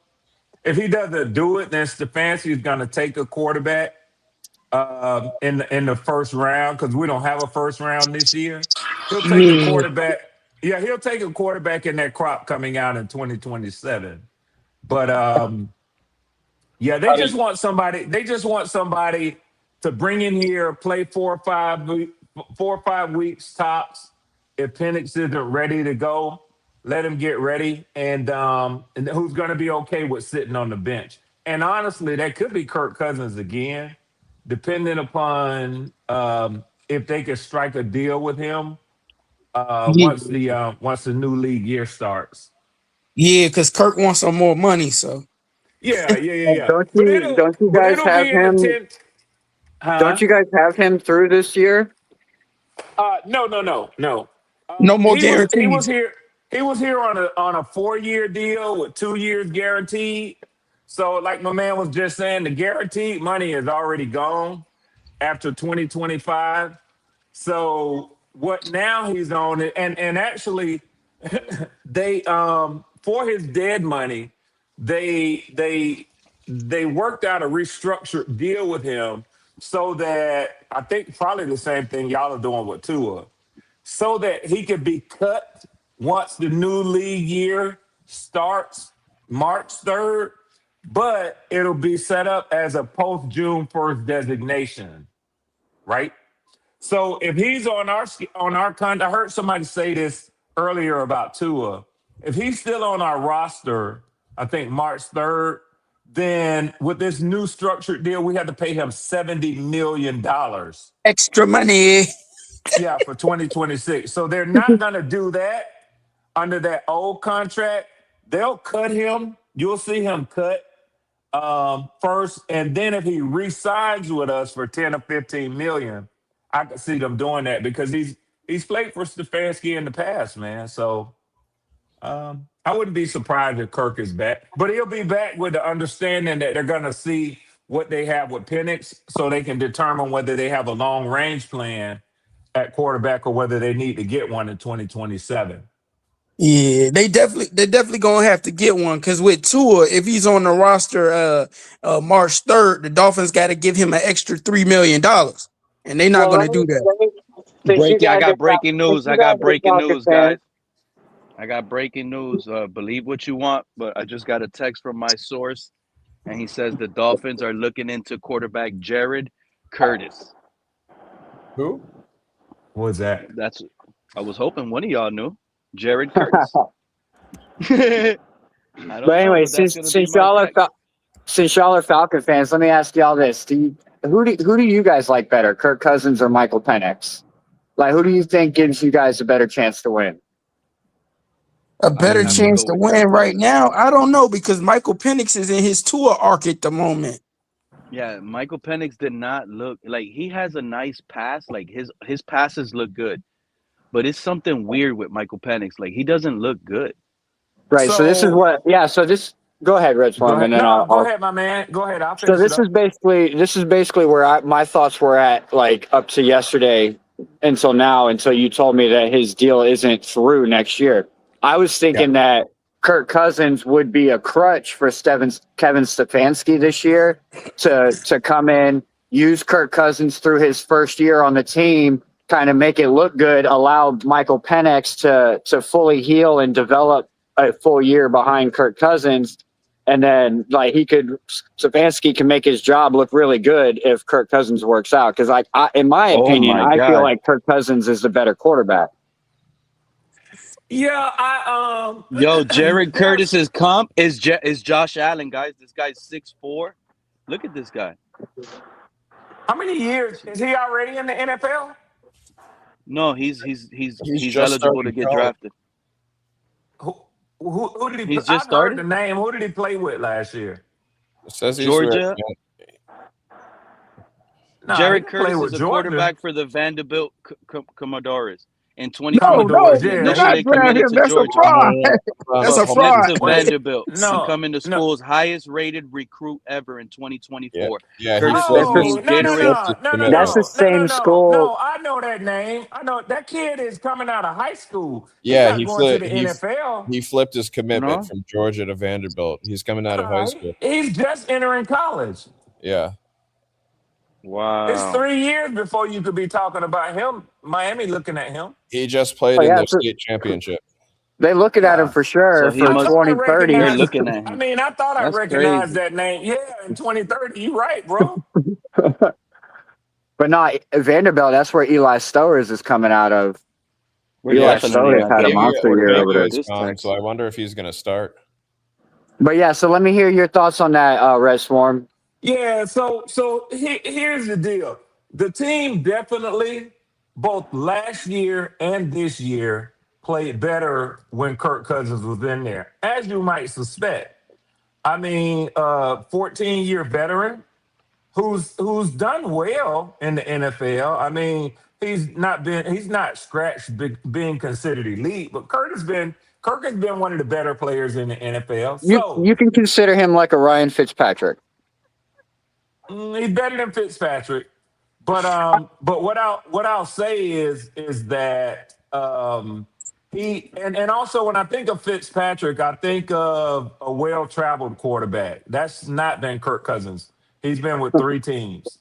If he doesn't do it, then Stefanski is gonna take a quarterback in the first round because we don't have a first round this year. He'll take a quarterback. Yeah, he'll take a quarterback in that crop coming out in 2027. But yeah, they just want somebody. They just want somebody to bring in here, play 4 or 5 weeks tops. If Penix isn't ready to go, let him get ready, and who's going to be okay with sitting on the bench. And honestly, that could be Kirk Cousins again, depending upon if they could strike a deal with him once the new league year starts. Yeah, because Kirk wants some more money, so. Yeah. Don't But you guys it'll have be in the him? 10. Huh? Don't you guys have him through this year? No. No more He guarantees. was here. He was here on a 4-year deal with 2 years guaranteed. So, like my man was just saying, the guaranteed money is already gone after 2025. So, what now he's on it, and actually, they for his dead money, they worked out a restructured deal with him so that I think probably the same thing y'all are doing with Tua, so that he could be cut once the new league year starts March 3rd, but it'll be set up as a post June 1st designation, right? So if he's on our contract, I heard somebody say this earlier about Tua. If he's still on our roster, I think March 3rd, then with this new structured deal, we had to pay him $70 million. Extra money. Yeah, for 2026. So they're not going to do that under that old contract. They'll cut him. You'll see him cut first. And then if he re-signs with us for 10 or 15 million, I could see them doing that because he's played for Stefanski in the past, man. So I wouldn't be surprised if Kirk is back. But he'll be back with the understanding that they're going to see what they have with Penix so they can determine whether they have a long-range plan at quarterback or whether they need to get one in 2027. Yeah, they're definitely gonna have to get one because with Tua, if he's on the roster March 3rd, the Dolphins got to give him an extra $3 million, and they're not gonna do that. I got breaking news. I got breaking news, guys. I got breaking news. Believe what you want, but I just got a text from my source, and he says the Dolphins are looking into quarterback Jared Curtis. Who? What was that? I was hoping one of y'all knew. Jared Curtis. But anyway, since y'all are Falcon fans, let me ask y'all this: who do you guys like better, Kirk Cousins or Michael Penix? Like, who do you think gives you guys a better chance to win? A better have to chance go to with win right now? I don't know, because Michael Penix is in his tour arc at the moment. Yeah, Michael Penix did not look like he has a nice pass. Like his passes look good, but it's something weird with Michael Penix. Like he doesn't look good. Right. So this is So what. Yeah. So this. Go ahead, Red go Swarm, and ahead. then No, go I'll ahead, my man. Go ahead. I'll So finish it up. this is basically where my thoughts were at, like up to yesterday until now, until you told me that his deal isn't through next year. I was thinking that Kirk Cousins would be a crutch for Kevin Stefanski this year to come in, use Kirk Cousins through his first year on the team, kind of make it look good, allow Michael Penix to fully heal and develop a full year behind Kirk Cousins. And then, like, Stefanski can make his job look really good if Kirk Cousins works out. Because, like, in my opinion, my I feel God. like Kirk Cousins is the better quarterback. Yeah, Yo, Jared Curtis's comp is Josh Allen, guys. This guy's 6'4". Look at this guy. How many years is he already in the NFL? No, he's just eligible to started get college. drafted. Who did he? He's just I've heard started? the name. Who did he play with last year? It says he's Georgia. Nah, Jared he played Curtis with is a Georgia. quarterback for the Vanderbilt Commodores in No, 2024. He yeah, do initially not grab committed him. to That's a Georgia. fraud. That's a Hold Flipped fraud. to Vanderbilt. No, Becoming the no. school's highest rated recruit ever in 2024. Yeah, he Curtis flipped was his- named no, Gatorade. That's the same school. No, I know that name. I know that kid is coming out of high school. Yeah, He's not going to the NFL. He flipped his commitment No? from Georgia to Vanderbilt. He's coming out of high school. He's just entering college. Yeah. Wow. It's 3 years before you could be talking about him. Miami looking at him. He just played in the state championship. They looking at him for sure So he for must- 2030. They're looking at him. I mean, I thought I That's recognized crazy. that name. Yeah, in 2030. You're right, bro. But not Vanderbilt. That's where Eli Stowers is coming out of. We're Eli definitely Stowers not had a getting monster a year quarterback over there. with this So text. I wonder if he's going to start. But yeah, so let me hear your thoughts on that, Red Swarm. Yeah, so here's the deal. The team definitely, both last year and this year, played better when Kirk Cousins was in there, as you might suspect. I mean, 14-year veteran who's done well in the NFL. I mean, he's not scratched being considered elite, but Kirk has been one of the better players in the NFL. So You can consider him like a Ryan Fitzpatrick. he's better than Fitzpatrick, but what I'll say is that he and also when I think of Fitzpatrick, I think of a well-traveled quarterback. That's not been Kirk Cousins. He's been with 3 teams.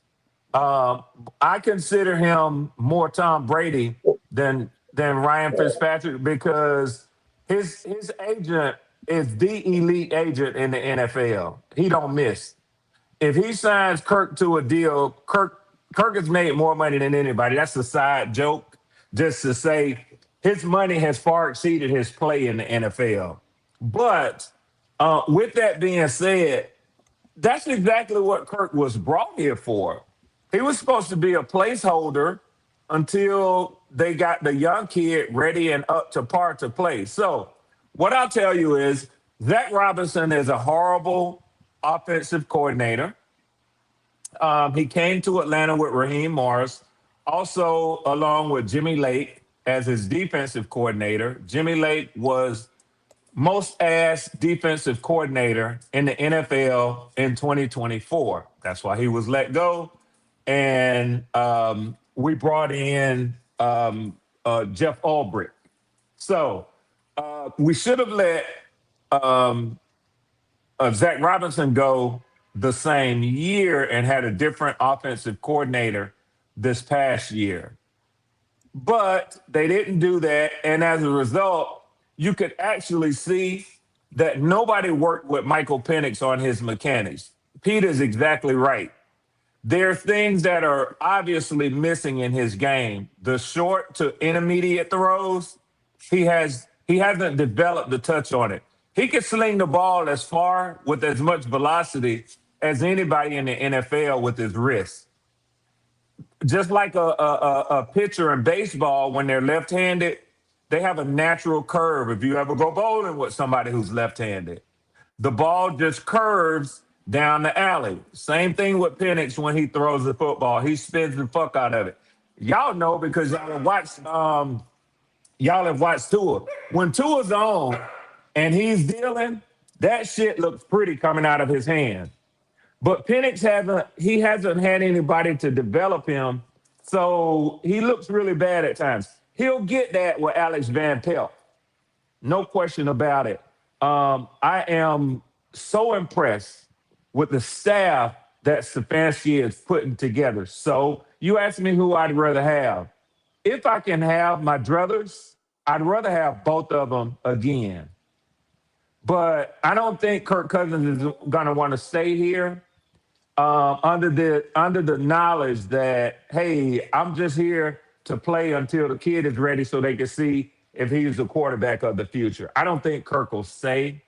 I consider him more Tom Brady than Ryan Fitzpatrick because his agent is the elite agent in the NFL. He don't miss. If he signs Kirk to a deal, Kirk has made more money than anybody. That's a side joke, just to say his money has far exceeded his play in the NFL. But with that being said, that's exactly what Kirk was brought here for. He was supposed to be a placeholder until they got the young kid ready and up to par to play. So what I'll tell you is Zach Robinson is a horrible offensive coordinator. He came to Atlanta with Raheem Morris, also along with Jimmy Lake as his defensive coordinator. Jimmy Lake was most asked defensive coordinator in the NFL in 2024. That's why he was let go. And we brought in Jeff Ulbrich. So we should have let Zach Robinson go the same year and had a different offensive coordinator this past year. But they didn't do that. And as a result, you could actually see that nobody worked with Michael Penix on his mechanics. Pete is exactly right. There are things that are obviously missing in his game. The short to intermediate throws, he hasn't developed the touch on it. He can sling the ball as far with as much velocity as anybody in the NFL with his wrist. just like a pitcher in baseball, when they're left-handed, they have a natural curve. If you ever go bowling with somebody who's left-handed, the ball just curves down the alley. Same thing with Penix when he throws the football. He spins the fuck out of it. Y'all know because y'all have watched Tua. When Tua's on and he's dealing, that shit looks pretty coming out of his hand. But Penix hasn't had anybody to develop him, so he looks really bad at times. He'll get that with Alex Van Pelt. No question about it. I am so impressed with the staff that Stefanski is putting together. So you asked me who I'd rather have. If I can have my druthers, I'd rather have both of them again. But I don't think Kirk Cousins is going to want to stay here under the knowledge that, hey, I'm just here to play until the kid is ready so they can see if he's the quarterback of the future. I don't think Kirk will stay.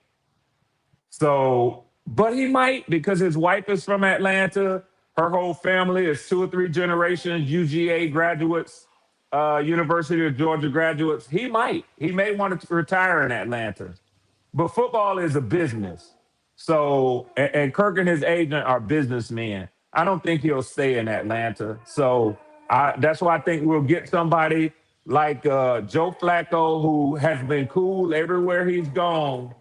So, but he might because his wife is from Atlanta. Her whole family is 2 or 3 generations, UGA graduates, University of Georgia graduates. He may want to retire in Atlanta. But football is a business. So, and Kirk and his agent are businessmen. I don't think he'll stay in Atlanta. So that's why I think we'll get somebody like Joe Flacco, who has been cool everywhere he's gone,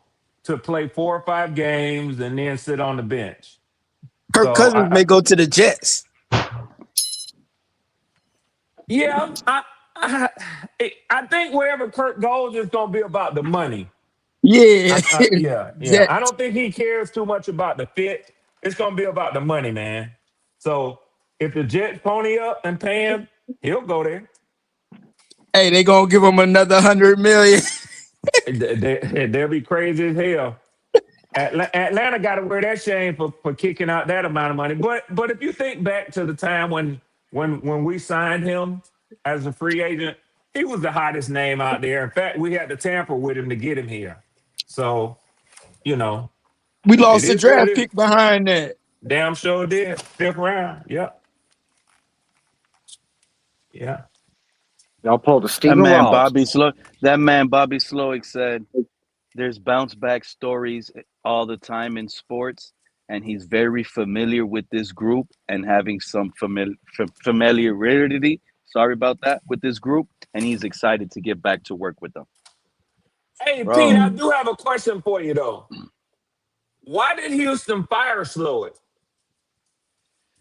to play 4 or 5 games and then sit on the bench. Kirk Cousins may go to the Jets. Yeah, I think wherever Kirk goes, it's going to be about the money. Yeah. Yeah. I don't think he cares too much about the fit. It's going to be about the money, man. So if the Jets pony up and pay him, he'll go there. Hey, they going to give him another $100 million. They'll be crazy as hell. Atlanta got to wear that shame for kicking out that amount of money. But if you think back to the time when we signed him as a free agent, he was the hottest name out there. In fact, we had to tamper with him to get him here. So, we lost the draft pick behind that. Damn sure did. 5th round. Yep. Yeah. Y'all pulled the Steve. That man Bobby Slowick said there's bounce back stories all the time in sports, and he's very familiar with this group and having some familiarity. Sorry about that, with this group, and he's excited to get back to work with them. Hey, Pete, I do have a question for you though. Why did Houston fire Slowick?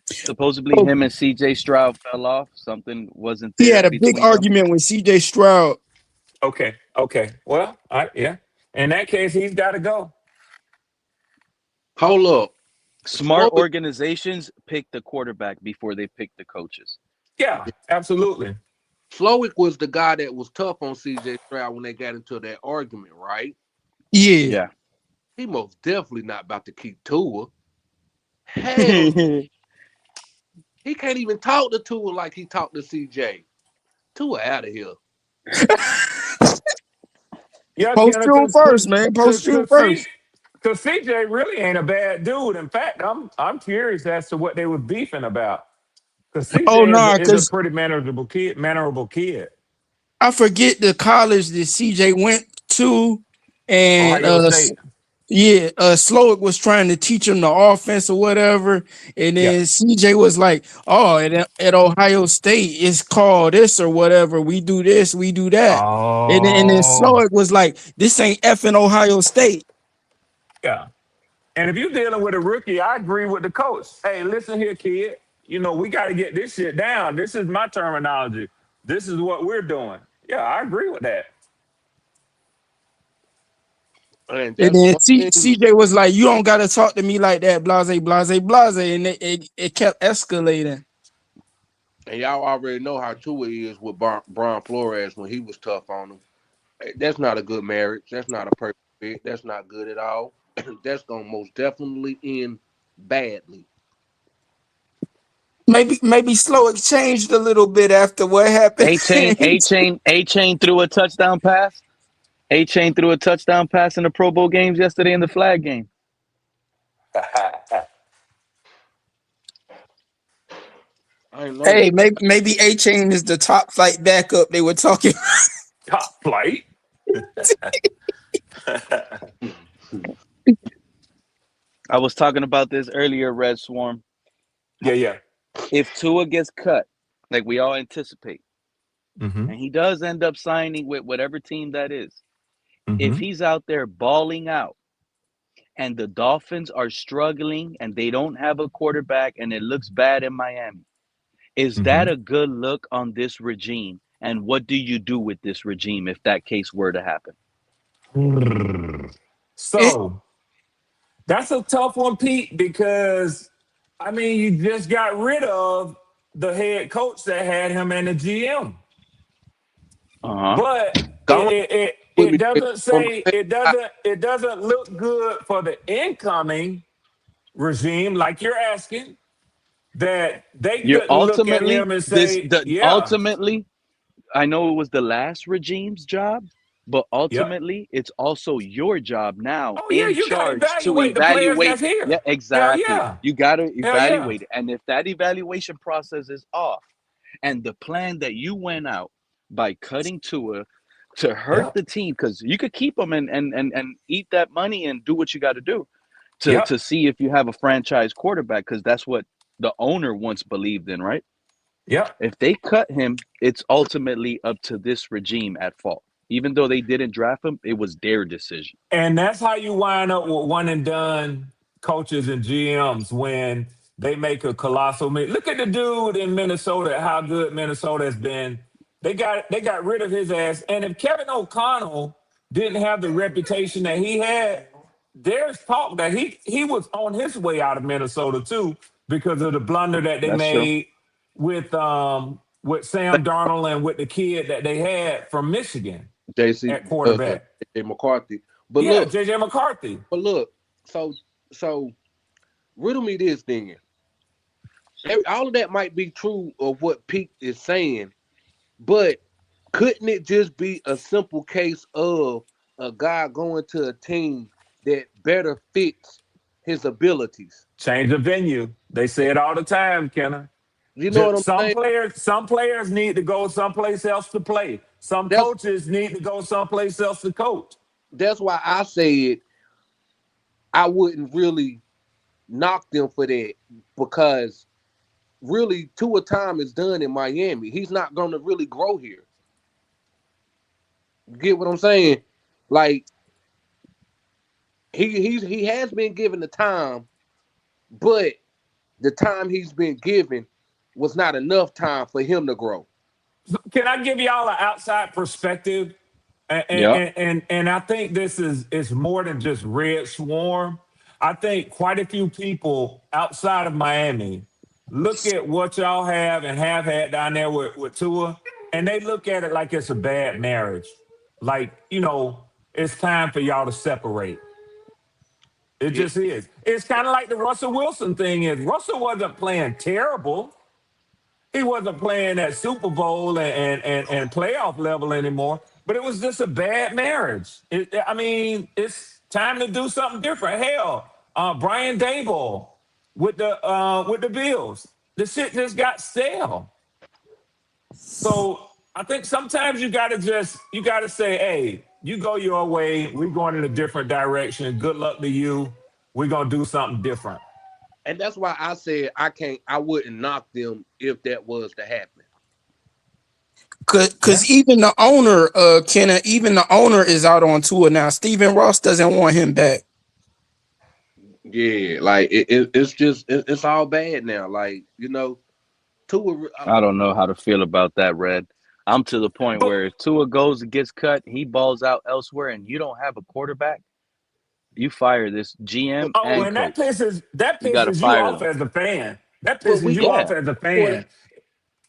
Supposedly, him and C.J. Stroud fell off. Something wasn't there. He had a big argument with C.J. Stroud. Okay. Well, yeah. In that case, he's got to go. Hold up. Smart organizations pick the quarterback before they pick the coaches. Yeah, absolutely. Slowick was the guy that was tough on C.J. Stroud when they got into that argument, right? Yeah. He most definitely not about to keep Tua. Hell, he can't even talk to Tua like he talked to C.J. Tua out of here. Yeah, Post June first, man. Post June first. Because CJ really ain't a bad dude. In fact, I'm curious as to what they were beefing about. Because CJ is a pretty mannerable kid. I forget the college that CJ went to, and Slowick was trying to teach him the offense or whatever, and then CJ was like, "Oh, at Ohio State, it's called this or whatever. We do this, we do that." Oh. And then Slowick was like, "This ain't effing Ohio State." Yeah. And if you're dealing with a rookie, I agree with the coach. Hey, listen here, kid. We got to get this shit down. This is my terminology. This is what we're doing. Yeah, I agree with that. And then CJ was like, "You don't got to talk to me like that, blase, blase, blase." And it kept escalating. And y'all already know how Tua is with Brian Flores when he was tough on him. That's not a good marriage. That's not a perfect fit. That's not good at all. That's going to most definitely end badly. Maybe Slowick changed a little bit after what happened. A-Chain threw a touchdown pass. A-Chain threw a touchdown pass in the Pro Bowl games yesterday in the flag game. I ain't know Hey, that. maybe A Chain is the top flight backup they were talking. Top flight. I was talking about this earlier, Red Swarm. Yeah. If Tua gets cut, like we all anticipate, Mm-hmm. and he does end up signing with whatever team that is, if Mm-hmm. he's out there balling out and the Dolphins are struggling and they don't have a quarterback and it looks bad in Miami, is that a good look on this regime? And what do you do with this regime if that case were to happen? So that's a tough one, Pete, because I mean, you just got rid of the head coach that had him and the GM. But Go on it with me. doesn't say it doesn't look good for the incoming regime, like you're asking, that they You're couldn't look at ultimately him and say, yeah, ultimately, I know it was the last regime's job, but yep. ultimately it's also your job now Oh yeah, in you gotta charge to evaluate the players evaluate. that's here. Yeah, Hell exactly. yeah. You got to Hell yeah. evaluate it. And if that evaluation process is off and the plan that you went out by cutting to hurt Yep. the team, because you could keep them and eat that money and do what you got to do Yep. to see if you have a franchise quarterback, because that's what the owner once believed in, right? Yep. If they cut him, it's ultimately up to this regime at fault. Even though they didn't draft him, it was their decision. And that's how you wind up with one and done coaches and GMs when they make a colossal Look at the dude in Minnesota, how good Minnesota has been. They got rid of his ass. And if Kevin O'Connell didn't have the reputation that he had, there's talk that he was on his way out of Minnesota too because of the blunder that they That's true. made with Sam Darnold and with the kid that they had from Michigan JC at quarterback. JJ McCarthy. But Yeah, look, JJ McCarthy. so riddle me this thing. All of that might be true of what Pete is saying, but couldn't it just be a simple case of a guy going to a team that better fits his abilities? Change the venue. They say it all the time, Kenna. You know what Just I'm saying? some players need to go someplace else to play. Some That's coaches need to go someplace else to coach. that's why I said I wouldn't really knock them for that, because really Tua time is done in Miami. He's not going to really grow here. You get what I'm saying? Like he has been given the time, but the time he's been given was not enough time for him to grow. Can I give y'all an outside perspective? And Yeah. and I think this is more than just Red Swarm. I think quite a few people outside of Miami look at what y'all have and have had down there with Tua, and they look at it like it's a bad marriage. Like, it's time for y'all to separate. It It, just is. It's kind of like the Russell Wilson thing is. Russell wasn't playing terrible. He wasn't playing at Super Bowl and playoff level anymore, but it was just a bad marriage. It's time to do something different. Hell, Brian Daboll with the Bills, the shit just got stale. So I think sometimes you gotta say, hey, you go your way, we're going in a different direction. Good luck to you. We're gonna do something different. and that's why I said I wouldn't knock them if that was to happen. Cause even the owner, Kenna, even the owner is out on tour now. Stephen Ross doesn't want him back. Yeah, like it's all bad now. Like, Tua. I don't know how to feel about that, Red. I'm to the point But where if Tua goes and gets cut, he balls out elsewhere, and you don't have a quarterback, you fire this GM oh, and and that coach. You got to pisses you fire off them. as a fan. That But pisses we you gonna off Yeah. as a quarter- fan.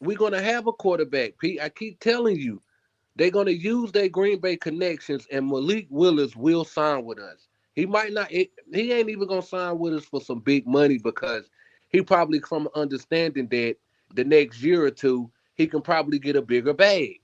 we're gonna have a quarterback, Pete. I keep telling you, they're gonna use their Green Bay connections, and Malik Willis will sign with us. He might not. He ain't even gonna sign with us for some big money, because he probably from understanding that the next year or two he can probably get a bigger bag.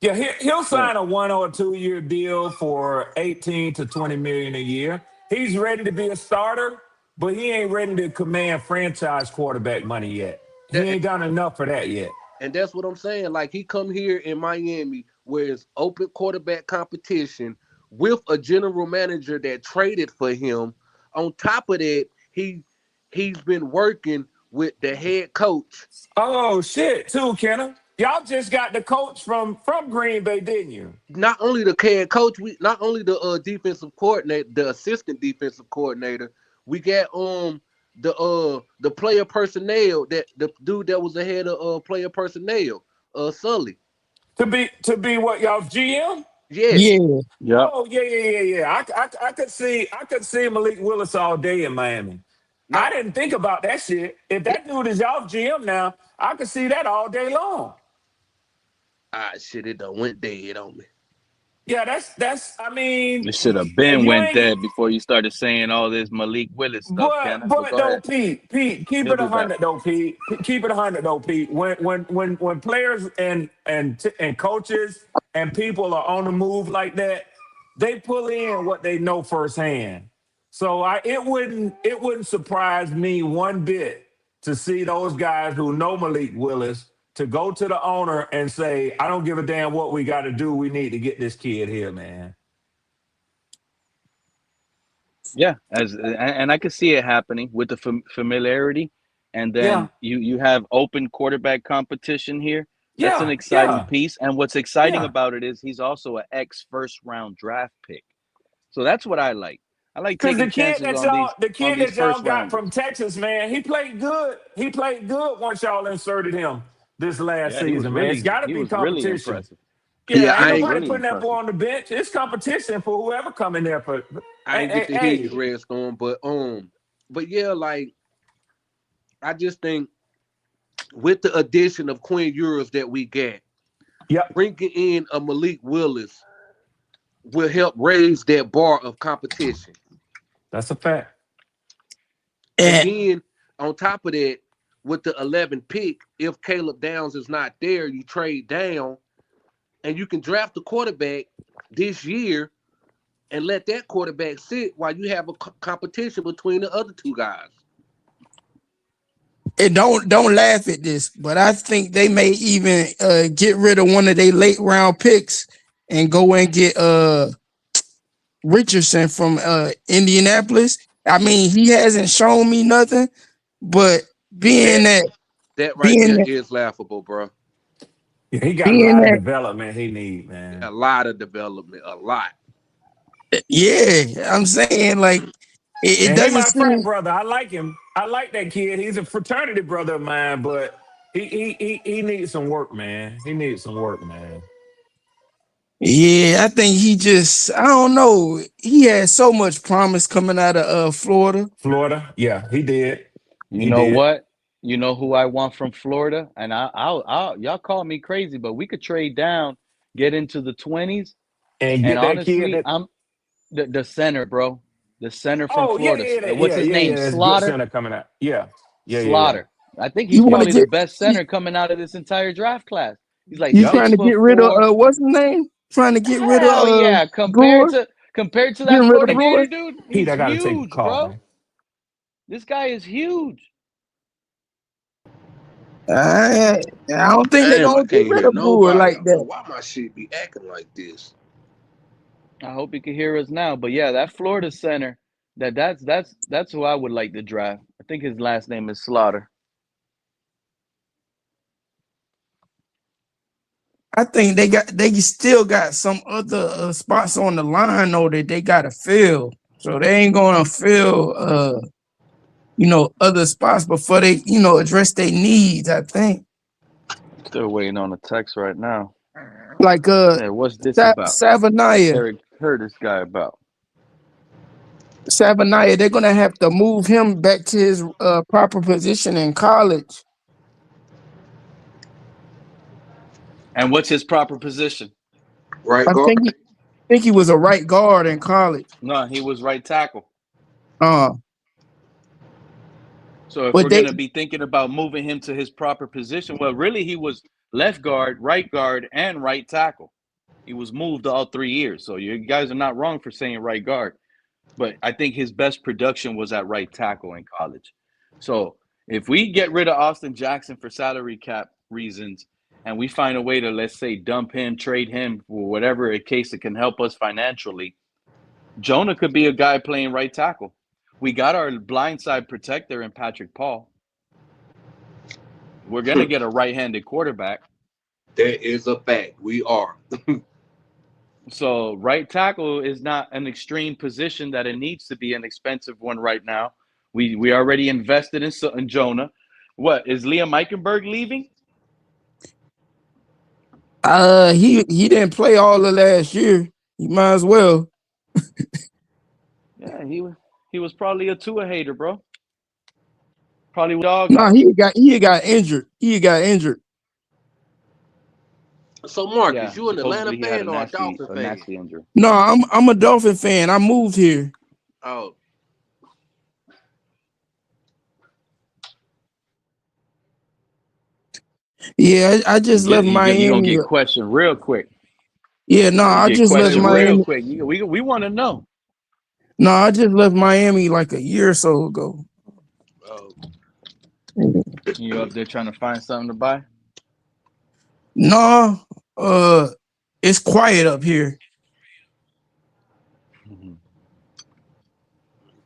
Yeah, he'll Yeah. sign a 1 or 2 year deal for 18 to 20 million a year. He's ready to be a starter, but he ain't ready to command franchise quarterback money yet. he ain't done enough for that yet. And that's what I'm saying. Like, he come here in Miami where it's open quarterback competition with a general manager that traded for him. On top of that, he's been working with the head coach. Oh shit, too, Kenna. Y'all just got the coach from Green Bay, didn't you? Not only the head coach, not only the defensive coordinator, the assistant defensive coordinator. We got the player personnel, that the dude that was the head of player personnel, Sully. To be what, y'all's GM? Yes. Yeah. Yep. Oh yeah. I could see Malik Willis all day in Miami. No. I didn't think about that shit. If that dude is y'all's GM now, I could see that all day long. Shit, it done went dead on me. Yeah, that's. I mean, It should have been you went ain't- dead before you started saying all this Malik Willis stuff, Ken. But Go though, ahead. Pete, keep He'll it be 100 though, Pete. Keep it 100 though, Pete. When players and coaches and people are on the move like that, they pull in what they know firsthand. So it wouldn't surprise me one bit to see those guys who know Malik Willis to go to the owner and say, "I don't give a damn what we got to do. We need to get this kid here, man." Yeah, and I could see it happening with the familiarity, and then you have open quarterback competition here. That's an exciting piece. And what's exciting about it is he's also an ex-first round draft pick. So that's what I like. I like Because taking chances on the kid these that y'all first got rounders. from Texas, man, he played good. He played good once y'all inserted him this last season, man. It's got to be competition. Really impressive. Yeah, ain't nobody really putting that boy on the bench. It's competition for whoever coming there. For I ain't get to hear you, Redstone, but yeah, like, I just think with the addition of Quinn Ewers that we get, bringing in a Malik Willis will help raise that bar of competition. That's a fact. And then on top of that, with the 11th pick, if Caleb Downs is not there, you trade down, and you can draft a quarterback this year and let that quarterback sit while you have a competition between the other two guys. And don't laugh at this, but I think they may even get rid of one of their late round picks and go and get Richardson from Indianapolis. I mean, he hasn't shown me nothing, but that right there is laughable, bro. Yeah, he got a lot of development he need, man. A lot of development, a lot. Yeah, I'm saying, like, it doesn't my seem. frat brother. I like him. I like that kid. He's a fraternity brother of mine, but he needs some work, man. He needs some work, man. Yeah, I think I don't know. He had so much promise coming out of Florida. Yeah, he did. You know what? You know who I want from Florida? And I'll y'all call me crazy, but we could trade down, get into the 20s, and get that honestly, kid. I'm the center, bro. The center from Florida. What's his name? Slaughter. Good center coming out. Slaughter. I think he's probably the best center coming out of this entire draft class. He's like, you trying to get rid of what's his name? Trying to get rid of compared to that Florida Gator dude, he's huge, bro. Man. This guy is huge. I don't think they're gonna get rid of Brewer like that. Why my shit be acting like this? I hope you can hear us now. But yeah, that Florida center, that's who I would like to draft. I think his last name is Slaughter. I think they still got some other spots on the line though that they gotta fill. So they ain't gonna fill other spots before they, address their needs, I think. Still waiting on a text right now. Like what's this about? Savanaya. Eric heard this guy about. Savanaya, they're gonna have to move him back to his proper position in college. And what's his proper position? Right guard. I think he was a right guard in college. No, he was right tackle. So if we're going to be thinking about moving him to his proper position, well, really he was left guard, and right tackle. He was moved all 3 years. So you guys are not wrong for saying right guard. But I think his best production was at right tackle in college. So If we get rid of Austin Jackson for salary cap reasons, and we find a way to, let's say, dump him, trade him, for whatever case it can help us financially, Jonah could be a guy playing right tackle. We got our blindside protector in Patrick Paul. We're going to get a right-handed quarterback. That is a fact. We are. So right tackle is not an extreme position that it needs to be an expensive one right now. We already invested in Jonah. What, is Liam Eichenberg leaving? He didn't play all of last year. He might as well. Yeah, he was probably a Tua hater, bro. Probably dog. No, he got injured. He got injured. So Marcus, Yeah, you an Atlanta supposedly he had fan or a Dolphin fan? nasty injury. No, I'm a Dolphin fan. I moved here. Oh. Yeah, I just left Miami. You're gonna get questioned real quick. Yeah, no, I just left Miami real quick. We want to know. No, I just left Miami like a year or so ago. Oh. You up there trying to find something to buy? No, it's quiet up here.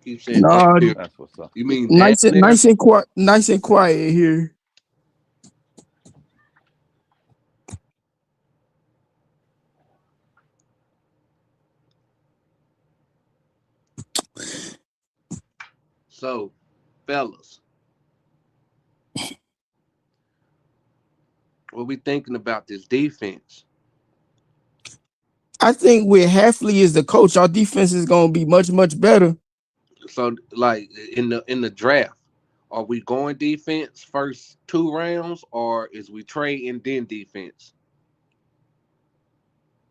Keep saying no, that's what's up. You mean nice and quiet here. So, fellas, what we thinking about this defense? I think with Hafley as the coach, our defense is going to be much, much better. So, like in the draft, are we going defense first 2 rounds, or is we trade and then defense?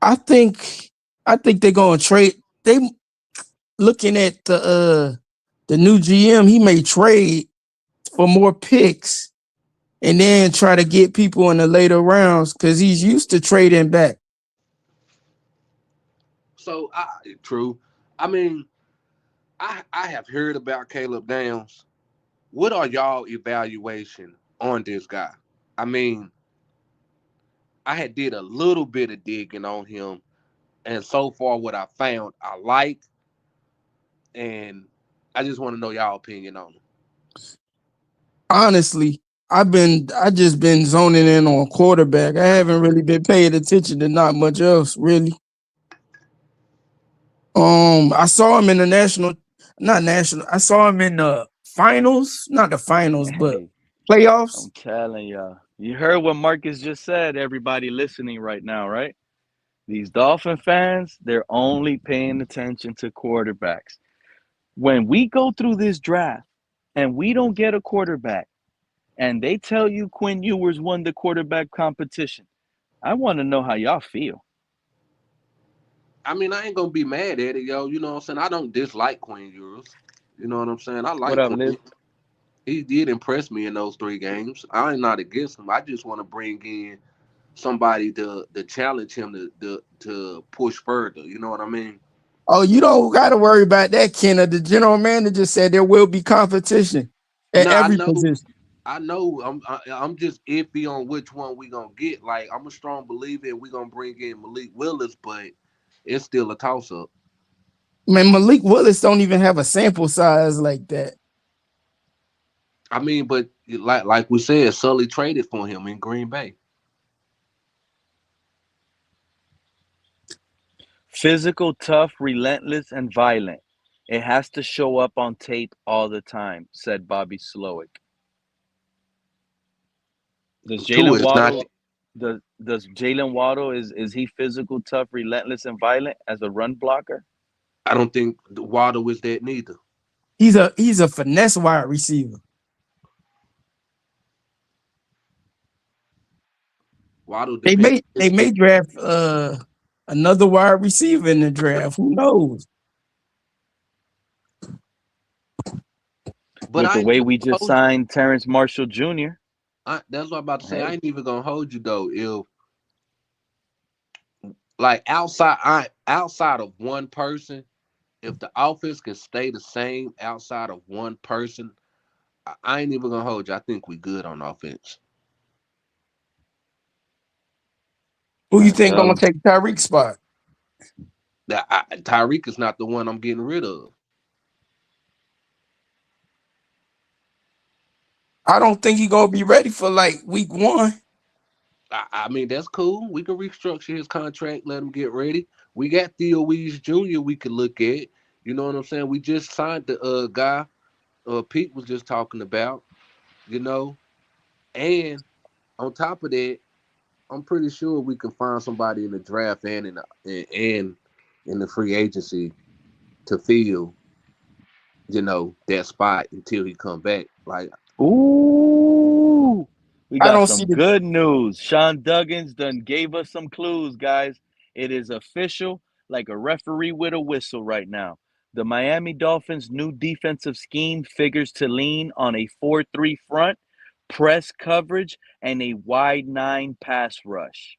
I think they're going to trade. They looking at the new GM. He may trade for more picks and then try to get people in the later rounds because he's used to trading back. So, true. I mean, I have heard about Caleb Downs. What are y'all evaluation on this guy? I mean, I had did a little bit of digging on him, and so far what I found I like, and I just want to know y'all opinion on him. Honestly, I just been zoning in on quarterback. I haven't really been paying attention to not much else, really. I saw him in the I saw him in the finals, not the finals, but playoffs. I'm telling y'all. You heard what Marcus just said, everybody listening right now, right? These Dolphin fans, they're only paying attention to quarterbacks. When we go through this draft and we don't get a quarterback and they tell you Quinn Ewers won the quarterback competition, I want to know how y'all feel. I mean, I ain't going to be mad at it, yo. You know what I'm saying? I don't dislike Quinn Ewers. You know what I'm saying? I like what up, Quinn. Liz? He did impress me in those 3 games. I'm not against him. I just want to bring in somebody to challenge him to push further. You know what I mean? Oh, you don't got to worry about that, Kenna. The general manager said there will be competition at every position. I know. I'm just iffy on which one we gonna get. Like, I'm a strong believer we gonna bring in Malik Willis, but it's still a toss up. Man, Malik Willis don't even have a sample size like that. I mean, but like we said, Sully traded for him in Green Bay. Physical, tough, relentless, and violent. It has to show up on tape all the time, said Bobby Slowick. Does Jalen Waddle does Jalen Waddle is he physical, tough, relentless, and violent as a run blocker? I don't think Waddle is that neither. He's a finesse wide receiver. Waddle. They may draft another wide receiver in the draft. Who knows? But with the way we just signed Terrence Marshall Jr. That's what I'm about to say. I ain't even gonna hold you though. If like outside of one person, if the offense can stay the same outside of one person, I ain't even gonna hold you. I think we good on offense. Who you think Tell gonna him. take Tyreek's spot? Tyreek is not the one I'm getting rid of. I don't think he gonna be ready for like week 1. I mean, that's cool. We can restructure his contract, let him get ready. We got Theo Weeds Jr. we could look at. You know what I'm saying? We just signed the guy Pete was just talking about, you know. And on top of that, I'm pretty sure we can find somebody in the draft and in the free agency to fill, that spot until he come back. Like, Ooh, we I got don't see some the good news. Sean Duggins done gave us some clues, guys. It is official, like a referee with a whistle right now. The Miami Dolphins' new defensive scheme figures to lean on a 4-3 front, press coverage, and a wide 9 pass rush.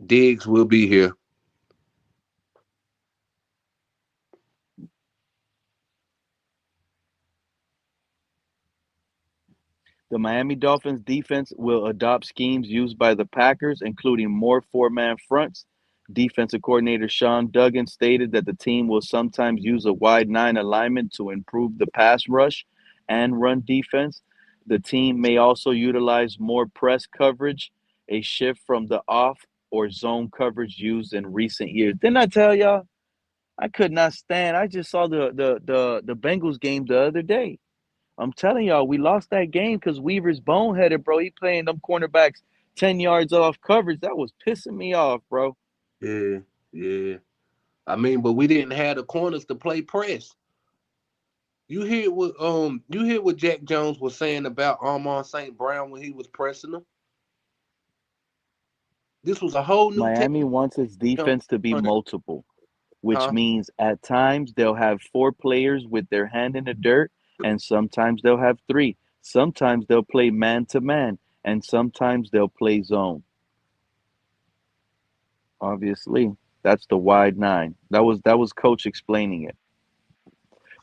Diggs will be here. The Miami Dolphins defense will adopt schemes used by the Packers, including more four-man fronts. Defensive coordinator Sean Duggan stated that the team will sometimes use a wide 9 alignment to improve the pass rush and run defense. The team may also utilize more press coverage, a shift from the off or zone coverage used in recent years. Didn't I tell y'all? I could not stand. I just saw the Bengals game the other day. I'm telling y'all, we lost that game because Weaver's boneheaded, bro. He playing them cornerbacks 10 yards off coverage. That was pissing me off, bro. Yeah, yeah. I mean, but we didn't have the corners to play press. You hear what Jack Jones was saying about Armand St. Brown when he was pressing him? This was a whole new Miami wants its defense to be multiple, which huh? means at times they'll have 4 players with their hand in the dirt, and sometimes they'll have 3. Sometimes they'll play man to man, and sometimes they'll play zone. Obviously, that's the wide 9. That was coach explaining it.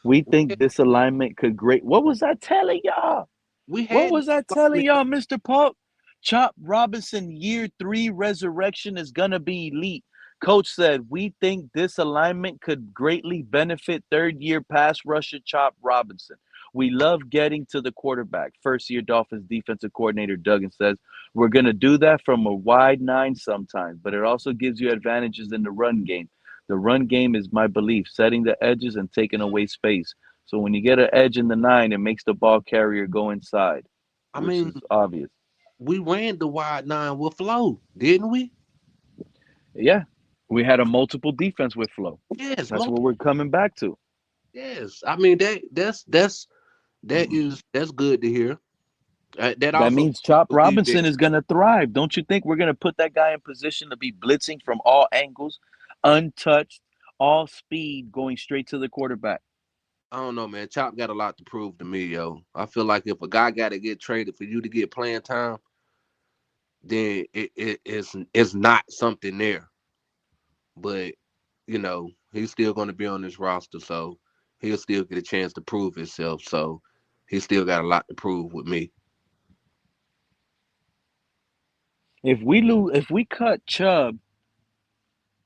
We think this alignment could great. What was I telling y'all? We What had was I telling y'all, Mr. Pop? Chop Robinson year 3 resurrection is gonna be elite. Coach said we think this alignment could greatly benefit 3rd-year pass rusher Chop Robinson. We love getting to the quarterback. First-year Dolphins defensive coordinator Duggan says we're gonna do that from a wide 9 sometimes, but it also gives you advantages in the run game. The run game is my belief, setting the edges and taking away space. So when you get an edge in the 9, it makes the ball carrier go inside, I which mean, is obvious. we ran the wide 9 with Flo, didn't we? Yeah, we had a multiple defense with Flo. Yes, That's what we're coming back to. yes. I mean that's good to hear. That That also means Chop believe Robinson that. is going to thrive. Don't you think we're going to put that guy in position to be blitzing from all angles, untouched, all speed, going straight to the quarterback? I don't know, man. Chop got a lot to prove to me, yo. I feel like if a guy got to get traded for you to get playing time, then it's not something there. But he's still going to be on this roster, so he'll still get a chance to prove himself. So he still got a lot to prove with me. If we cut Chubb,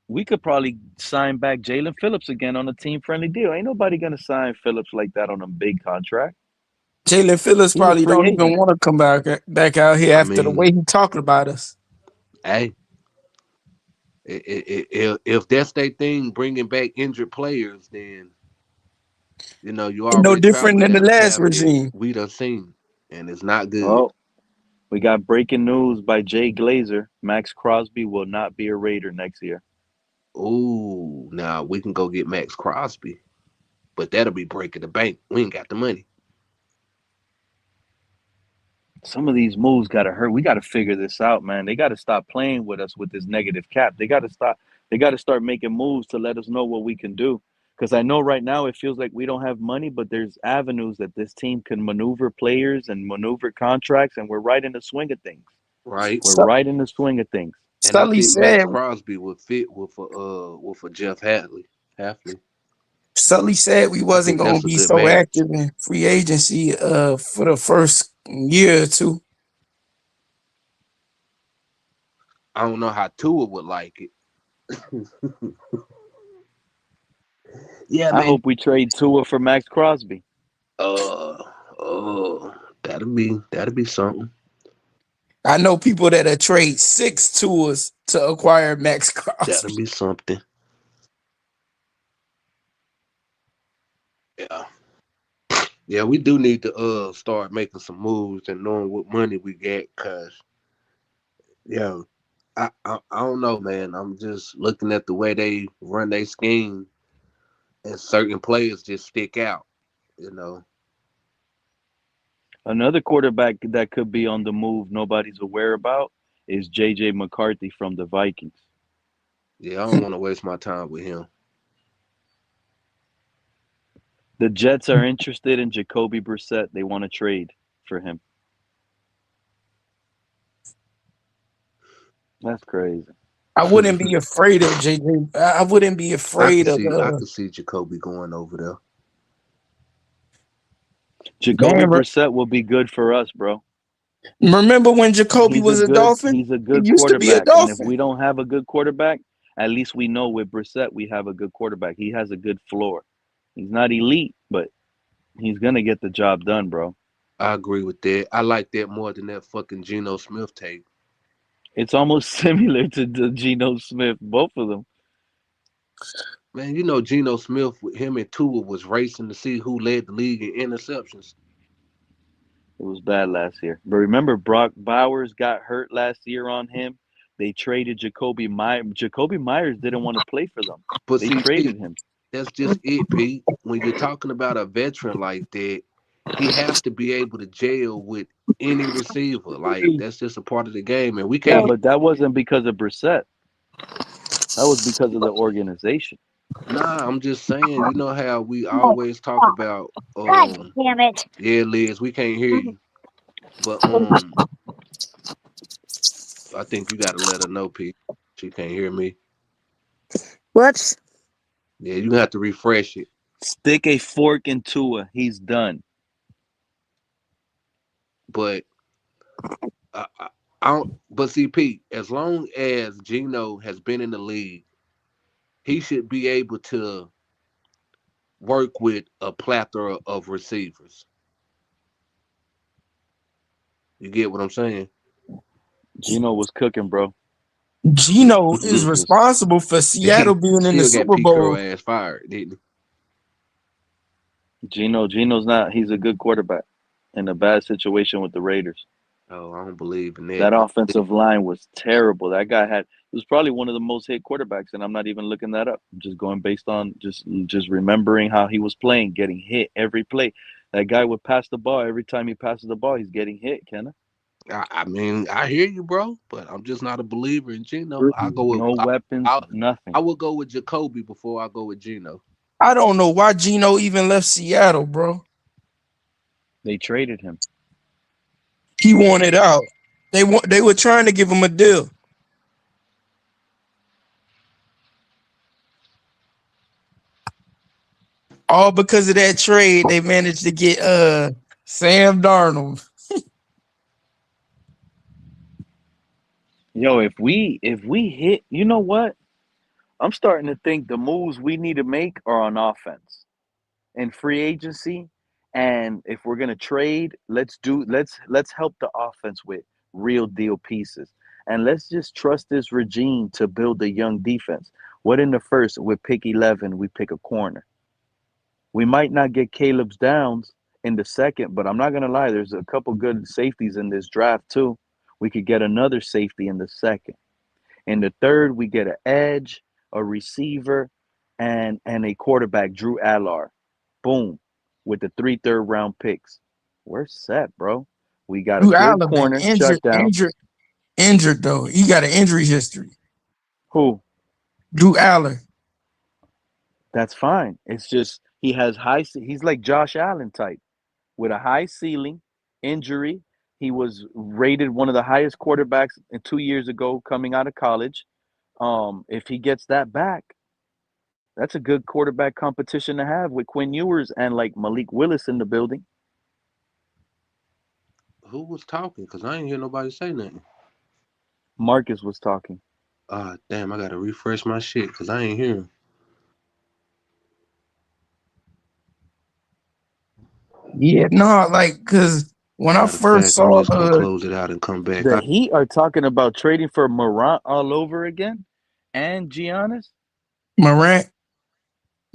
we could probably sign back Jalen Phillips again on a team-friendly deal. Ain't nobody going to sign Phillips like that on a big contract. Jalen Phillips He's a probably free don't agent. even want to come back out here I after the way mean, he talking about us. hey, if that's their thing, bringing back injured players, then you Ain't no already different traveling than the down a last path that regime. we done seen, and it's not good. Oh, we got breaking news by Jay Glazer. Max Crosby will not be a Raider next year. Ooh, now we can go get Max Crosby, but that'll be breaking the bank. We ain't got the money. Some of these moves got to hurt. We got to figure this out, man. They got to stop playing with us with this negative cap. They got to stop. They got to start making moves to let us know what we can do. Because I know right now it feels like we don't have money, but there's avenues that this team can maneuver players and maneuver contracts, and we're right in the swing of things. Right. We're right in the swing of things. And I Sully think Max said Crosby would fit with a Jeff Hadley. Sully said we I wasn't think gonna that's a be good so match. active in free agency for the first year or two. I don't know how Tua would like it. Yeah, I man. hope we trade Tua for Max Crosby. That'll be something. I know people that trade 6 tours to acquire Max That'll Crosby. be something. Yeah. Yeah, we do need to start making some moves and knowing what money we get, cause yeah, I don't know, man. I'm just looking at the way they run their scheme, and certain players just stick out. You know, Another quarterback that could be on the move nobody's aware about is JJ McCarthy from the Vikings. yeah, I don't want to waste my time with him. The Jets are interested in Jacoby Brissett. They want to trade for him. That's crazy. I wouldn't be afraid of JJ. I wouldn't be afraid of I could see Jacoby going over there. Jacoby man. Brissett will be good for us, bro. Remember when Jacoby was a Dolphin? He's a He good used to be a quarterback. And if Dolphin. we don't have a good quarterback, at least we know with Brissett we have a good quarterback. He has a good floor. He's not elite, but he's gonna get the job done, bro. I agree with that. I like that more than that fucking Geno Smith tape. It's almost similar to the Geno Smith, both of them. Man, you know Geno Smith with him and Tua was racing to see who led the league in interceptions. It was bad last year. But remember, Brock Bowers got hurt last year on him. They traded Jacoby Myers. Jacoby Myers didn't want to play for them. But They see, traded Pete, him. that's just it, Pete. When you're talking about a veteran like that, he has to be able to jail with any receiver. Like that's just a part of the game, and we Yeah, can't. but that wasn't because of Brissett. That was because of the organization. Nah, I'm just saying. You know how we always talk about. God damn it. Yeah, Liz, we can't hear you, but I think you got to let her know, Pete. She can't hear me. Whoops. Yeah, you have to refresh it. Stick a fork in Tua. He's done. But I don't. But see, Pete, as long as Geno has been in the league, he should be able to work with a plethora of receivers. You get what I'm saying? Geno was cooking, bro. Geno He is was just responsible for Seattle being in the Still got Super Pete Carroll Bowl. ass fired, didn't Geno's not. He's a good quarterback in a bad situation with the Raiders. he? Oh, I don't believe in that. That offensive line was terrible. That guy was probably one of the most hit quarterbacks, and I'm not even looking that up. I'm just going based on just remembering how he was playing, getting hit every play. That guy would pass the ball every time he passes the ball. He's getting hit, Kenna. I mean, I hear you, bro, but I'm just not a believer in Geno. I go with No weapons, nothing. I would go with Jacoby before I go with Geno. I don't know why Geno even left Seattle, bro. They traded him. He wanted out. They were trying to give him a deal. All because of that trade, they managed to get Sam Darnold. Yo, if we hit, you know what? I'm starting to think the moves we need to make are on offense and free agency. And if we're gonna trade, let's help the offense with real deal pieces. And let's just trust this regime to build a young defense. What in the first with pick 11, we pick a corner. We might not get Caleb's Downs in the second, but I'm not gonna lie, there's a couple good safeties in this draft too. We could get another safety in the second. In the third, we get an edge, a receiver, and a quarterback, Drew Allar. Boom. With the 3 third-round picks. We're set, bro. We got a Drew good Allen been corner, shut down. injured though. He got an injury history. Who? Drew Allen. That's fine. It's just he's like Josh Allen type with a high ceiling, injury. He was rated one of the highest quarterbacks 2 years ago coming out of college. If he gets that back, That's a good quarterback competition to have with Quinn Ewers and like Malik Willis in the building. Who was talking? Cause I ain't hear nobody say nothing. Marcus was talking. Ah, damn! I gotta refresh my shit cause I ain't hearing. Yeah, no, like, cause when I Matter of first fact, I'm saw just gonna close it out and come back. The Heat are talking about trading for Morant all over again and Giannis. Morant,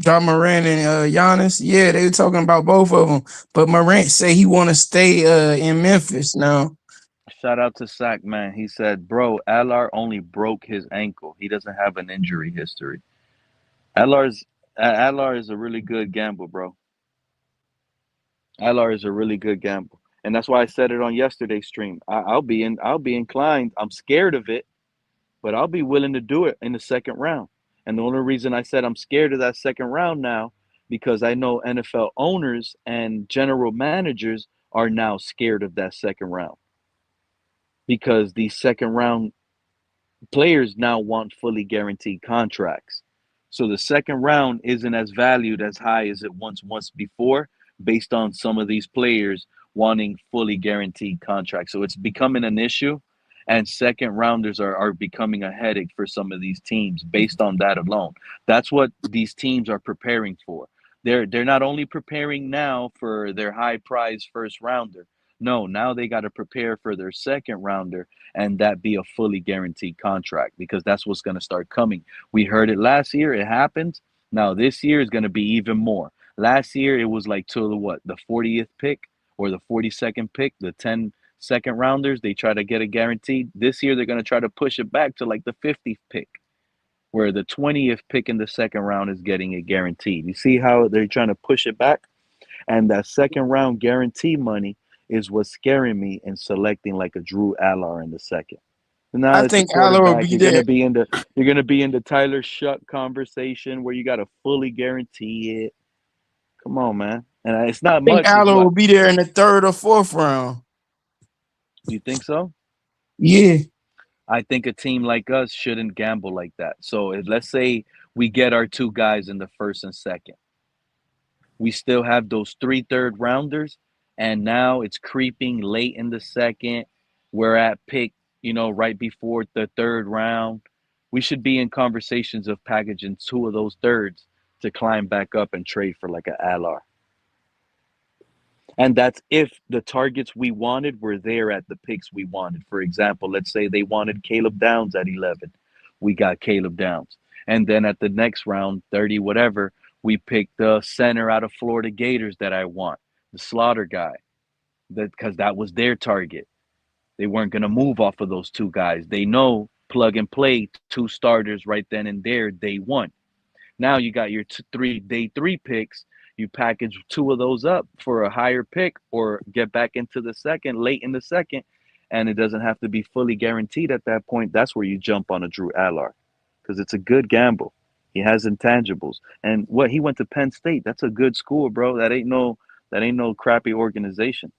John Morant and Giannis, yeah, they were talking about both of them. But Morant say he want to stay in Memphis now. Shout out to Sack Man. He said, "Bro, Alar only broke his ankle. He doesn't have an injury history." Alar is a really good gamble, bro. Alar is a really good gamble, and that's why I said it on yesterday's stream. I'll be inclined. I'm scared of it, but I'll be willing to do it in the second round. And the only reason I said I'm scared of that second round now, because I know NFL owners and general managers are now scared of that second round, because these second round players now want fully guaranteed contracts. So the second round isn't as valued as high as it once before, based on some of these players wanting fully guaranteed contracts. So it's becoming an issue, and second rounders are becoming a headache for some of these teams based on that alone. That's what these teams are preparing for. They're not only preparing now for their high prize first rounder. No, now they got to prepare for their second rounder, and that be a fully guaranteed contract, because that's what's going to start coming. We heard it last year, it happened. Now this year is going to be even more. Last year it was like to the 40th pick or the 42nd pick, the 10 second rounders, they try to get a guaranteed. This year they're going to try to push it back to like the 50th pick, where the 20th pick in the second round is getting it guaranteed. You see how they're trying to push it back? And that second round guarantee money is what's scaring me in selecting like a Drew Allar in the second. Now I it's a think Aller will quarterback. be there. You're gonna be in the Tyler Shuck conversation where you gotta fully guarantee it. Come on, man. And it's not I think much. It's Aller what? will be there in the third or fourth round. You think so? Yeah. I think a team like us shouldn't gamble like that. So let's say we get our two guys in the first and second. We still have those 3 third rounders, and now it's creeping late in the second. We're at pick, right before the third round. We should be in conversations of packaging 2 of those thirds to climb back up and trade for like an Allar. And that's if the targets we wanted were there at the picks we wanted. For example, let's say they wanted Caleb Downs at 11. We got Caleb Downs. And then at the next round, 30, whatever, we picked the center out of Florida Gators that I want, the Slaughter guy, because that was their target. They weren't going to move off of those 2 guys. They know plug and play 2 starters right then and there, day 1. Now you got your day 3 picks. You package 2 of those up for a higher pick, or get back into the second, late in the second, and it doesn't have to be fully guaranteed at that point. That's where you jump on a Drew Allar, because it's a good gamble. He has intangibles, and he went to Penn State. That's a good school, bro. That ain't no crappy organization.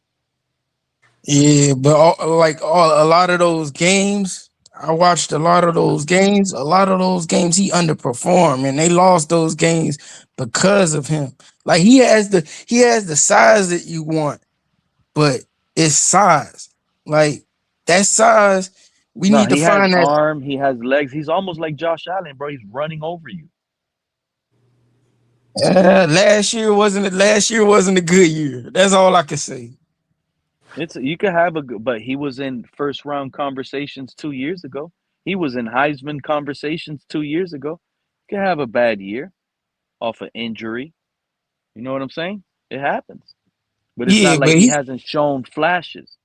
Yeah, but a lot of those games, I watched a lot of those games. A lot of those games he underperformed, and they lost those games because of him. Like he has the size that you want, but it's size. Like that size, we No, need to he has find that. arm. He has legs. He's almost like Josh Allen, bro. He's running over you. Last year wasn't a good year. That's all I can say. You could have but he was in first round conversations 2 years ago. He was in Heisman conversations 2 years ago. You could have a bad year off an injury. You know what I'm saying? It happens. But it's Yeah, not but like he hasn't shown flashes.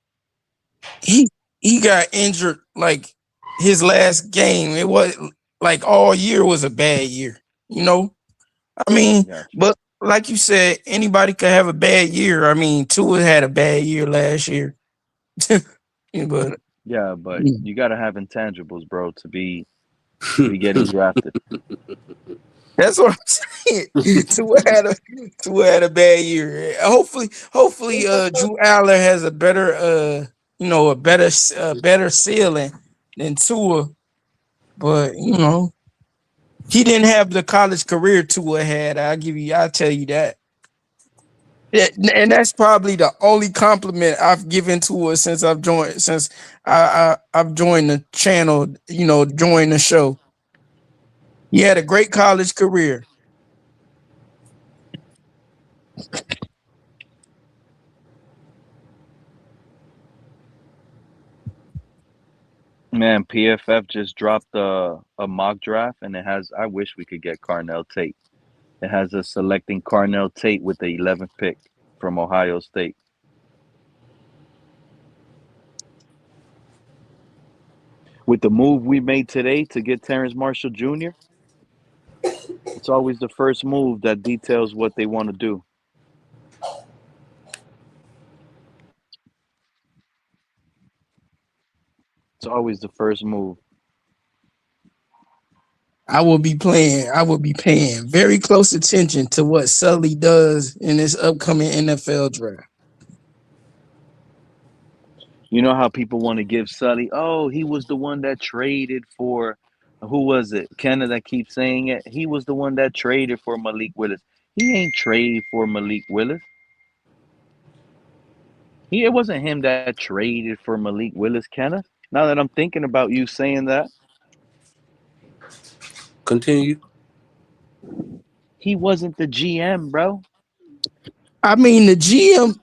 he got injured like his last game. It was like all year was a bad year. I mean, Gotcha. but like you said, anybody could have a bad year. I mean, Tua had a bad year last year. But Yeah, but you got to have intangibles, bro, to be getting drafted. that's what I'm saying. Tua had a bad year. Hopefully, Drew Aller has a better better ceiling than Tua. But He didn't have the college career Tua had. I'll tell you that. Yeah, and that's probably the only compliment I've given Tua since I've joined I've joined the channel, joined the show. He had a great college career. Man, PFF just dropped a mock draft, and it has. I wish we could get Carnell Tate. It has us selecting Carnell Tate with the 11th pick from Ohio State. With the move we made today to get Terrence Marshall Jr., it's always the first move that details what they want to do. It's always the first move. I will be paying very close attention to what Sully does in this upcoming NFL draft. You know how people want to give Sully, oh, he was the one that traded for, who was it? Kenna that keeps saying it. He was the one that traded for Malik Willis. He ain't traded for Malik Willis. It wasn't him that traded for Malik Willis, Kenna. Now that I'm thinking about you saying that. Continue. He wasn't the GM, bro. I mean, the GM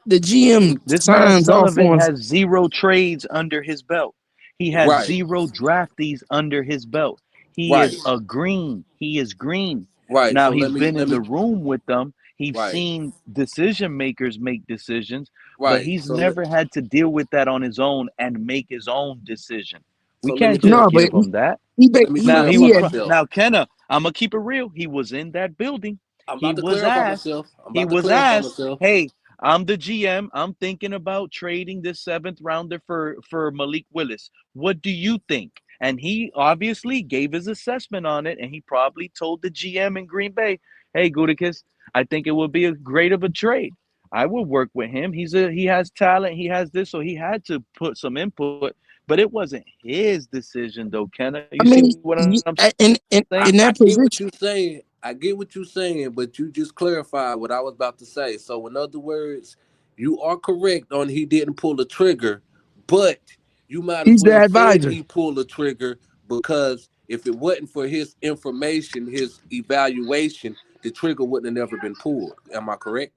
This man signs off Sullivan on. has 0 trades under his belt. He has Right. 0 draftees under his belt. He Right. is green. He is green. Right. Now So he's been in let me the room with them. He's right. seen decision makers make decisions, but Right. he's So never had to deal with that on his own and make his own decision. We so let me can't just No, but give him that. let me Now clarify myself. now Kenna, I'm gonna keep it real. He was in that building. I'm He about to was clarify asked. myself. I'm He about to was clarify asked, myself. "Hey, I'm the GM. I'm thinking about trading this 7th rounder for Malik Willis. What do you think?" And he obviously gave his assessment on it, and he probably told the GM in Green Bay, "Hey, Gutekunst, I think it would be a great of a trade. I would work with him. He has talent. He has this, so he had to put some input." But it wasn't his decision, though, Kenna. You I mean, see what I'm in saying? that I get what position, you're saying. I get what you're saying, but you just clarified what I was about to say. So, in other words, you are correct on he didn't pull the trigger, but you might as he's the well said advisor. he pulled the trigger because if it wasn't for his information, his evaluation, the trigger wouldn't have never been pulled. Am I correct?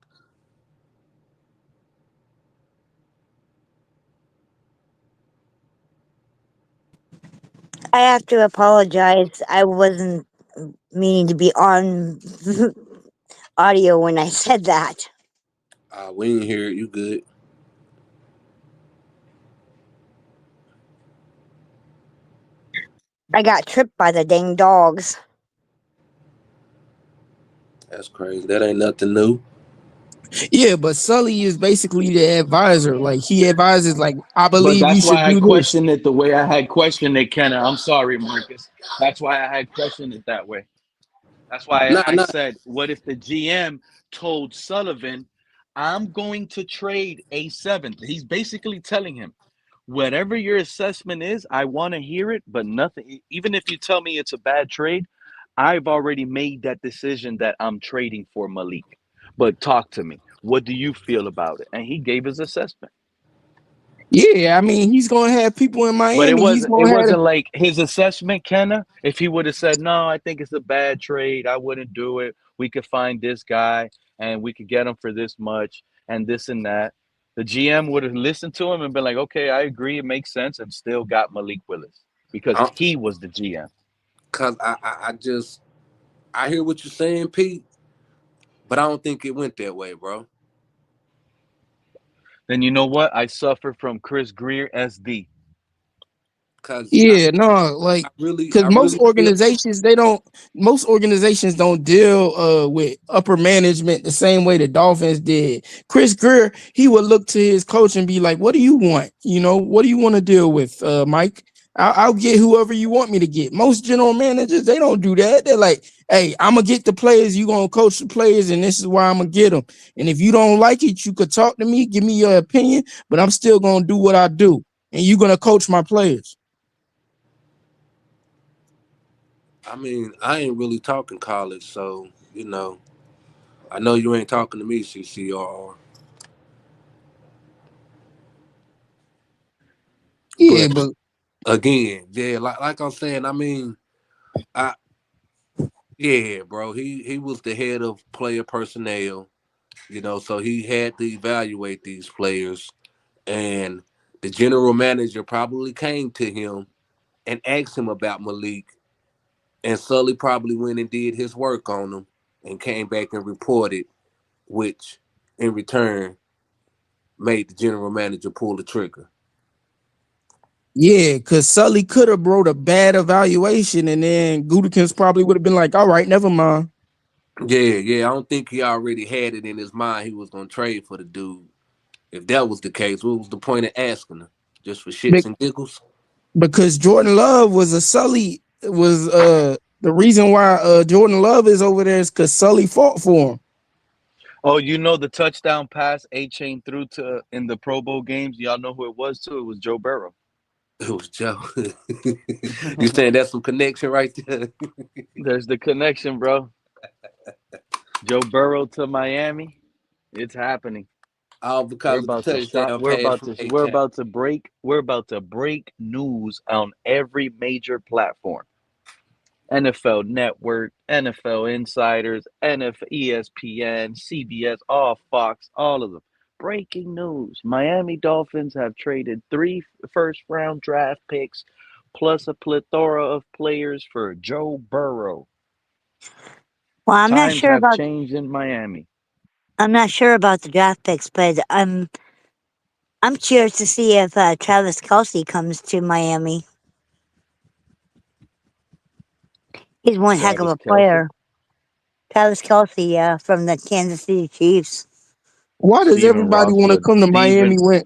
I have to apologize. I wasn't meaning to be on audio when I said that. We didn't hear it. You good? I got tripped by the dang dogs. That's crazy. That ain't nothing new. Yeah, but Sully is basically the advisor. Like he advises, like, I But believe you that's should why I do this. questioned it the way I had questioned it, Kenna. I'm sorry, Marcus. That's why I had questioned it that way. That's why I Nah. said, what if the GM told Sullivan, I'm going to trade a 7th? He's basically telling him, whatever your assessment is, I want to hear it, but nothing. Even if you tell me it's a bad trade, I've already made that decision that I'm trading for Malik. But talk to me. What do you feel about it? And he gave his assessment. Yeah, I mean, he's gonna have people in But Miami. He's it gonna have. wasn't like his assessment, Kenna. If he would have said, no, I think it's a bad trade, I wouldn't do it. We could find this guy and we could get him for this much and this and that. The GM would have listened to him and been like, okay, I agree, it makes sense, and still got Malik Willis because he was the GM. Cause I hear what you're saying, Pete, but I don't think it went that way, bro. Then you know what? I suffer from Chris Greer SD. Yeah, no, like because most organizations don't deal with upper management the same way the Dolphins did. Chris Greer, he would look to his coach and be like, "What do you want? What do you want to deal with, Mike? I'll get whoever you want me to get." Most general managers, they don't do that. They're like, "Hey, I'm gonna get the players. You gonna coach the players, and this is why I'm gonna get them. And if you don't like it, you could talk to me, give me your opinion, but I'm still gonna do what I do, and you're gonna coach my players." I mean, I ain't really talking college, so I know you ain't talking to me, CCR. Yeah, But but again, yeah, like I'm saying, I mean, I yeah, bro, he was the head of player personnel, so he had to evaluate these players, and the general manager probably came to him and asked him about Malik, and Sully probably went and did his work on him and came back and reported, which in return made the general manager pull the trigger. yeah, because Sully could have wrote a bad evaluation, and then Gutekunst probably would have been like, "All right, never mind." Yeah, I don't think he already had it in his mind he was gonna trade for the dude. If that was the case, what was the point of asking him? Just for shits Be- and giggles? Because Jordan Love was a Sully was the reason why Jordan Love is over there is because Sully fought for him. Oh, the touchdown pass A-Chain threw to in the Pro Bowl games? Y'all know who it was too? It was Joe Burrow. It was Joe. You saying that's some connection right there? There's the connection, bro. Joe Burrow to Miami. It's happening. All We're because of the about to shop. touchdown pass from We're A-Chain. about to break. We're about to break news on every major platform. NFL Network, NFL Insiders, NFL, ESPN, CBS, all Fox, all of them. Breaking news. Miami Dolphins have traded 3 first-round draft picks plus a plethora of players for Joe Burrow. Well, I'm not Times sure have about changed in Miami. the draft picks, but I'm curious to see if Travis Kelce comes to Miami. He's one heck of Travis a Kelce. player. Travis Kelce, yeah, from the Kansas City Chiefs. Why does Stephen everybody Ross want to would come to Miami when?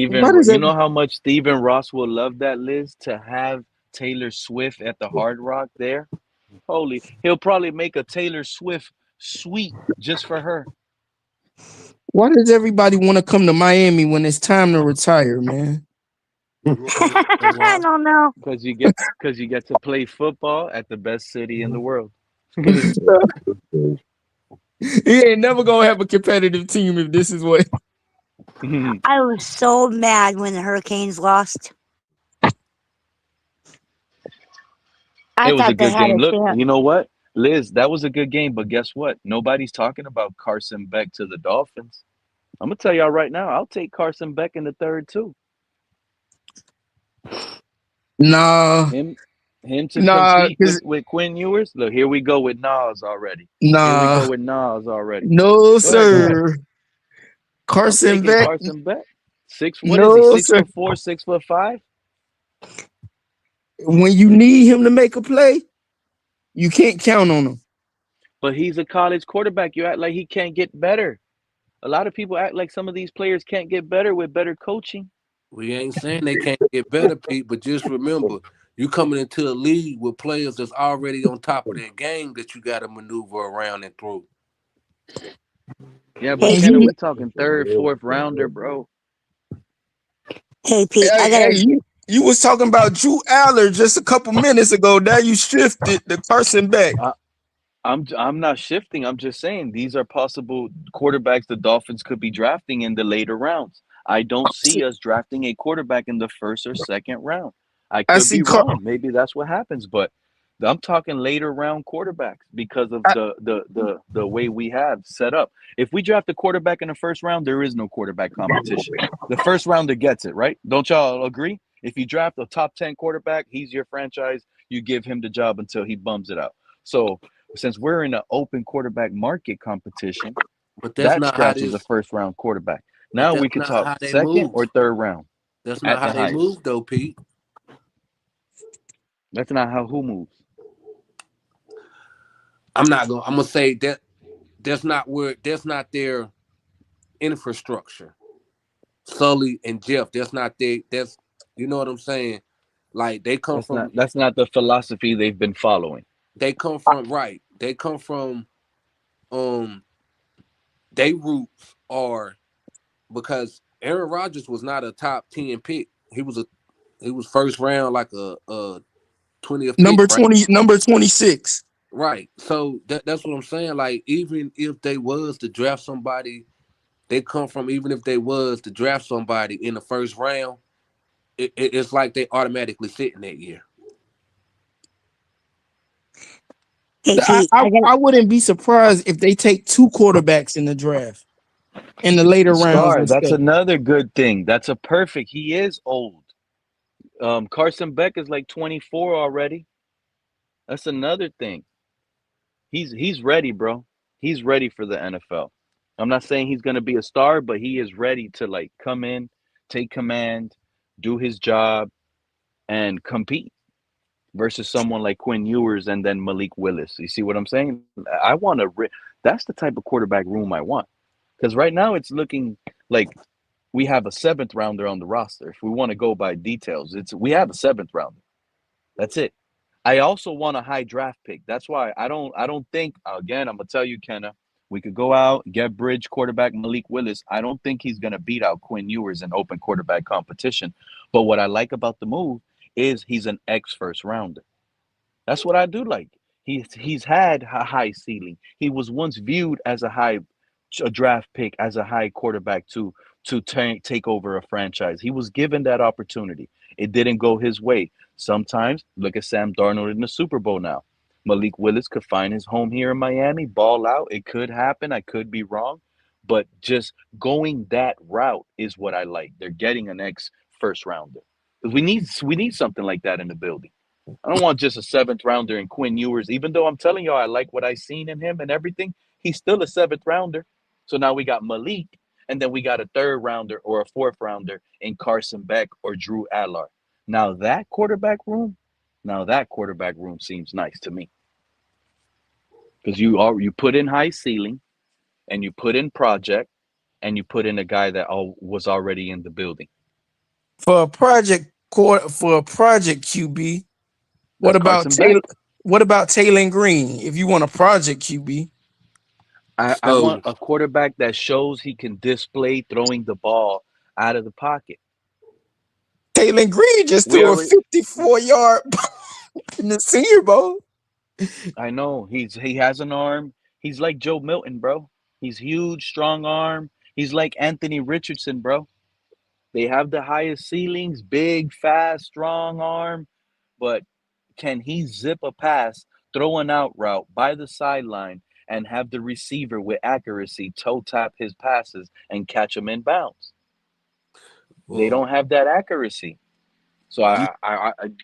Why does You every, know how much Stephen Ross will love that, Liz, to have Taylor Swift at the Hard Rock there? He'll probably make a Taylor Swift suite just for her. why does everybody want to come to Miami when it's time to retire, man? I don't know. Because you get to play football at the best city in the world. He ain't never gonna have a competitive team if this is what. I was so mad when the Hurricanes lost. I It was a thought they good had game. a Look, chance. you know what, Liz, that was a good game, but guess what? Nobody's talking about Carson Beck to the Dolphins. I'm gonna tell y'all right now, I'll take Carson Beck in the third too. Nah, Him to nah, compete cause with Quinn Ewers. Look, here we go with Nas already. Here we nah, go with Nas already. no Go ahead, go ahead. sir. I'm Carson taking Beck, Carson Beck. What is he? no sir. 6'4", 6'5"? When you need him to make a play, you can't count on him. But he's a college quarterback. You act like he can't get better. A lot of people act like some of these players can't get better with better coaching. We ain't saying they can't get better, Pete, but just remember, you coming into a league with players that's already on top of their game that you got to maneuver around and through. Yeah, but Hey, Kenna, we talking third, fourth rounder, bro. hey, Pete, I got Hey, you was talking about Drew Aller just a couple minutes ago. Now you shifted the Carson Beck. I'm not shifting. I'm just saying these are possible quarterbacks the Dolphins could be drafting in the later rounds. I don't see us drafting a quarterback in the first or second round. I I could see. be wrong. Maybe that's what happens, but I'm talking later round quarterbacks because of the way we have set up. If we draft a quarterback in the first round, there is no quarterback competition. The first rounder gets it, right? Don't y'all agree? If you draft a top 10 quarterback, he's your franchise. You give him the job until he bums it out. So since we're in an open quarterback market competition, But that's that not how scratches a this. first round quarterback. But Now we that's could not talk how they second move. or third round That's not at how the they highest. move, though, Pete. That's not how who moves. I'm gonna say that that's not their infrastructure. Sully and Jeff, that's not their. That's you know what I'm saying. Like they come from. That's not the philosophy they've been following. They come from right. They come from. Um, they roots are because Aaron Rodgers was not a top 10 pick. He was first round, like a 20th Number pick, right? 20, number 26. Right. So that's what I'm saying. Like, even if they was to draft somebody, they come from, even if they was to draft somebody in the first round, it's like they automatically sitting that year. Hey, see, I got I wouldn't be surprised if they take 2 quarterbacks in the draft in the later rounds Scar, and that's stuff. another good thing. That's a perfect. He is old. Carson Beck is like 24 already. That's another thing. He's ready, bro. He's ready for the NFL. I'm not saying he's gonna be a star, but he is ready to like come in, take command, do his job, and compete versus someone like Quinn Ewers and then Malik Willis. You see what I'm saying? I want to. That's the type of quarterback room I want. Because right now it's looking like we have a 7th rounder on the roster. If we want to go by details, we have a 7th rounder. That's it. I also want a high draft pick. That's why I don't think, again, I'm gonna tell you, Kenna, we could go out, get bridge quarterback Malik Willis. I don't think he's gonna beat out Quinn Ewers in open quarterback competition. But what I like about the move is he's an ex first rounder. That's what I do like. He's had a high ceiling. He was once viewed as a draft pick, as a high quarterback to take over a franchise. He was given that opportunity. It didn't go his way. Sometimes look at Sam Darnold in the Super Bowl now. Malik Willis could find his home here in Miami, ball out. It could happen. I could be wrong, but just going that route is what I like. They're getting an ex first rounder because we need something like that in the building. I don't want just a 7th rounder in Quinn Ewers. Even though I'm telling y'all I like what I seen in him and everything, he's still a 7th rounder. So now we got Malik, and then we got a 3rd rounder or a 4th rounder in Carson Beck or Drew Allard. Now that quarterback room seems nice to me because you put in high ceiling, and you put in project, and you put in a guy that was already in the building. For a project QB, what That's about Carson Beck. Taylor? What about Taylor Green? If you want a project QB, I So want a quarterback that shows he can display throwing the ball out of the pocket. Taylor Green just We threw a already 54-yard in the Senior Bowl. I know he has an arm. He's like Joe Milton, bro. He's huge, strong arm. He's like Anthony Richardson, bro. They have the highest ceilings, big, fast, strong arm, but can he zip a pass, throw an out route by the sideline, and have the receiver with accuracy toe tap his passes and catch them in bounds? They well, don't have that accuracy. So you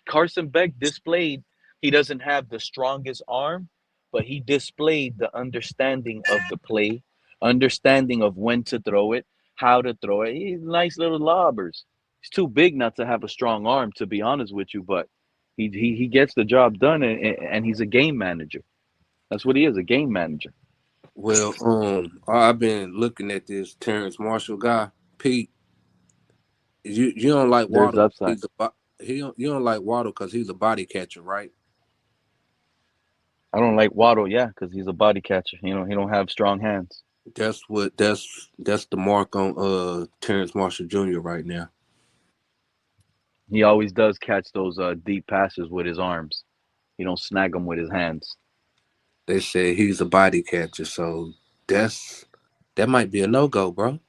Carson Beck displayed he doesn't have the strongest arm, but he displayed the understanding of the play, understanding of when to throw it, how to throw it. He's nice little lobbers. He's too big not to have a strong arm, to be honest with you, but he gets the job done, and he's a game manager. That's what he is, a game manager. well, I've been looking at this Terrence Marshall guy, Pete. You don't like There's Waddle. upside. You don't like Waddle because he's a body catcher, right? I don't like Waddle, yeah, because he's a body catcher. He don't have strong hands. That's the mark on Terrence Marshall Jr. right now. He always does catch those deep passes with his arms. He don't snag them with his hands. They say he's a body catcher, so that might be a no-go, bro.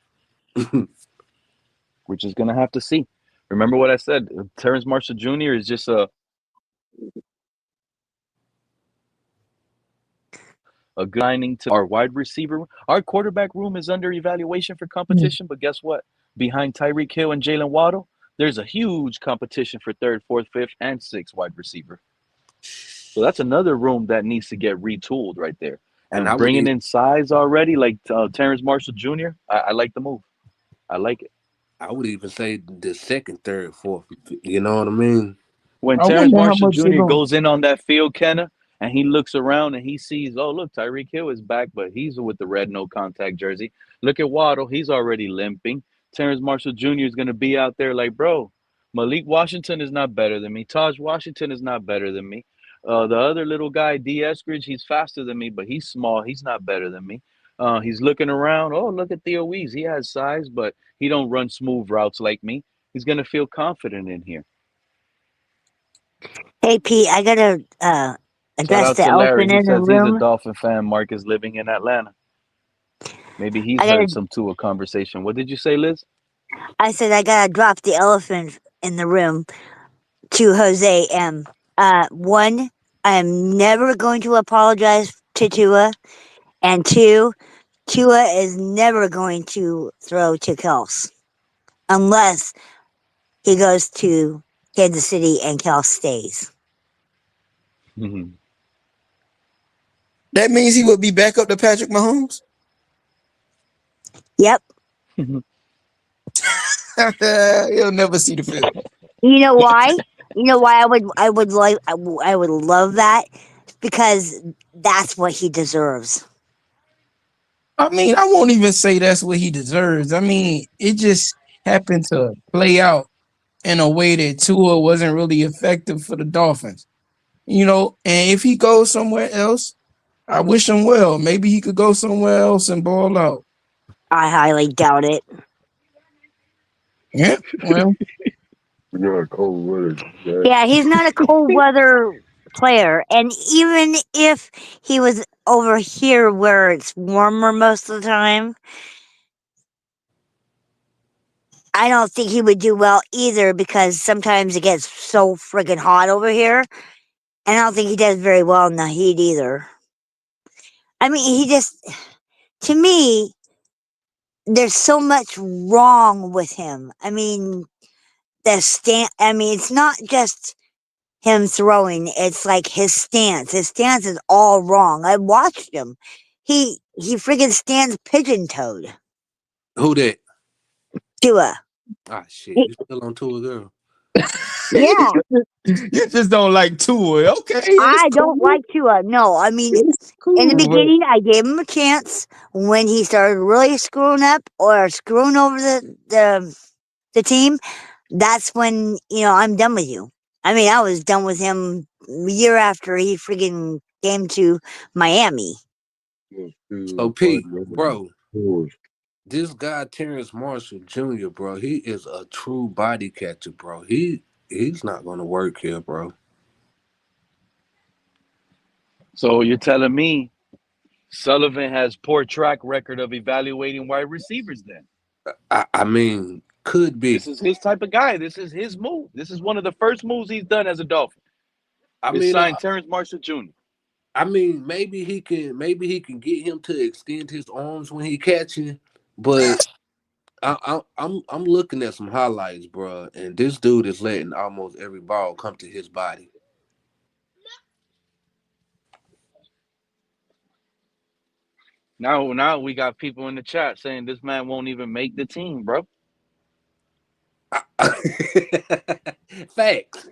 We're just gonna have to see. Remember what I said? Terrence Marshall Jr. is just a good lining to our wide receiver. Our quarterback room is under evaluation for competition, but guess what? Behind Tyreek Hill and Jalen Waddle, there's a huge competition for 3rd, 4th, 5th, and 6th wide receiver. So that's another room that needs to get retooled right there. And I And would bringing in size already, like Terrence Marshall Jr., I like the move. I like it. I would even say the 2nd, 3rd, 4th. You know what I mean? When I Terrence wonder how Marshall much they're Jr. going. goes in on that field, Kenna, and he looks around and he sees, oh, look, Tyreek Hill is back, but he's with the red no contact jersey. Look at Waddle. He's already limping. Terrence Marshall Jr. is going to be out there like, bro, Malik Washington is not better than me. Taj Washington is not better than me. The other little guy, D. Eskridge, he's faster than me, but he's small. He's not better than me. He's looking around. Oh, look at Theo Wees. He has size, but he don't run smooth routes like me. He's going to feel confident in here. Hey Pete, I gotta Shout address out the to Larry. elephant He in the says he's a room. Dolphin fan. Mark is living in Atlanta. Maybe he's I gotta. heard some Tua conversation. What did you say, Liz? I said I gotta drop the elephant in the room to Jose M. One, I'm never going to apologize to Tua, and two, Tua is never going to throw to Kels unless he goes to Kansas City and Kels stays. That means he would be back up to Patrick Mahomes. Yep. He'll never see the field. You know why? You know why I would love that? Because that's what he deserves. I mean, I won't even say that's what he deserves. I mean, it just happened to play out in a way that Tua wasn't really effective for the Dolphins. You know, and if he goes somewhere else, I wish him well. Maybe he could go somewhere else and ball out. I highly doubt it. Yeah, well, You're a cold weather. Yeah, he's not a cold weather player. And even if he was over here where it's warmer most of the time, I don't think he would do well either because sometimes it gets so friggin' hot over here. And I don't think he does very well in the heat either. I mean, he just, to me, there's so much wrong with him. I mean, it's not just him throwing, it's like his stance. His stance is all wrong. I watched him. He friggin' stands pigeon-toed. Who that? Tua. Ah, shit. You still on Tua, girl? Yeah. You just don't like Tua. Okay. I don't like Tua. No, I mean, in the beginning, I gave him a chance. When he started really screwing up or screwing over the team, that's when, I'm done with you. I mean, I was done with him a year after he friggin' came to Miami. So, Pete, bro, this guy, Terrence Marshall Jr., bro, he is a true body catcher, bro. He's not going to work here, bro. So you're telling me Sullivan has poor track record of evaluating wide receivers then? I mean, could be. This is his type of guy. This is his move. This is one of the first moves he's done as a Dolphin. Signed Terrence Marshall Jr. I mean, maybe he can get him to extend his arms when he catching, but I'm looking at some highlights, bro, and this dude is letting almost every ball come to his body. Now we got people in the chat saying this man won't even make the team, bro. Facts.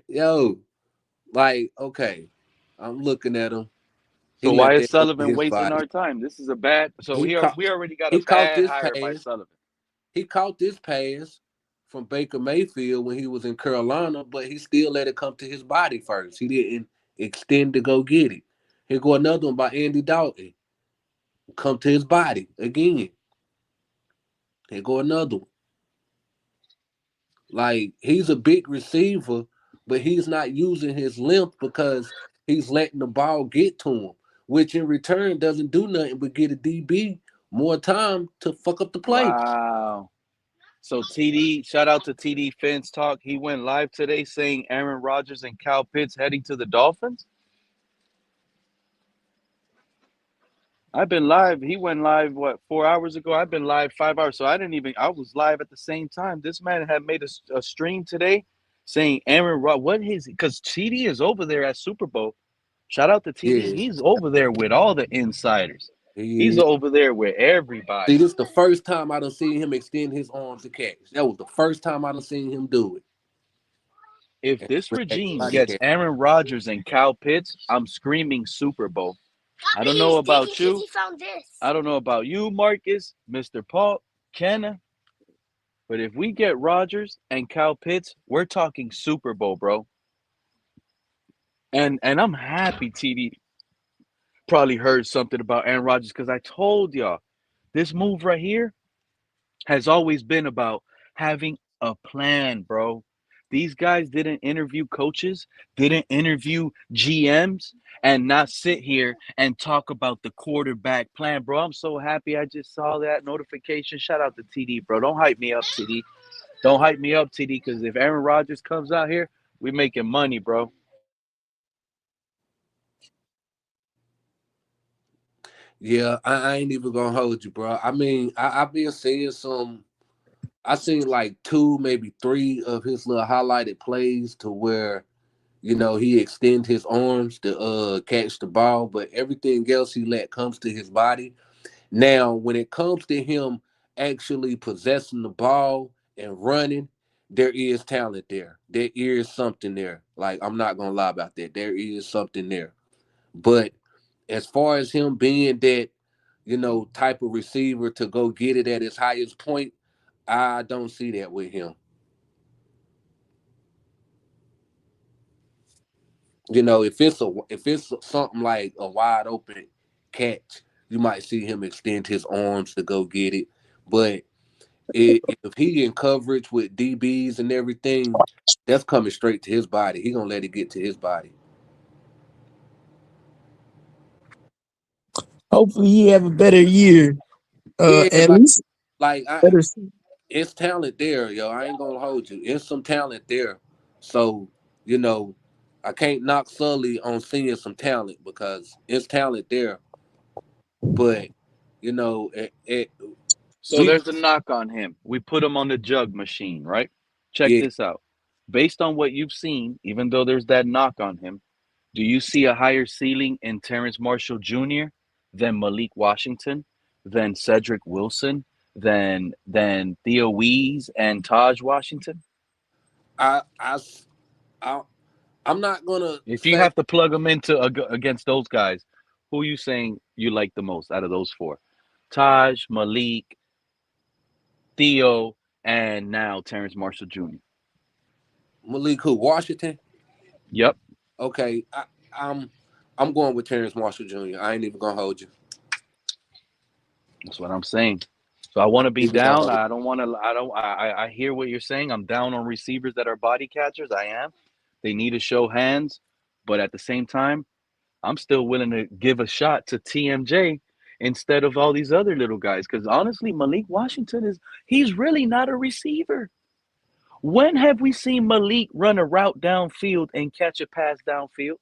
Yo, like, okay, I'm looking at him. So why is Sullivan wasting our time? This is a bad. So we already got a bad hire by Sullivan. He caught this pass from Baker Mayfield when he was in Carolina, but he still let it come to his body first. He didn't extend to go get it. Here go another one by Andy Dalton. Come to his body again. Here go another one. Like, he's a big receiver, but he's not using his length because he's letting the ball get to him, which in return doesn't do nothing but get a DB more time to fuck up the play. Wow. So TD, shout out to TD Fence Talk. He went live today saying Aaron Rodgers and Kyle Pitts heading to the Dolphins. I've been live. He went live, 4 hours ago? I've been live 5 hours. So I was live at the same time. This man had made a stream today saying Aaron Rodgers, because TD is over there at Super Bowl. Shout out to TD. Yeah. He's over there with all the insiders. He's over there with everybody. See, this is the first time I done seen him extend his arms to catch. That was the first time I done seen him do it. If this regime gets Aaron Rodgers and Kyle Pitts, I'm screaming Super Bowl. I don't know about you. I don't know about you, Marcus, Mr. Paul, Kenna. But if we get Rodgers and Kyle Pitts, we're talking Super Bowl, bro. And I'm happy TD probably heard something about Aaron Rodgers because I told y'all this move right here has always been about having a plan, bro. These guys didn't interview coaches, didn't interview GMs, and not sit here and talk about the quarterback plan, bro. I'm so happy I just saw that notification. Shout out to TD, bro. Don't hype me up, TD. Don't hype me up, TD, because if Aaron Rodgers comes out here, we making money, bro. Yeah, I ain't even gonna hold you, bro. I mean, I've been seeing some. I seen like two, maybe three of his little highlighted plays to where he extend his arms to catch the ball, but everything else he let comes to his body. Now, when it comes to him actually possessing the ball and running, there is talent there. There is something there. Like, I'm not gonna lie about that. There is something there. But as far as him being that, type of receiver to go get it at his highest point, I don't see that with him. If it's something like a wide open catch, you might see him extend his arms to go get it. But if he in coverage with DBs and everything, that's coming straight to his body. He gonna let it get to his body. Hopefully, he have a better year. Yeah, At like least like better. it's talent there, yo. I ain't gonna hold you. It's some talent there. So, you know, I can't knock Sully on seeing some talent because it's talent there. But, you know, So we there's a knock on him. We put him on the jug machine, right? Check yeah, this out. Based on what you've seen, even though there's that knock on him, do you see a higher ceiling in Terrence Marshall Jr. than Malik Washington, than Cedric Wilson, than Theo Wees and Taj Washington? I I I I'm not gonna If you say have to plug them into against those guys, who are you saying you like the most out of those four? Taj, Malik, Theo, and now Terrence Marshall Jr. Malik who Washington. Yep. Okay, I'm I'm going with Terrence Marshall Jr. I ain't even gonna hold you. That's what I'm saying. So I want to be Even gonna down. hold I don't want to. I don't. I hear what you're saying. I'm down on receivers that are body catchers. I am. They need to show hands, but at the same time, I'm still willing to give a shot to TMJ instead of all these other little guys. Because honestly, Malik Washington he's really not a receiver. When have we seen Malik run a route downfield and catch a pass downfield?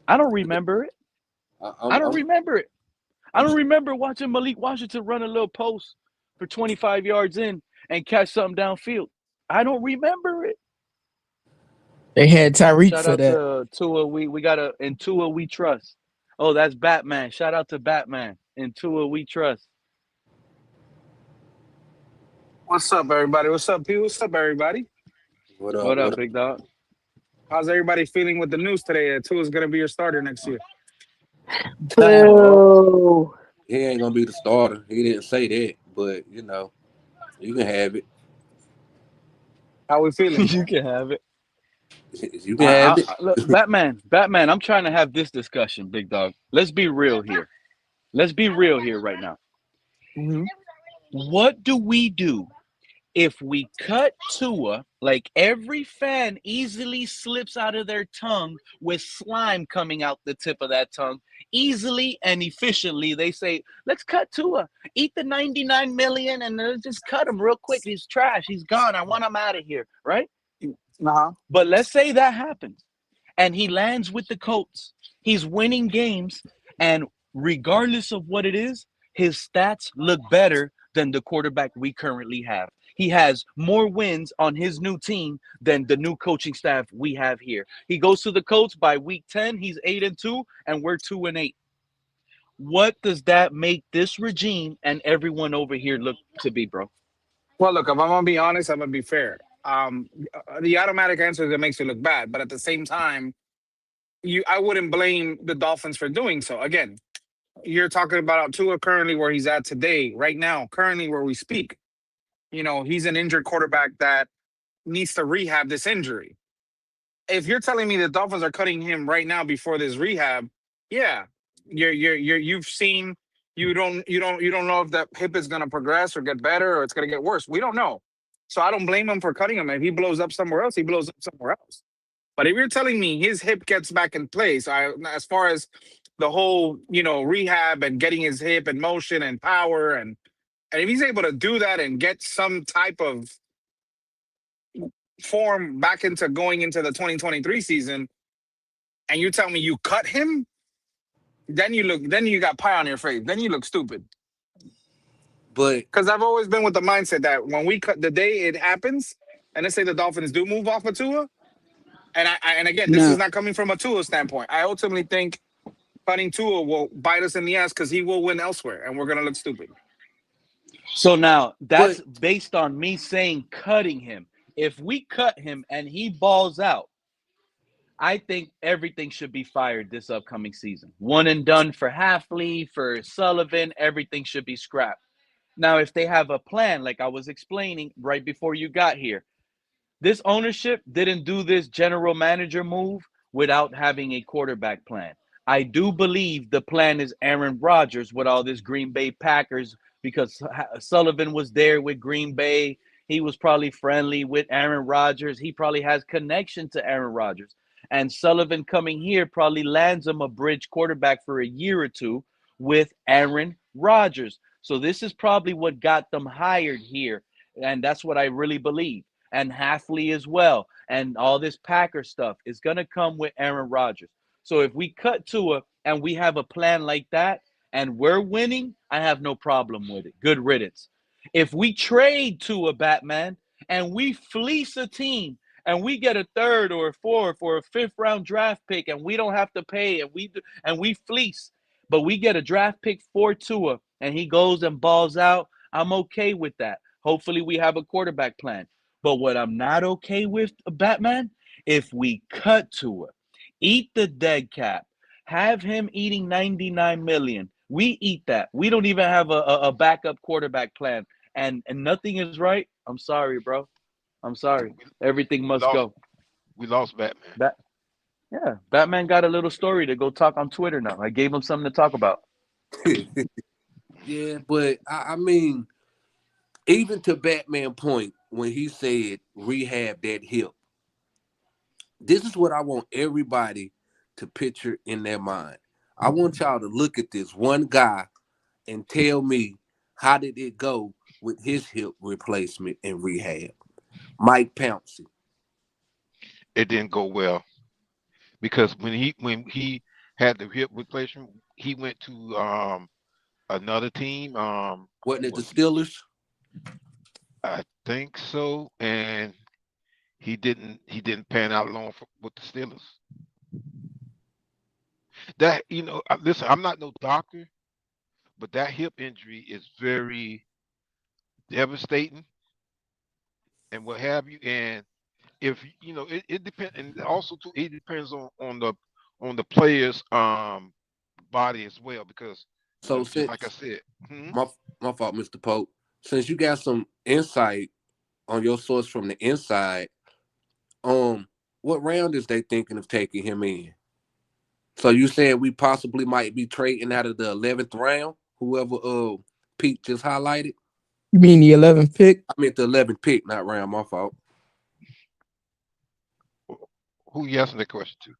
I don't you. remember it. I don't I'm remember it. I I'm don't remember watching Malik Washington run a little post for 25 yards in and catch something downfield. I don't remember it. They had Tyreek Shout for out that. to Tua. We got a in Tua we trust. Oh, that's Batman. Shout out to Batman. In Tua we trust. What's up, everybody? What's up, P? What's up, everybody? what up? What What up, up? big dog? How's everybody feeling with the news today that Tua's going to be your starter next year? Well, Boo. he ain't gonna be the starter. He didn't say that, but you can have it. How we feeling? You can have it. You can have it. Look, Batman. I'm trying to have this discussion, big dog. Let's be real here. Let's be real here right now. Hmm. What do we do if we cut Tua, like every fan easily slips out of their tongue with slime coming out the tip of that tongue, easily and efficiently, they say, let's cut Tua. Eat the 99 million and let's just cut him real quick. He's trash. He's gone. I want him out of here. Right? Uh-huh. But let's say that happens and he lands with the Colts. He's winning games, and regardless of what it is, his stats look better than the quarterback we currently have. He has more wins on his new team than the new coaching staff we have here. He goes to the Colts by week 10, he's 8-2, and we're 2-8. What does that make this regime and everyone over here look to be, bro? Well, look, if I'm going to be honest, I'm going to be fair. The automatic answer is it makes you look bad. But at the same time, I wouldn't blame the Dolphins for doing so. Again, you're talking about Tua currently where he's at today, right now, currently where we speak. He's an injured quarterback that needs to rehab this injury. If you're telling me the Dolphins are cutting him right now before this rehab, yeah, you've seen you don't know if that hip is going to progress or get better or it's going to get worse. We don't know. So I don't blame him for cutting him. If he blows up somewhere else, he blows up somewhere else. But if you're telling me his hip gets back in place, as far as the whole, rehab and getting his hip in motion and power, and if he's able to do that and get some type of form back into going into the 2023 season, and you tell me you cut him, then you got pie on your face. Then you look stupid. But Because I've always been with the mindset that when we cut, the day it happens, and let's say the Dolphins do move off of Tua, and again, this is Now, not coming from a Tua standpoint. I ultimately think cutting Tua will bite us in the ass because he will win elsewhere, and we're gonna look stupid. So now that's but based on me saying cutting him. If we cut him and he balls out, I think everything should be fired this upcoming season. One and done for Halfley, for Sullivan, everything should be scrapped. Now, if they have a plan, like I was explaining right before you got here, this ownership didn't do this general manager move without having a quarterback plan. I do believe the plan is Aaron Rodgers with all this Green Bay Packers because Sullivan was there with Green Bay. He was probably friendly with Aaron Rodgers. He probably has connection to Aaron Rodgers. And Sullivan coming here probably lands him a bridge quarterback for a year or two with Aaron Rodgers. So this is probably what got them hired here. And that's what I really believe. And Halfley as well. And all this Packer stuff is going to come with Aaron Rodgers. So if we cut Tua and we have a plan like that and we're winning, I have no problem with it. Good riddance. If we trade Tua, Batman, and we fleece a team and we get a third or a fourth or a fifth round draft pick and we don't have to pay and we fleece, but we get a draft pick for Tua and he goes and balls out, I'm okay with that. Hopefully we have a quarterback plan. But what I'm not okay with, Batman, if we cut Tua, eat the dead cap, have him eating 99 million. We eat that. We don't even have a backup quarterback plan. And nothing is right. I'm sorry, bro. I'm sorry. Everything must go. We lost Batman. Yeah, Batman got a little story to go talk on Twitter now. I gave him something to talk about. yeah, but I mean, even to Batman point when he said rehab that hip, this is what I want everybody to picture in their mind. I want y'all to look at this one guy and tell me how did it go with his hip replacement and rehab. Mike Pouncey. It didn't go well because when he had the hip replacement, he went to another team. Wasn't it the Steelers? I think so, and he didn't pan out long with the Steelers. That listen, I'm not no doctor, but that hip injury is very devastating and what have you. And if it depends, and also too, it depends on the player's body as well, because so just like I said, my fault, Mr. Pope. Since you got some insight on your source from the inside, what round is they thinking of taking him in? So you saying we possibly might be trading out of the 11th round? Whoever Pete just highlighted. You mean the 11th pick? I meant the 11th pick, not round. My fault. Who you asking that question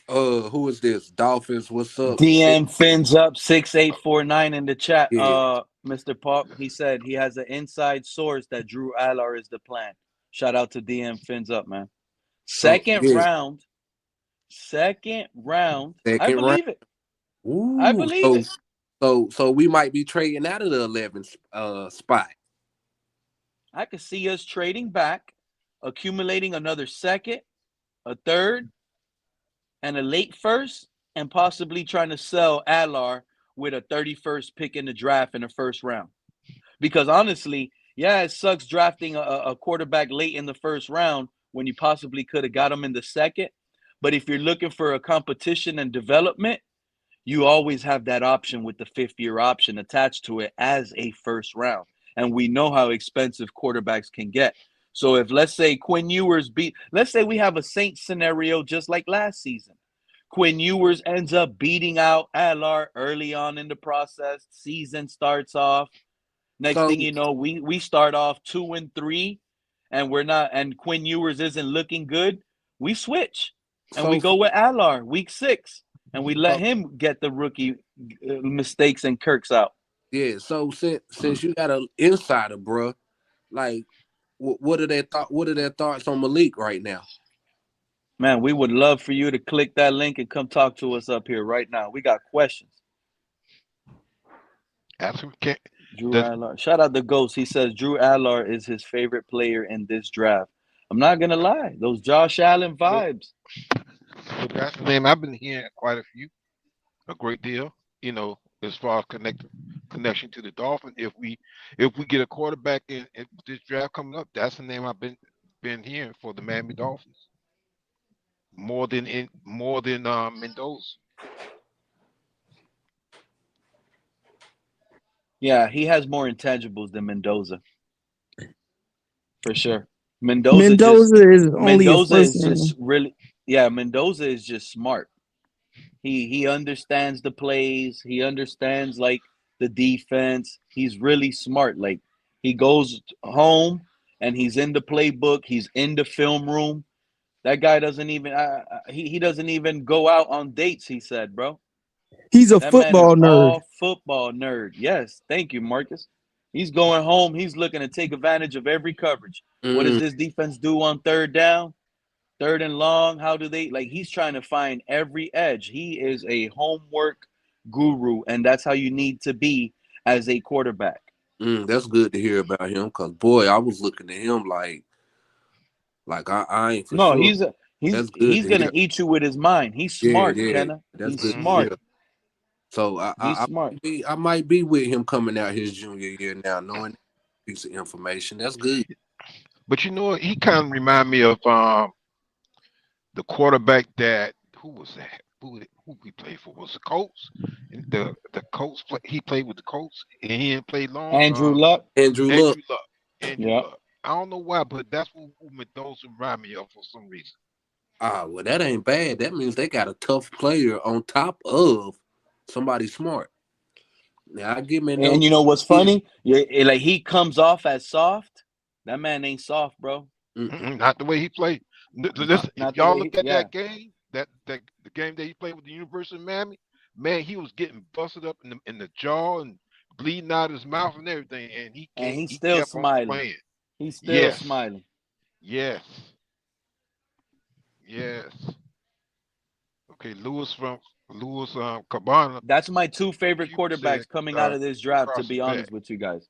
to? Who is this? Dolphins. What's up? DM Fins up 6849 in the chat. Yeah. Mr. Pop, he said he has an inside source that Drew Allar is the plan. Shout out to DM Fins up, man. Second round. I believe it. Ooh, I believe it. So we might be trading out of the 11th spot. I could see us trading back, accumulating another second, a third, and a late first, and possibly trying to sell Allar with a 31st pick in the draft in the first round. Because honestly, yeah, it sucks drafting a quarterback late in the first round when you possibly could have got him in the second. But if you're looking for a competition and development, you always have that option with the fifth-year option attached to it as a first round. And we know how expensive quarterbacks can get. So if, let's say, Quinn Ewers let's say we have a Saints scenario just like last season. Quinn Ewers ends up beating out Allar early on in the process. Season starts off. Next So thing you know, we start off 2-3, and we're not. And Quinn Ewers isn't looking good. We switch, and we so go with Allar week 6, and we let so him get the rookie mistakes and Kirk's out. yeah. So since you got an insider, bro, like what are their thoughts on Malik right now? Man, we would love for you to click that link and come talk to us up here right now. We got questions. Absolutely. Drew Allar. Shout out to Ghost. He says Drew Allar is his favorite player in this draft. I'm not gonna lie, those Josh Allen vibes. That's the name I've been hearing quite a few, a great deal. You know, as far as connection to the Dolphins. If we get a quarterback in this draft coming up, that's the name I've been hearing for the Miami Dolphins. More than Mendoza. Yeah, he has more intangibles than Mendoza. For sure. Mendoza is just really, yeah, Mendoza is just smart. He understands the plays, he understands like the defense. He's really smart. Like he goes home and he's in the playbook, he's in the film room. That guy doesn't even he doesn't even go out on dates, he said, bro. He's a That man football is nerd. all football nerd. Yes, thank you, Marcus. He's going home. He's looking to take advantage of every coverage. What does this defense do on third down? Third and long? How do they like? He's trying to find every edge. He is a homework guru, and that's how you need to be as a quarterback. That's good to hear about him, cause boy, I was looking at him like I ain't for No, sure. he's gonna eat you with his mind. He's smart, Kenna. That's He's good smart. to hear. So He's smart. I might be with him coming out his junior year now, knowing that piece of information. That's good. But you know, he kind of remind me of the quarterback that who was that? Who he played for? Was the Colts? And the Colts he played with the Colts and he didn't play long. Andrew Luck. Andrew Luck. Luck. I don't know why, but that's who Mendoza remind me of for some reason. Well, that ain't bad. That means they got a tough player on top of somebody smart. Now I give Mendoza. And you know what's funny? Yeah, like he comes off as soft. That man ain't soft, bro. Not the way he played. Listen, if y'all look at that game, the game that he played with the University of Miami, man, he was getting busted up in the jaw and bleeding out his mouth and everything, and he's still smiling. He's still smiling. Yes. Okay, Louis Cabana. That's my two favorite quarterbacks coming out of this draft, to be honest with you guys.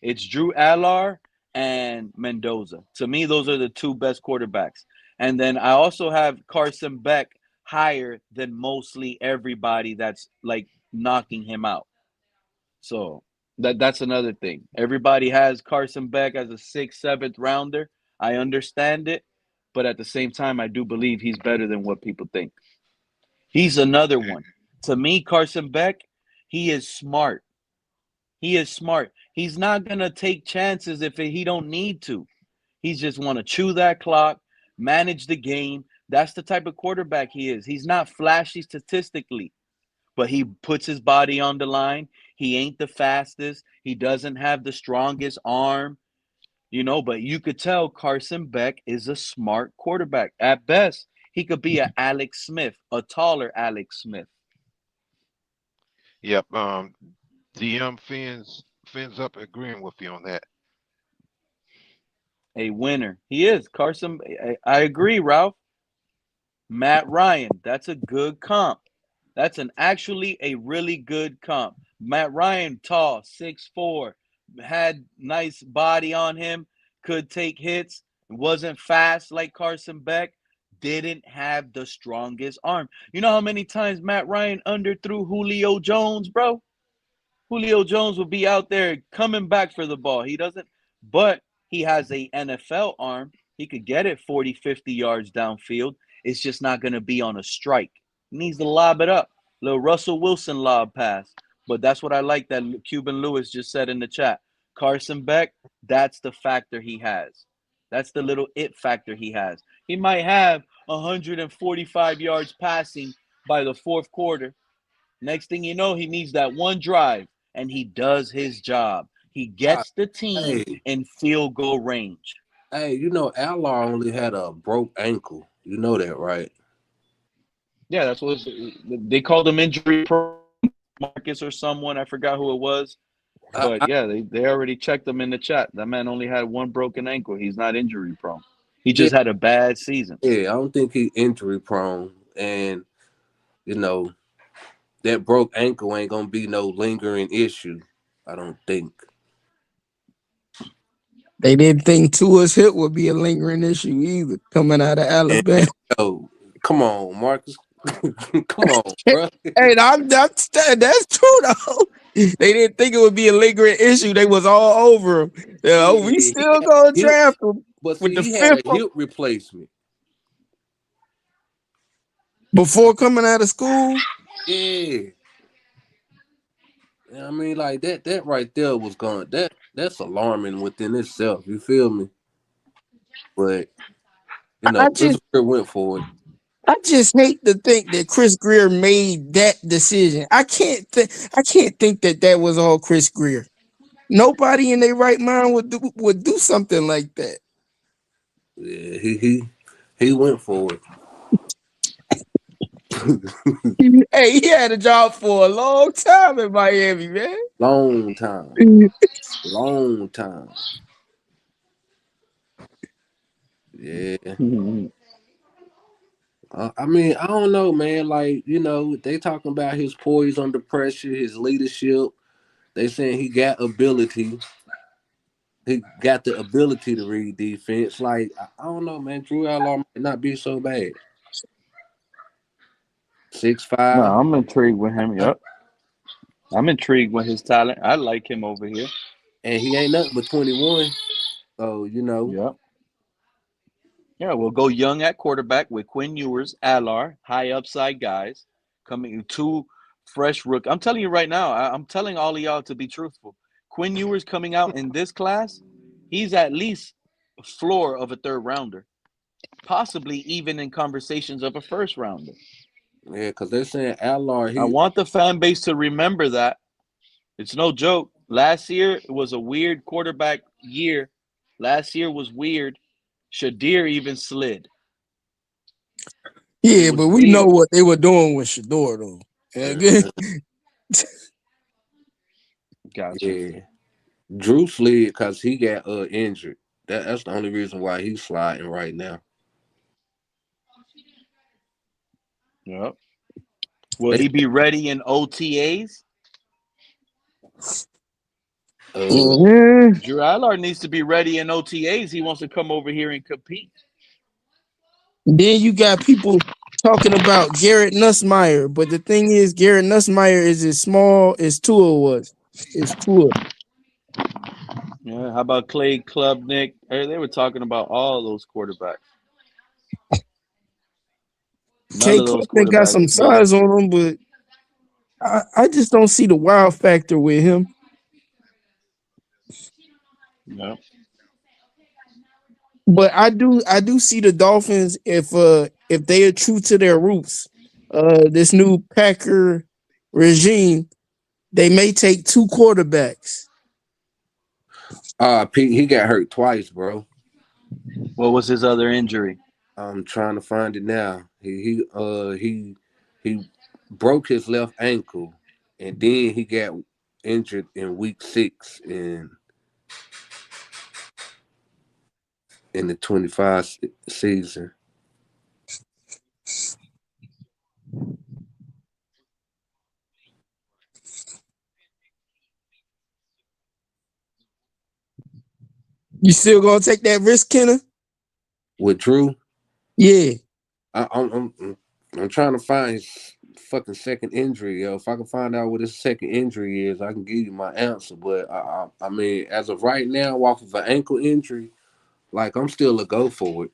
It's Drew Allar and Mendoza. To me, those are the two best quarterbacks. And then I also have Carson Beck higher than mostly everybody that's like knocking him out. So that's another thing. Everybody has Carson Beck as a 6th, 7th rounder. I understand it, but at the same time, I do believe he's better than what people think. He's another one. To me, Carson Beck, he is smart. He is smart. He's not going to take chances if he don't need to. He's just want to chew that clock, manage the game. That's the type of quarterback he is. He's not flashy statistically, but he puts his body on the line. He ain't the fastest. He doesn't have the strongest arm, but you could tell Carson Beck is a smart quarterback. At best, he could be a Alex Smith, a taller Alex Smith. Yep. DM fins up agreeing with you on that. A winner. He is. Carson, I agree, Ralph. Matt Ryan, that's a good comp. That's actually a really good comp. Matt Ryan, tall, 6'4", had nice body on him, could take hits, wasn't fast like Carson Beck, didn't have the strongest arm. You know how many times Matt Ryan underthrew Julio Jones, bro? Julio Jones will be out there coming back for the ball. He doesn't, but he has a NFL arm. He could get it 40, 50 yards downfield. It's just not going to be on a strike. He needs to lob it up. Little Russell Wilson lob pass. But that's what I like that Cuban Lewis just said in the chat. Carson Beck, that's the factor he has. That's the little it factor he has. He might have 145 yards passing by the fourth quarter. Next thing you know, he needs that one drive, and he does his job. He gets the team Hey, in field goal range. hey, you know, Allard only had a broke ankle. You know that, right? Yeah, that's what they called him injury prone, Marcus or someone. I forgot who it was. I, But I, yeah, they already checked him in the chat. That man only had one broken ankle. He's not injury prone. He yeah, just had a bad season. yeah, I don't think he injury prone, and you know that broke ankle ain't gonna be no lingering issue. I don't think. They didn't think Tua's hip would be a lingering issue either, coming out of And Alabama. yo, come on, Marcus, come on, Hey, bro. that's true though. They didn't think it would be a lingering issue. They was all over him. Oh, Yeah, we he still had gonna hip, draft him but with see, the he had fifth a hip replacement. before coming out of school. Yeah, I mean, like that right there was going. That's alarming within itself. You feel me? But you know, I Chris just Greer went for it. I just hate to think that Chris Greer made that decision. I can't think that that was all Chris Greer. Nobody in their right mind would do something like that. Yeah, he went for it. Hey, he had a job for a long time in Miami, man. Long time, long time. Yeah. I mean, I don't know, man. Like, you know, they talking about his poise under pressure, his leadership. They saying he got ability. He got the ability to read defense. Like, I don't know, man. Drew Outlaw might not be so bad. No, 6'5", I'm intrigued with him. Yep. I'm intrigued with his talent. I like him over here. and he ain't nothing but 21. So, you know, Yep. Yeah, we'll go young at quarterback with Quinn Ewers, Alar, high upside guys, coming two fresh rook. I'm telling you right now, I'm telling all of y'all to be truthful. Quinn Ewers coming out in this class, he's at least a floor of a third rounder, possibly even in conversations of a first rounder. yeah, because they're saying Outlaw, I want the fan base to remember that. It's no joke. Last year it was a weird quarterback year. Last year was weird. Shadir even slid. It Yeah, was but we know weird. what they were doing with Shador though. uh, Got you. yeah. Drew slid because he got injured. That's the only reason why he's sliding right now. Yep. Will They, he be ready in OTAs? uh, Mhm. Drew Allard needs to be ready in OTAs. He wants to come over here and compete. Then you got people talking about Garrett Nussmeyer, but the thing is, Garrett Nussmeyer is as small as Tua was. It's Tua. Yeah. How about Clay Klubnik? They were talking about all those quarterbacks. None K of those Clifton got quarterbacks some big. size on him, but I just don't see the wow factor with him. Yep. But I do see the Dolphins if they are true to their roots, this new Packer regime, they may take two quarterbacks. Pete, he got hurt twice, bro. What was his other injury? I'm trying to find it now. He broke his left ankle, and then he got injured in week 6 in the 25 season. You still gonna take that risk, Kenner? With Drew, Yeah. I'm trying to find his fucking second injury, yo. If I can find out what his second injury is, I can give you my answer. But I mean, as of right now, off of an ankle injury, like I'm still a go for it.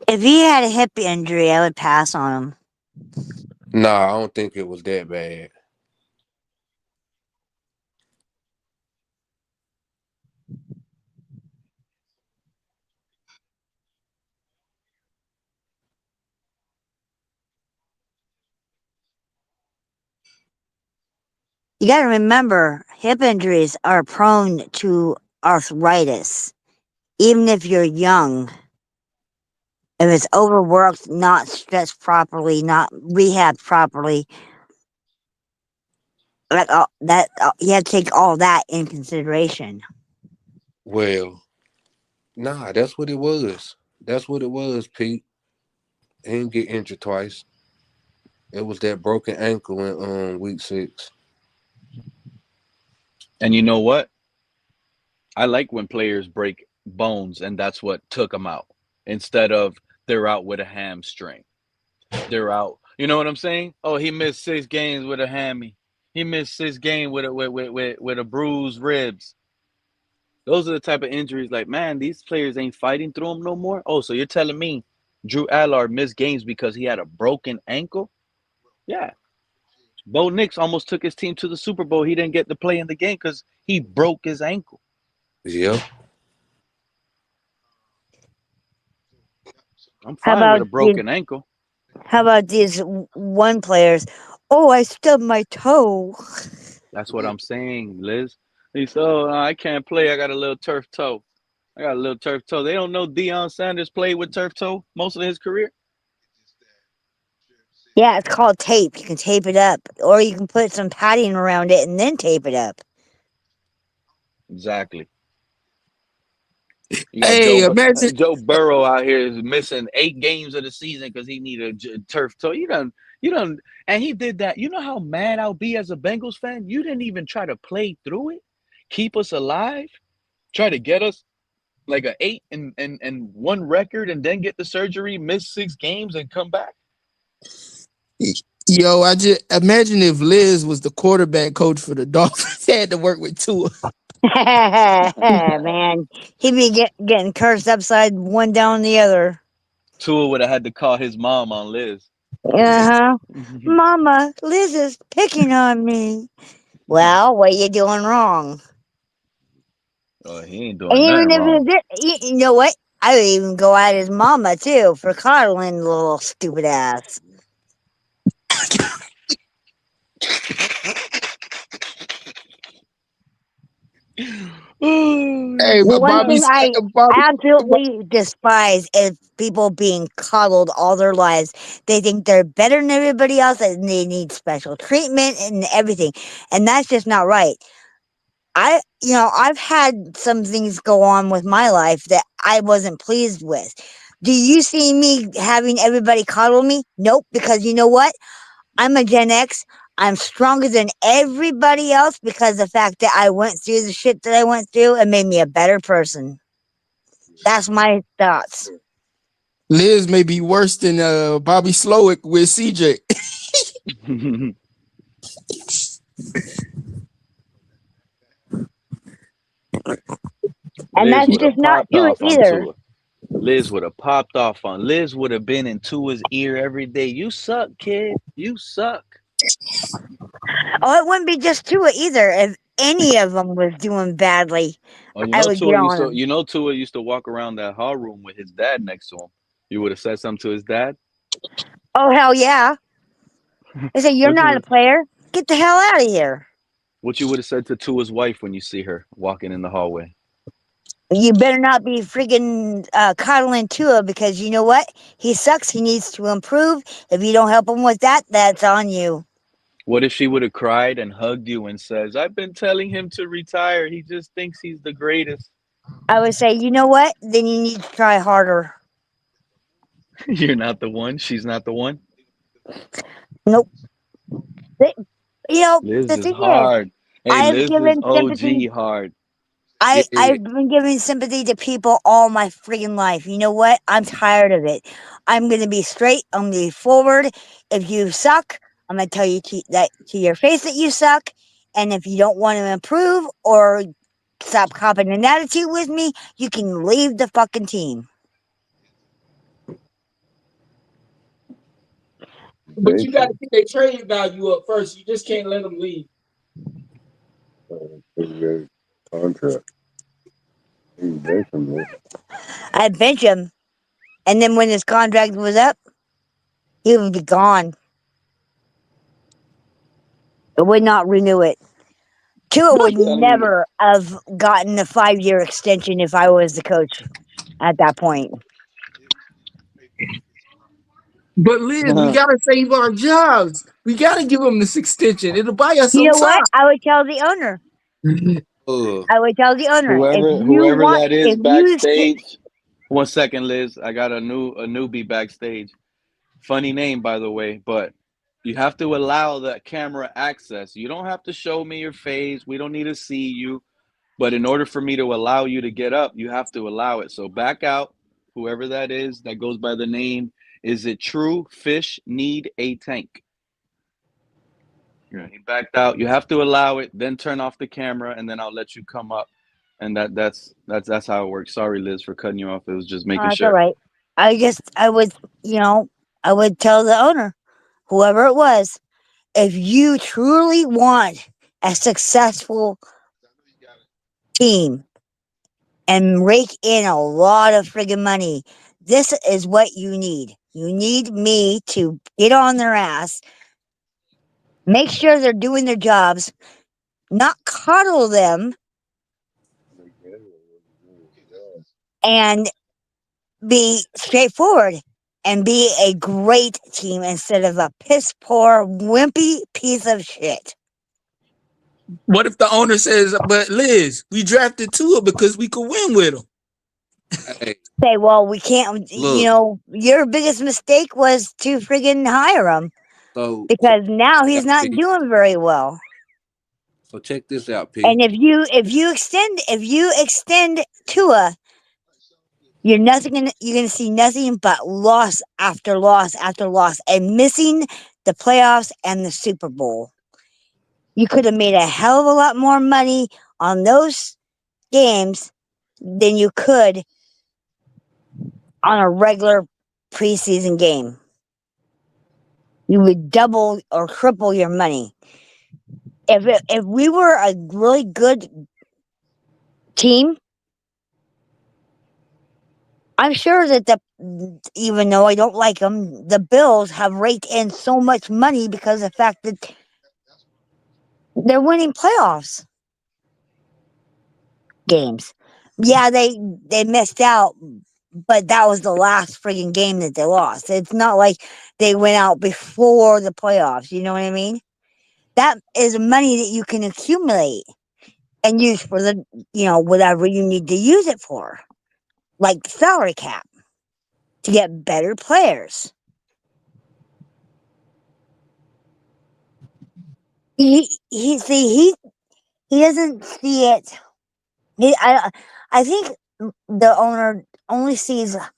If he had a hip injury, I would pass on him. Nah, I don't think it was that bad. You got to remember, hip injuries are prone to arthritis, even if you're young. If it's overworked, not stretched properly, not rehabbed properly, like that, you have to take all that in consideration. Well, nah, that's what it was. That's what it was, Pete. He didn't get injured twice. It was that broken ankle in week 6. And you know what? I like when players break bones and that's what took them out instead of they're out with a hamstring. They're out. You know what I'm saying? Oh, he missed 6 games with a hammy. He missed 6 games with a bruised ribs. Those are the type of injuries like, man, these players ain't fighting through them no more. Oh, so you're telling me Drew Allard missed games because he had a broken ankle? Yeah. Bo Nix almost took his team to the Super Bowl. He didn't get to play in the game because he broke his ankle. Yep. I'm How fine with about a broken ankle. how about these one players? Oh, I stubbed my toe. That's what I'm saying, Liz. He said, oh, I can't play. I got a little turf toe. I got a little turf toe. They don't know Deion Sanders played with turf toe most of his career. Yeah, it's called tape. You can tape it up, or you can put some padding around it and then tape it up. Exactly. You got Hey, imagine. Joe Burrow out here is missing 8 games of the season because he need a turf toe. You don't, and he did that. You know how mad I'll be as a Bengals fan. You didn't even try to play through it, keep us alive, try to get us like a 8-1 record, and then get the surgery, miss 6 games, and come back. Yo, I just imagine if Liz was the quarterback coach for the Dolphins, had to work with Tua. Man, he'd be getting cursed upside one down the other. Tua would have had to call his mom on Liz. Uh-huh. Mama, Liz is picking on me. Well, what are you doing wrong? Oh, he ain't And doing even nothing if wrong. it did, you know what? I would even go at his mama too for coddling the little stupid ass. Hey, The but one Bobby thing said, I Bobby, absolutely despise is people being coddled all their lives. They think they're better than everybody else and they need special treatment and everything. And that's just not right. I've had some things go on with my life that I wasn't pleased with. Do you see me having everybody coddle me? Nope, because you know what? I'm a Gen X. I'm stronger than everybody else because the fact that I went through the shit that I went through and made me a better person. That's my thoughts. Liz may be worse than Bobby Slowick with CJ. And Liz that's would have just not popped true off on either. Tua. Liz would have popped off on. Liz would have been in Tua's ear every day. You suck, kid. You suck. Oh, it wouldn't be just Tua either. If any of them was doing badly, Oh, I would get on them. Tua used to walk around that hall room with his dad next to him. You would have said something to his dad. Oh, hell yeah. They say, you're What not a you player. Get the hell out of here. what you would have said to Tua's wife when you see her walking in the hallway. You better not be freaking coddling Tua because you know what? He sucks. He needs to improve. If you don't help him with that, that's on you. What if she would have cried and hugged you and says, "I've been telling him to retire. He just thinks he's the greatest." I would say, you know what? Then you need to try harder. You're not the one. She's not the one. Nope. They- Liz the is thing is, hard. Hey, I've Liz is given sympathy. OG hard. I've been giving sympathy to people all my freaking life. You know what? I'm tired of it. I'm gonna be straight. I'm gonna be forward. If you suck, I'm gonna tell you to your face that you suck. And if you don't want to improve or stop copping an attitude with me, you can leave the fucking team. But you got to get their trade value up first. You just can't let them leave. Contract. I'd bench him, and then when his contract was up, he would be gone. I would not renew it. Tua would never have gotten the 5-year extension if I was the coach at that point. But Liz, we got to save our jobs. We got to give them this extension. It'll buy us some You know what? time. I would tell the owner. I would tell the owner Whoever that is if you backstage. 1 second, Liz. I got a newbie backstage. Funny name, by the way, but you have to allow the camera access. You don't have to show me your face. We don't need to see you. But in order for me to allow you to get up, you have to allow it. So back out, whoever that is that goes by the name. Is it true fish need a tank? He backed out. You have to allow it, then turn off the camera, and then I'll let you come up. And that's how it works. Sorry, Liz, for cutting you off. It was just making that's sure. all right. I would tell the owner, whoever it was, if you truly want a successful team and rake in a lot of friggin' money, this is what you need. You need me to get on their ass, make sure they're doing their jobs, not coddle them, and be straightforward and be a great team instead of a piss poor, wimpy piece of shit. What if the owner says, but Liz, we drafted Tua because we could win with him? Say, well, we can't, your biggest mistake was to friggin' hire him. Because now he's not doing very well. So check this out, P. And if you extend Tua, you're gonna see nothing but loss after loss after loss and missing the playoffs and the Super Bowl. You could have made a hell of a lot more money on those games than you could on a regular preseason game. You would double or triple your money. If we were a really good team, I'm sure that even though I don't like them, the Bills have raked in so much money because of the fact that they're winning playoffs games. Yeah, they missed out, but that was the last friggin' game that they lost. It's not like they went out before the playoffs. You know what I mean? That is money that you can accumulate and use for the, whatever you need to use it for, like salary cap, to get better players. He doesn't see it. I think the owner only sees a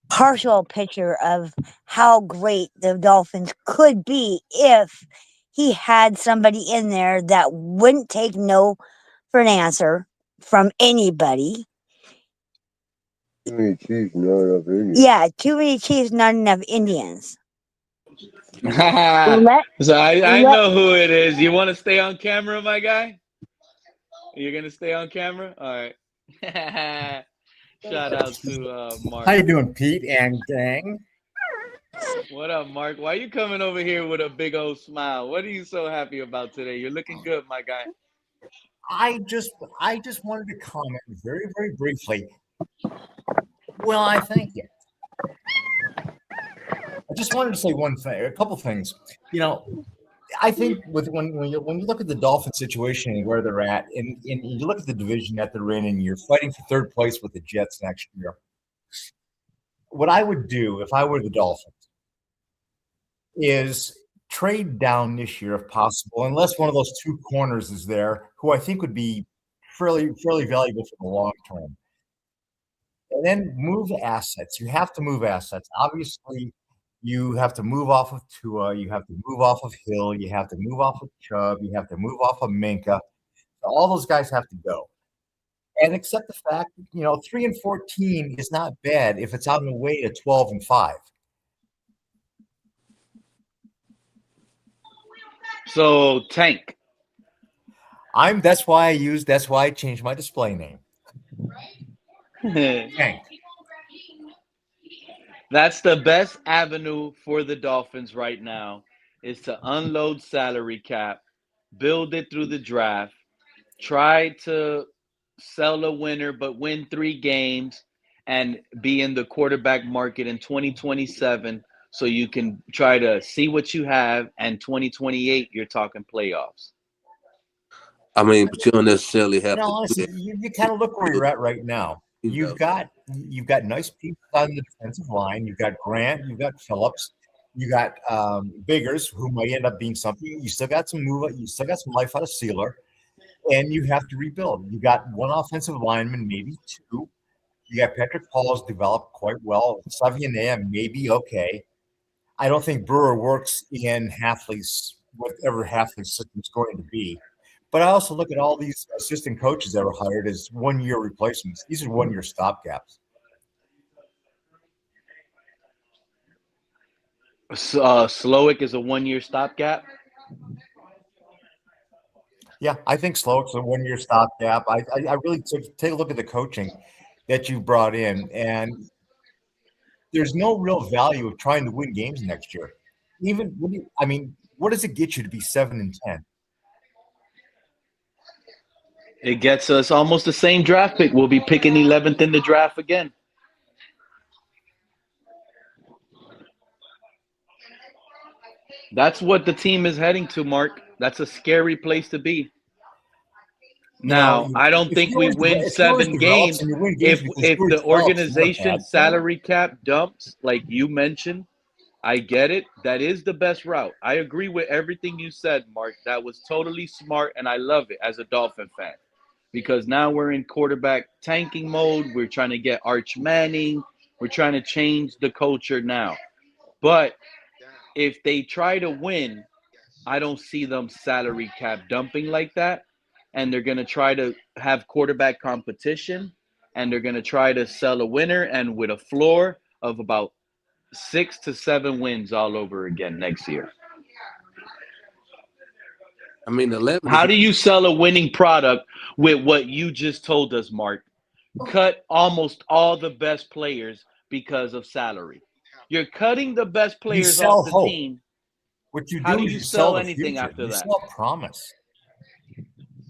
partial picture of how great the Dolphins could be if he had somebody in there that wouldn't take no for an answer from anybody. Too many Chiefs, not enough Indians. Yeah, too many Chiefs, not enough Indians. So I know who it is. You want to stay on camera, my guy? You're gonna stay on camera? All right. Shout out to Mark. How you doing, Pete and gang? What up, Mark? Why you coming over here with a big old smile? What are you so happy about today? You're looking good, my guy. I just wanted to comment very, very briefly. Well, I thank you. I just wanted to say a couple things. I think when you look at the Dolphin situation and where they're at, and you look at the division that they're in, and you're fighting for third place with the Jets next year, what I would do if I were the Dolphins is trade down this year if possible, unless one of those two corners is there, who I think would be fairly valuable for the long term. And then move assets. You have to move assets. Obviously, you have to move off of Tua. You have to move off of Hill. You have to move off of Chubb. You have to move off of Minka. All those guys have to go. And accept the fact, 3-14 is not bad if it's on the way to 12-5. So tank. That's why I changed my display name. Tank. That's the best avenue for the Dolphins right now is to unload salary cap, build it through the draft, try to sell a winner but win 3 games and be in the quarterback market in 2027 so you can try to see what you have, and 2028 you're talking playoffs. I mean, but you don't necessarily have to do honestly, that. you kind of look where you're at right now. You've got nice pieces on the defensive line. You've got Grant. You've got Phillips. You got Biggers, who might end up being something. You still got some move. You still got some life out of Sealer, and you have to rebuild. You got one offensive lineman, maybe 2. You got Patrick Paul's developed quite well. Savianea maybe okay. I don't think Brewer works in Hafley's whatever Hafley's system is going to be. But I also look at all these assistant coaches that were hired as 1-year replacements. These are 1-year stopgaps. Slowick is a 1-year stopgap. Yeah, I think Slowick's a 1-year stopgap. I really take a look at the coaching that you brought in, and there's no real value of trying to win games next year. What does it get you to be 7-10? It gets us almost the same draft pick. We'll be picking 11th in the draft again. That's what the team is heading to, Mark. That's a scary place to be. Now, I don't think we win 7 games. If the organization salary cap dumps, like you mentioned, I get it. That is the best route. I agree with everything you said, Mark. That was totally smart, and I love it as a Dolphin fan. Because now we're in quarterback tanking mode. We're trying to get Arch Manning. We're trying to change the culture now. But if they try to win, I don't see them salary cap dumping like that. And they're going to try to have quarterback competition. And they're going to try to sell a winner and with a floor of about 6 to 7 wins all over again next year. I mean, 11. How do you sell a winning product with what you just told us, Mark? Cut almost all the best players because of salary. You're cutting the best players off the team. What you How do do is you sell sell the anything future. after You that? sell promise.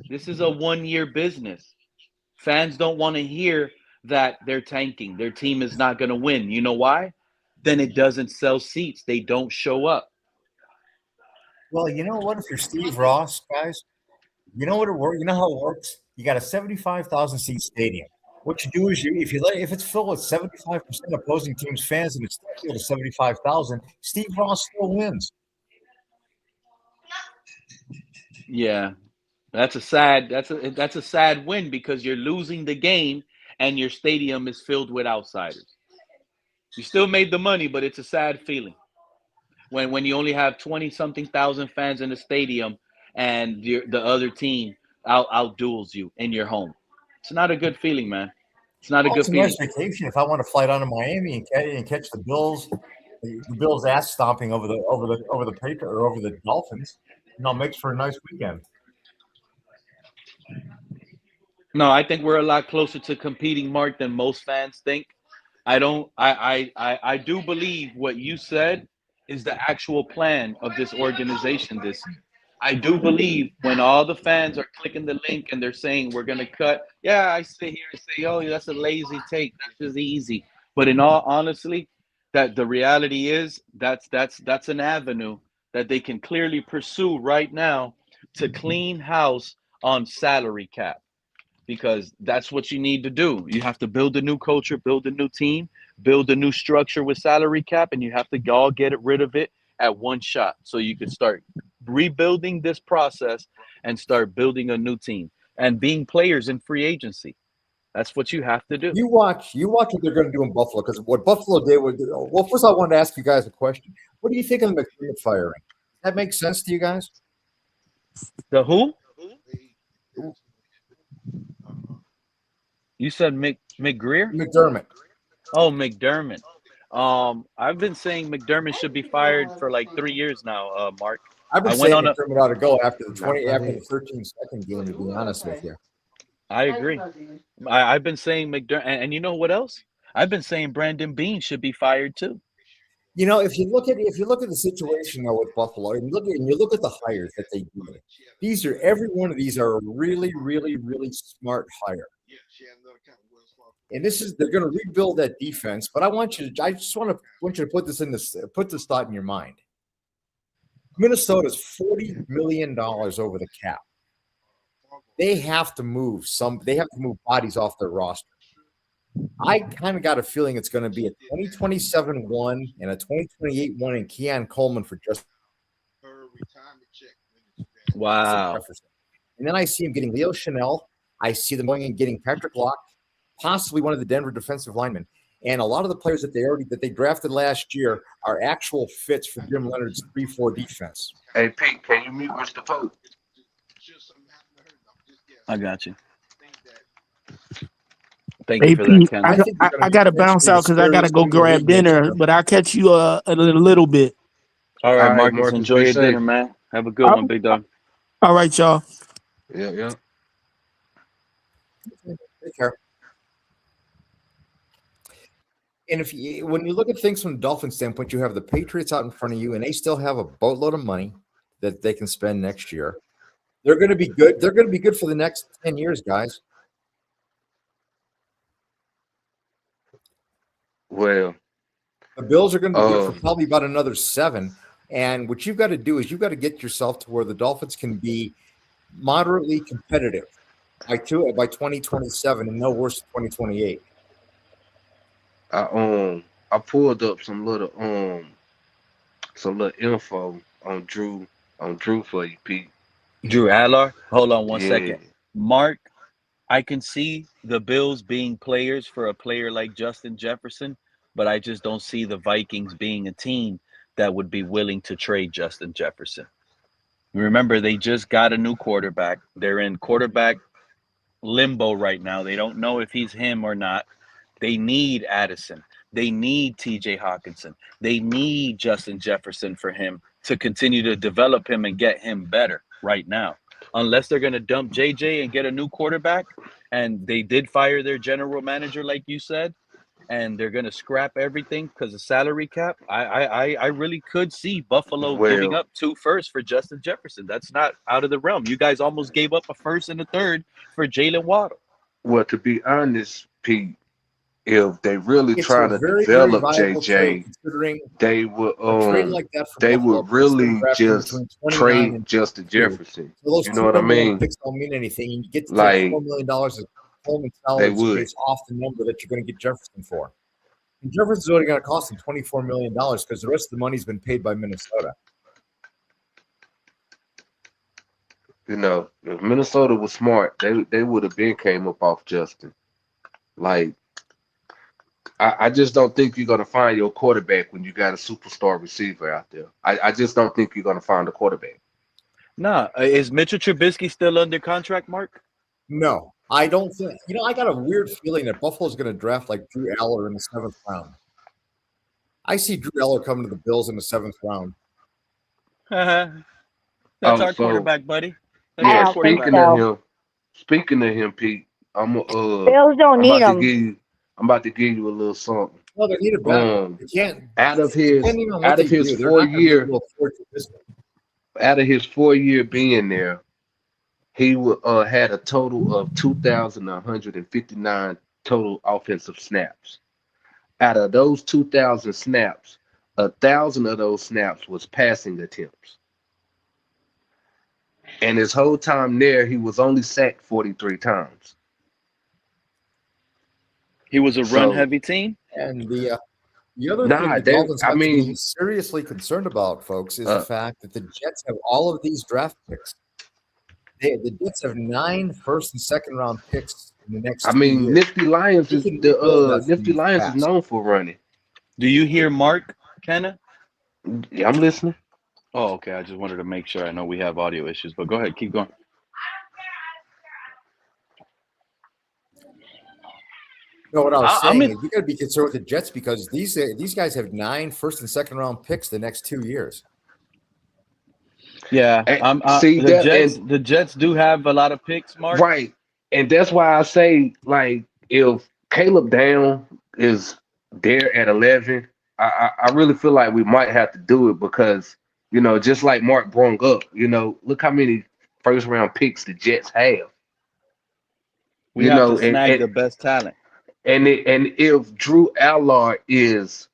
This is a 1-year business. Fans don't want to hear that they're tanking. Their team is not going to win. You know why? Then it doesn't sell seats. They don't show up. Well, you know what? If you're Steve Ross, guys, you know what it works. You know how it works. You got a 75,000 seat stadium. What you do is if it's filled with 75% opposing teams fans and it's still filled with 75,000, Steve Ross still wins. Yeah, that's a sad win because you're losing the game and your stadium is filled with outsiders. You still made the money, but it's a sad feeling when you only have 20-something thousand fans in the stadium and the other team outduels you in your home. It's not a good feeling, man. It's not a good feeling. It's a nice vacation if I want to fly down to Miami and catch the Bills ass stomping over the paper or over the Dolphins. Makes for a nice weekend. No, I think we're a lot closer to competing, Mark, than most fans think. I do believe what you said is the actual plan of this organization this year. I do believe when all the fans are clicking the link and they're saying we're going to cut. Yeah, I sit here and say, oh, that's a lazy take. That's just easy. But in all honesty, that the reality is that's an avenue that they can clearly pursue right now to clean house on salary cap. Because that's what you need to do. You have to build a new culture, build a new team, build a new structure with salary cap, and you have to all get rid of it at one shot so you can start rebuilding this process and start building a new team and being players in free agency. That's what you have to do. You watch what they're going to do in Buffalo, because what Buffalo did was, well, first I wanted to ask you guys a question. What do you think of the McDermott firing? Does that make sense to you guys? The who? You said McGreer? McDermott. Oh, McDermott. I've been saying McDermott should be fired for like 3 years now, Mark. I've been I went saying on a. McDermott ought to go after the Not my after the head. 13-second game. To be honest with you, I agree. I've been saying McDermott, and you know what else? I've been saying Brandon Beane should be fired too. you know, if you look at the situation though with Buffalo, and you look at the hires that they did, every one of these are a really, really, really smart hire. And they're going to rebuild that defense. But I just want you to put this thought in your mind. Minnesota's $40 million over the cap. They have to move bodies off their roster. I kind of got a feeling it's going to be a 2027 one and a 2028 one in Keon Coleman for just Wow. Jefferson. And then I see him getting Leo Chanel. I see them going and getting Patrick Locke, possibly one of the Denver defensive linemen. And a lot of the players that they drafted last year are actual fits for Jim Leonard's 3-4 defense. Hey, Pete, can you mute Mr. Pope? I got you. Thank you for that, Ken. I got to bounce out because I got to go grab dinner, but I'll catch you a little bit. All right, All right, Marcus, Marcus, enjoy be your safe. dinner, man. Have a good one, big dog. All right, y'all. Yeah. Take care. And when you look at things from the Dolphins standpoint, you have the Patriots out in front of you, and they still have a boatload of money that they can spend next year. They're going to be good. They're going to be good for the next 10 years, guys. Well, the Bills are going to be good for probably about another 7. And what you've got to do is you've got to get yourself to where the Dolphins can be moderately competitive by 2027 and no worse than 2028. I pulled up some little info on Drew for you, Pete. Drew Adler. Hold on one second. Mark, I can see the Bills being players for a player like Justin Jefferson, but I just don't see the Vikings being a team that would be willing to trade Justin Jefferson. Remember, they just got a new quarterback. They're in quarterback limbo right now. They don't know if he's him or not. They need Addison. They need TJ Hawkinson. They need Justin Jefferson for him to continue to develop him and get him better right now. Unless they're going to dump JJ and get a new quarterback, and they did fire their general manager, like you said, and they're going to scrap everything because of salary cap, I really could see Buffalo giving up 2 firsts for Justin Jefferson. That's not out of the realm. You guys almost gave up a 1st and a 3rd for Jalen Waddle. Well, to be honest, Pete, if they really try to develop JJ, they would really just trade Justin Jefferson. So you know what I mean? Picks don't mean anything. You get to like $4 million of Coleman salary space off the number that you're going to get Jefferson for. And Jefferson's only going to cost them $24 million because the rest of the money's been paid by Minnesota. You know, if Minnesota was smart, they would have been came up off Justin. Like, I just don't think you're going to find your quarterback when you got a superstar receiver out there. I just don't think you're going to find a quarterback. Nah, is Mitchell Trubisky still under contract, Mark? No, I don't think. You know, I got a weird feeling that Buffalo's going to draft like Drew Aller in the 7th round. I see Drew Aller coming to the Bills in the 7th round. That's our quarterback, buddy. Yeah, speaking of him, Pete, Bills don't need him. I'm about to give you a little something. Well, they need a back. They can't. Out of his 4-year being there, he had a total of 2,159 total offensive snaps. Out of those 2,000 snaps, 1,000 of those snaps was passing attempts. And his whole time there, he was only sacked 43 times. He was a run-heavy team? And the other thing the Dolphins have to be seriously concerned about, folks, is the fact that the Jets have all of these draft picks. The Jets have 9 first and second round picks in the next. I mean, Nifty Lions is known for running. Do you hear Mark, Kenna? Yeah, I'm listening. Oh, okay. I just wanted to make sure. I know we have audio issues, but go ahead, keep going. No, what I was saying is you got to be concerned with the Jets because these guys have 9 first and second round picks the next 2 years. Yeah, And see the that, Jets. and The Jets do have a lot of picks, Mark. right, and that's why I say like if Caleb Down is there at 11, I really feel like we might have to do it because just like Mark brung up, look how many first round picks the Jets have, We have to snag the best talent. and if Drew Allard is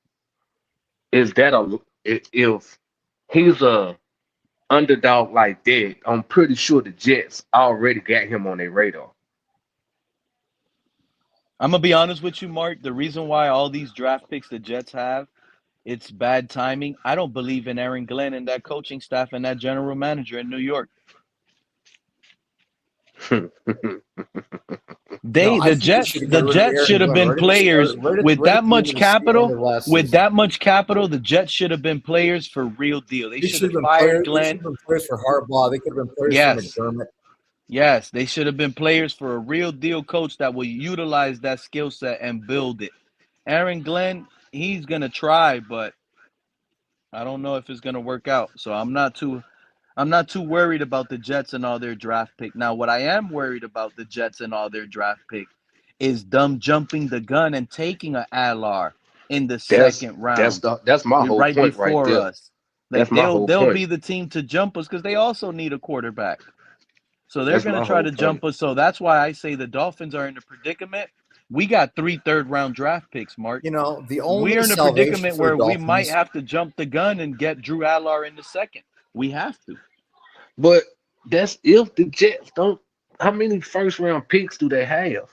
that a if he's a underdog like that, I'm pretty sure the Jets already got him on their radar. I'm gonna be honest with you, Mark. The reason why all these draft picks the Jets have, it's bad timing. I don't believe in Aaron Glenn and that coaching staff and that general manager in New York. No, I The think they Jets, should have the got rid of Jets Aaron should have Glenn been right at the start, players with right at that the end much of the end capital. of last With season. that much capital, the Jets should have been players for real deal. They They should should have have been fired players. They Glenn. should have been players for Harbaugh. They could have been players for Yes, McDermott. yes, they should have been players for a real deal coach that will utilize that skill set and build it. Aaron Glenn, he's gonna try, but I don't know if it's gonna work out. So I'm not too worried about the Jets and all their draft pick. Now, what I am worried about the Jets and all their draft pick is them jumping the gun and taking a Allar in the That's second that's round, the that's my whole right point right before there. us. That's Like my they'll whole they'll point. be the team to jump us because they also need a quarterback. So they're That's gonna my try whole to point. jump us. So that's why I say the Dolphins are in a predicament. We got 3 third-round draft picks, Mark. You know, the only We're in a salvation predicament for the where we might Dolphins. have to jump the gun and get Drew Allar in the second. We have to. But that's if the Jets don't. How many first round picks do they have?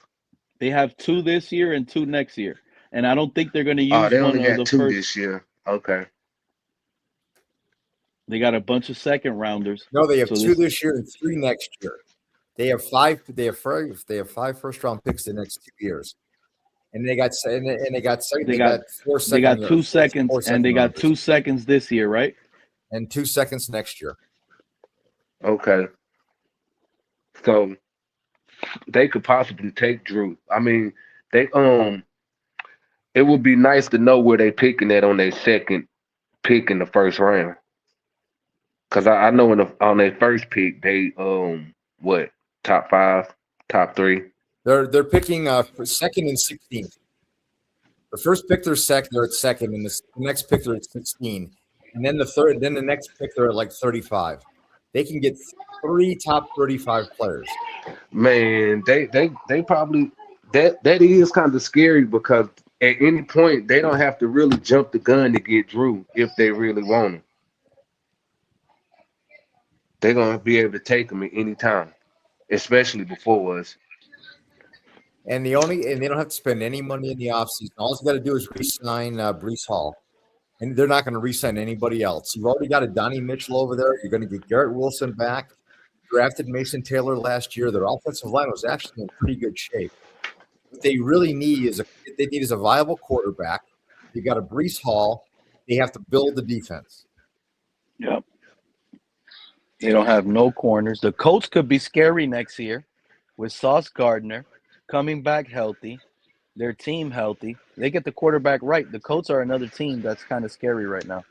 They have 2 this year and 2 next year. And I don't think they're going to Oh, use they one only of got the two first. this year. Okay. They got a bunch of second rounders. No, they have So 2 this year and 3 next year. They have 5. They have 5 first round picks the next 2 years, and they got they got 4 they got second 2 seconds four and they second got rounders 2 seconds this year, right? and 2 seconds next year. Okay. So they could possibly take Drew. I mean, they it would be nice to know where they picking at on their second pick in the first round. Cause I know on their first pick they what top five, top three. They're picking for second and 16th. The first pick they're at second, and the next pick they're at 16, and then the next pick they're at like 35. They can get 3 top 35 players. Man, they probably that is kind of scary because at any point they don't have to really jump the gun to get Drew if they really want him. They're gonna be able to take him at any time, especially before us. And they don't have to spend any money in the offseason. All you got to do is re-sign Brees Hall. And they're not going to re-sign anybody else. You've already got a Donnie Mitchell over there. You're going to get Garrett Wilson back. Drafted Mason Taylor last year. Their offensive line was actually in pretty good shape. What they really need is a viable quarterback. They got a Brees Hall. They have to build the defense. Yep. They don't have no corners. The Colts could be scary next year with Sauce Gardner coming back healthy, their team healthy. They get the quarterback right. The Colts are another team that's kind of scary right now.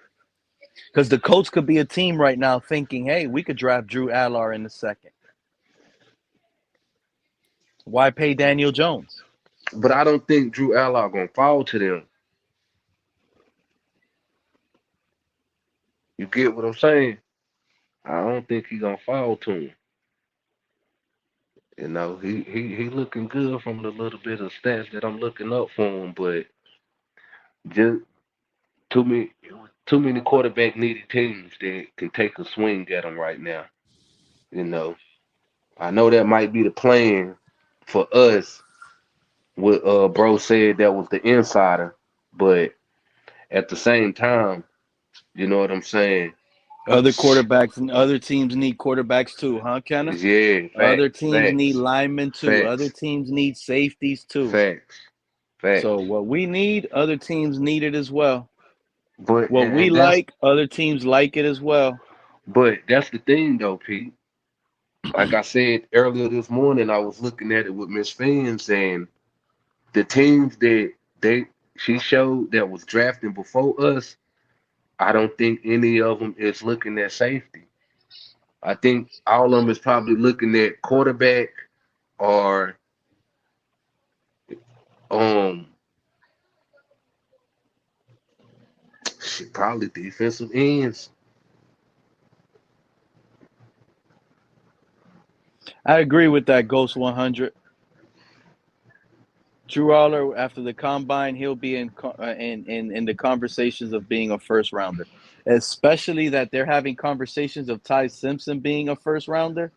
Because the Colts could be a team right now thinking, hey, we could draft Drew Allar in the second. Why pay Daniel Jones? But I don't think Drew Allard gonna fall to them. You get what I'm saying? I don't think he gonna fall to him. He looking good from the little bit of stats that I'm looking up for him, but just too many too many quarterback needy teams that can take a swing at him right now. You know, I know that might be the plan for us. What bro said that was the insider, but at the same time, you know what I'm saying? Other quarterbacks and other teams need quarterbacks too, huh, Kenneth? Yeah, Other facts, teams need facts, linemen too. Other facts, teams need safeties too. facts, So facts. what we need, other teams need it as well. But What we and that's like, other teams like it as well. but that's the thing though, Pete. Like I said earlier this morning, I was looking at it with Miss Fans and the teams that she showed that was drafting before us. I don't think any of them is looking at safety. I think all of them is probably looking at quarterback or um shit, probably defensive ends. I agree with that, Ghost 100. Drew Aller, after the combine, he'll be in the conversations of being a first rounder, especially that they're having conversations of Ty Simpson being a first rounder.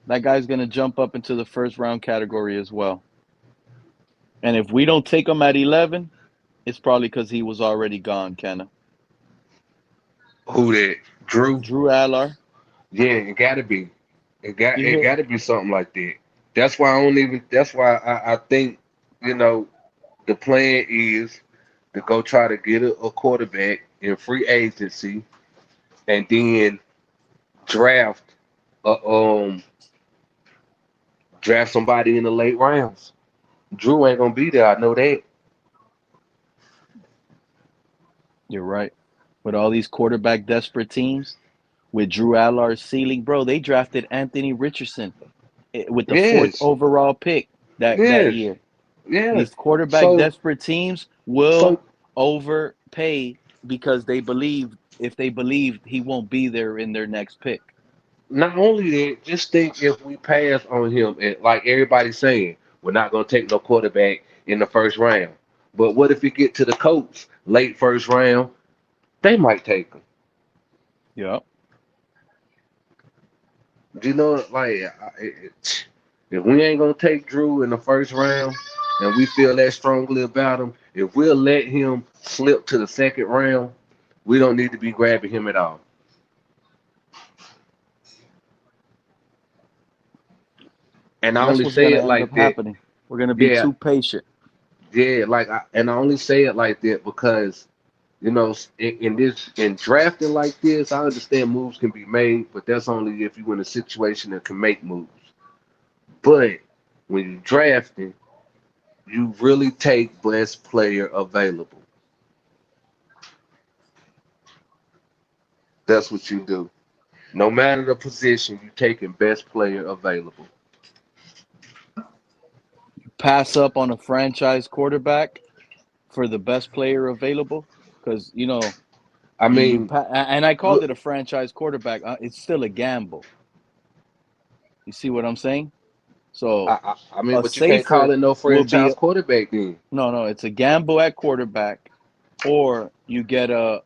That guy's going to jump up into the first round category as well. And if we don't take him at 11, it's probably because he was already gone, Kenna. Who that? Drew? Drew Aller. Yeah, it gotta be. You It hit. gotta be something like that. That's why I don't even that's why I think, you know, the plan is to go try to get a quarterback in free agency and then draft a draft somebody in the late rounds. Drew ain't gonna be there, I know that. You're right. With all these quarterback desperate teams, with Drew Allar's ceiling, bro, they drafted Anthony Richardson with the fourth Yes, overall pick that yes, year. yes. These quarterback So desperate teams will so overpay because they believe if they believe he won't be there in their next pick. not only that, just think if we pass on him, and like everybody's saying, we're not gonna take no quarterback in the first round. But what if we get to the Colts late first round? They might take him. Yep. You know, like if we ain't gonna take Drew in the first round, and we feel that strongly about him, if we'll let him slip to the second round, we don't need to be grabbing him at all. And I And that's only what's say gonna it end like up that. happening. We're gonna be Yeah, too patient. yeah. And I only say it like that because in drafting like this, I understand moves can be made, but that's only if you're in a situation that can make moves. But when you're drafting, you really take best player available. That's what you do. No matter the position, you taking best player available. Pass up on a franchise quarterback for the best player available because I you mean, and I called look, it a franchise quarterback. It's still a gamble. You see what I'm saying? So I mean, a but you can't call safer it no will franchise be quarterback then. no. It's a gamble at quarterback, or you get a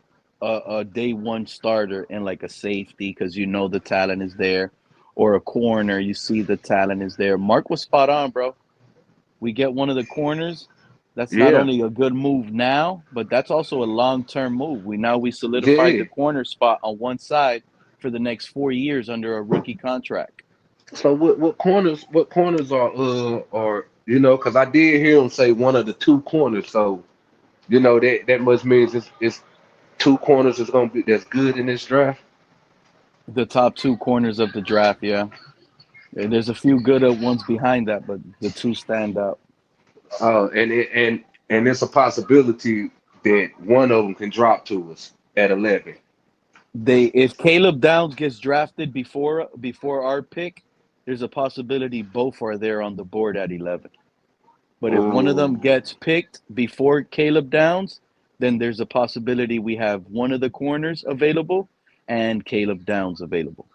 day one starter and like a safety because the talent is there, or a corner. You see the talent is there. Mark was spot on, bro. We get one of the corners. That's not Yeah, only a good move now, but that's also a long term move. We solidified yeah. the corner spot on one side for the next 4 years under a rookie contract. So what corners are because I did hear him say one of the two corners. So that must means it's two corners is gonna be that's good in this draft. The top two corners of the draft, yeah. There's a few good ones behind that, but the two stand out. And it's a possibility that one of them can drop to us at 11. If Caleb Downs gets drafted before our pick, there's a possibility both are there on the board at 11. But if one of them Oh, gets picked before Caleb Downs, then there's a possibility we have one of the corners available and Caleb Downs available.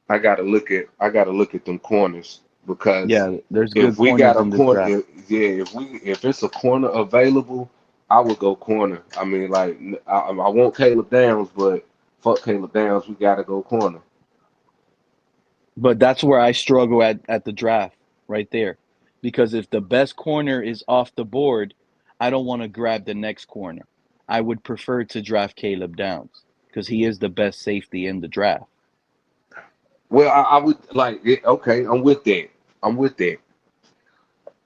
I gotta look at them corners because Yeah, there's good if we got corners a in this corner, draft. if it's a corner available, I would go corner. I mean, like I want Caleb Downs, but fuck Caleb Downs, we gotta go corner. But that's where I struggle at the draft right there. Because if the best corner is off the board, I don't want to grab the next corner. I would prefer to draft Caleb Downs because he is the best safety in the draft. Well, I would like it. Okay, I'm with that. I'm with that.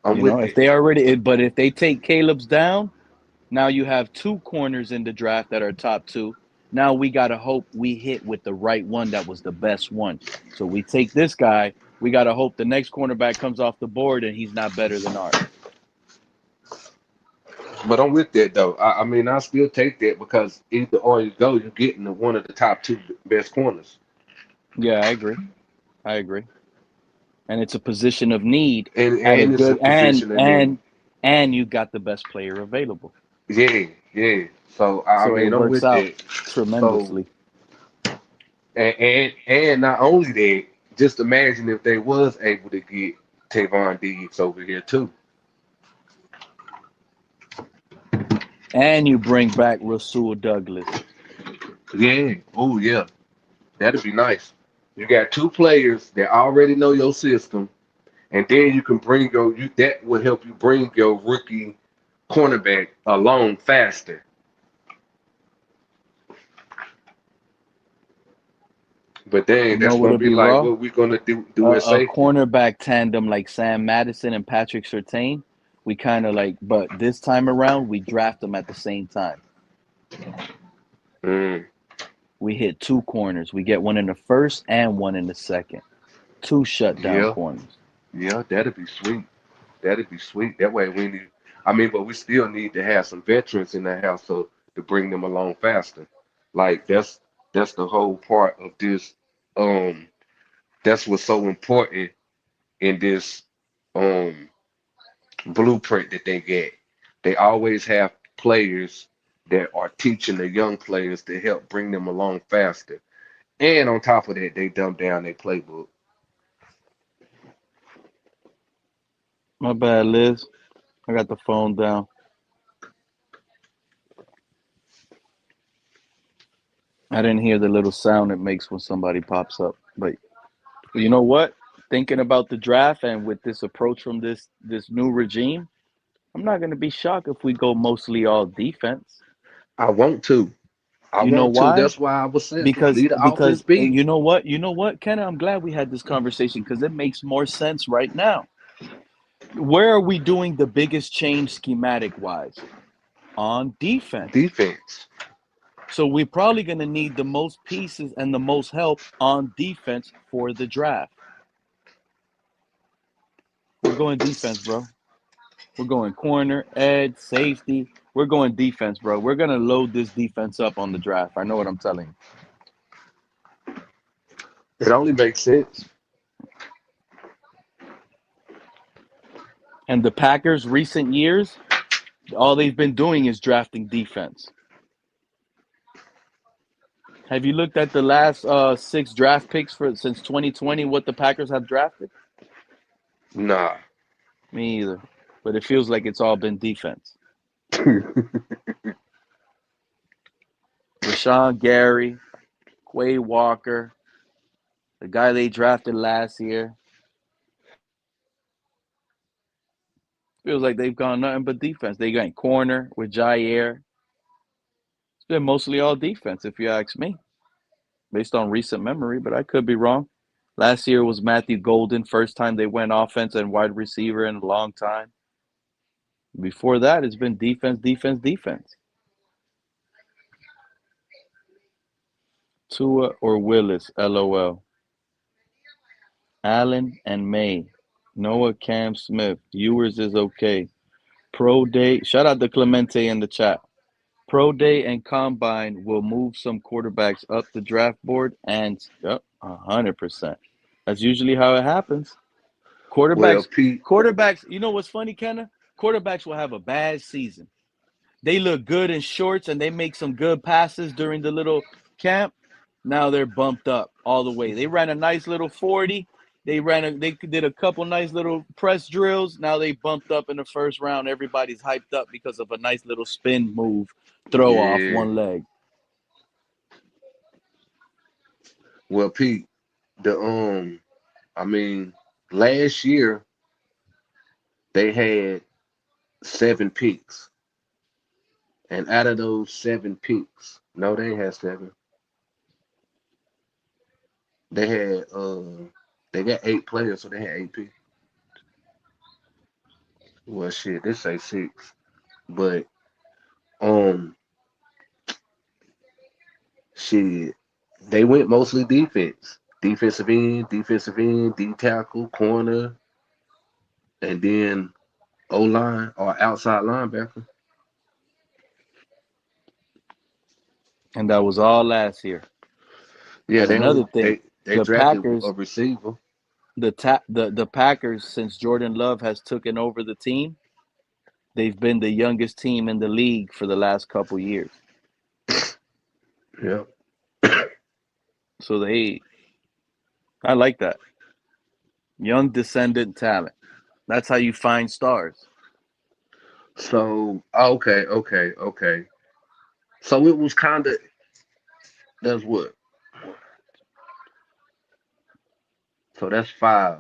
I'm with If that. they already, but if they take Caleb's down, now you have two corners in the draft that are top two. Now we got to hope we hit with the right one that was the best one. So we take this guy. We got to hope the next cornerback comes off the board and he's not better than ours. But I'm with that though. I mean, I still take that because either or you go, you're getting one of the top two best corners. Yeah, I agree. And it's a position of need and at a it's a good position of need. and you got the best player available. Yeah, yeah. So I So it mean, I'm works with out that. So tremendously. and not only that, just imagine if they was able to get Tavon Diggs over here too. And you bring back Rasul Douglas. Yeah. Oh yeah. That'd be nice. You got two players that already know your system, and then you can bring you that will help you bring your rookie cornerback along faster. But then You know that's gonna what'll be be like raw? what we gonna do at A safety. cornerback tandem like Sam Madison and Patrick Surtain. We kind of like, but this time around we draft them at the same time. Mm, We hit two corners. We get one in the first and one in the second. Two shutdown yeah, corners. yeah, that'd be sweet. That'd be sweet. That way we need. I mean, but we still need to have some veterans in the house so to bring them along faster. Like that's the whole part of this. Um, that's what's so important in this um blueprint that they get. They always have players that are teaching the young players to help bring them along faster. And on top of that, they dumb down their playbook. My bad, Liz. I got the phone down. I didn't hear the little sound it makes when somebody pops up. But you know what? Thinking about the draft and with this approach from this new regime, I'm not gonna be shocked if we go mostly all defense. I want to. I You know want to. why? That's why I was saying just Because leave the offense because be. you know what? You know what, Kenna? I'm glad we had this conversation because it makes more sense right now. Where are we doing the biggest change schematic wise? On defense. Defense. So we're probably going to need the most pieces and the most help on defense for the draft. We're going defense, bro. We're going corner, edge, safety. We're going defense, bro. We're going to load this defense up on the draft. I know what I'm telling you. It only makes sense. And the Packers, recent years, all they've been doing is drafting defense. Have you looked at the last 6 draft picks for since 2020? What the Packers have drafted? Nah. Me either. But it feels like it's all been defense. Rashawn Gary, Quay Walker, the guy they drafted last year. Feels like they've gone nothing but defense. They got corner with Jair. It's been mostly all defense, if you ask me, based on recent memory, but I could be wrong. Last year was Matthew Golden, first time they went offense and wide receiver in a long time. Before that, it's been defense, defense, defense. Tua or Willis, LOL. Allen and May. Noah Cam Smith. Ewers is okay. Pro Day. Shout out to Clemente in the chat. Pro Day and Combine will move some quarterbacks up the draft board and 100%. That's usually how it happens. Well, Quarterbacks, Pete, you know what's funny, Kenna? Quarterbacks will have a bad season. They look good in shorts and they make some good passes during the little camp. Now they're bumped up all the way. They ran a nice little 40. They did a couple nice little press drills. Now they bumped up in the first round. Everybody's hyped up because of a nice little spin move, throw off yeah. one leg. Well, Pete, the I mean, last year they had 7 picks, and out of those 7 picks, no, they had 7. They had they got 8 players, so they had 8 picks. Well, shit, they say 6, but um, shit, they went mostly defense, defensive end, D tackle, corner, and then O line or outside linebacker. And that was all last year. Yeah, And they only another thing, They The drafted Packers, a receiver. the Packers, since Jordan Love has taken over the team, they've been the youngest team in the league for the last couple years. Yeah. So I like that. Young descendant talent. That's how you find stars. So okay. So it was kind of that's what. So that's 5.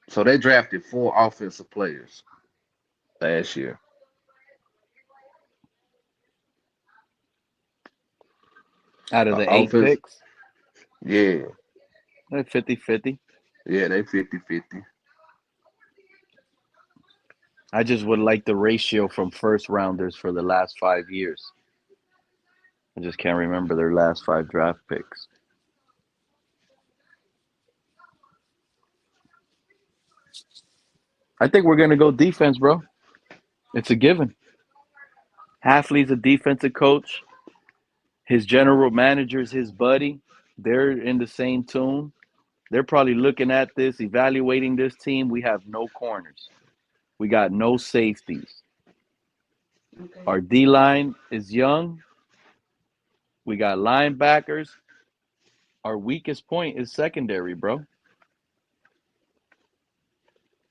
So they drafted 4 offensive players last year. Out of the 8 Offense, picks, yeah, they're 50-50. yeah, they 50-50. I just would like the ratio from first rounders for the last 5 years. I just can't remember their last 5 draft picks. I think we're going to go defense, bro. It's a given. Halfley's a defensive coach. His general manager's his buddy. They're in the same tune. They're probably looking at this, evaluating this team. We have no corners. We got no safeties. Our D-line is young. We got linebackers. Our weakest point is secondary, bro.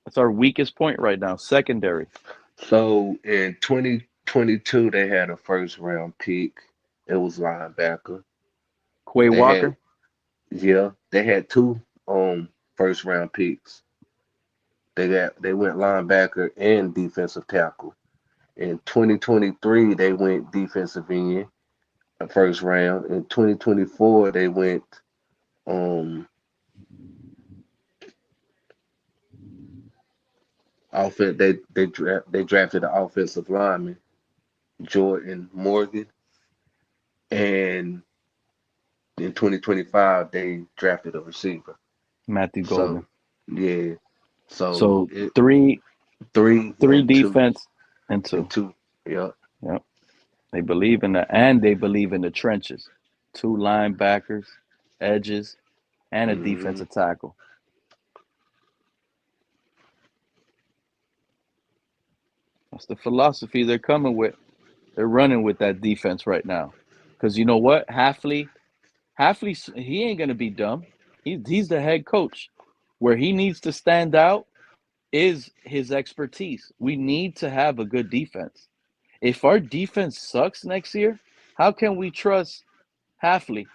That's our weakest point right now, secondary. So in 2022, they had a first round pick. It was linebacker. Quay They had Walker. they had 2 first round picks. They went linebacker and defensive tackle. In 2023, they went defensive end first round. In 2024, they went um offense. They drafted an offensive lineman, Jordan Morgan, and in 2025 they drafted a receiver. Matthew So Golden. yeah, so So it three 3 and 2 defense and and 2. 2. Yeah. Yep. They believe in that, and they believe in the trenches. 2 linebackers, edges, and a hmm defensive tackle. That's the philosophy they're coming with. They're running with that defense right now. Because you know what? Halfley, he ain't going to be dumb. He's the head coach. Where he needs to stand out is his expertise. We need to have a good defense. If our defense sucks next year, how can we trust Halfley?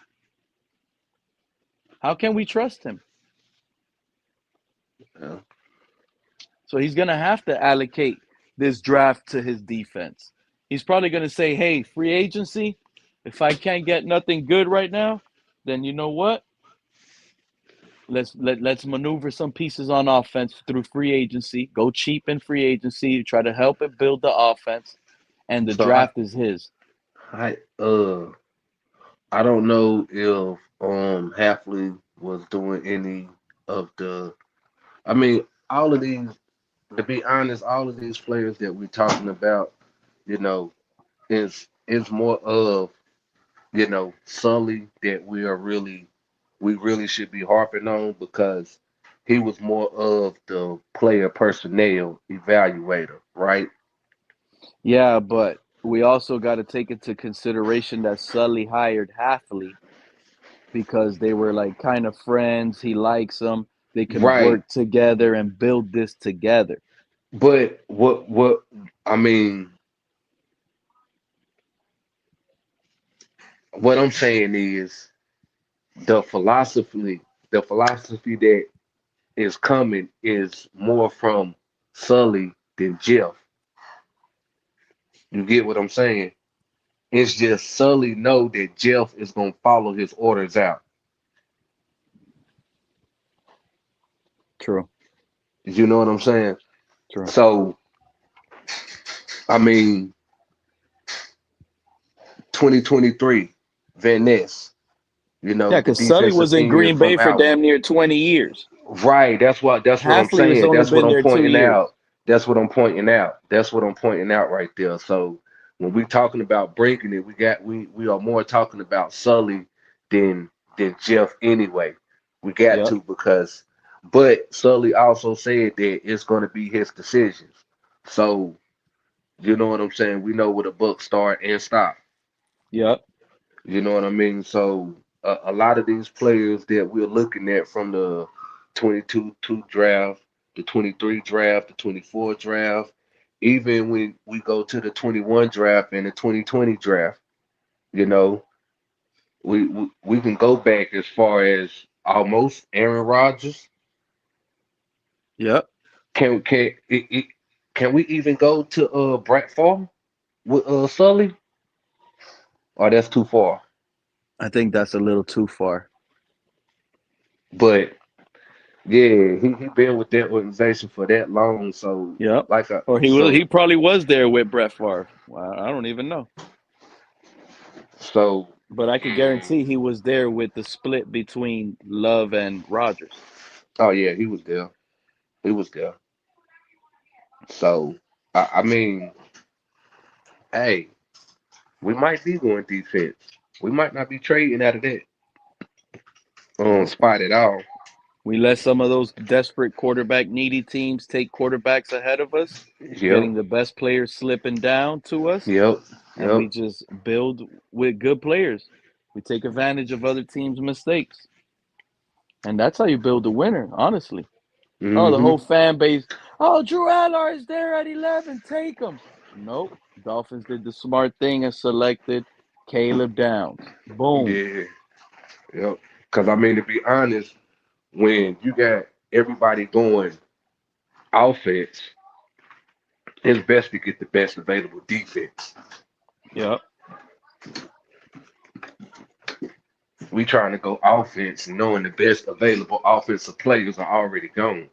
How can we trust him? Yeah. So he's going to have to allocate this draft to his defense. He's probably going to say, hey, free agency, if I can't get nothing good right now, then you know what? Let's maneuver some pieces on offense through free agency. Go cheap in free agency. Try to help it build the offense, and the So draft is his. I I don't know if Halfley was doing any of the. I mean, all of these. To be honest, all of these players that we're talking about, you know, is more of Sully that we really should be harping on because he was more of the player personnel evaluator, right? Yeah, but we also got to take into consideration that Sully hired Halfley because they were like kind of friends. He likes them. They can Right. work together and build this together. But what I mean, what I'm saying is the philosophy that is coming is more from Sully than Jeff. You get what I'm saying? It's just Sully know that Jeff is gonna follow his orders out. True. You know what I'm saying? True. So I mean, 2023, Van Ness, Yeah, the because Sully defensive was in end Green from Bay for Allen. damn near 20 years. Right. That's what I'm Halfley has saying. only That's what been I'm there 2 pointing years. out. That's what I'm pointing out. That's what I'm pointing out right there. So when we talking about breaking it, we are more talking about Sully than Jeff anyway. We got Yep. to because, but Sully also said that it's going to be his decisions. So you know what I'm saying. We know where the buck start and stop. Yep. You know what I mean. So a lot of these players that we're looking at from the 22 draft, the 23 draft, the 24 draft, even when we go to the 21 draft and the 2020 draft, you know, we can go back as far as almost Aaron Rodgers. Yep. Can can we even go to Brett Favre with Sully? Or that's too far. I think that's a little too far. But yeah, he been with that organization for that long. So Yep. like Or he probably was there with Brett Favre. Well, I don't even know. so But I can guarantee he was there with the split between Love and Rodgers. oh yeah, he was there. He was there. So I mean, hey, we might be going defense. We might not be trading out of that spot at all. We let some of those desperate quarterback needy teams take quarterbacks ahead of us, getting Yep, the best players slipping down to us, yep, and we yep. just build with good players. We take advantage of other teams' mistakes. And that's how you build a winner, honestly. Oh, the Hmm. whole fan base. Oh, Drew Aller is there at 11. Take him. Nope. Dolphins did the smart thing and selected Caleb Downs. Boom. Yeah, yep. Because I mean, to be honest, when you got everybody going offense, it's best to get the best available defense. Yep. We trying to go offense, knowing the best available offensive players are already gone.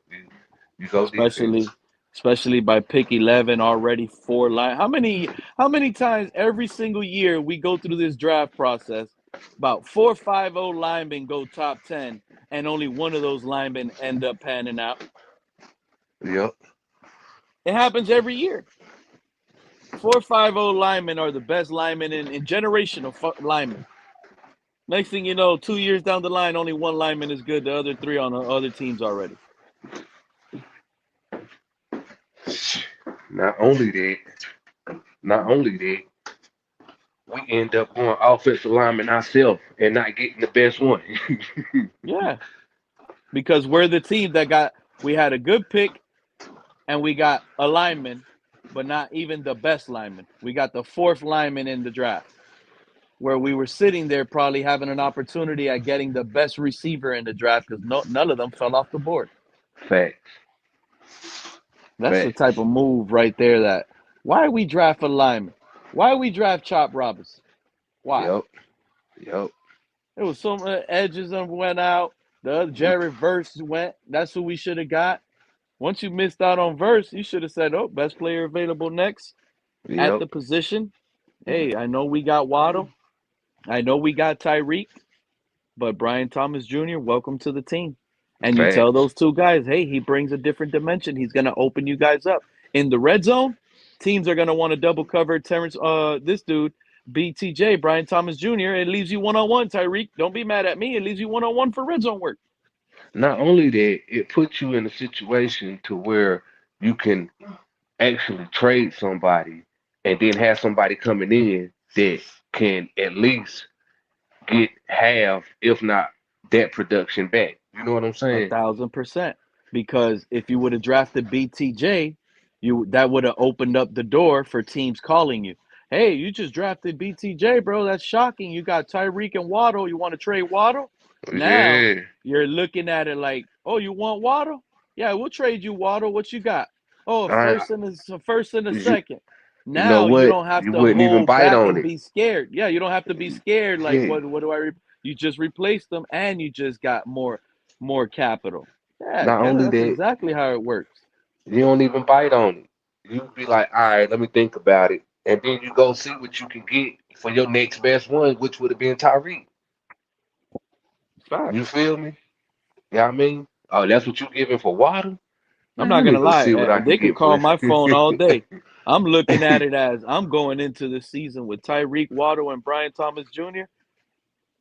You go defense. Especially by pick 11 already 4 line. How many times every single year we go through this draft process, about 4 or 5 linemen go top 10 and only one of those linemen end up panning out. Yep. It happens every year. 4 or 5 linemen are the best linemen in generational linemen. Next thing you know, 2 years down the line, only one lineman is good. The other three on the other teams already. Not only that, we end up going offensive lineman ourselves and not getting the best one. Yeah, because we're the team that we had a good pick and we got a lineman, but not even the best lineman. We got the fourth lineman in the draft, where we were sitting there probably having an opportunity at getting the best receiver in the draft because none of them fell off the board. Facts. That's the type Facts. of move right there. Why we draft a lineman? Why we draft Chop Robinson? Why? Yep. Yep. It was some edges that went out. The other Jared Verse went. That's who we should have got. Once you missed out on Verse, you should have said, "Oh, best player available next at Yep. the position." Hey, I know we got Waddle. I know we got Tyreek, but Brian Thomas Jr., welcome to the team. And you tell Facts. those two guys, hey, he brings a different dimension. He's going to open you guys up. In the red zone, teams are going to want to double cover Terrence, this dude, BTJ, Brian Thomas Jr. It leaves you one-on-one, Tyreek. Don't be mad at me. It leaves you one-on-one for red zone work. Not only that, it puts you in a situation to where you can actually trade somebody and then have somebody coming in that can at least get half, if not that production back. You know what I'm saying? 1,000%. Because if you would have drafted BTJ, that would have opened up the door for teams calling you. Hey, you just drafted BTJ, bro. That's shocking. You got Tyreek and Waddle. You want to trade Waddle? Now Yeah. you're looking at it like, oh, you want Waddle? Yeah, we'll trade you Waddle. What you got? Oh, a I, first and a you, second. you know Now you what? don't have You to wouldn't even hold bite back on and it. be scared. Yeah, you don't have to be scared. Like, Yeah. what do I? You just replaced them, and you just got more capital. Yeah, Not only that's that, exactly how it works. you don't even bite on it. You be like, all right, let me think about it. And then you go see what you can get for your next best one, which would have been Tyreek. You Facts. feel me? Yeah, I mean, oh, that's what you giving for water? I'm Man, not let me gonna go lie. see what I can They could get call for my phone all day. I'm looking at it as I'm going into the season with Tyreek, Waddle, and Brian Thomas Jr.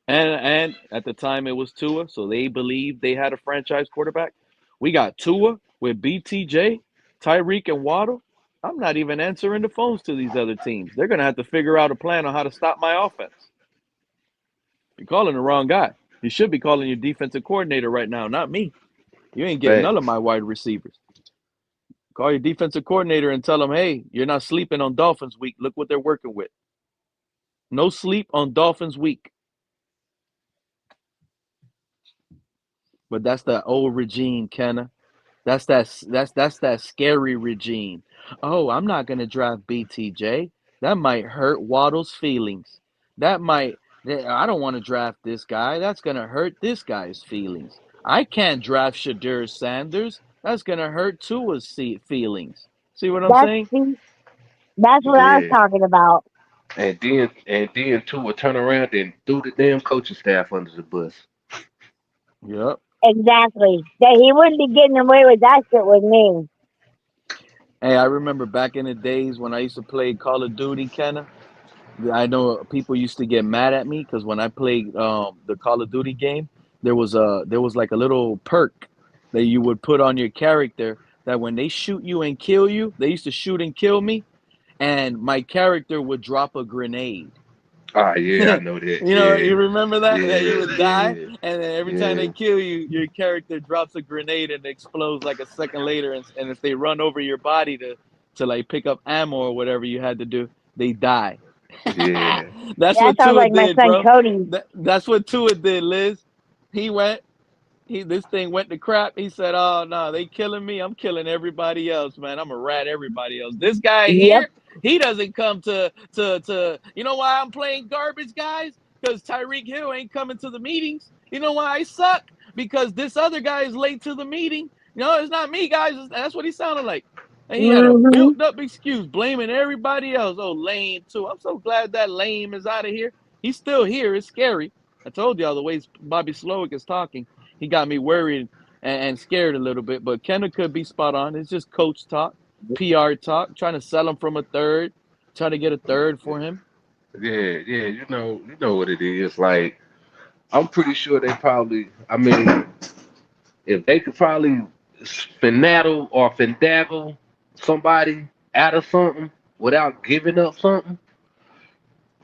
And at the time it was Tua, so they believed they had a franchise quarterback. We got Tua with BTJ, Tyreek, and Waddle. I'm not even answering the phones to these other teams. They're going to have to figure out a plan on how to stop my offense. You're calling the wrong guy. You should be calling your defensive coordinator right now, not me. You ain't getting none of my wide receivers. Call your defensive coordinator and tell them, hey, you're not sleeping on Dolphins week. Look what they're working with. No sleep on Dolphins week. But that's the old regime, Kenna. That's that scary regime. Oh, I'm not gonna draft BTJ. That might hurt Waddle's feelings. I don't want to draft this guy. That's gonna hurt this guy's feelings. I can't draft Shadur Sanders. That's gonna hurt Tua's feelings. See what I'm saying? That's what I was Yeah. talking about. And then Tua turn around and threw the damn coaching staff under the bus. Yep. Exactly. That he wouldn't be getting away with that shit with me. Hey, I remember back in the days when I used to play Call of Duty, Kenna. I know people used to get mad at me because when I played the Call of Duty game, there was like a little perk that you would put on your character that when they shoot you and kill you, they used to shoot and kill me, and my character would drop a grenade. Ah, yeah, I know that. You remember that? That you would die, Yeah. and then every time they kill you, your character drops a grenade and explodes like a second later. And if they run over your body to like pick up ammo or whatever you had to do, they die. Yeah. That's That what sounds Tua like my did, son bro. Cody. That's what Tua did, Liz. This thing went to crap. He said, "Oh no, they killing me. I'm killing everybody else, man. I'm gonna rat everybody else. This guy Yep. here, he doesn't come to. You know why I'm playing garbage, guys? Because Tyreek Hill ain't coming to the meetings. You know why I suck? Because this other guy is late to the meeting. No, it's not me, guys. That's what he sounded like. And he had a Mm-hmm. built-up excuse, blaming everybody else. Oh, lame too. I'm so glad that lame is out of here. He's still here. It's scary. I told y'all the way Bobby Slowick is talking. He got me worried and scared a little bit, but Kenna could be spot on. It's just coach talk, PR talk, trying to sell him from a third, trying to get a third for him. Yeah, you know what it is. Like, I'm pretty sure they probably, I mean, if they could probably finagle or findagle somebody out of something without giving up something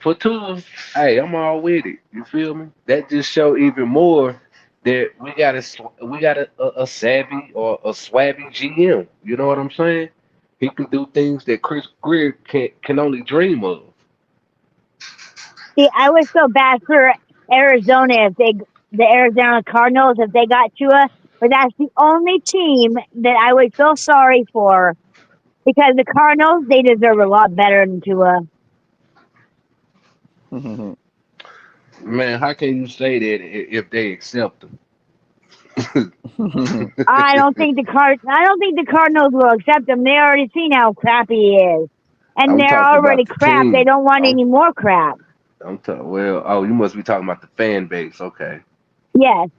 for tools, hey, I'm all with it. You feel me? That just show even more that we got a savvy or a swabby GM. You know what I'm saying? He can do things that Chris Greer can only dream of. See, I was so bad for Arizona the Arizona Cardinals, if they got Tua, but that's the only team that I would feel sorry for because the Cardinals, they deserve a lot better than Tua. Man, how can you say that if they accept him? I don't think the Cardinals will accept him. They already seen how crappy he is, and I'm they're talking about already the crap. They team. don't want I'm any more crap. I'm talking. Well, oh, you must be talking about the fan base. Okay. Yes,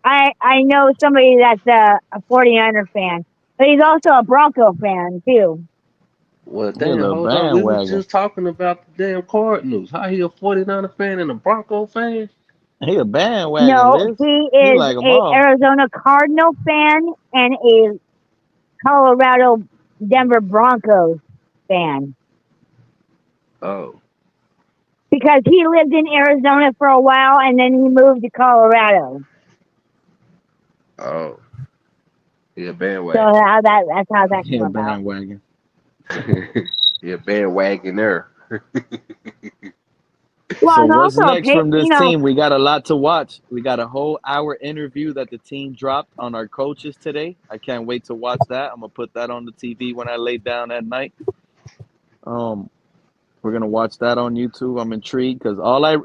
I know somebody that's a 49er fan, but he's also a Bronco fan too. Well, He a damn, little hold on. We was bandwagon. just talking about the damn Cardinals. How he a 49er fan and a Bronco fan? He a bandwagon, No, Liz. he He is like them a all. Arizona Cardinal fan and a Colorado Denver Broncos fan Oh, because he lived in Arizona for a while and then he moved to Colorado. oh, he a So bandwagon. that's how that He came a about. bandwagon. He a bandwagoner. Well, So it's what's also next from you this know, team? We got a lot to watch. We got a whole hour interview that the team dropped on our coaches today. I can't wait to watch that. I'm gonna put that on the TV when I lay down at night. Um, we're gonna watch that on YouTube. I'm intrigued because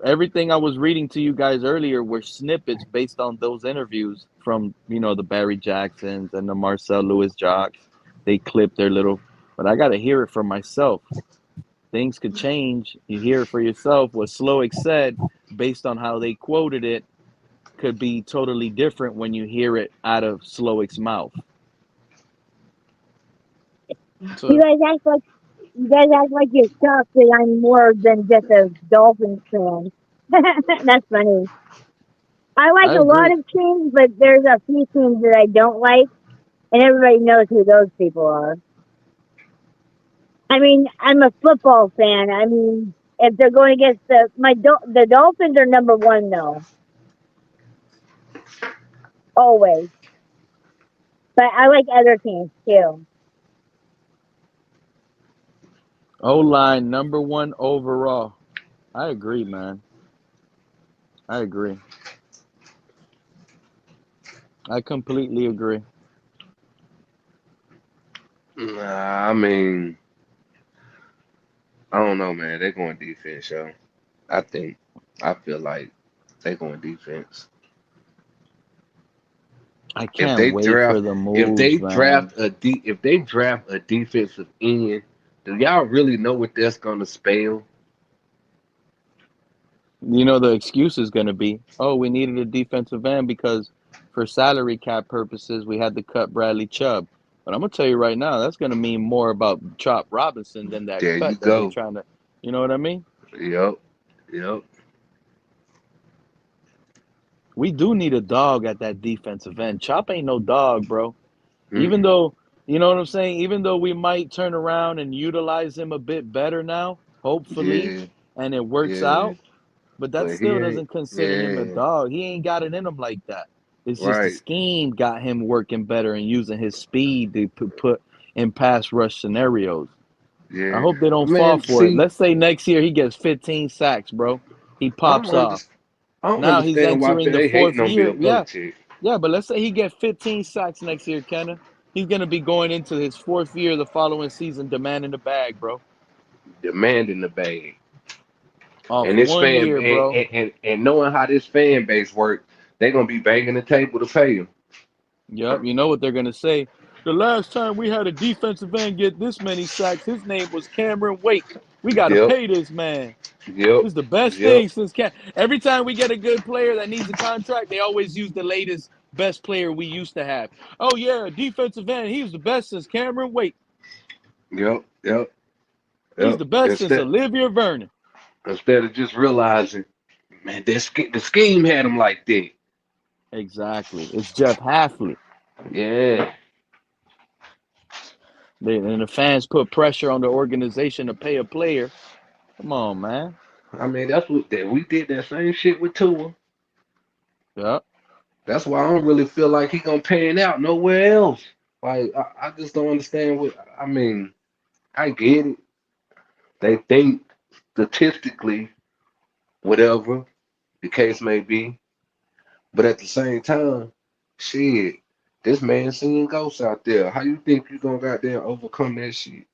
everything I was reading to you guys earlier were snippets based on those interviews from the Barry Jacksons and the Marcel Lewis Jocks. They clipped their little, but I gotta hear it for myself. Things could change. You hear it for yourself. What Slowick said, based on how they quoted it, could be totally different when you hear it out of Slowick's mouth. you So guys act like You guys act like you're shocked that I'm more than just a Dolphins fan. That's funny. I like I a lot agree. of teams, but there's a few teams that I don't like, and everybody knows who those people are. I mean, I'm a football fan. I mean, if they're going against the Dolphins are number one though, always. But I like other teams too. O-line number one overall. I agree, man. I agree. I completely agree. Nah, I mean, I don't know, man. They're going defense, yo. I think, I feel like they're going defense. I If can't they wait for draft, the if they moves, man. draft a if they draft a defensive end, do y'all really know what that's gonna spell? You know the excuse is going to be, oh, we needed a defensive end because for salary cap purposes we had to cut Bradley Chubb. But I'm gonna tell you right now, that's going to mean more about Chop Robinson than that There you cut that they go. trying to. You know what I mean? Yep. Yep. We do need a dog at that defensive end. Chop ain't no dog, bro. Even Mm-mm. though, you know what I'm saying? Even though we might turn around and utilize him a bit better now, hopefully, Yeah. and it works Yeah. out, but that But he still ain't. doesn't consider him a Yeah. dog. He ain't got it in him like that. It's just the Right. scheme got him working better and using his speed to put in pass rush scenarios. I Yeah. hope they don't fall Man, for it. see, Let's say next year he gets 15 sacks, bro. He I don't pops off. understand. I don't Now he's understand why entering the they hating fourth on year. Bill Yeah, Belichick, yeah, but let's say he get 15 sacks next year, Kenna. He's gonna be going into his fourth year the following season, demanding the bag, bro. demanding the bag, Off and this one fan year, bro. and knowing how this fan base works, they're gonna be banging the table to pay him. Yep, you know what they're gonna say. The last time we had a defensive end get this many sacks, his name was Cameron Wake. We gotta Yep. pay this man. Yep. This is the best Yep. thing since every time we get a good player that needs a contract, they always use the latest best player we used to have. Oh yeah, defensive end. He was the best since Cameron Wake. Yep. Yep. He's Yep. the best since Olivia Vernon. Instead of just realizing, man, the scheme had him like that. Exactly. It's Jeff Halfley. Yeah. And the fans put pressure on the organization to pay a player. Come on, man. I mean, that's what that we did that same shit with Tua. Yep. That's why I don't really feel like he gonna pan out nowhere else. Like I just don't understand what I mean. I get it. They think statistically, whatever the case may be, but at the same time, shit, this man seeing ghosts out there. How you think you gonna goddamn overcome that shit?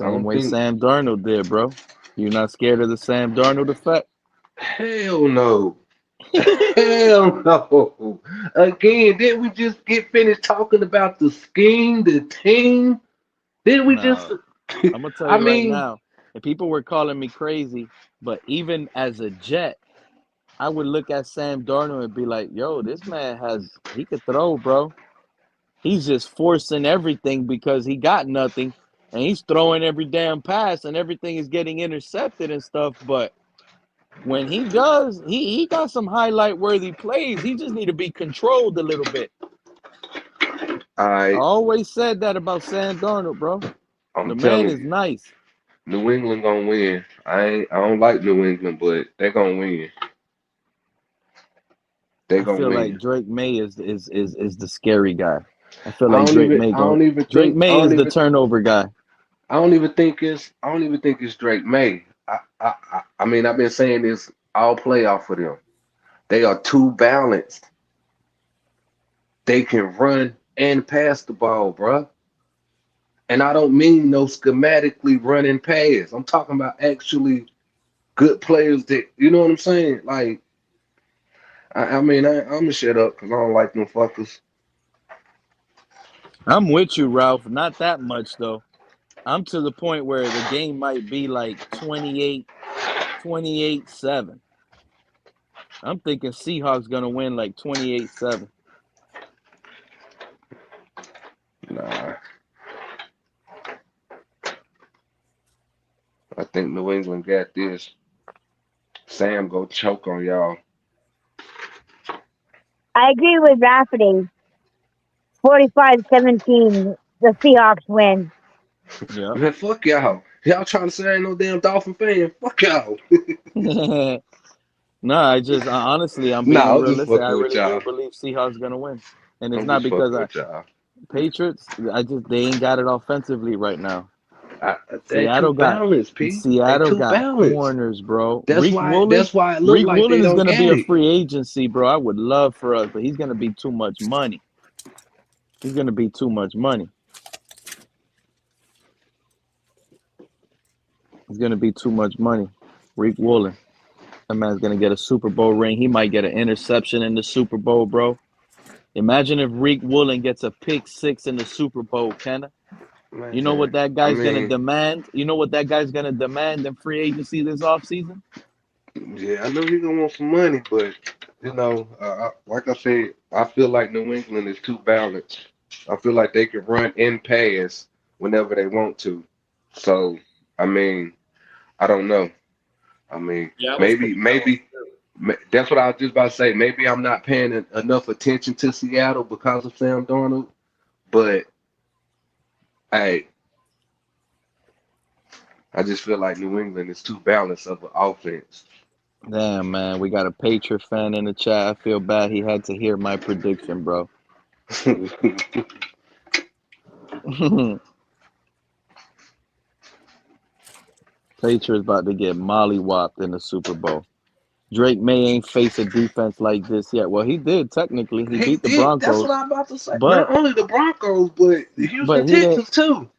I Same don't way think. Sam Darnold did, bro. You're not scared of the Sam Darnold effect? Hell no. Hell no. Again, did we just get finished talking about the scheme, the team? Did we just? No. I'm gonna tell I you right mean, now, and people were calling me crazy, but even as a Jet, I would look at Sam Darnold and be like, yo, this man he could throw, bro. He's just forcing everything because he got nothing. And he's throwing every damn pass and everything is getting intercepted and stuff. But when he does, he got some highlight worthy plays. He just need to be controlled a little bit. I I always said that about Sam Darnold, bro. I'm The man telling is you, nice. New England gonna win. I don't like New England, but they gonna win. They I gonna feel win. like Drake May is the scary guy. I feel I like don't Drake even May I going don't even Drake think I May don't is the even turnover guy. I don't even think it's Drake May. I mean I've been saying this all playoff for them. They are too balanced. They can run and pass the ball, bruh. And I don't mean no schematically running pass. I'm talking about actually good players that you know what I'm saying. Like I mean I'm gonna shut up because I don't like them fuckers. I'm with you, Ralph. Not that much though. I'm to the point where the game might be like 28-7. I'm thinking Seahawks going to win like 28-7. Nah. think New England got this. Sam go choke on y'all. I agree with Rafferty. 45-17, the Seahawks win. Yeah. Man, fuck y'all. Y'all trying to say I ain't no damn Dolphin fan? Fuck y'all. No, honestly, I'm being Nah, I'm just realistic. I fucking with really do y'all. believe Seahawks gonna win, and it's I'm not just because fucking with y'all. Patriots. They ain't got it offensively right now. They too balanced, P. They Seattle too got balanced. corners, bro. That's why. That's why it look Rick like they Woolen is don't gonna be get a it. free agency, bro. I would love for us, but he's gonna be too much money. He's gonna be too much money. He's gonna be too much money. Rick Woolen. That man's gonna get a Super Bowl ring. He might get an interception in the Super Bowl, bro. Imagine if Rick Woolen gets a pick six in the Super Bowl, Kenna. You know what Man, that I guy's gonna mean, demand? You know what that guy's gonna demand in free agency this offseason? yeah, I know you're gonna want some money, but like I said, I feel like New England is too balanced. I feel like they can run and pass whenever they want to. So, I mean, I don't know. I mean, Yeah, it was maybe, pretty balanced, maybe that's what I was just about to say. Maybe I'm not paying enough attention to Seattle because of Sam Darnold, but hey, I just feel like New England is too balanced of an offense. Damn, man, we got a Patriot fan in the chat. I feel bad he had to hear my prediction, bro. Patriots about to get mollywopped in the Super Bowl. Drake May ain't faced a defense like this yet. Well, he did technically. He He beat the did. That's what Broncos, I'm about to say. Not but only the Broncos, but the Houston he didn't. Texans too.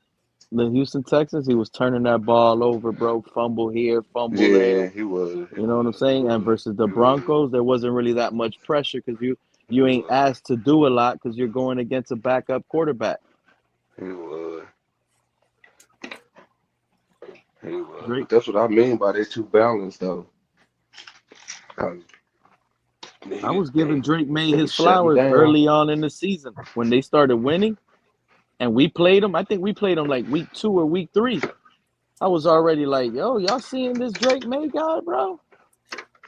The Houston Texans, he was turning that ball over, bro. Fumble here, fumble Yeah, there. he was. He You know what I'm was. He saying? And was. versus the He was. Broncos, there wasn't really that much pressure because He you ain't was. asked to do a lot because you're going against a backup quarterback. He was. He was. Drake, But that's what I mean by they too balanced though. 'Cause I was they giving Drake May they his shut him flowers down. early on in the season when they started winning, and we played them. I think we played them like week 2 or week 3. I was already like, yo, y'all seeing this Drake May guy, bro?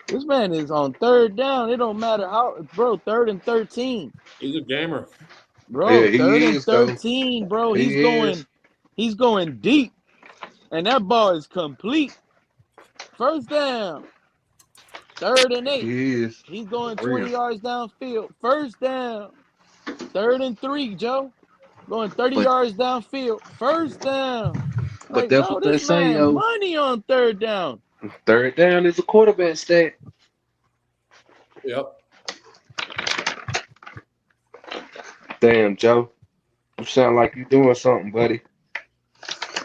This man is on third down. It don't matter how, bro. 3rd and 13. He's a gamer. Yeah, Bro, third he and is though. 13, bro. He is. He's going deep. And that ball is complete. First down. 3rd and 8. He is. He's going For 20 real. yards downfield. First down. 3rd and 3, Joe. Going 30 But yards downfield. First down. but Like, that's bro, what they this say, man yo. money on 3rd down. Third down is a quarterback stat. Yep. Damn, Joe. You sound like you doing something, buddy.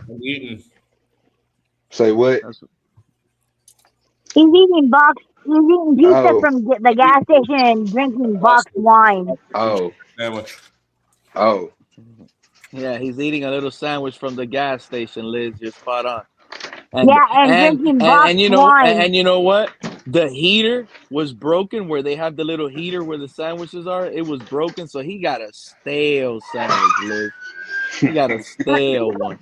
I'm eating. Say what? He's eating pizza Oh, from the gas station and drinking boxed wine. oh, Sandwich. oh. Yeah, he's eating a little sandwich from the gas station, Liz. You're spot on. And Yeah, and and drinking and boxed and you know wine. and you know what? The heater was broken where they have the little heater where the sandwiches are. It was broken, so he got a stale sandwich, Liz. He got a stale one.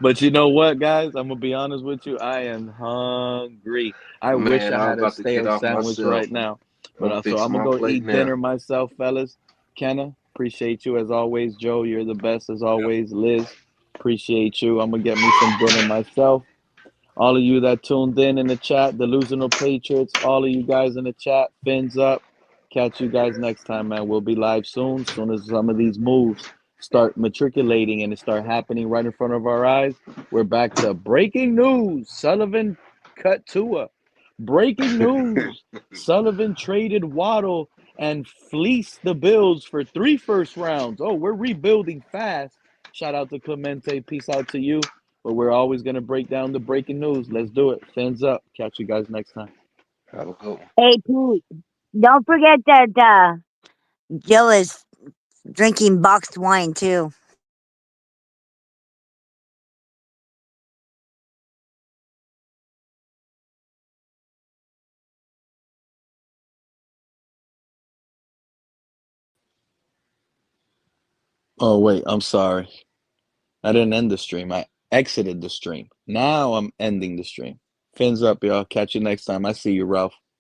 But you know what, guys? I'm gonna be honest with you. I am hungry. I wish Man, I I'm had a about to get stale off sandwich myself. right now. But I'm so I'm fixing gonna my go plate eat now. dinner myself, fellas. Kenna, appreciate you as always. Joe, you're the best as always. Liz, appreciate you. I'm gonna get me some dinner myself. All of you that tuned in the chat, Delusional Patriots, all of you guys in the chat, fins up. Catch you guys next time, man. We'll be live soon. Soon as some of these moves start matriculating and it start happening right in front of our eyes, we're back to breaking news. Sullivan cut Tua. Breaking news. Sullivan traded Waddle and fleeced the Bills for 3 first rounds. Oh, we're rebuilding fast. Shout out to Clemente. Peace out to you. But we're always going to break down the breaking news. Let's do it. Fins up. Catch you guys next time. Have a good one. Hey, Pete, don't forget that Joe is drinking boxed wine too. Oh, wait. I'm sorry. I didn't end the stream. exited the stream. Now I'm ending the stream. Fins up, y'all. Catch you next time. I see you, Ralph.